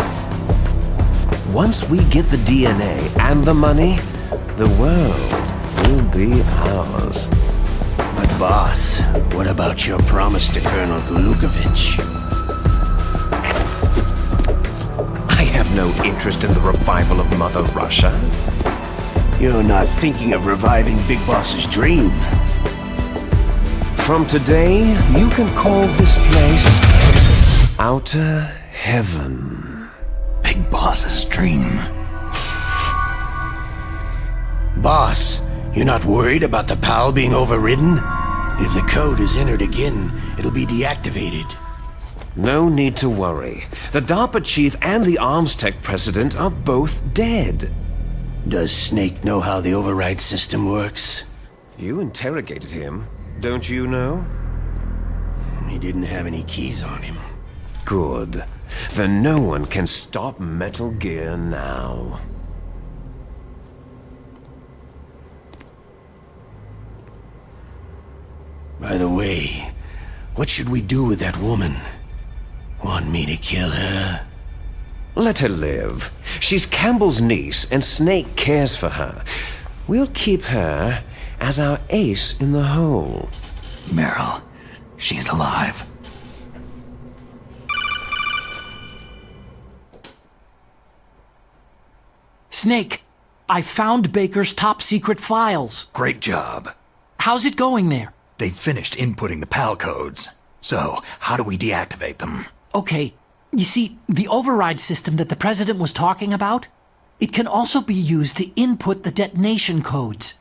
[SPEAKER 3] Once we get the DNA and the money, the world will be ours.
[SPEAKER 13] But boss, what about your promise to Colonel Golukovich?
[SPEAKER 3] I have no interest in the revival of Mother Russia.
[SPEAKER 13] You're not thinking of reviving Big Boss's dream.
[SPEAKER 3] From today, you can call this place Outer Heaven.
[SPEAKER 8] Big Boss's dream.
[SPEAKER 13] Boss, you're not worried about the PAL being overridden? If the code is entered again, it'll be deactivated.
[SPEAKER 3] No need to worry. The DARPA chief and the Arms Tech president are both dead.
[SPEAKER 13] Does Snake know how the override system works?
[SPEAKER 3] You interrogated him, don't you know?
[SPEAKER 13] He didn't have any keys on him.
[SPEAKER 3] Good. Then no one can stop Metal Gear now.
[SPEAKER 13] By the way, what should we do with that woman? Want me to kill her?
[SPEAKER 3] Let her live. She's Campbell's niece, and Snake cares for her. We'll keep her as our ace in the hole.
[SPEAKER 8] Meryl, she's alive.
[SPEAKER 11] Snake, I found Baker's top secret files.
[SPEAKER 2] Great job.
[SPEAKER 11] How's it going there?
[SPEAKER 2] They finished inputting the PAL codes. So, how do we deactivate them?
[SPEAKER 11] Okay, you see, the override system that the president was talking about, It can also be used to input the detonation codes.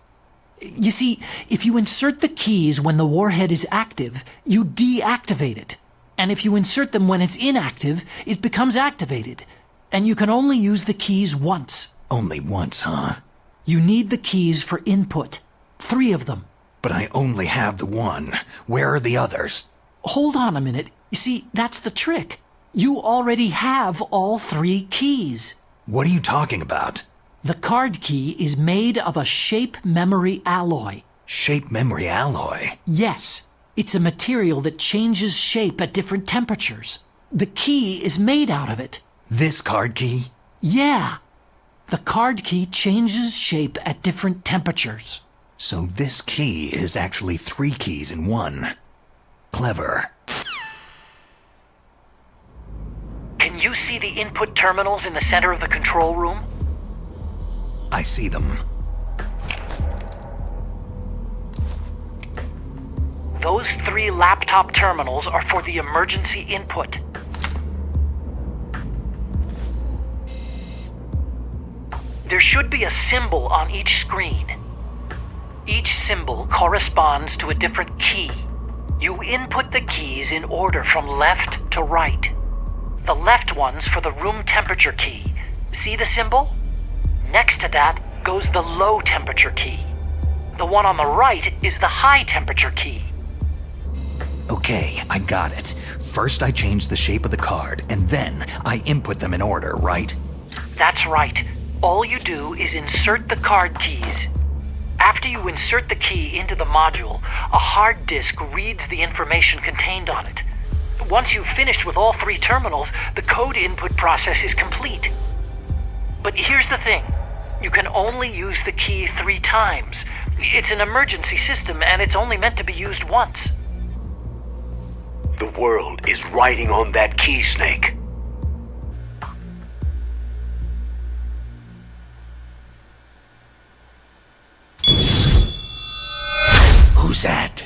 [SPEAKER 11] You see, if you insert the keys when the warhead is active, you deactivate it. And if you insert them when it's inactive, it becomes activated. And you can only use the keys once.
[SPEAKER 8] Only once, huh?
[SPEAKER 11] You need the keys for input. 3 of them.
[SPEAKER 8] But I only have the one. Where are the others?
[SPEAKER 11] Hold on a minute. You see, that's the trick. You already have all 3 keys.
[SPEAKER 8] What are you talking about?
[SPEAKER 11] The card key is made of a shape memory alloy.
[SPEAKER 8] Shape memory alloy?
[SPEAKER 11] Yes. It's a material that changes shape at different temperatures. The key is made out of it.
[SPEAKER 8] This card key?
[SPEAKER 11] Yeah. The card key changes shape at different temperatures.
[SPEAKER 8] So this key is actually 3 keys in one. Clever.
[SPEAKER 11] Can you see the input terminals in the center of the control room?
[SPEAKER 8] I see them.
[SPEAKER 11] Those 3 laptop terminals are for the emergency input. There should be a symbol on each screen. Each symbol corresponds to a different key. You input the keys in order from left to right. The left one's for the room temperature key. See the symbol? Next to that goes the low temperature key. The one on the right is the high temperature key.
[SPEAKER 8] Okay, I got it. First I change the shape of the card, and then I input them in order, right?
[SPEAKER 11] That's right. All you do is insert the card keys. After you insert the key into the module, a hard disk reads the information contained on it. Once you've finished with all 3 terminals, the code input process is complete. But here's the thing. You can only use the key 3 times. It's an emergency system, and it's only meant to be used once.
[SPEAKER 1] The world is riding on that key, Snake.
[SPEAKER 13] Who's that?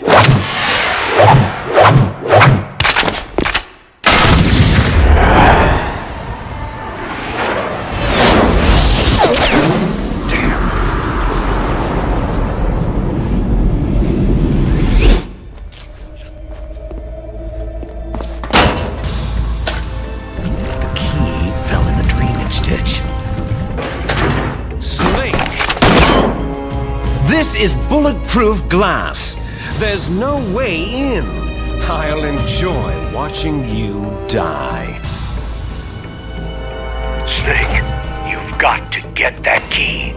[SPEAKER 3] This is bulletproof glass. There's no way in. I'll enjoy watching you die.
[SPEAKER 1] Snake, you've got to get that key.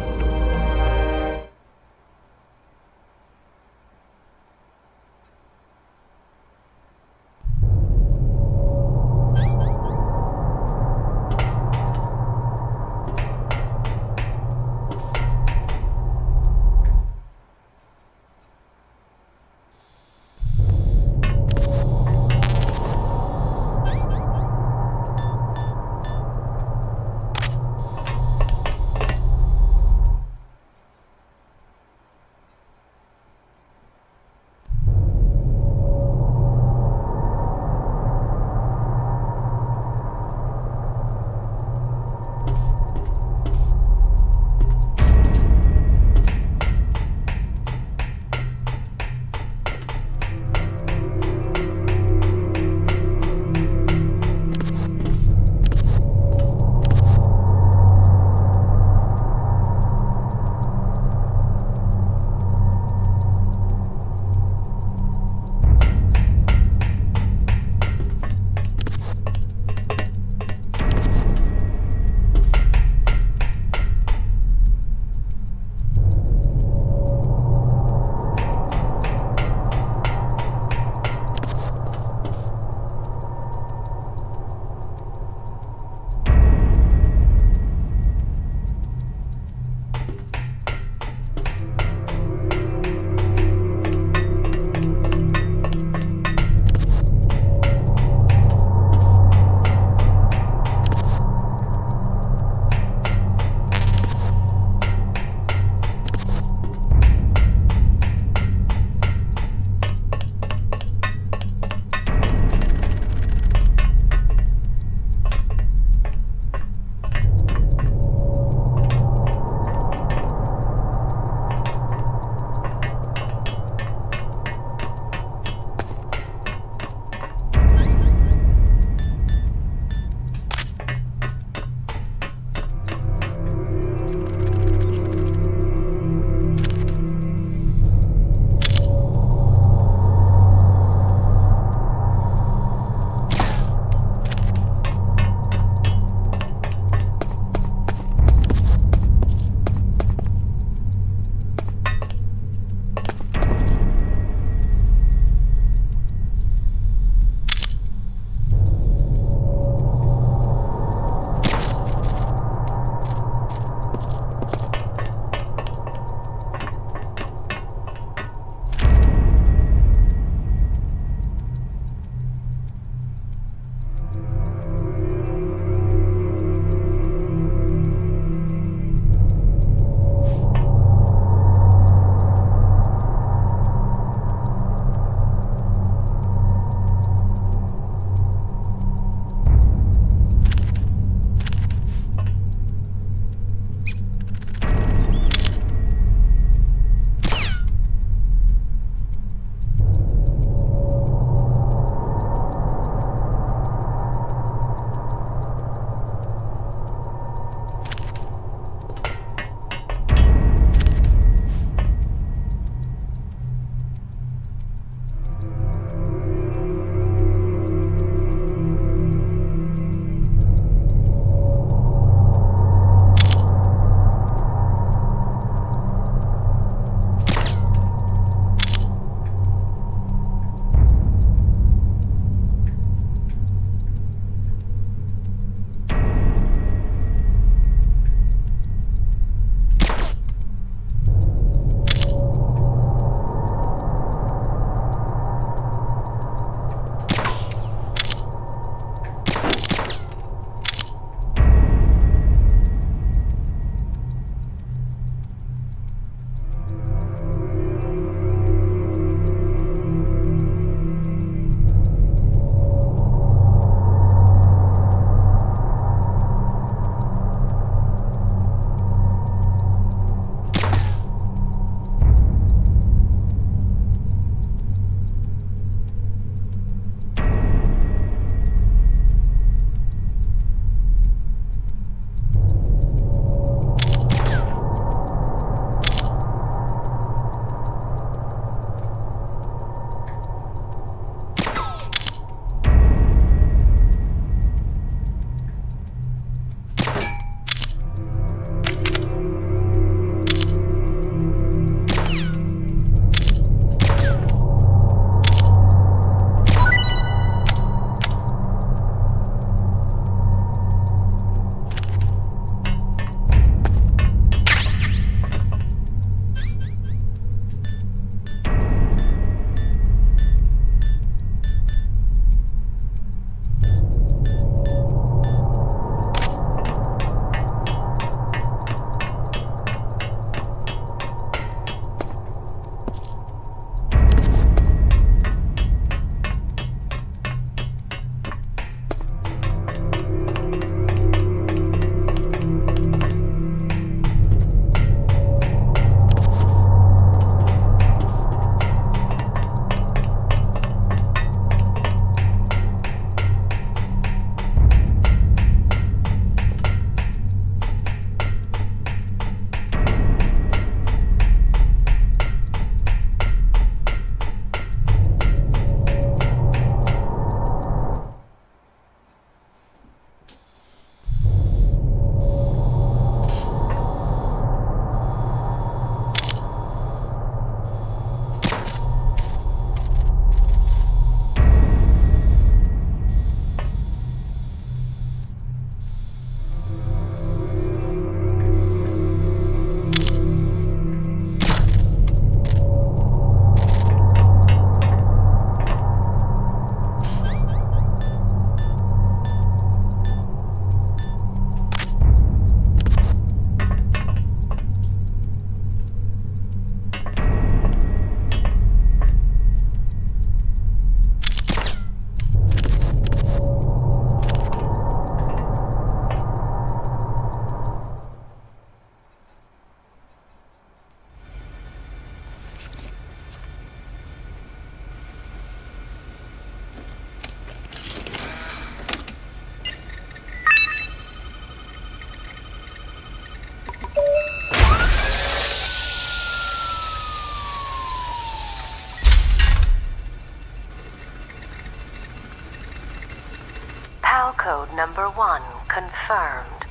[SPEAKER 14] code number 1 confirmed.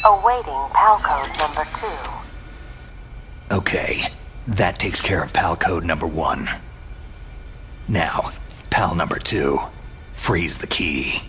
[SPEAKER 14] Awaiting PAL code number 2.
[SPEAKER 2] Okay, that takes care of PAL code number 1. Now, PAL number 2, freeze the key.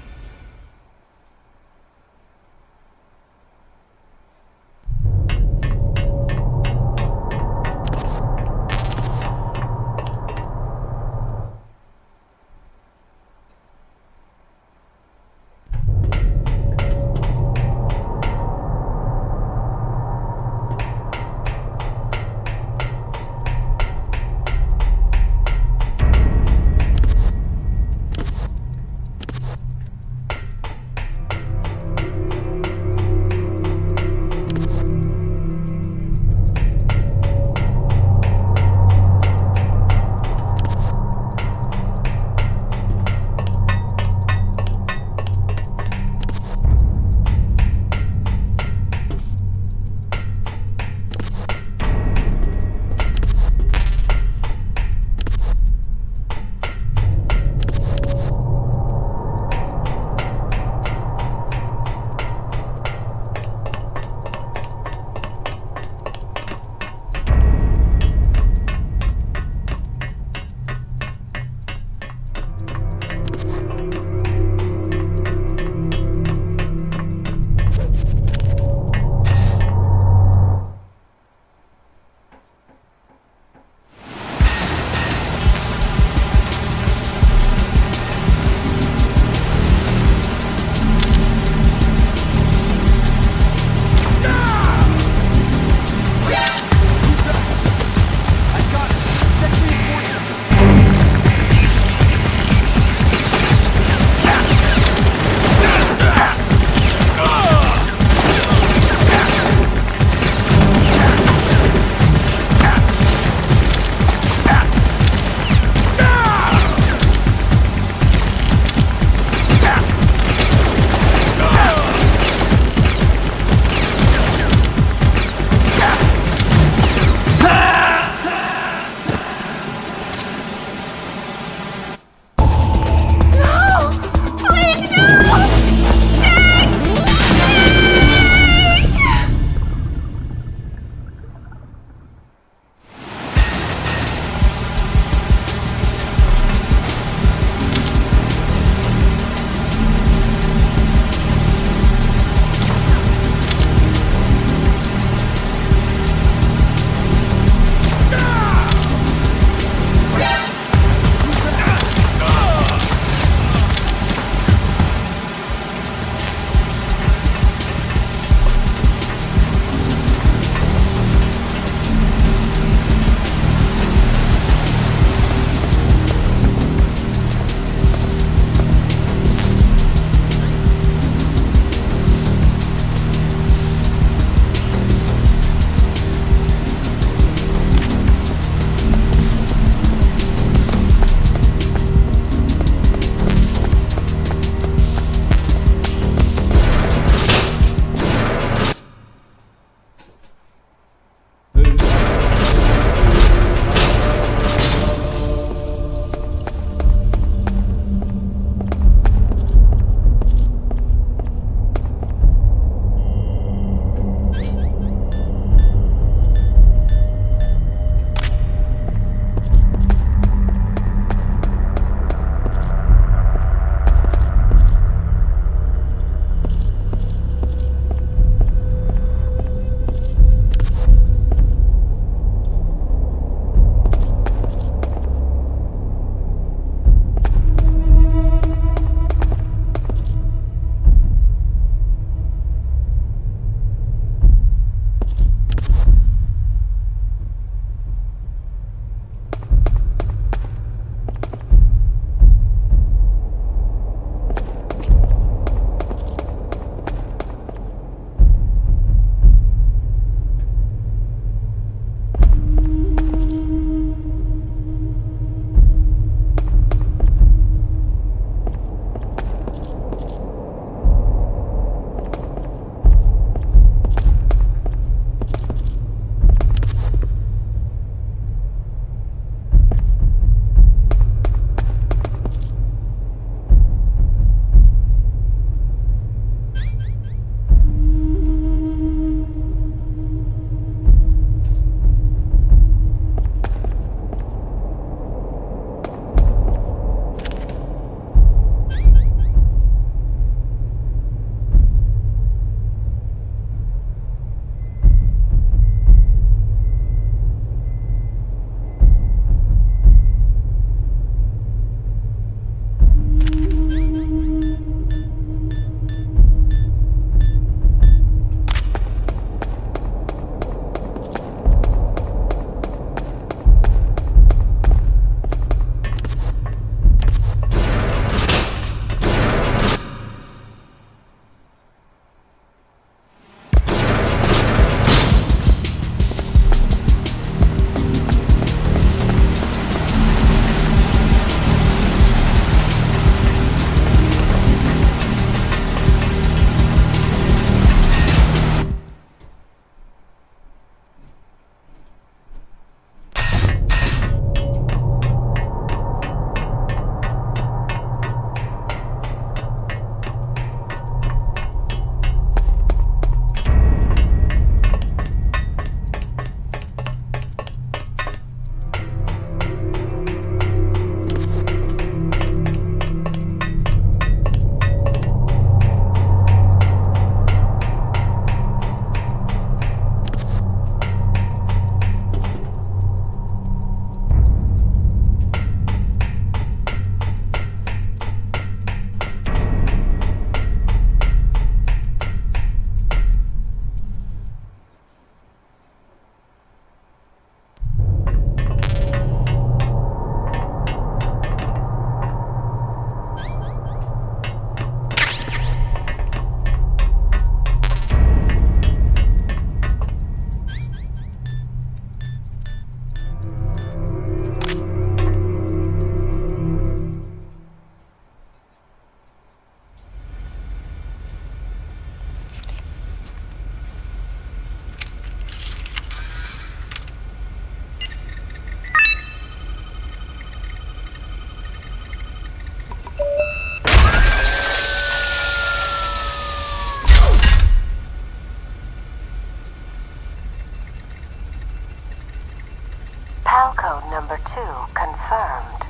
[SPEAKER 14] confirmed.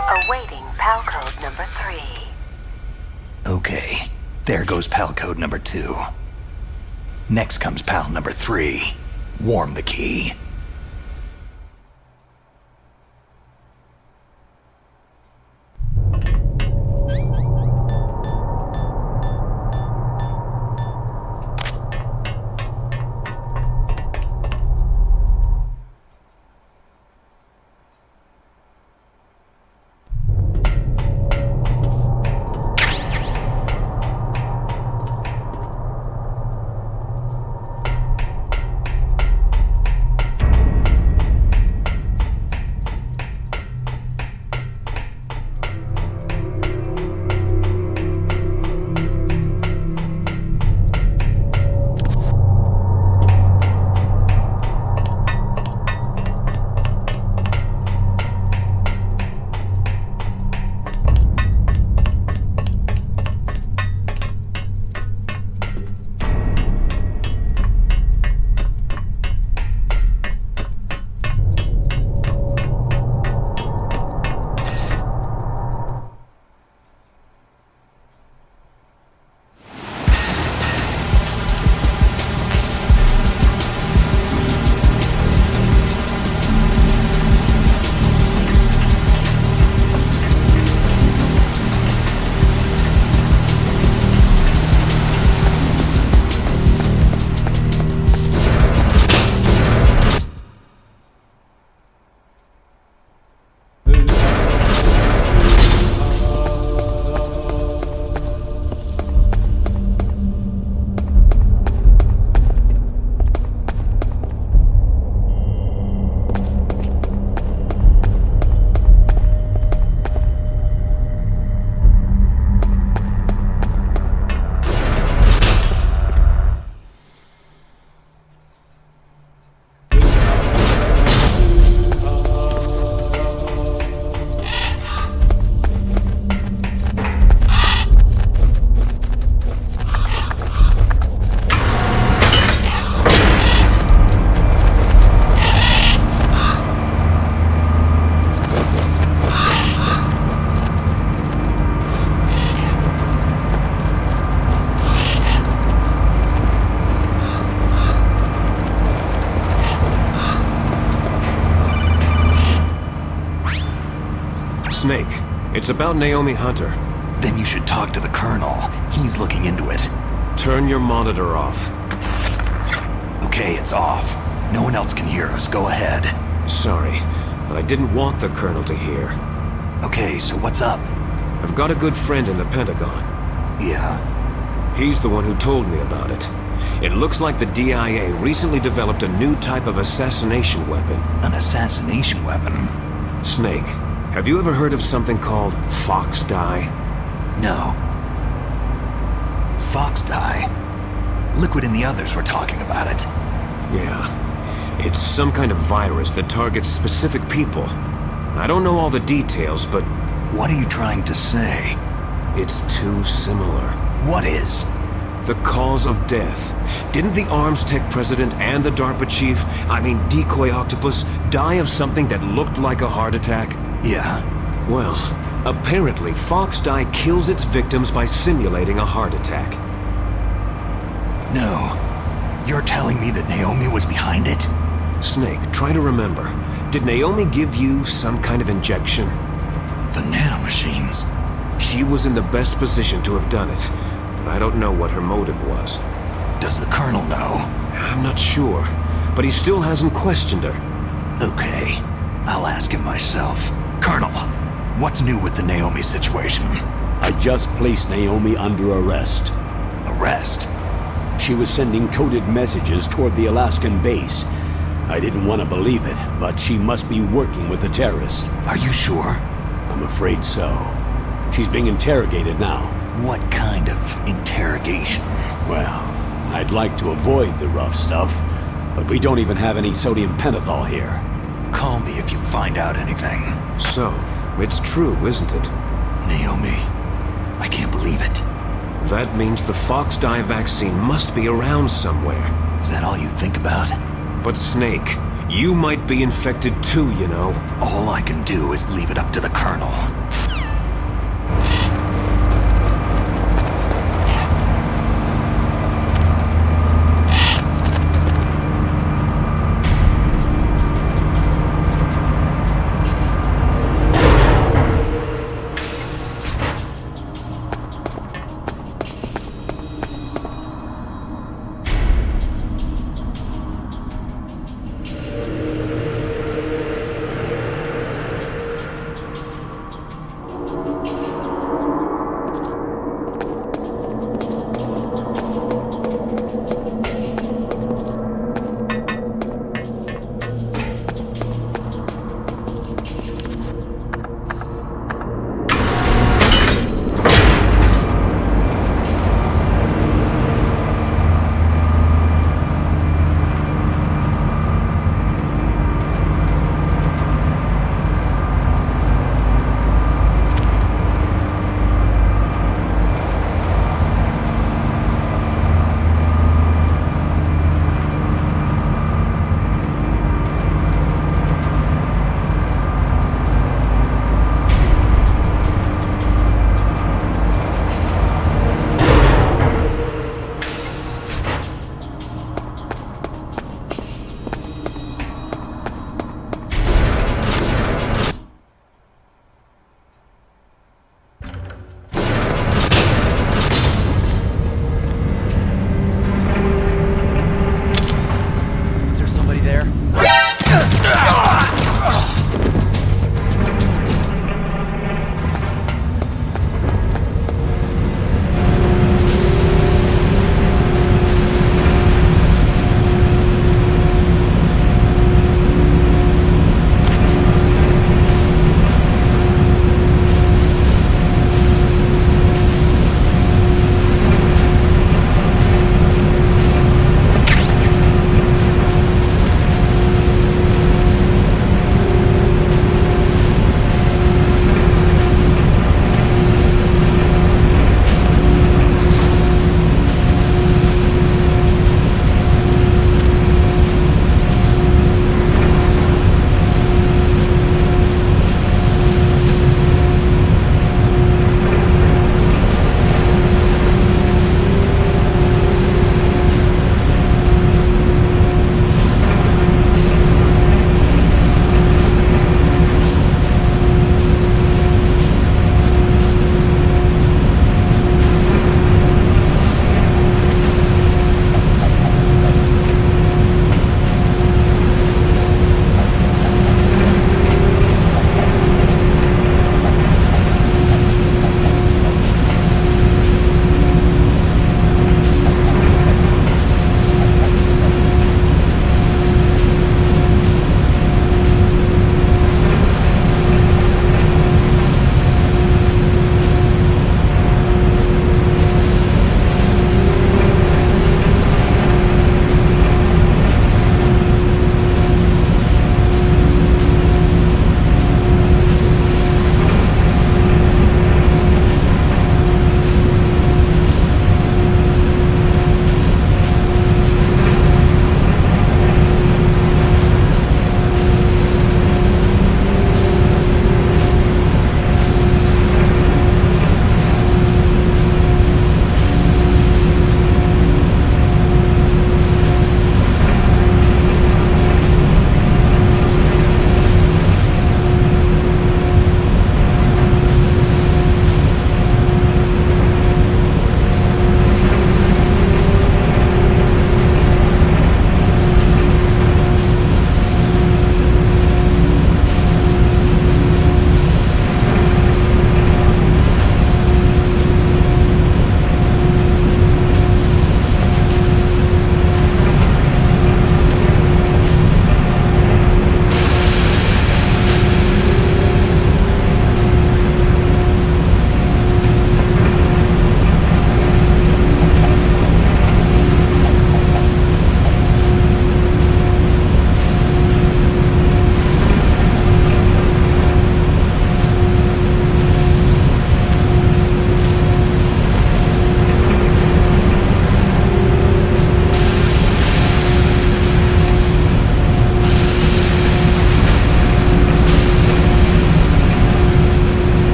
[SPEAKER 14] Awaiting PAL code number 3.
[SPEAKER 2] Okay, there goes PAL code number 2. Next comes PAL number 3. Warm the key.
[SPEAKER 3] Snake, it's about Naomi Hunter.
[SPEAKER 2] Then you should talk to the Colonel. He's looking into it.
[SPEAKER 3] Turn your monitor off.
[SPEAKER 2] Okay, it's off. No one else can hear us. Go ahead.
[SPEAKER 3] Sorry, but I didn't want the Colonel to hear.
[SPEAKER 2] Okay, so what's up?
[SPEAKER 3] I've got a good friend in the Pentagon.
[SPEAKER 2] Yeah?
[SPEAKER 3] He's the one who told me about it. It looks like the DIA recently developed a new type of assassination weapon.
[SPEAKER 2] An assassination weapon?
[SPEAKER 3] Snake, have you ever heard of something called Fox Dye?
[SPEAKER 2] No. Fox Dye? Liquid and the others were talking about it.
[SPEAKER 3] Yeah. It's some kind of virus that targets specific people. I don't know all the details, but...
[SPEAKER 2] What are you trying to say?
[SPEAKER 3] It's too similar.
[SPEAKER 2] What is?
[SPEAKER 3] The cause of death. Didn't the Arms Tech president and the DARPA chief, Decoy Octopus, die of something that looked like a heart attack?
[SPEAKER 2] Yeah.
[SPEAKER 3] Well, apparently Fox Dye kills its victims by simulating a heart attack.
[SPEAKER 2] No. You're telling me that Naomi was behind it?
[SPEAKER 3] Snake, try to remember. Did Naomi give you some kind of injection?
[SPEAKER 2] The nanomachines.
[SPEAKER 3] She was in the best position to have done it, but I don't know what her motive was.
[SPEAKER 2] Does the Colonel know?
[SPEAKER 3] I'm not sure, but he still hasn't questioned her.
[SPEAKER 2] Okay, I'll ask him myself. Colonel, what's new with the Naomi situation?
[SPEAKER 1] I just placed Naomi under arrest.
[SPEAKER 2] Arrest?
[SPEAKER 1] She was sending coded messages toward the Alaskan base. I didn't want to believe it, but she must be working with the terrorists.
[SPEAKER 2] Are you sure?
[SPEAKER 1] I'm afraid so. She's being interrogated now.
[SPEAKER 2] What kind of interrogation?
[SPEAKER 1] Well, I'd like to avoid the rough stuff, but we don't even have any sodium pentothal here.
[SPEAKER 2] Call me if you find out anything.
[SPEAKER 3] So, it's true, isn't it?
[SPEAKER 2] Naomi, I can't believe it.
[SPEAKER 3] That means the Fox Dye vaccine must be around somewhere.
[SPEAKER 2] Is that all you think about?
[SPEAKER 3] But Snake, You might be infected too, you know.
[SPEAKER 2] All I can do is leave it up to the Colonel.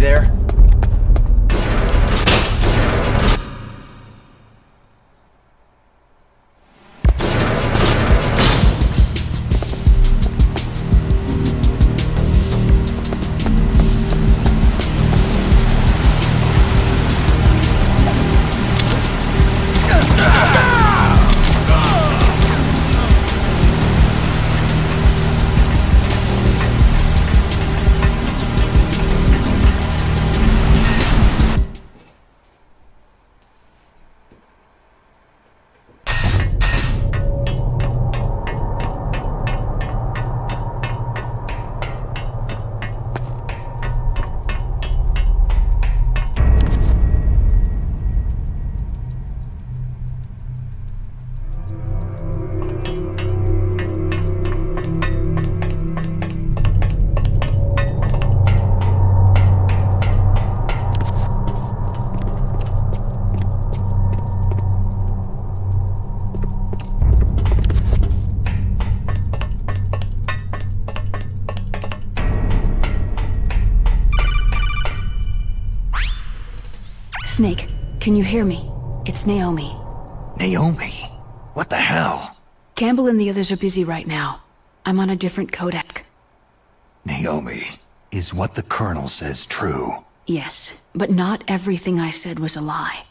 [SPEAKER 8] there?
[SPEAKER 5] Snake, can you hear me? It's Naomi.
[SPEAKER 8] Naomi? What the hell?
[SPEAKER 5] Campbell and the others are busy right now. I'm on a different codec.
[SPEAKER 8] Naomi, is what the Colonel says true?
[SPEAKER 5] Yes, but not everything I said was a lie.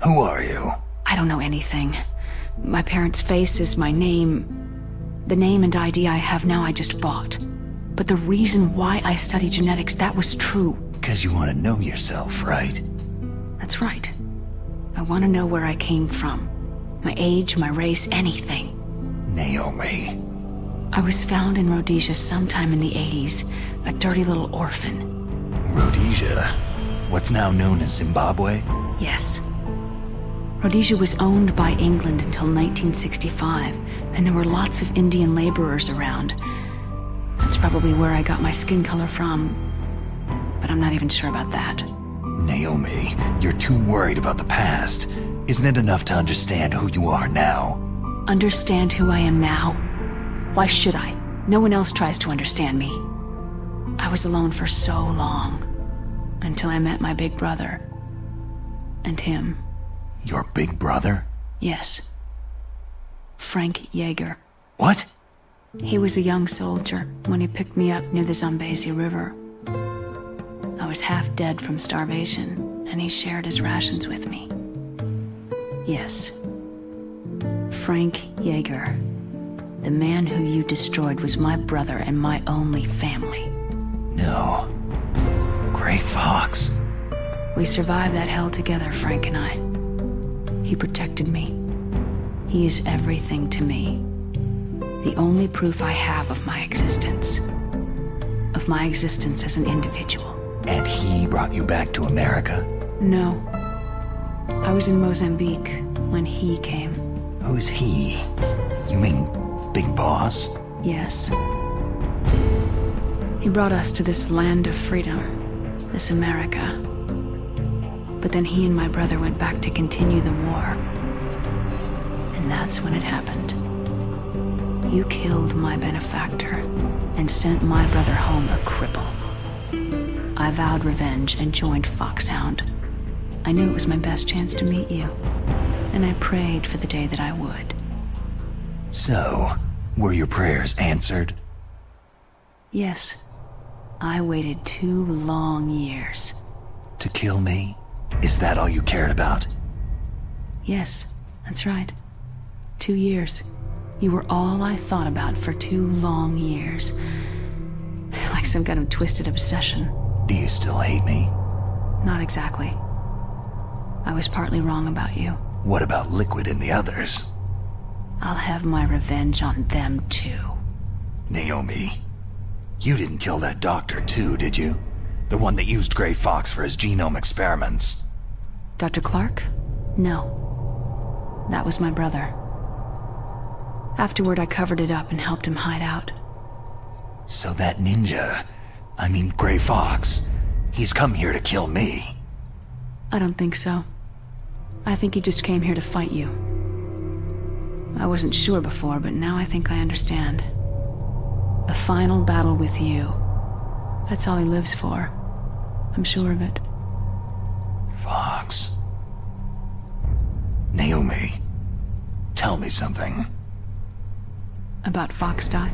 [SPEAKER 8] Who are you?
[SPEAKER 5] I don't know anything. My parents' face is my name. The name and ID I have now I just bought. But the reason why I study genetics, that was true.
[SPEAKER 8] 'Cause you want to know yourself, right?
[SPEAKER 5] That's right. I want to know where I came from. My age, my race, anything.
[SPEAKER 8] Naomi.
[SPEAKER 5] I was found in Rhodesia sometime in the 80s, a dirty little orphan.
[SPEAKER 8] Rhodesia? What's now known as Zimbabwe?
[SPEAKER 5] Yes. Rhodesia was owned by England until 1965, and there were lots of Indian laborers around. That's probably where I got my skin color from, but I'm not even sure about that.
[SPEAKER 8] Naomi, you're too worried about the past. Isn't it enough to understand who you are now?
[SPEAKER 5] Understand who I am now? Why should I? No one else tries to understand me. I was alone for so long, until I met my big brother. And him.
[SPEAKER 8] Your big brother?
[SPEAKER 5] Yes. Frank Yeager.
[SPEAKER 8] What?
[SPEAKER 5] He was a young soldier when he picked me up near the Zambezi River. I was half dead from starvation, and he shared his rations with me. Yes. Frank Yeager. The man who you destroyed was my brother and my only family.
[SPEAKER 8] No. Gray Fox.
[SPEAKER 5] We survived that hell together, Frank and I. He protected me. He is everything to me. The only proof I have of my existence. Of my existence as an individual.
[SPEAKER 8] And he brought you back to America?
[SPEAKER 5] No. I was in Mozambique when he came.
[SPEAKER 8] Who's he? You mean Big Boss?
[SPEAKER 5] Yes. He brought us to this land of freedom, this America. But then he and my brother went back to continue the war. And that's when it happened. You killed my benefactor and sent my brother home a cripple. I vowed revenge and joined Foxhound. I knew it was my best chance to meet you, and I prayed for the day that I would.
[SPEAKER 8] So, were your prayers answered?
[SPEAKER 5] Yes. I waited 2 long years.
[SPEAKER 8] To kill me? Is that all you cared about?
[SPEAKER 5] Yes, that's right. 2 years. You were all I thought about for 2 long years. Like some kind of twisted obsession.
[SPEAKER 8] Do you still hate me?
[SPEAKER 5] Not exactly. I was partly wrong about you.
[SPEAKER 8] What about Liquid and the others?
[SPEAKER 5] I'll have my revenge on them too.
[SPEAKER 8] Naomi, you didn't kill that doctor too, did you? The one that used Gray Fox for his genome experiments.
[SPEAKER 5] Dr. Clark? No. That was my brother. Afterward, I covered it up and helped him hide out.
[SPEAKER 8] So that ninja, I mean Gray Fox, he's come here to kill me.
[SPEAKER 5] I don't think so. I think he just came here to fight you. I wasn't sure before, but now I think I understand. A final battle with you. That's all he lives for. I'm sure of it.
[SPEAKER 8] Fox. Naomi, tell me something.
[SPEAKER 5] About Foxdie?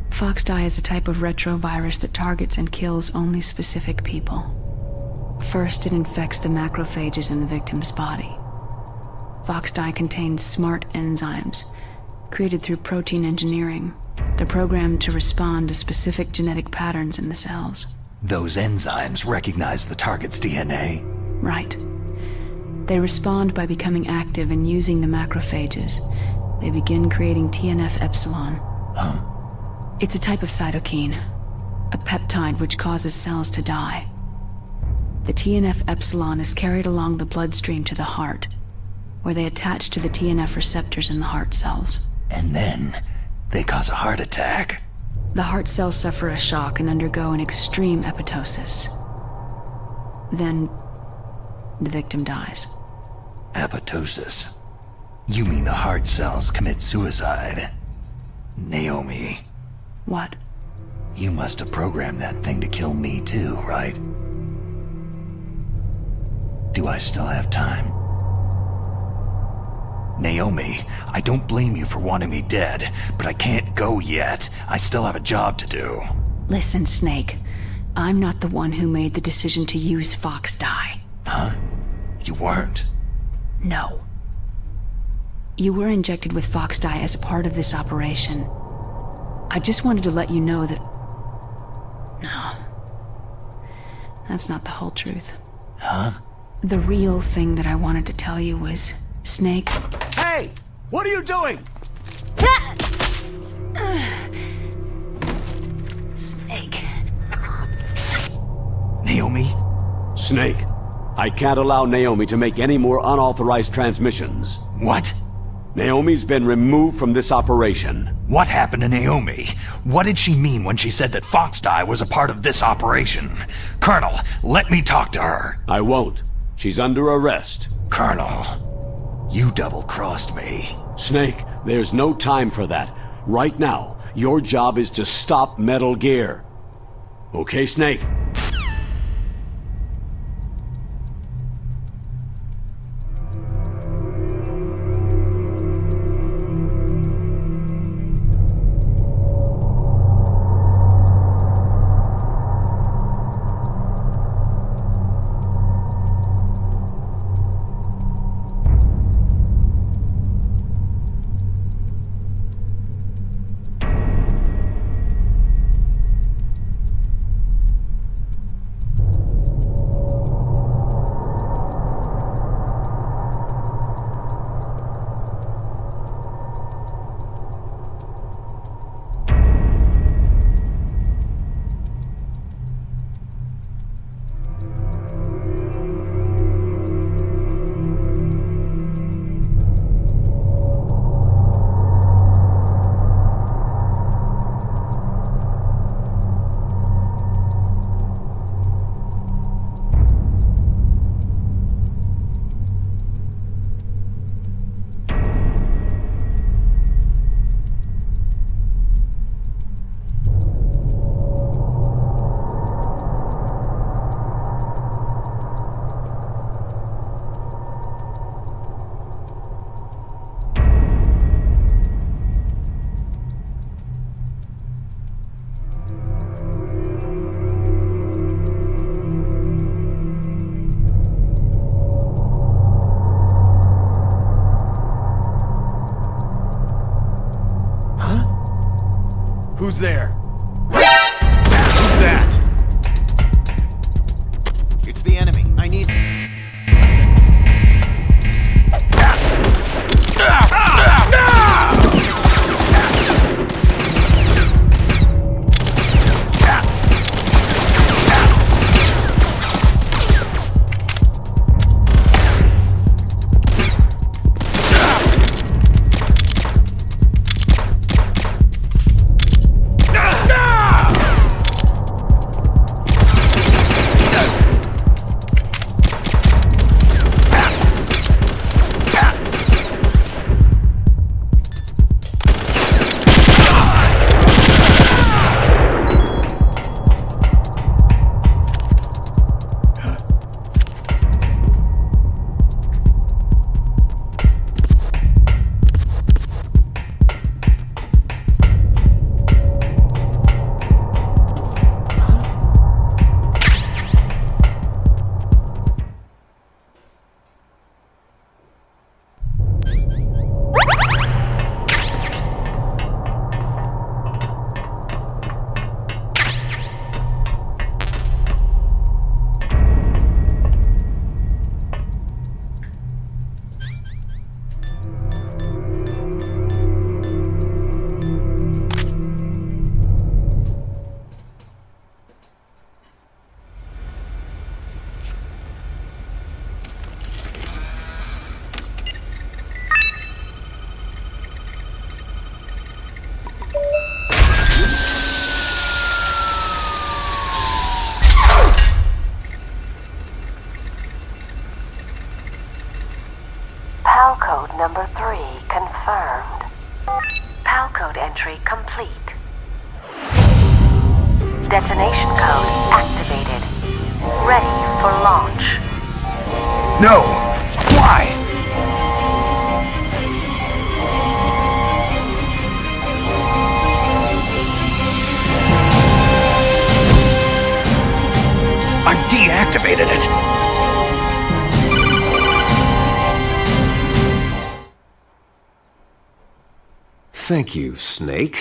[SPEAKER 5] Foxdie is a type of retrovirus that targets and kills only specific people. First, it infects the macrophages in the victim's body. Foxdie contains smart enzymes, created through protein engineering. They're programmed to respond to specific genetic patterns in the cells.
[SPEAKER 8] Those enzymes recognize the target's DNA?
[SPEAKER 5] Right. They respond by becoming active and using the macrophages. They begin creating TNF-epsilon.
[SPEAKER 8] Huh?
[SPEAKER 5] It's a type of cytokine, a peptide which causes cells to die. The TNF-epsilon is carried along the bloodstream to the heart, where they attach to the TNF receptors in the heart cells.
[SPEAKER 8] And then they cause a heart attack.
[SPEAKER 5] The heart cells suffer a shock and undergo an extreme apoptosis. Then, the victim dies.
[SPEAKER 8] Apoptosis? You mean the heart cells commit suicide? Naomi.
[SPEAKER 5] What?
[SPEAKER 8] You must have programmed that thing to kill me too, right? Do I still have time? Naomi, I don't blame you for wanting me dead, but I can't go yet. I still have a job to do.
[SPEAKER 5] Listen, Snake. I'm not the one who made the decision to use Foxdie.
[SPEAKER 8] Huh? You weren't?
[SPEAKER 5] No. You were injected with Foxdie as a part of this operation. I just wanted to let you know that... No. That's not the whole truth.
[SPEAKER 8] Huh?
[SPEAKER 5] The real thing that I wanted to tell you was... Snake...
[SPEAKER 20] Hey! What are you doing?
[SPEAKER 5] Snake.
[SPEAKER 8] Naomi?
[SPEAKER 1] Snake, I can't allow Naomi to make any more unauthorized transmissions.
[SPEAKER 8] What?
[SPEAKER 1] Naomi's been removed from this operation.
[SPEAKER 8] What happened to Naomi? What did she mean when she said that Foxdie was a part of this operation? Colonel, let me talk to her.
[SPEAKER 1] I won't. She's under arrest.
[SPEAKER 8] Colonel, you double-crossed me.
[SPEAKER 1] Snake, there's no time for that. Right now, your job is to stop Metal Gear. Okay, Snake?
[SPEAKER 4] Who's there? Who's that? It's the enemy. I need...
[SPEAKER 14] PAL code number 3 confirmed. PAL code entry complete. Detonation code activated. Ready for launch.
[SPEAKER 2] No! Why? I deactivated it!
[SPEAKER 3] Thank you, Snake.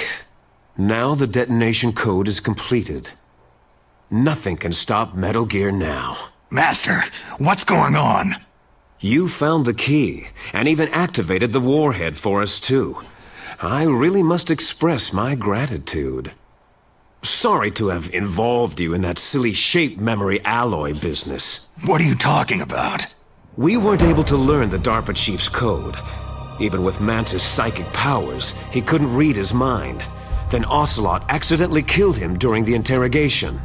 [SPEAKER 3] Now the detonation code is completed. Nothing can stop Metal Gear now.
[SPEAKER 2] Master, what's going on?
[SPEAKER 3] You found the key, and even activated the warhead for us too. I really must express my gratitude. Sorry to have involved you in that silly shape memory alloy business.
[SPEAKER 2] What are you talking about?
[SPEAKER 3] We weren't able to learn the DARPA chief's code. Even with Mantis' psychic powers, he couldn't read his mind. Then Ocelot accidentally killed him during the interrogation.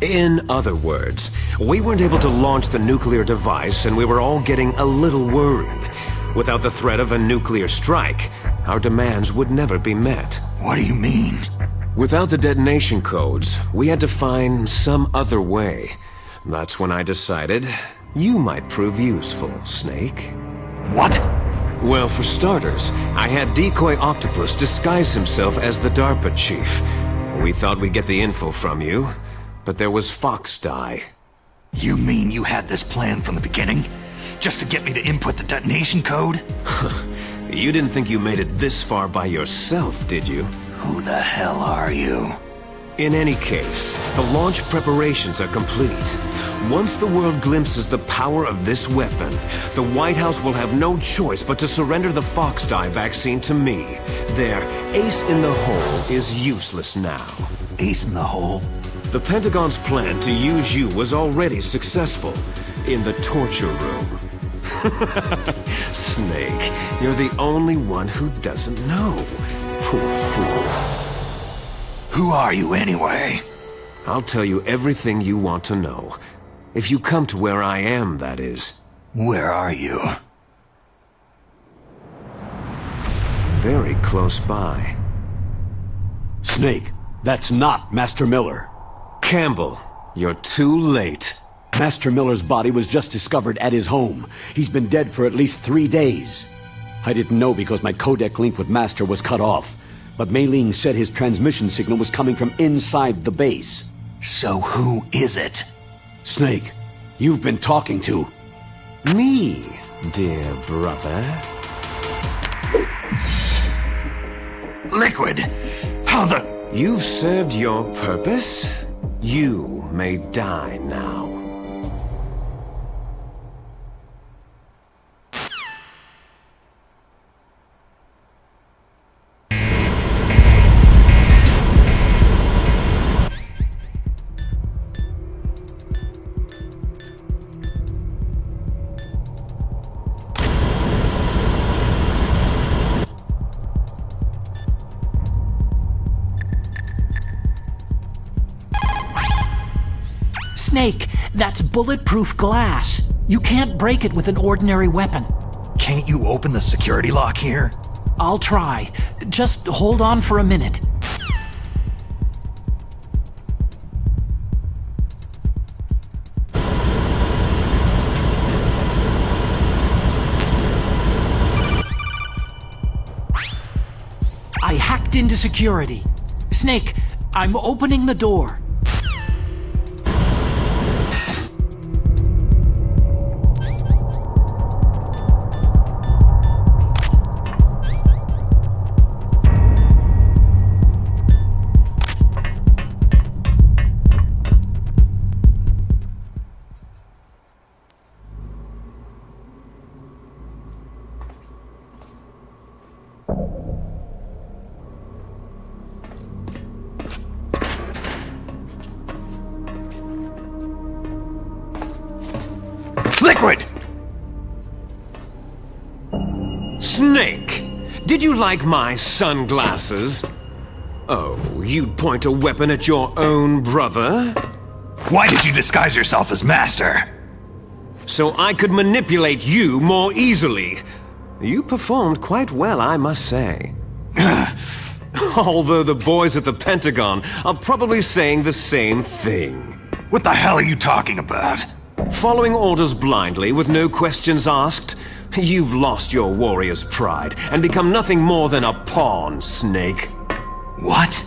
[SPEAKER 3] In other words, we weren't able to launch the nuclear device, and we were all getting a little worried. Without the threat of a nuclear strike, our demands would never be met.
[SPEAKER 2] What do you mean?
[SPEAKER 3] Without the detonation codes, we had to find some other way. That's when I decided you might prove useful, Snake.
[SPEAKER 2] What?
[SPEAKER 3] Well, for starters, I had Decoy Octopus disguise himself as the DARPA chief. We thought we'd get the info from you, but there was Fox Die.
[SPEAKER 2] You mean you had this plan from the beginning? Just to get me to input the detonation code?
[SPEAKER 3] You didn't think you made it this far by yourself, did you?
[SPEAKER 2] Who the hell are you?
[SPEAKER 3] In any case, the launch preparations are complete. Once the world glimpses the power of this weapon, the White House will have no choice but to surrender the Fox Die vaccine to me. Their ace in the hole is useless now.
[SPEAKER 2] Ace in the hole?
[SPEAKER 3] The Pentagon's plan to use you was already successful in the torture room. Snake, you're the only one who doesn't know. Poor fool.
[SPEAKER 2] Who are you anyway?
[SPEAKER 3] I'll tell you everything you want to know. If you come to where I am, that is.
[SPEAKER 2] Where are you?
[SPEAKER 3] Very close by.
[SPEAKER 1] Snake, that's not Master Miller.
[SPEAKER 3] Campbell, you're too late.
[SPEAKER 1] Master Miller's body was just discovered at his home. He's been dead for at least 3 days. I didn't know because my codec link with Master was cut off. But Mei Ling said his transmission signal was coming from inside the base.
[SPEAKER 2] So who is it?
[SPEAKER 1] Snake, you've been talking to...
[SPEAKER 3] me, dear brother.
[SPEAKER 2] Liquid! How the...
[SPEAKER 3] You've served your purpose. You may die now.
[SPEAKER 11] Snake, that's bulletproof glass. You can't break it with an ordinary weapon.
[SPEAKER 2] Can't you open the security lock here?
[SPEAKER 11] I'll try. Just hold on for a minute. I hacked into security. Snake, I'm opening the door.
[SPEAKER 2] Liquid!
[SPEAKER 3] Snake! Did you like my sunglasses? Oh, you'd point a weapon at your own brother?
[SPEAKER 2] Why did you disguise yourself as Master?
[SPEAKER 3] So I could manipulate you more easily. You performed quite well, I must say. Although the boys at the Pentagon are probably saying the same thing.
[SPEAKER 2] What the hell are you talking about?
[SPEAKER 3] Following orders blindly with no questions asked? You've lost your warrior's pride and become nothing more than a pawn, Snake.
[SPEAKER 2] What?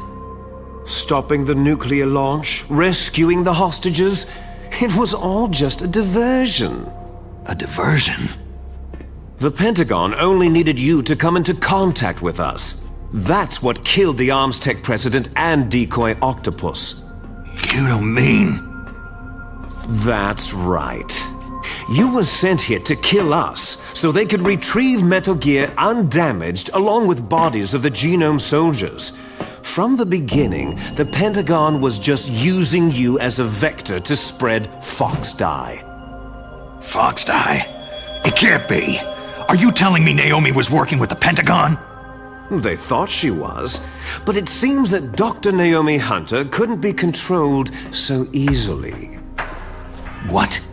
[SPEAKER 3] Stopping the nuclear launch, rescuing the hostages, it was all just a diversion.
[SPEAKER 2] A diversion?
[SPEAKER 3] The Pentagon only needed you to come into contact with us. That's what killed the Arms Tech president and decoy octopus.
[SPEAKER 2] You don't mean...
[SPEAKER 3] That's right. You were sent here to kill us, so they could retrieve Metal Gear undamaged along with bodies of the Genome soldiers. From the beginning, the Pentagon was just using you as a vector to spread Fox Dye.
[SPEAKER 2] Fox Dye? It can't be! Are you telling me Naomi was working with the Pentagon?
[SPEAKER 3] They thought she was, but it seems that Dr. Naomi Hunter couldn't be controlled so easily.
[SPEAKER 2] What?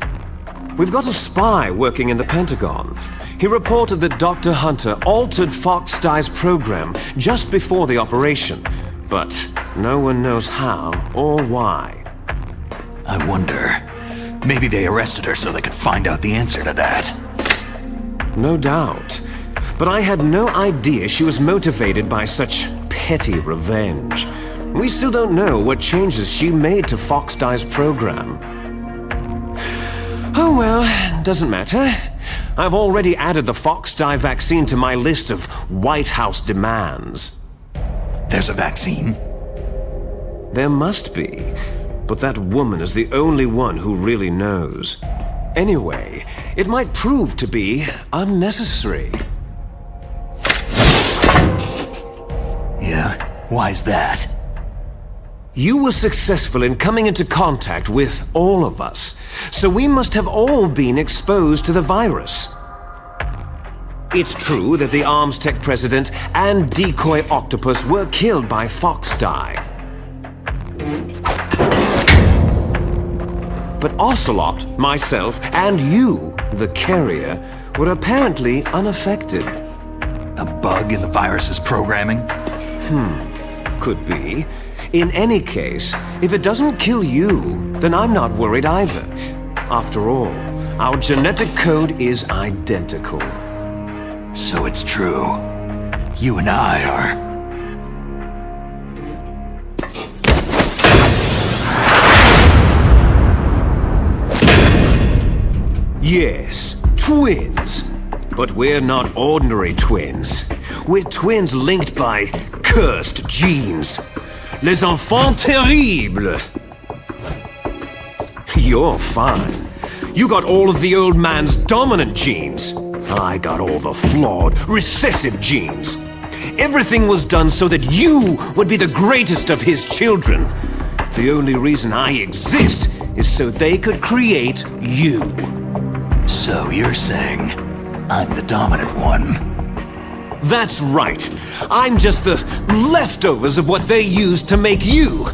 [SPEAKER 3] We've got a spy working in the Pentagon. He reported that Dr. Hunter altered Fox Dye's program just before the operation, but no one knows how or why.
[SPEAKER 2] I wonder, maybe they arrested her so they could find out the answer to that.
[SPEAKER 3] No doubt. But I had no idea she was motivated by such petty revenge. We still don't know what changes she made to Fox Dye's program. Oh well, doesn't matter. I've already added the Fox Dye vaccine to my list of White House demands.
[SPEAKER 2] There's a vaccine?
[SPEAKER 3] There must be, but that woman is the only one who really knows. Anyway, it might prove to be unnecessary.
[SPEAKER 2] Yeah? Why's that?
[SPEAKER 3] You were successful in coming into contact with all of us, so we must have all been exposed to the virus. It's true that the Arms Tech president and decoy octopus were killed by Fox Dye. But Ocelot, myself, and you, the carrier, were apparently unaffected.
[SPEAKER 2] A bug in the virus's programming?
[SPEAKER 3] Could be. In any case, if it doesn't kill you, then I'm not worried either. After all, our genetic code is identical.
[SPEAKER 2] So it's true. You and I are...
[SPEAKER 3] Yes, twins. But we're not ordinary twins. We're twins linked by cursed genes. Les enfants terribles. You're fine. You got all of the old man's dominant genes. I got all the flawed, recessive genes. Everything was done so that you would be the greatest of his children. The only reason I exist is so they could create you.
[SPEAKER 2] So you're saying I'm the dominant one?
[SPEAKER 3] That's right. I'm just the leftovers of what they used to make you.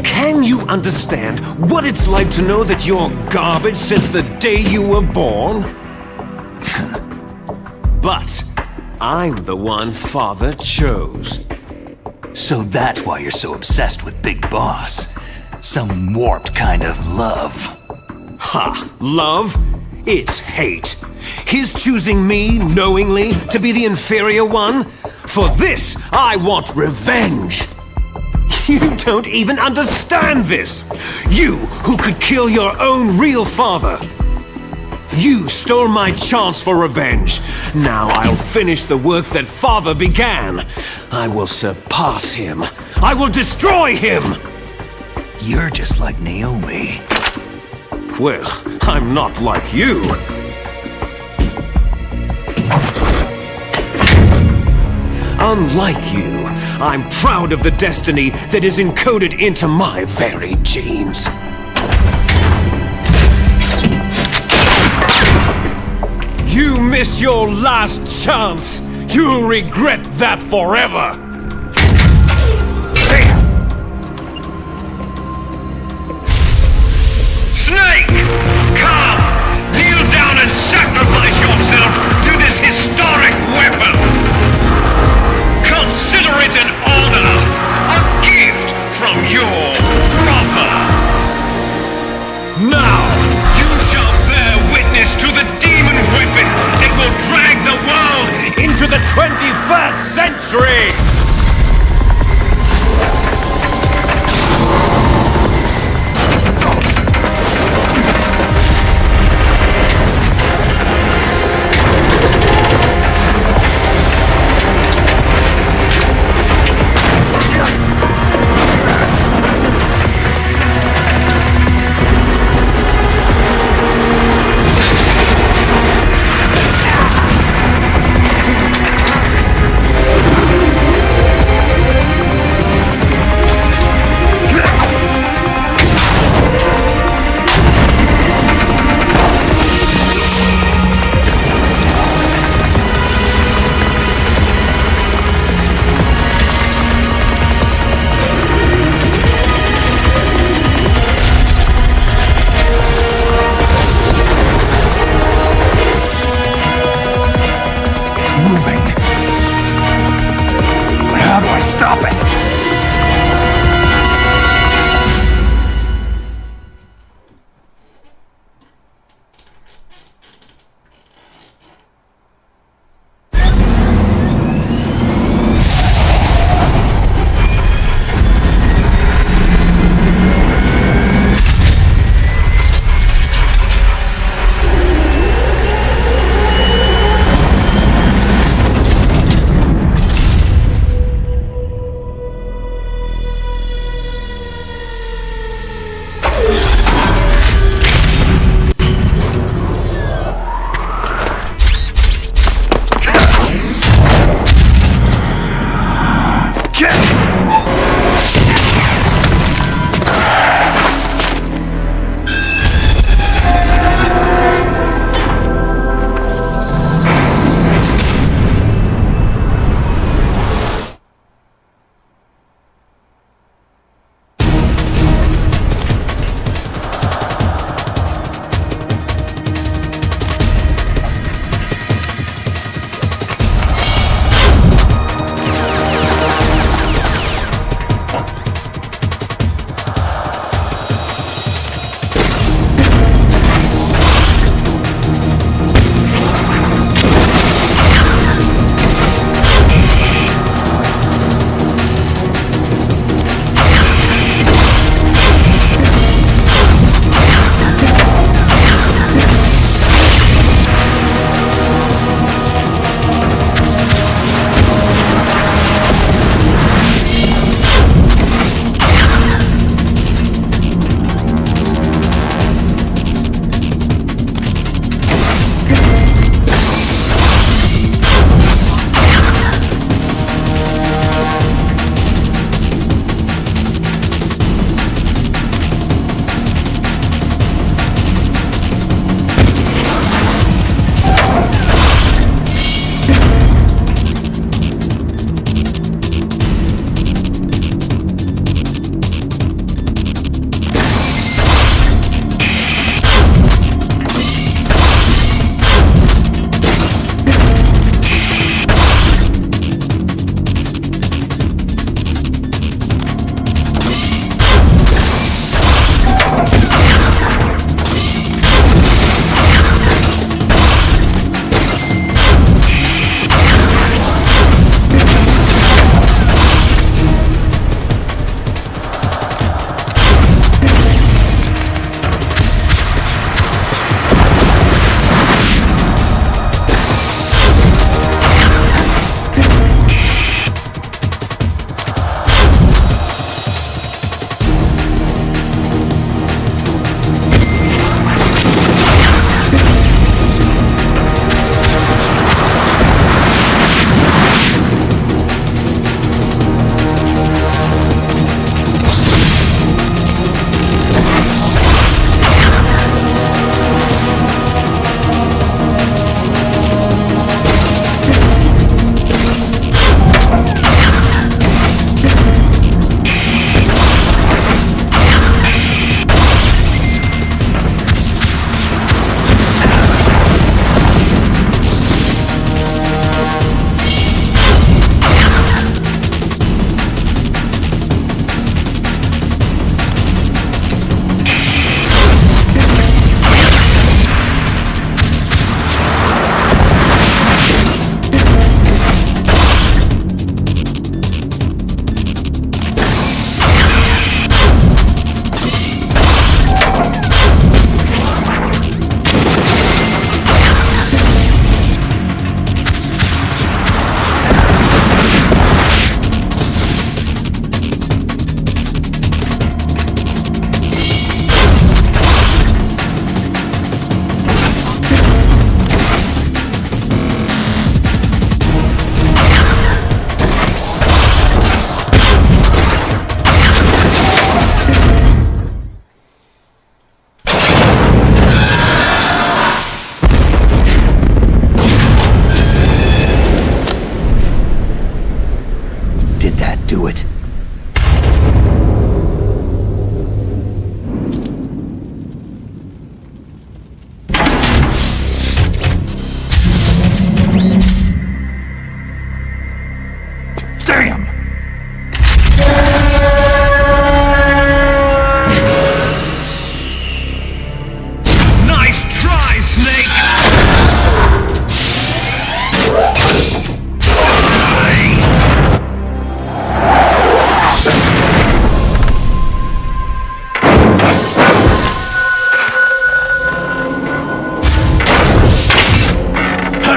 [SPEAKER 3] Can you understand what it's like to know that you're garbage since the day you were born? But I'm the one Father chose.
[SPEAKER 2] So that's why you're so obsessed with Big Boss. Some warped kind of love.
[SPEAKER 3] Ha! Love? It's hate. His choosing me, knowingly, to be the inferior one? For this, I want revenge. You don't even understand this. You, who could kill your own real father. You stole my chance for revenge. Now I'll finish the work that Father began. I will surpass him. I will destroy him.
[SPEAKER 2] You're just like Naomi.
[SPEAKER 3] Well, I'm not like you. Unlike you, I'm proud of the destiny that is encoded into my very genes. You missed your last chance. You'll regret that forever.
[SPEAKER 15] Snake! Come! Kneel down and sacrifice yourself to this historic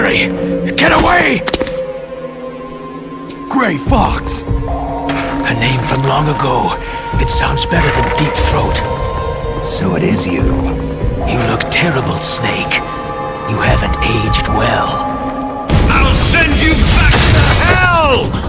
[SPEAKER 13] hurry! Get away!
[SPEAKER 8] Gray Fox!
[SPEAKER 13] A name from long ago. It sounds better than Deep Throat.
[SPEAKER 8] So it is you.
[SPEAKER 13] You look terrible, Snake. You haven't aged well.
[SPEAKER 20] I'll send you back to hell!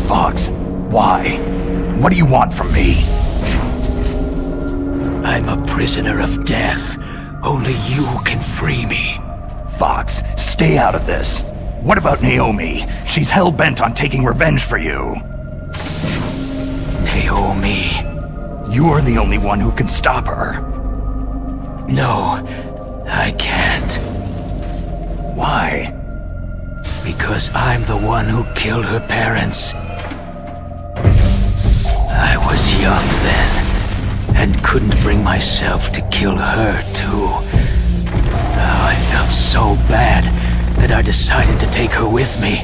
[SPEAKER 8] Fox, why? What do you want from me?
[SPEAKER 13] I'm a prisoner of death. Only you can free me.
[SPEAKER 8] Fox, stay out of this. What about Naomi? She's hell-bent on taking revenge for you.
[SPEAKER 13] Naomi.
[SPEAKER 8] You're the only one who can stop her.
[SPEAKER 13] No, I can't.
[SPEAKER 8] Why?
[SPEAKER 13] Because I'm the one who killed her parents. I was young then, and couldn't bring myself to kill her too. Oh, I felt so bad that I decided to take her with me.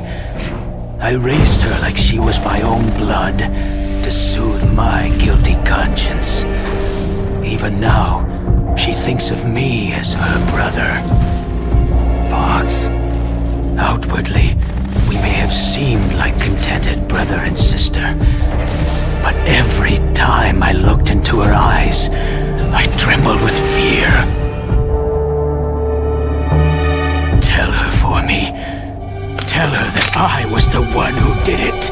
[SPEAKER 13] I raised her like she was my own blood, to soothe my guilty conscience. Even now, she thinks of me as her brother.
[SPEAKER 8] Fox.
[SPEAKER 13] Outwardly, we may have seemed like contented brother and sister, but every time I looked into her eyes, I trembled with fear. Tell her for me. Tell her that I was the one who did it.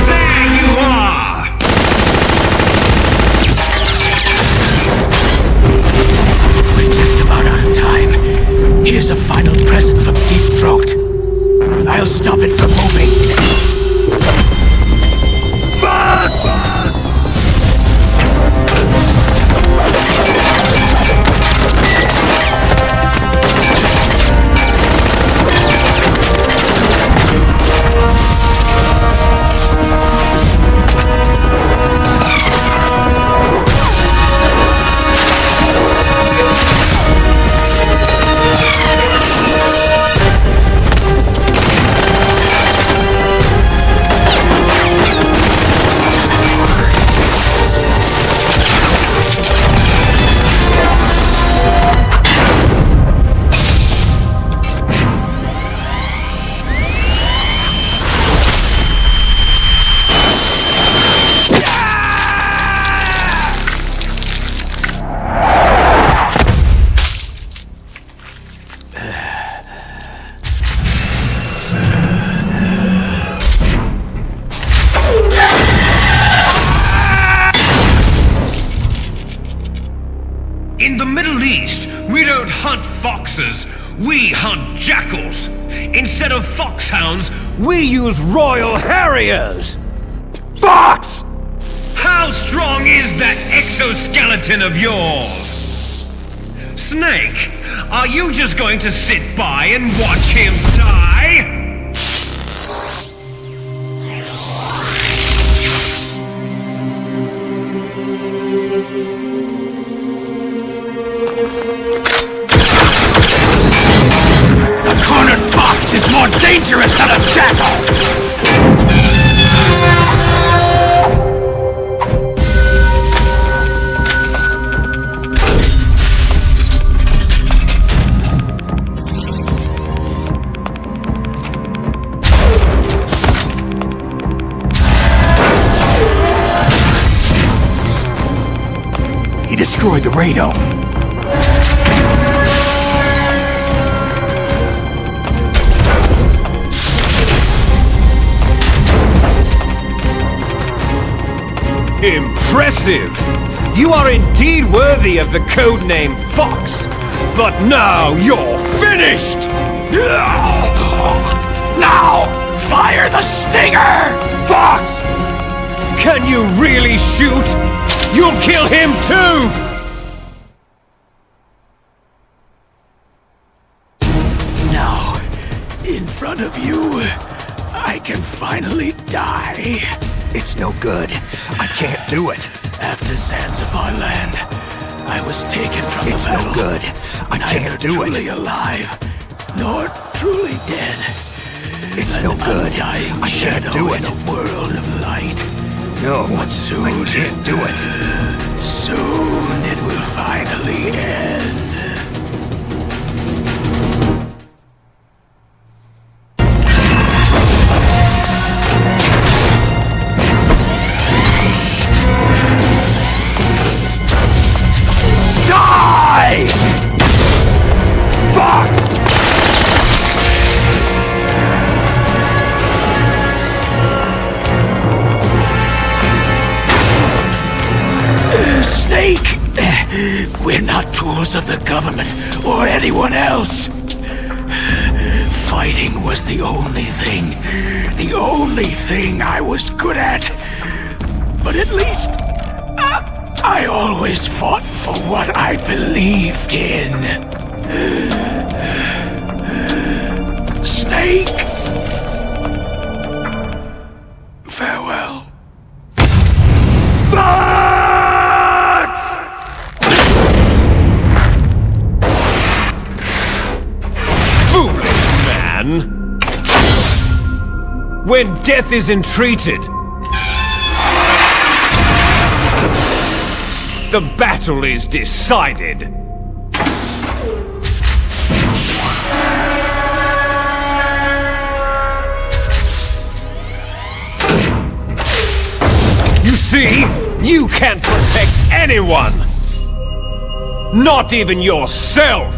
[SPEAKER 20] There you are!
[SPEAKER 13] We're just about out of time. Here's a final present from Deep Throat. I'll stop it from moving.
[SPEAKER 20] Fox! In the Middle East, we don't hunt foxes, we hunt jackals. Instead of foxhounds, we use Royal Harriers. Fox! How strong is that exoskeleton of yours? Snake, are you just going to sit by and watch him die?
[SPEAKER 13] A cornered fox is more dangerous than a jackal!
[SPEAKER 8] He destroyed the radome.
[SPEAKER 20] Impressive! You are indeed worthy of the codename Fox, but now you're finished!
[SPEAKER 13] Now, fire the stinger!
[SPEAKER 20] Fox! Can you really shoot? You'll kill him too!
[SPEAKER 13] one of you, I can finally die.
[SPEAKER 2] It's no good. I can't do it.
[SPEAKER 13] After Zanzibar land, I was taken from the battle.
[SPEAKER 2] It's no good. I can't do it.
[SPEAKER 13] Neither truly alive, nor truly dead.
[SPEAKER 2] It's no good. I can't do it.
[SPEAKER 13] In a world of light.
[SPEAKER 2] No,
[SPEAKER 13] but soon
[SPEAKER 2] I can't do it.
[SPEAKER 13] Soon it will finally end.
[SPEAKER 2] Die! Fox!
[SPEAKER 13] Snake! We're not tools of the government or anyone else. Fighting was the only thing I was good at. But at least I always fought for what I believed in. Snake! Farewell.
[SPEAKER 3] Man. When death is entreated, the battle is decided. You see, you can't protect anyone. Not even yourself.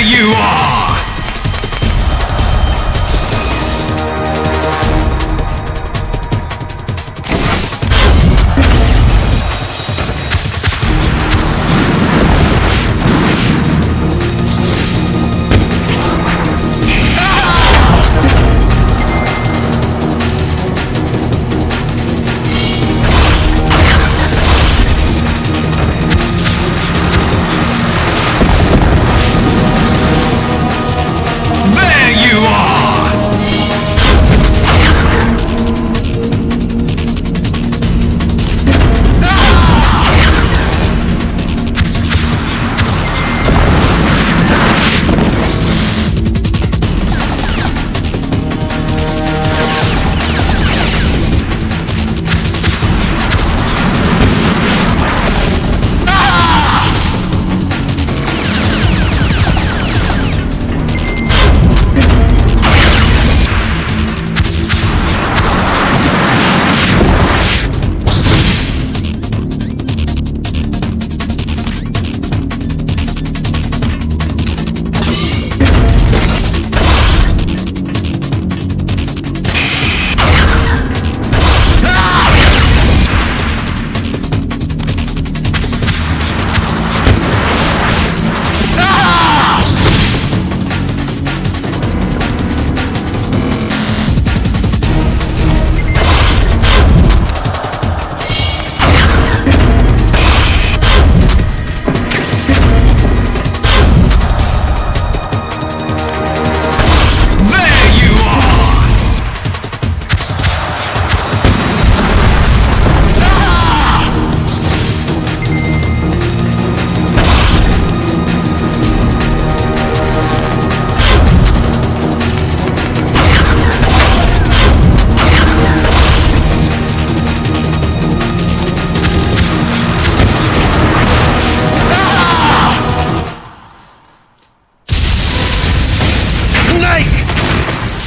[SPEAKER 20] You are!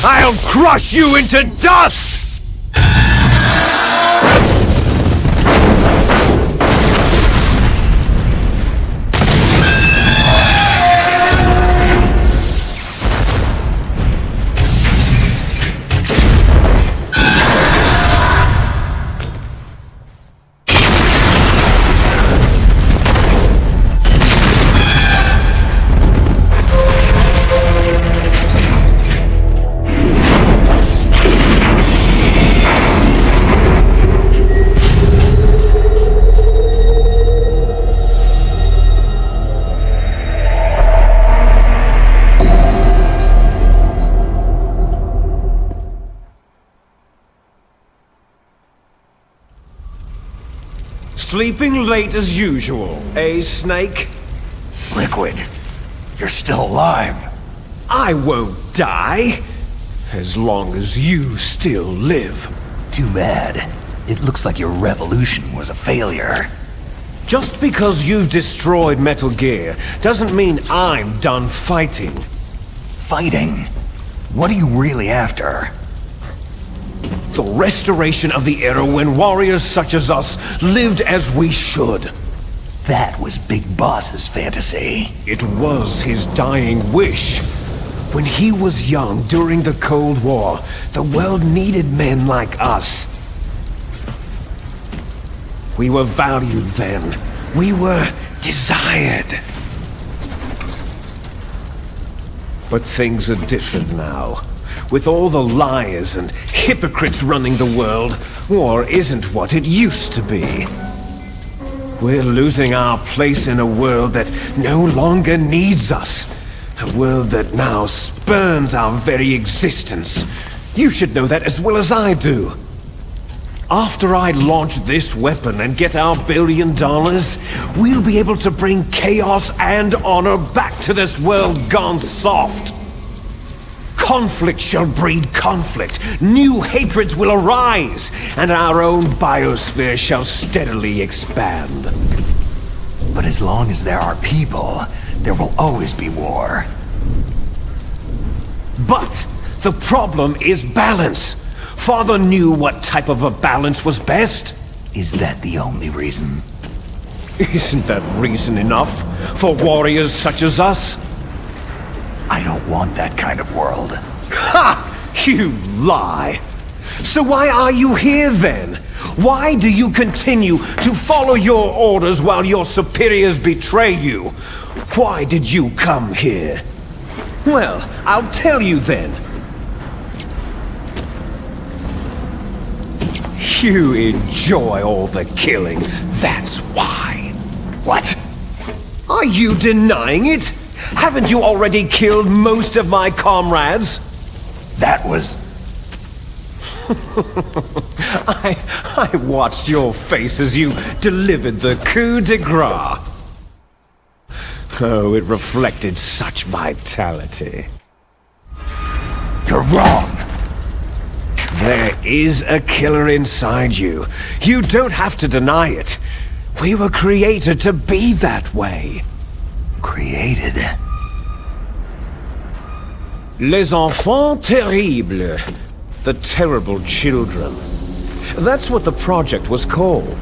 [SPEAKER 3] I'll crush you into dust! sleeping late as usual, eh, Snake?
[SPEAKER 8] Liquid, you're still alive.
[SPEAKER 3] I won't die, as long as you still live.
[SPEAKER 8] Too bad. It looks like your revolution was a failure.
[SPEAKER 3] Just because you've destroyed Metal Gear doesn't mean I'm done fighting.
[SPEAKER 8] Fighting? What are you really after?
[SPEAKER 3] The restoration of the era when warriors such as us lived as we should.
[SPEAKER 8] That was Big Boss's fantasy.
[SPEAKER 3] It was his dying wish. When he was young during the Cold War, the world needed men like us. We were valued then. We were desired. But things are different now. With all the liars and hypocrites running the world, war isn't what it used to be. We're losing our place in a world that no longer needs us. A world that now spurns our very existence. You should know that as well as I do. After I launch this weapon and get our $1 billion, we'll be able to bring chaos and honor back to this world gone soft. Conflict shall breed conflict, new hatreds will arise, and our own biosphere shall steadily expand.
[SPEAKER 8] But as long as there are people, there will always be war.
[SPEAKER 3] But the problem is balance. Father knew what type of a balance was best.
[SPEAKER 8] Is that the only reason?
[SPEAKER 3] Isn't that reason enough for warriors such as us?
[SPEAKER 8] I don't want that kind of world.
[SPEAKER 3] Ha! You lie! So why are you here then? Why do you continue to follow your orders while your superiors betray you? Why did you come here? Well, I'll tell you then. You enjoy all the killing, that's why.
[SPEAKER 8] What?
[SPEAKER 3] Are you denying it? Haven't you already killed most of my comrades?
[SPEAKER 8] That was...
[SPEAKER 3] I watched your face as you delivered the coup de grace. Oh, it reflected such vitality.
[SPEAKER 8] You're wrong.
[SPEAKER 3] There is a killer inside you. You don't have to deny it. We were created to be that way.
[SPEAKER 8] Created?
[SPEAKER 3] Les enfants terribles. The terrible children. That's what the project was called.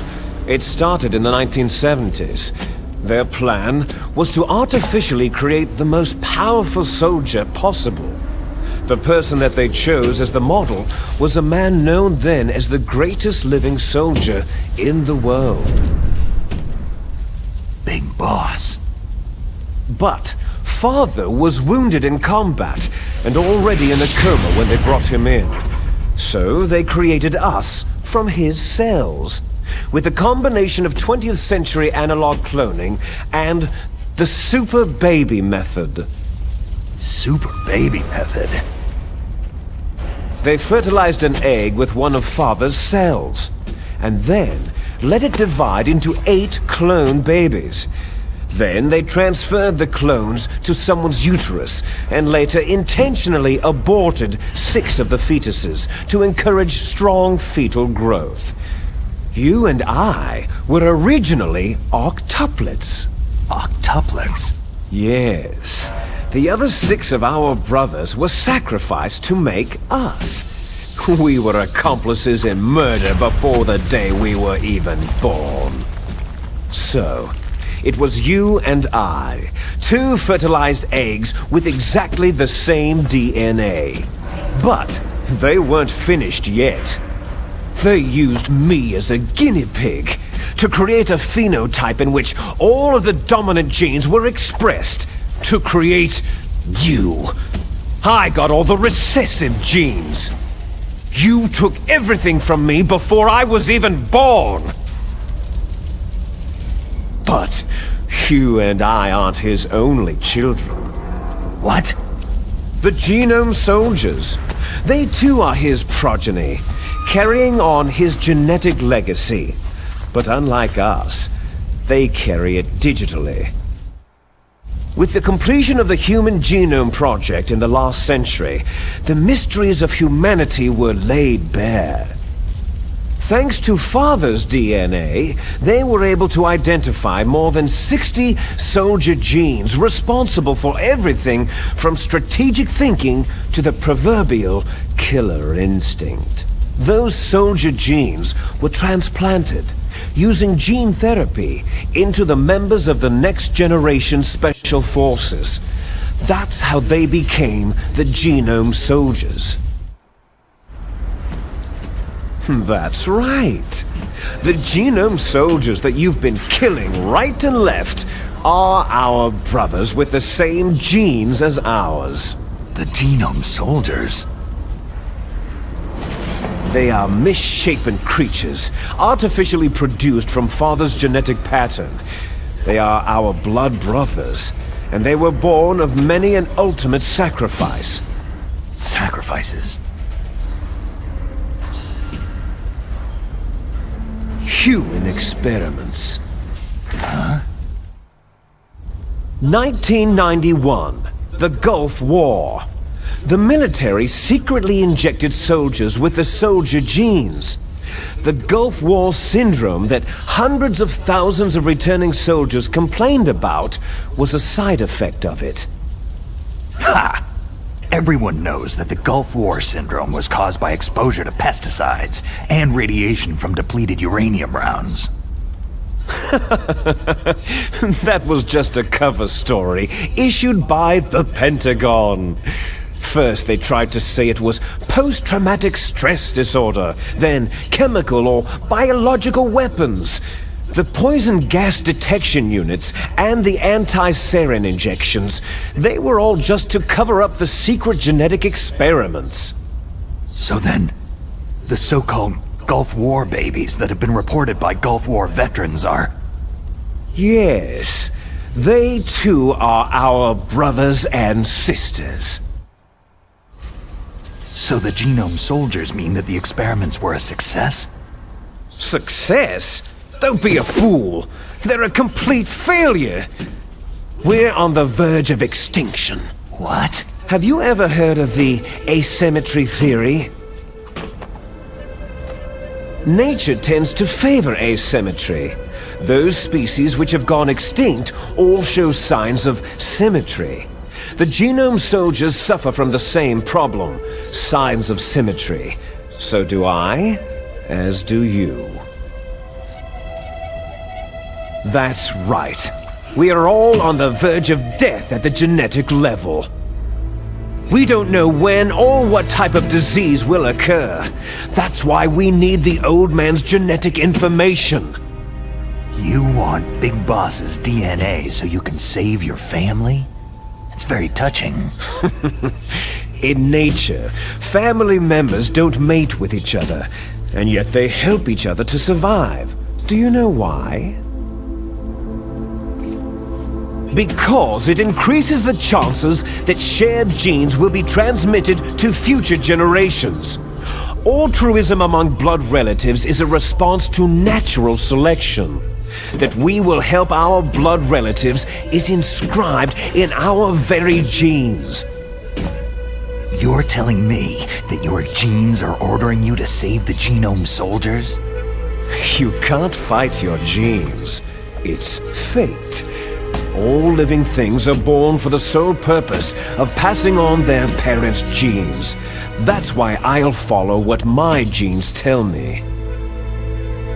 [SPEAKER 3] It started in the 1970s. Their plan was to artificially create the most powerful soldier possible. The person that they chose as the model was a man known then as the greatest living soldier in the world.
[SPEAKER 8] Big Boss.
[SPEAKER 3] But Father was wounded in combat and already in a coma when they brought him in. So they created us from his cells, with a combination of 20th century analog cloning and the super baby method.
[SPEAKER 8] Super baby method?
[SPEAKER 3] They fertilized an egg with one of Father's cells, and then let it divide into 8 clone babies. Then they transferred the clones to someone's uterus, and later intentionally aborted 6 of the fetuses to encourage strong fetal growth. You and I were originally octuplets.
[SPEAKER 8] Octuplets?
[SPEAKER 3] Yes. The other 6 of our brothers were sacrificed to make us. We were accomplices in murder before the day we were even born. So, it was you and I, 2 fertilized eggs with exactly the same DNA. But they weren't finished yet. They used me as a guinea pig to create a phenotype in which all of the dominant genes were expressed to create you. I got all the recessive genes. You took everything from me before I was even born. But you and I aren't his only children.
[SPEAKER 8] What?
[SPEAKER 3] The Genome Soldiers. They too are his progeny, carrying on his genetic legacy. But unlike us, they carry it digitally. With the completion of the Human Genome Project in the last century, the mysteries of humanity were laid bare. Thanks to Father's DNA, they were able to identify more than 60 soldier genes responsible for everything from strategic thinking to the proverbial killer instinct. Those soldier genes were transplanted using gene therapy into the members of the next generation special forces. That's how they became the Genome Soldiers. That's right. The Genome Soldiers that you've been killing right and left are our brothers with the same genes as ours.
[SPEAKER 2] The Genome Soldiers?
[SPEAKER 3] They are misshapen creatures, artificially produced from Father's genetic pattern. They are our blood brothers, and they were born of many an ultimate sacrifice.
[SPEAKER 2] Sacrifices?
[SPEAKER 3] Human experiments.
[SPEAKER 2] Huh?
[SPEAKER 3] 1991, the Gulf War. The military secretly injected soldiers with the soldier genes. The Gulf War syndrome that hundreds of thousands of returning soldiers complained about was a side effect of it.
[SPEAKER 2] Ha! Everyone knows that the Gulf War syndrome was caused by exposure to pesticides and radiation from depleted uranium rounds.
[SPEAKER 3] That was just a cover story issued by the Pentagon. First, they tried to say it was post-traumatic stress disorder, then chemical or biological weapons. The poison gas detection units and the anti-sarin injections, they were all just to cover up the secret genetic experiments.
[SPEAKER 2] So then, the so-called Gulf War babies that have been reported by Gulf War veterans are...
[SPEAKER 3] Yes, they too are our brothers and sisters.
[SPEAKER 2] So the Genome Soldiers mean that the experiments were a success?
[SPEAKER 3] Success? Don't be a fool. They're a complete failure. We're on the verge of extinction.
[SPEAKER 2] What?
[SPEAKER 3] Have you ever heard of the asymmetry theory? Nature tends to favor asymmetry. Those species which have gone extinct all show signs of symmetry. The Genome Soldiers suffer from the same problem, signs of symmetry. So do I, as do you. That's right. We are all on the verge of death at the genetic level. We don't know when or what type of disease will occur. That's why we need the old man's genetic information.
[SPEAKER 2] You want Big Boss's DNA so you can save your family? It's very touching.
[SPEAKER 3] In nature, family members don't mate with each other, and yet they help each other to survive. Do you know why? Because it increases the chances that shared genes will be transmitted to future generations. Altruism among blood relatives is a response to natural selection. That we will help our blood relatives is inscribed in our very genes.
[SPEAKER 2] You're telling me that your genes are ordering you to save the Genome Soldiers?
[SPEAKER 3] You can't fight your genes. It's fate. All living things are born for the sole purpose of passing on their parents' genes. That's why I'll follow what my genes tell me.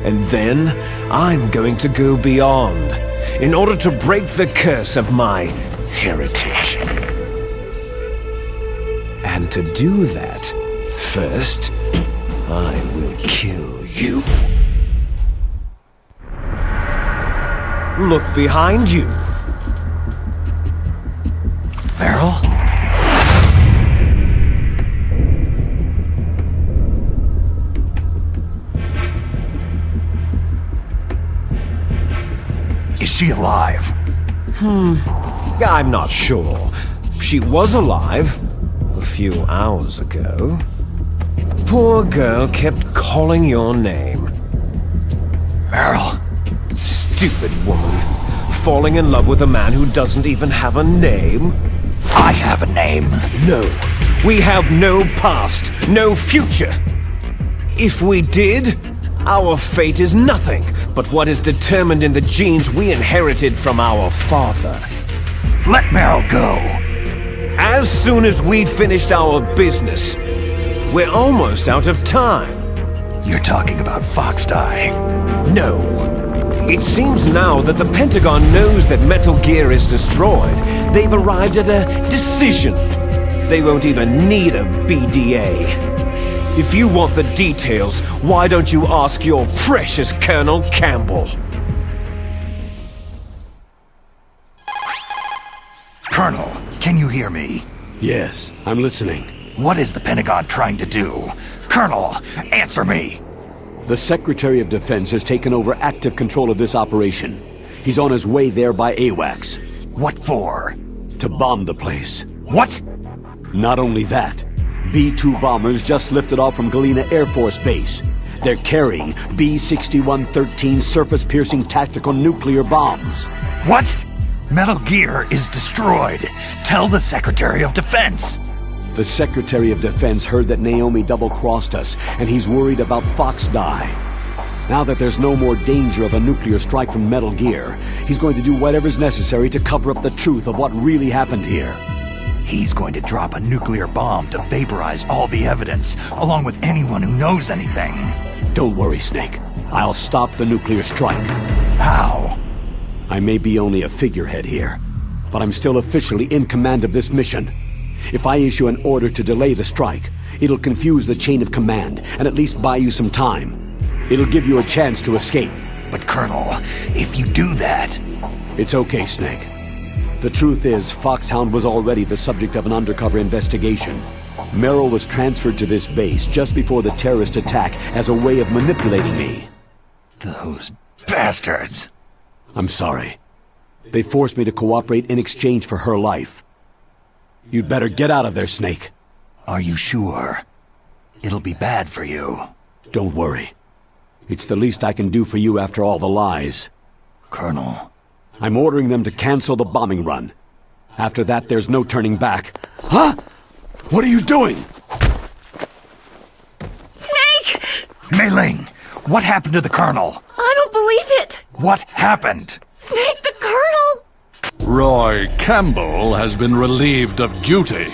[SPEAKER 3] And then, I'm going to go beyond, in order to break the curse of my heritage. And to do that, first, I will kill you. Look behind you.
[SPEAKER 2] Meryl? Is she alive?
[SPEAKER 3] I'm not sure. She was alive a few hours ago. Poor girl kept calling your name.
[SPEAKER 2] Meryl.
[SPEAKER 3] stupid woman. Falling in love with a man who doesn't even have a name?
[SPEAKER 2] I have a name.
[SPEAKER 3] No. We have no past, no future. If we did, our fate is nothing but what is determined in the genes we inherited from our father.
[SPEAKER 2] Let Meryl go.
[SPEAKER 3] As soon as we finished our business, we're almost out of time.
[SPEAKER 2] You're talking about Fox Die.
[SPEAKER 3] No. It seems now that the Pentagon knows that Metal Gear is destroyed. They've arrived at a decision. They won't even need a BDA. If you want the details, why don't you ask your precious Colonel Campbell?
[SPEAKER 2] Colonel, can you hear me?
[SPEAKER 1] Yes, I'm listening.
[SPEAKER 2] What is the Pentagon trying to do? Colonel, answer me!
[SPEAKER 1] The Secretary of Defense has taken over active control of this operation. He's on his way there by AWACS.
[SPEAKER 2] What for?
[SPEAKER 1] To bomb the place.
[SPEAKER 2] What?
[SPEAKER 1] Not only that, B-2 bombers just lifted off from Galena Air Force Base. They're carrying B-6113 surface-piercing tactical nuclear bombs.
[SPEAKER 2] What? Metal Gear is destroyed. Tell the Secretary of Defense.
[SPEAKER 1] The Secretary of Defense heard that Naomi double-crossed us, and he's worried about Fox Die. Now that there's no more danger of a nuclear strike from Metal Gear, he's going to do whatever's necessary to cover up the truth of what really happened here.
[SPEAKER 2] He's going to drop a nuclear bomb to vaporize all the evidence, along with anyone who knows anything.
[SPEAKER 1] Don't worry, Snake. I'll stop the nuclear strike.
[SPEAKER 2] How?
[SPEAKER 1] I may be only a figurehead here, but I'm still officially in command of this mission. If I issue an order to delay the strike, it'll confuse the chain of command and at least buy you some time. It'll give you a chance to escape.
[SPEAKER 2] But Colonel, if you do that...
[SPEAKER 1] It's okay, Snake. The truth is, Foxhound was already the subject of an undercover investigation. Merrill was transferred to this base just before the terrorist attack as a way of manipulating me.
[SPEAKER 2] Those bastards!
[SPEAKER 1] I'm sorry. They forced me to cooperate in exchange for her life. You'd better get out of there, Snake.
[SPEAKER 2] Are you sure? It'll be bad for you.
[SPEAKER 1] Don't worry. It's the least I can do for you after all the lies.
[SPEAKER 2] Colonel...
[SPEAKER 1] I'm ordering them to cancel the bombing run. After that, there's no turning back. Huh? What are you doing?
[SPEAKER 12] Snake!
[SPEAKER 2] Mei Ling, what happened to the Colonel?
[SPEAKER 12] I don't believe it!
[SPEAKER 2] What happened?
[SPEAKER 12] Snake, the Colonel!
[SPEAKER 16] Roy Campbell has been relieved of duty.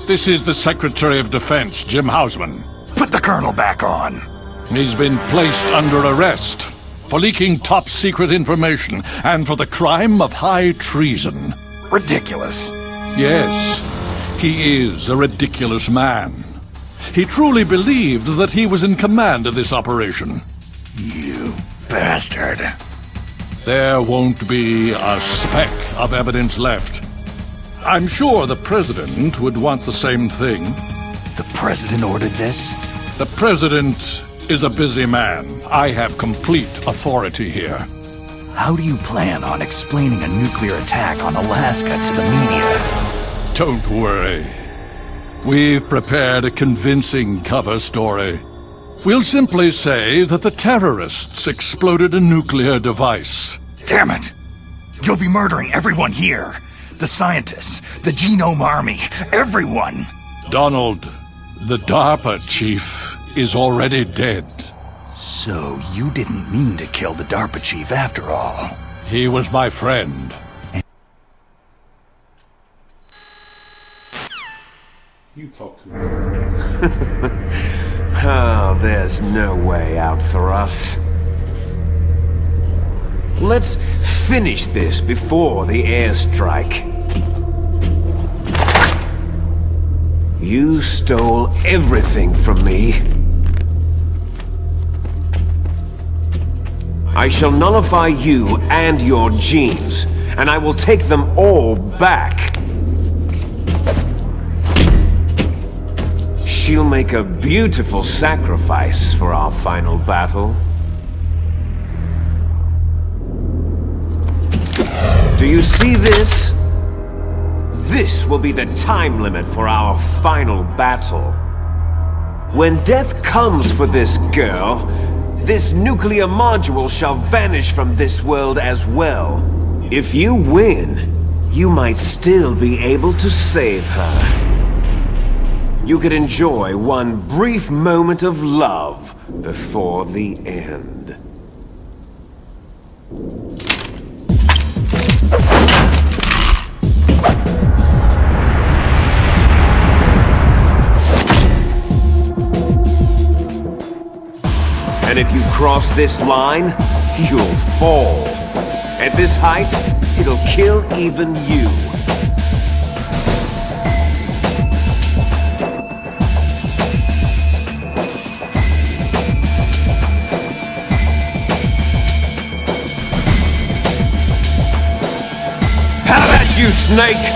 [SPEAKER 16] This is the Secretary of Defense, Jim Hausman.
[SPEAKER 2] Put the Colonel back on.
[SPEAKER 16] He's been placed under arrest for leaking top-secret information and for the crime of high treason.
[SPEAKER 2] Ridiculous.
[SPEAKER 16] Yes, he is a ridiculous man. He truly believed that he was in command of this operation.
[SPEAKER 2] You bastard.
[SPEAKER 16] There won't be a speck of evidence left. I'm sure the President would want the same thing.
[SPEAKER 2] The President ordered this?
[SPEAKER 16] The President is a busy man. I have complete authority here.
[SPEAKER 2] How do you plan on explaining a nuclear attack on Alaska to the media?
[SPEAKER 16] Don't worry. We've prepared a convincing cover story. We'll simply say that the terrorists exploded a nuclear device.
[SPEAKER 2] Damn it! You'll be murdering everyone here. The scientists, the Genome Army, everyone.
[SPEAKER 16] Donald, the DARPA chief is already dead.
[SPEAKER 2] So you didn't mean to kill the DARPA chief after all.
[SPEAKER 16] He was my friend.
[SPEAKER 7] You talk to me.
[SPEAKER 3] Oh, there's no way out for us. Let's finish this before the airstrike. You stole everything from me. I shall nullify you and your genes, and I will take them all back. She'll make a beautiful sacrifice for our final battle. Do you see this? This will be the time limit for our final battle. When death comes for this girl, this nuclear module shall vanish from this world as well. If you win, you might still be able to save her. You could enjoy one brief moment of love before the end. And if you cross this line, you'll fall. At this height, it'll kill even you. How about you, Snake?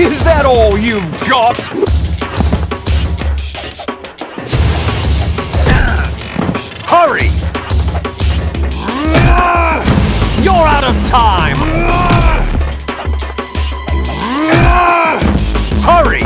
[SPEAKER 3] Is that all you've got? Hurry! You're out of time! Hurry!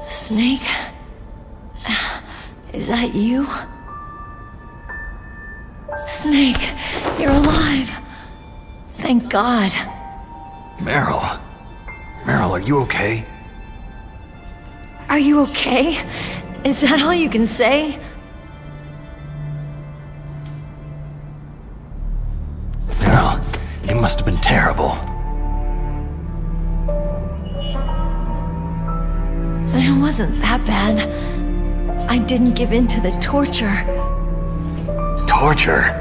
[SPEAKER 12] Snake? Is that you? Snake, you're alive. Thank God.
[SPEAKER 2] Meryl. Meryl, are you okay?
[SPEAKER 12] Are you okay? Is that all you can say?
[SPEAKER 2] Meryl, it must have been terrible.
[SPEAKER 12] It wasn't that bad. I didn't give in to the torture.
[SPEAKER 2] Torture?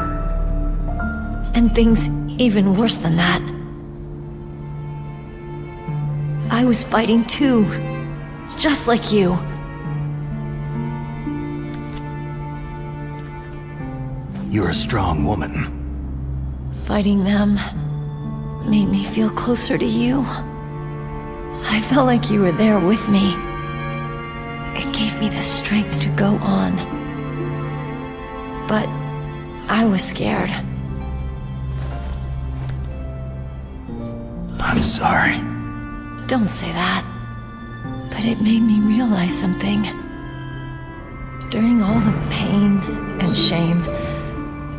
[SPEAKER 12] And things even worse than that. I was fighting too. Just like you.
[SPEAKER 2] You're a strong woman.
[SPEAKER 12] Fighting them made me feel closer to you. I felt like you were there with me. It gave me the strength to go on. But I was scared.
[SPEAKER 2] I'm sorry.
[SPEAKER 12] Don't say that. But it made me realize something. During all the pain and shame,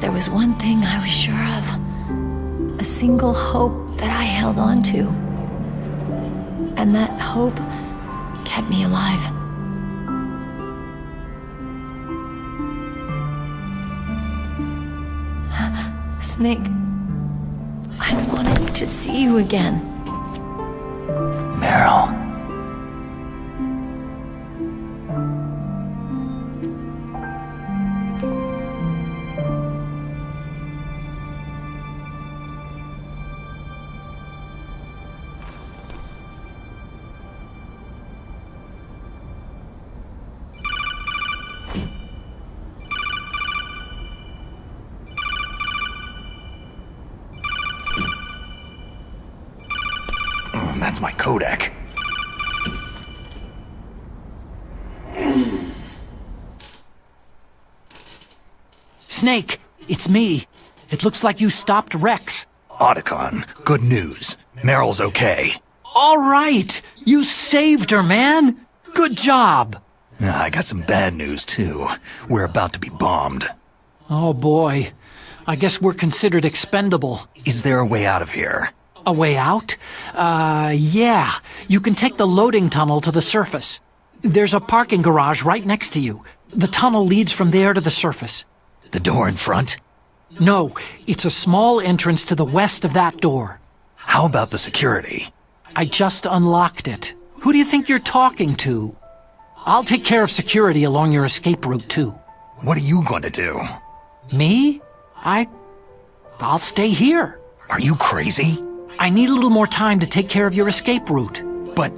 [SPEAKER 12] there was one thing I was sure of. A single hope that I held on to. And that hope kept me alive. Snake, I wanted to see you again.
[SPEAKER 2] Meryl. That's my Kodak.
[SPEAKER 11] Snake, it's me. It looks like you stopped Rex.
[SPEAKER 2] Otacon, good news. Meryl's okay.
[SPEAKER 11] All right! You saved her, man! Good job!
[SPEAKER 2] I got some bad news, too. We're about to be bombed.
[SPEAKER 11] Oh boy. I guess we're considered expendable.
[SPEAKER 2] Is there a way out of here?
[SPEAKER 11] A way out? Yeah. You can take the loading tunnel to the surface. There's a parking garage right next to you. The tunnel leads from there to the surface.
[SPEAKER 2] The door in front?
[SPEAKER 11] No, it's a small entrance to the west of that door.
[SPEAKER 2] How about the security?
[SPEAKER 11] I just unlocked it. Who do you think you're talking to? I'll take care of security along your escape route, too.
[SPEAKER 2] What are you going to do?
[SPEAKER 11] Me? I'll stay here.
[SPEAKER 2] Are you crazy?
[SPEAKER 11] I need a little more time to take care of your escape route.
[SPEAKER 2] But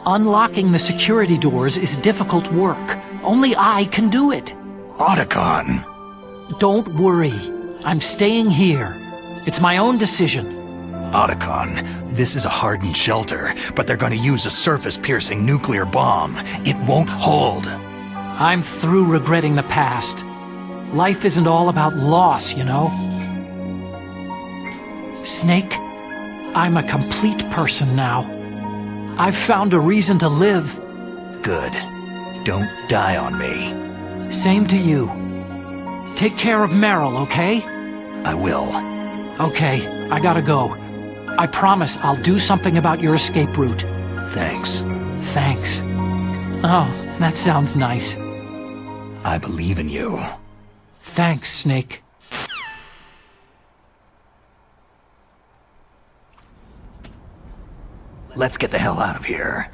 [SPEAKER 11] unlocking the security doors is difficult work. Only I can do it.
[SPEAKER 2] Otacon!
[SPEAKER 11] Don't worry. I'm staying here. It's my own decision.
[SPEAKER 2] Otacon, this is a hardened shelter, but they're going to use a surface-piercing nuclear bomb. It won't hold.
[SPEAKER 11] I'm through regretting the past. Life isn't all about loss, you know? Snake, I'm a complete person now. I've found a reason to live.
[SPEAKER 2] Good. Don't die on me.
[SPEAKER 11] Same to you. Take care of Meryl, okay?
[SPEAKER 2] I will.
[SPEAKER 11] Okay, I gotta go. I promise I'll do something about your escape route.
[SPEAKER 2] Thanks.
[SPEAKER 11] Thanks. Oh, that sounds nice.
[SPEAKER 2] I believe in you.
[SPEAKER 11] Thanks, Snake.
[SPEAKER 2] Let's get the hell out of here.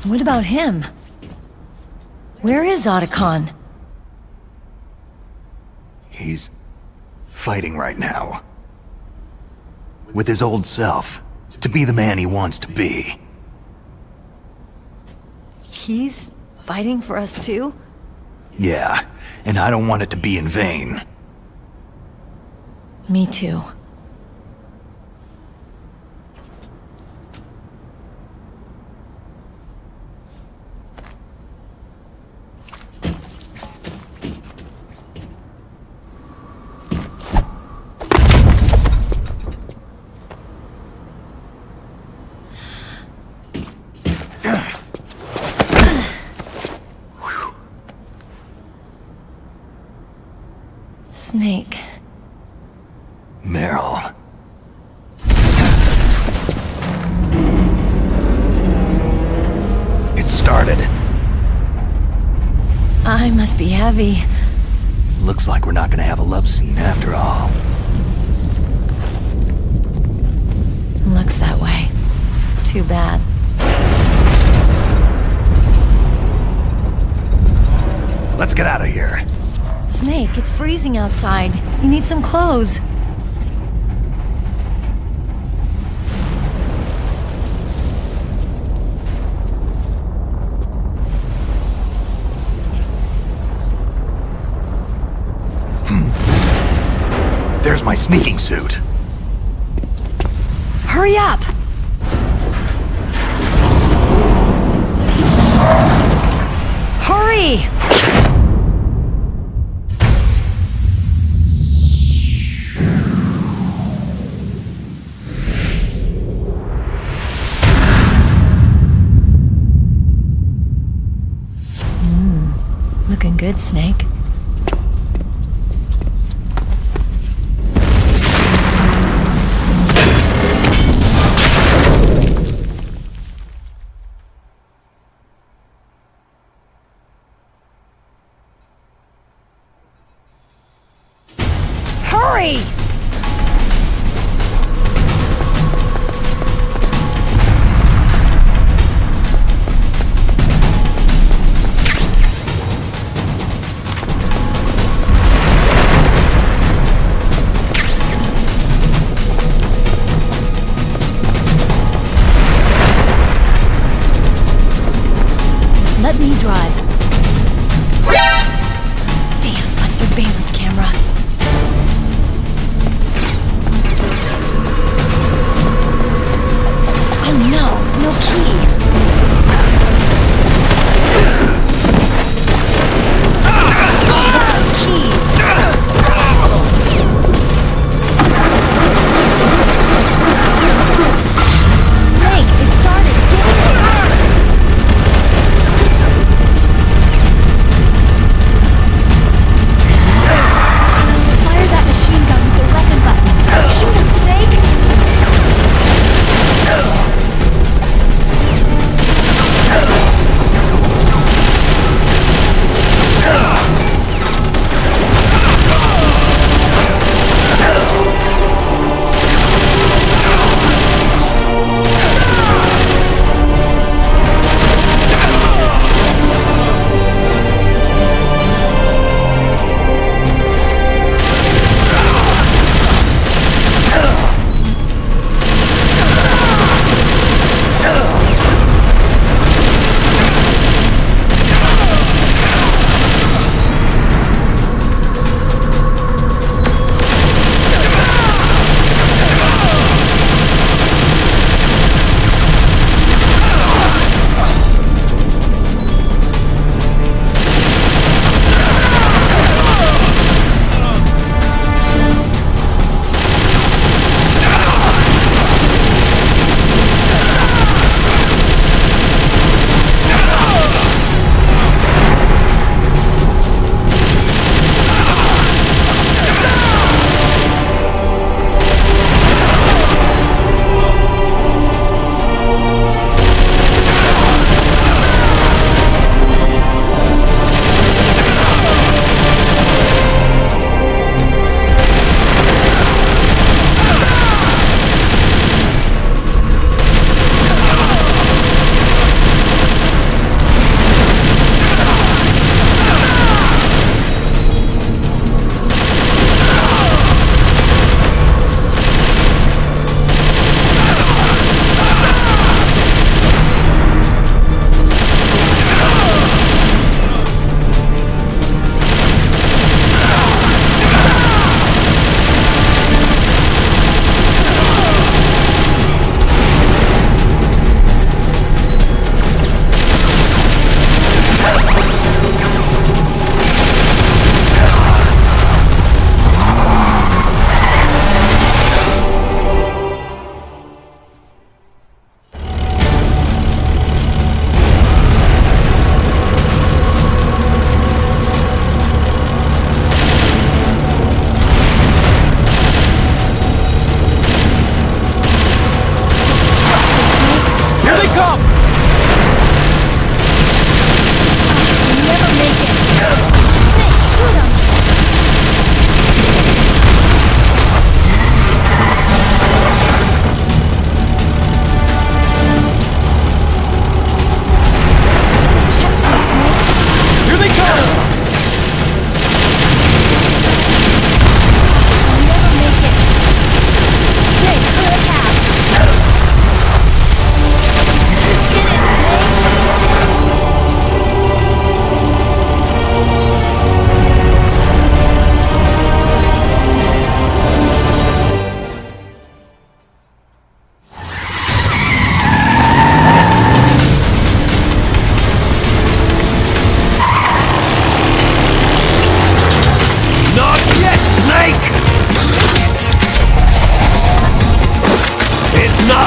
[SPEAKER 12] What about him? Where is Otacon?
[SPEAKER 2] He's fighting right now. With his old self. To be the man he wants to be.
[SPEAKER 12] He's fighting for us too?
[SPEAKER 2] Yeah, and I don't want it to be in vain.
[SPEAKER 12] Me too. Snake,
[SPEAKER 8] Meryl. It started.
[SPEAKER 12] I must be heavy.
[SPEAKER 8] Looks like we're not gonna have a love scene after all.
[SPEAKER 12] Looks that way. Too bad.
[SPEAKER 8] Let's get out of here.
[SPEAKER 12] Snake, it's freezing outside. You need some clothes.
[SPEAKER 8] There's my sneaking suit.
[SPEAKER 12] Hurry up! Hurry! Looking good, Snake. Hurry! Let me drive. Damn, my surveillance camera.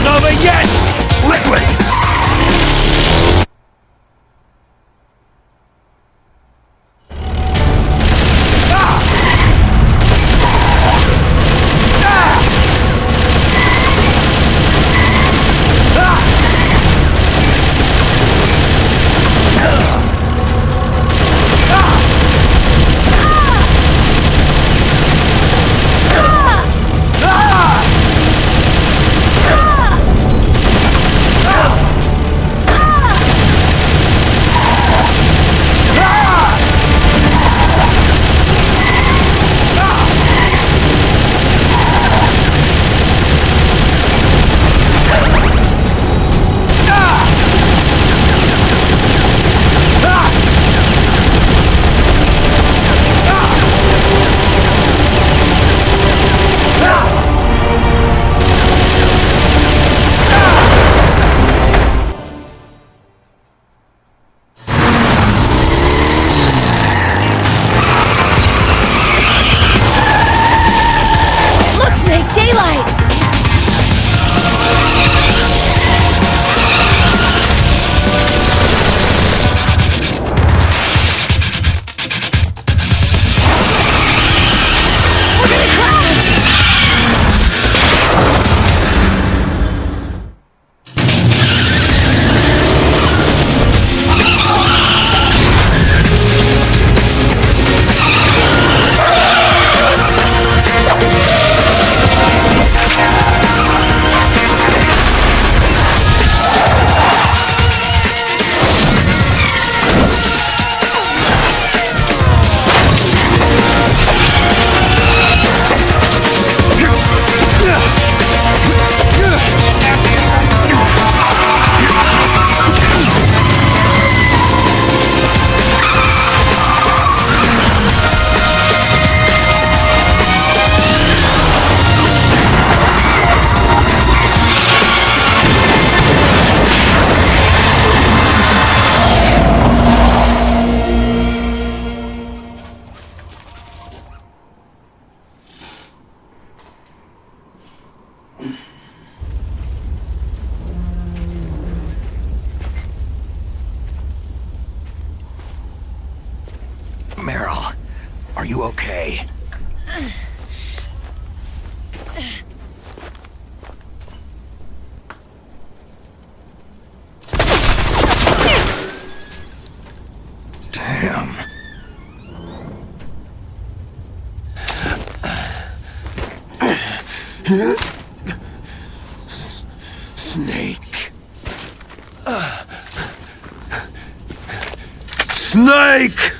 [SPEAKER 20] Not over yet! Liquid!
[SPEAKER 2] Meryl, are you okay? Damn.
[SPEAKER 20] Snake. Snake!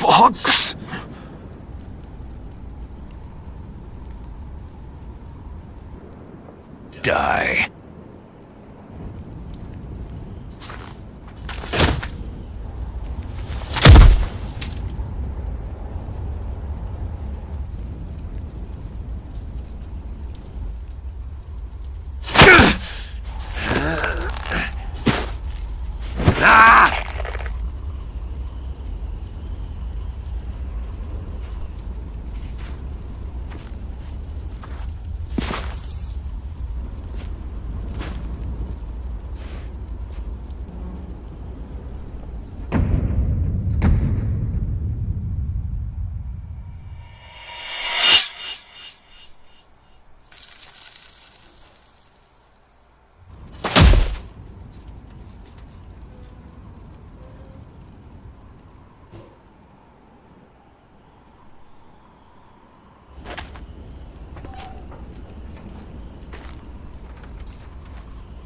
[SPEAKER 20] Fox?
[SPEAKER 2] Die.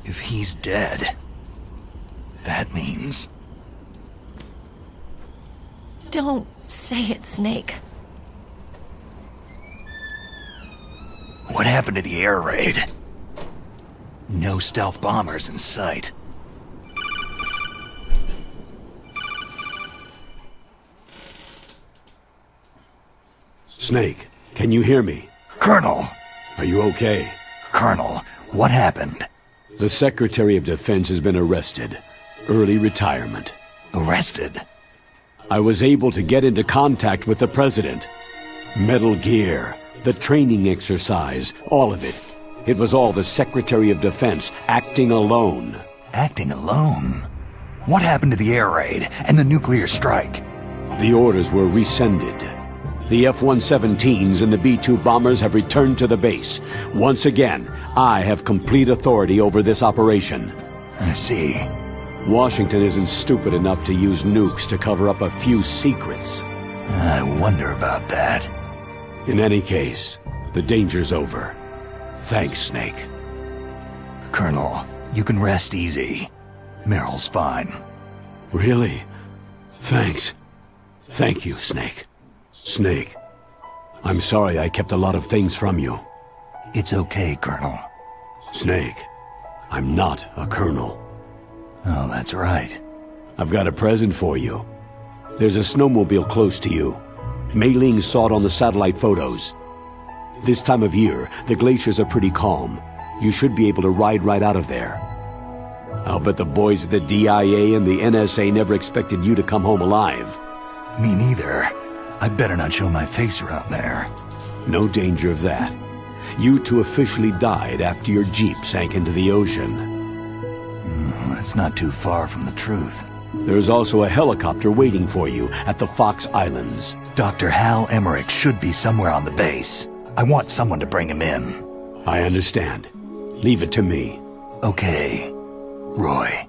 [SPEAKER 2] If he's dead, that means...
[SPEAKER 12] Don't say it, Snake.
[SPEAKER 2] What happened to the air raid? No stealth bombers in sight.
[SPEAKER 1] Snake, can you hear me?
[SPEAKER 2] Colonel!
[SPEAKER 1] Are you okay?
[SPEAKER 2] Colonel, what happened?
[SPEAKER 1] The Secretary of Defense has been arrested. Early retirement.
[SPEAKER 2] Arrested?
[SPEAKER 1] I was able to get into contact with the President. Metal Gear, the training exercise, all of it. It was all the Secretary of Defense acting alone.
[SPEAKER 2] Acting alone? What happened to the air raid and the nuclear strike?
[SPEAKER 1] The orders were rescinded. The F-117s and the B-2 bombers have returned to the base. Once again, I have complete authority over this operation.
[SPEAKER 2] I see.
[SPEAKER 1] Washington isn't stupid enough to use nukes to cover up a few secrets.
[SPEAKER 2] I wonder about that.
[SPEAKER 1] In any case, the danger's over. Thanks, Snake.
[SPEAKER 2] Colonel, you can rest easy. Meryl's fine.
[SPEAKER 1] Really? Thanks. Thank you, Snake. Snake, I'm sorry I kept a lot of things from you.
[SPEAKER 2] It's okay, Colonel.
[SPEAKER 1] Snake, I'm not a colonel.
[SPEAKER 2] Oh, that's right.
[SPEAKER 1] I've got a present for you. There's a snowmobile close to you. Mei Ling saw it on the satellite photos. This time of year, the glaciers are pretty calm. You should be able to ride right out of there. I'll bet the boys at the DIA and the NSA never expected you to come home alive.
[SPEAKER 2] Me neither. I better not show my face around there.
[SPEAKER 1] No danger of that. You two officially died after your Jeep sank into the ocean.
[SPEAKER 2] That's not too far from the truth.
[SPEAKER 1] There's also a helicopter waiting for you at the Fox Islands.
[SPEAKER 2] Dr. Hal Emmerich should be somewhere on the base. I want someone to bring him in.
[SPEAKER 1] I understand. Leave it to me.
[SPEAKER 2] Okay. Roy.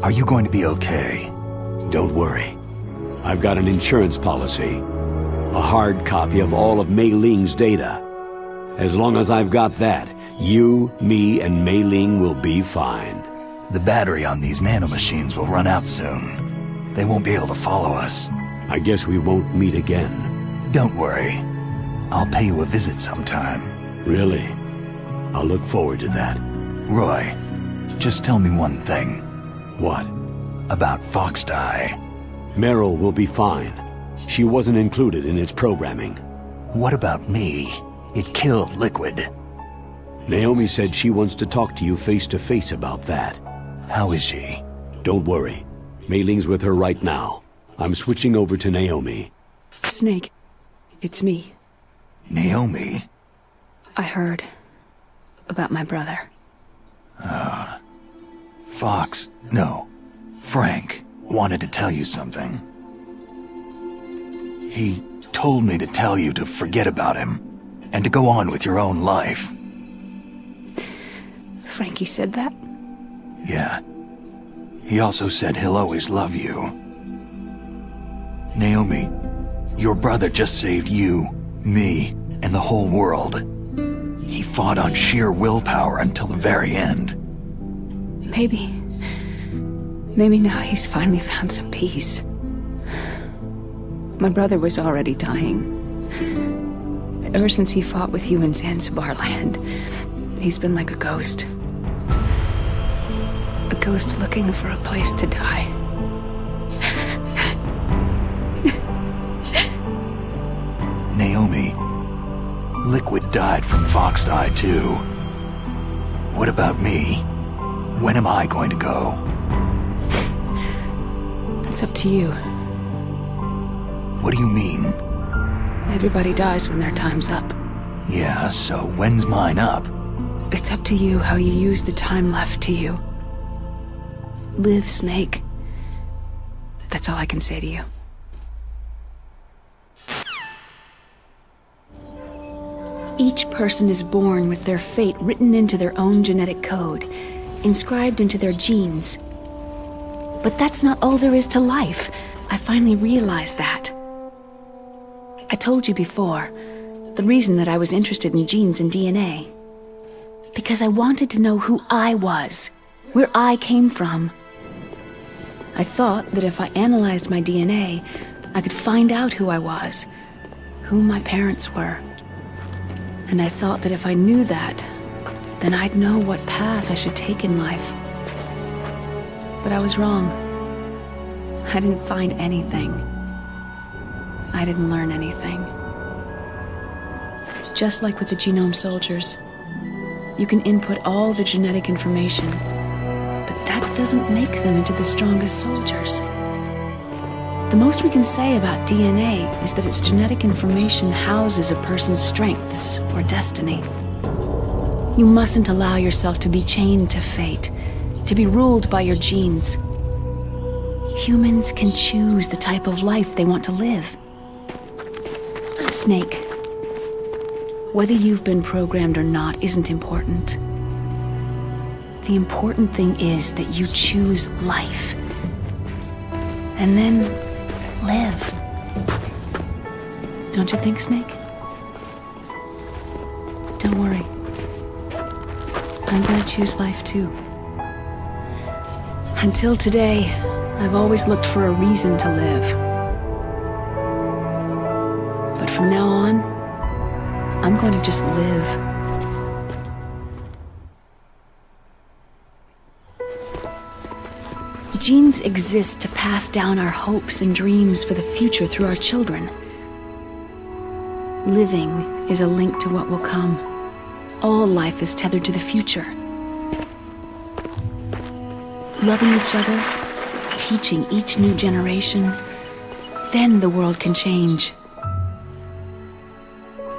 [SPEAKER 2] Are you going to be okay?
[SPEAKER 1] Don't worry. I've got an insurance policy. A hard copy of all of Mei Ling's data. As long as I've got that, you, me, and Mei Ling will be fine.
[SPEAKER 2] The battery on these nanomachines will run out soon. They won't be able to follow us.
[SPEAKER 1] I guess we won't meet again.
[SPEAKER 2] Don't worry. I'll pay you a visit sometime.
[SPEAKER 1] Really? I'll look forward to that.
[SPEAKER 2] Roy, just tell me one thing.
[SPEAKER 1] What?
[SPEAKER 2] About Fox Die.
[SPEAKER 1] Meryl will be fine. She wasn't included in its programming.
[SPEAKER 2] What about me? It killed Liquid.
[SPEAKER 1] Naomi said she wants to talk to you face to face about that.
[SPEAKER 2] How is she?
[SPEAKER 1] Don't worry. Mei Ling's with her right now. I'm switching over to Naomi.
[SPEAKER 5] Snake, it's me.
[SPEAKER 2] Naomi?
[SPEAKER 5] I heard about my brother.
[SPEAKER 2] Frank wanted to tell you something. He told me to tell you to forget about him and to go on with your own life.
[SPEAKER 5] Frankie said that?
[SPEAKER 2] Yeah. He also said he'll always love you. Naomi, your brother just saved you, me, and the whole world. He fought on sheer willpower until the very end.
[SPEAKER 5] Maybe now he's finally found some peace. My brother was already dying. Ever since he fought with you in Zanzibar land, he's been like a ghost. A ghost looking for a place to die.
[SPEAKER 2] Naomi, Liquid died from Fox Die too. What about me? When am I going to go?
[SPEAKER 5] It's up to you.
[SPEAKER 2] What do you mean?
[SPEAKER 5] Everybody dies when their time's up.
[SPEAKER 2] Yeah, so when's mine up?
[SPEAKER 5] It's up to you how you use the time left to you. Live, Snake. That's all I can say to you. Each person is born with their fate written into their own genetic code, inscribed into their genes. But that's not all there is to life. I finally realized that. I told you before, the reason that I was interested in genes and DNA. Because I wanted to know who I was, where I came from. I thought that if I analyzed my DNA, I could find out who I was, who my parents were. And I thought that if I knew that, then I'd know what path I should take in life. But I was wrong. I didn't find anything. I didn't learn anything. Just like with the genome soldiers, you can input all the genetic information, but that doesn't make them into the strongest soldiers. The most we can say about DNA is that its genetic information houses a person's strengths or destiny. You mustn't allow yourself to be chained to fate, to be ruled by your genes. Humans can choose the type of life they want to live. Snake, whether you've been programmed or not isn't important. The important thing is that you choose life. And then live. Don't you think, Snake? Don't worry. I'm gonna choose life too. Until today, I've always looked for a reason to live. But from now on, I'm going to just live. Genes exist to pass down our hopes and dreams for the future through our children. Living is a link to what will come. All life is tethered to the future. Loving each other, teaching each new generation, then the world can change.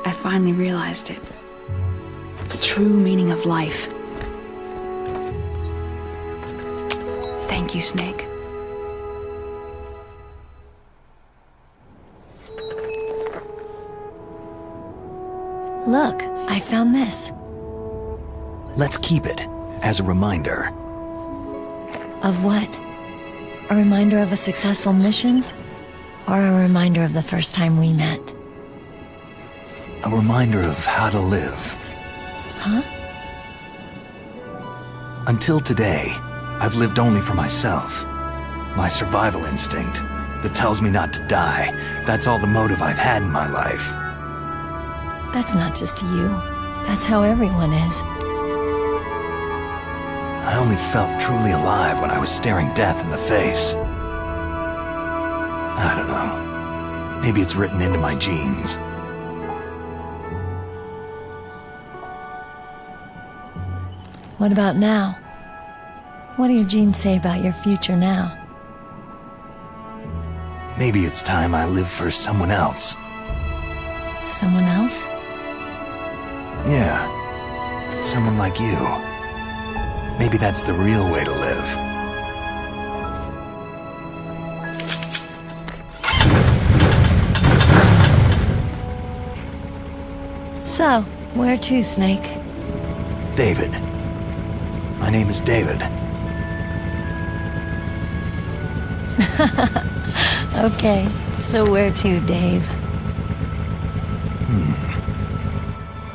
[SPEAKER 5] I finally realized it. The true meaning of life. Thank you, Snake.
[SPEAKER 12] Look, I found this.
[SPEAKER 2] Let's keep it as a reminder.
[SPEAKER 12] Of what? A reminder of a successful mission? Or a reminder of the first time we met?
[SPEAKER 2] A reminder of how to live.
[SPEAKER 12] Huh?
[SPEAKER 2] Until today, I've lived only for myself. My survival instinct that tells me not to die. That's all the motive I've had in my life.
[SPEAKER 12] That's not just you. That's how everyone is.
[SPEAKER 2] I only felt truly alive when I was staring death in the face. I don't know. Maybe it's written into my genes.
[SPEAKER 12] What about now? What do your genes say about your future now?
[SPEAKER 2] Maybe it's time I live for someone else.
[SPEAKER 12] Someone else?
[SPEAKER 2] Yeah. Someone like you. Maybe that's the real way to live.
[SPEAKER 12] So, where to, Snake?
[SPEAKER 2] David. My name is David.
[SPEAKER 12] Okay, so where to, Dave?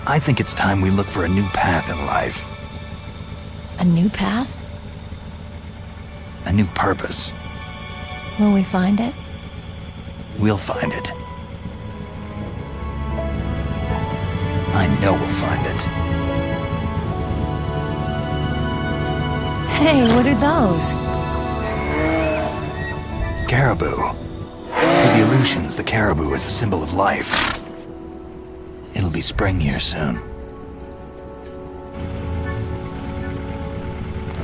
[SPEAKER 2] I think it's time we look for a new path in life.
[SPEAKER 12] A new path?
[SPEAKER 2] A new purpose.
[SPEAKER 12] Will we find it?
[SPEAKER 2] We'll find it. I know we'll find it.
[SPEAKER 12] Hey, what are those?
[SPEAKER 2] Caribou. To the Aleutians, the caribou is a symbol of life. It'll be spring here soon.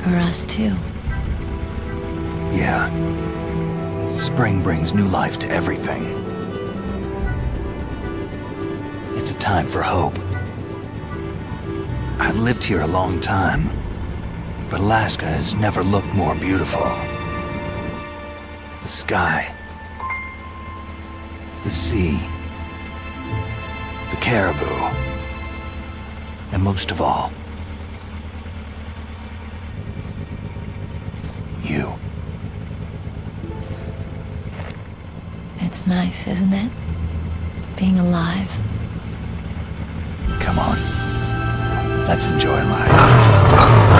[SPEAKER 12] For us, too.
[SPEAKER 2] Yeah. Spring brings new life to everything. It's a time for hope. I've lived here a long time, but Alaska has never looked more beautiful. The sky, the sea, the caribou, and most of all, you.
[SPEAKER 12] It's nice, isn't it? Being alive.
[SPEAKER 2] Come on, let's enjoy life.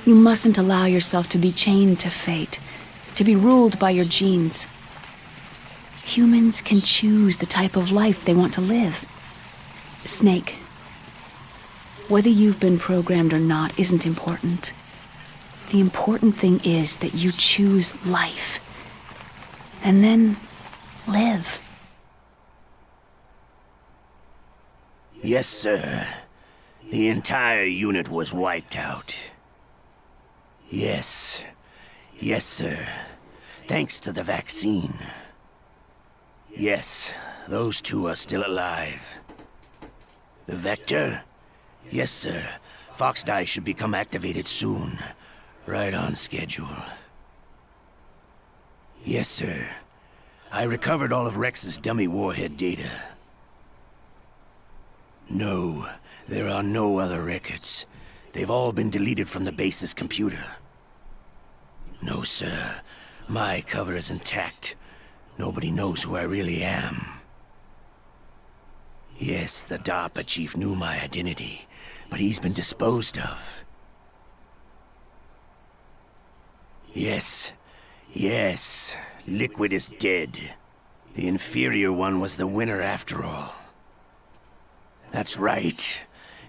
[SPEAKER 5] You mustn't allow yourself to be chained to fate, to be ruled by your genes. Humans can choose the type of life they want to live. Snake, whether you've been programmed or not isn't important. The important thing is that you choose life. And then live.
[SPEAKER 13] Yes, sir. The entire unit was wiped out. Yes. Yes, sir. Thanks to the vaccine. Yes, those two are still alive. The Vector? Yes, sir. Fox Die should become activated soon. Right on schedule. Yes, sir. I recovered all of Rex's dummy warhead data. No, there are no other records. They've all been deleted from the base's computer. No, sir. My cover is intact. Nobody knows who I really am. Yes, the DARPA chief knew my identity, but he's been disposed of. Yes. Yes. Liquid is dead. The inferior one was the winner after all. That's right.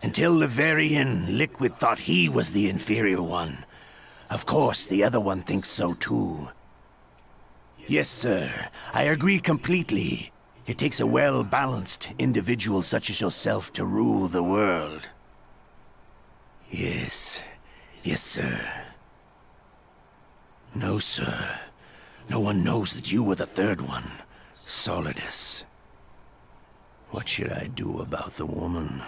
[SPEAKER 13] Until the very end, Liquid thought he was the inferior one. Of course, the other one thinks so too. Yes, sir. I agree completely. It takes a well-balanced individual such as yourself to rule the world. Yes. Yes, sir. No, sir. No one knows that you were the third one, Solidus. What should I do about the woman?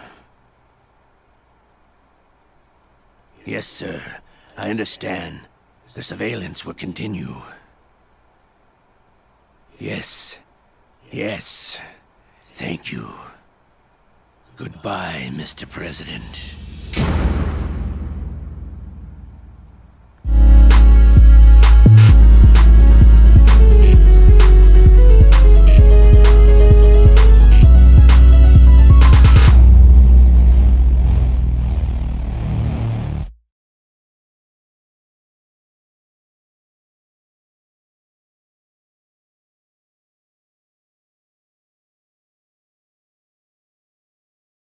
[SPEAKER 13] Yes, sir. I understand. The surveillance will continue. Yes. Yes. Thank you. Goodbye, Mr. President.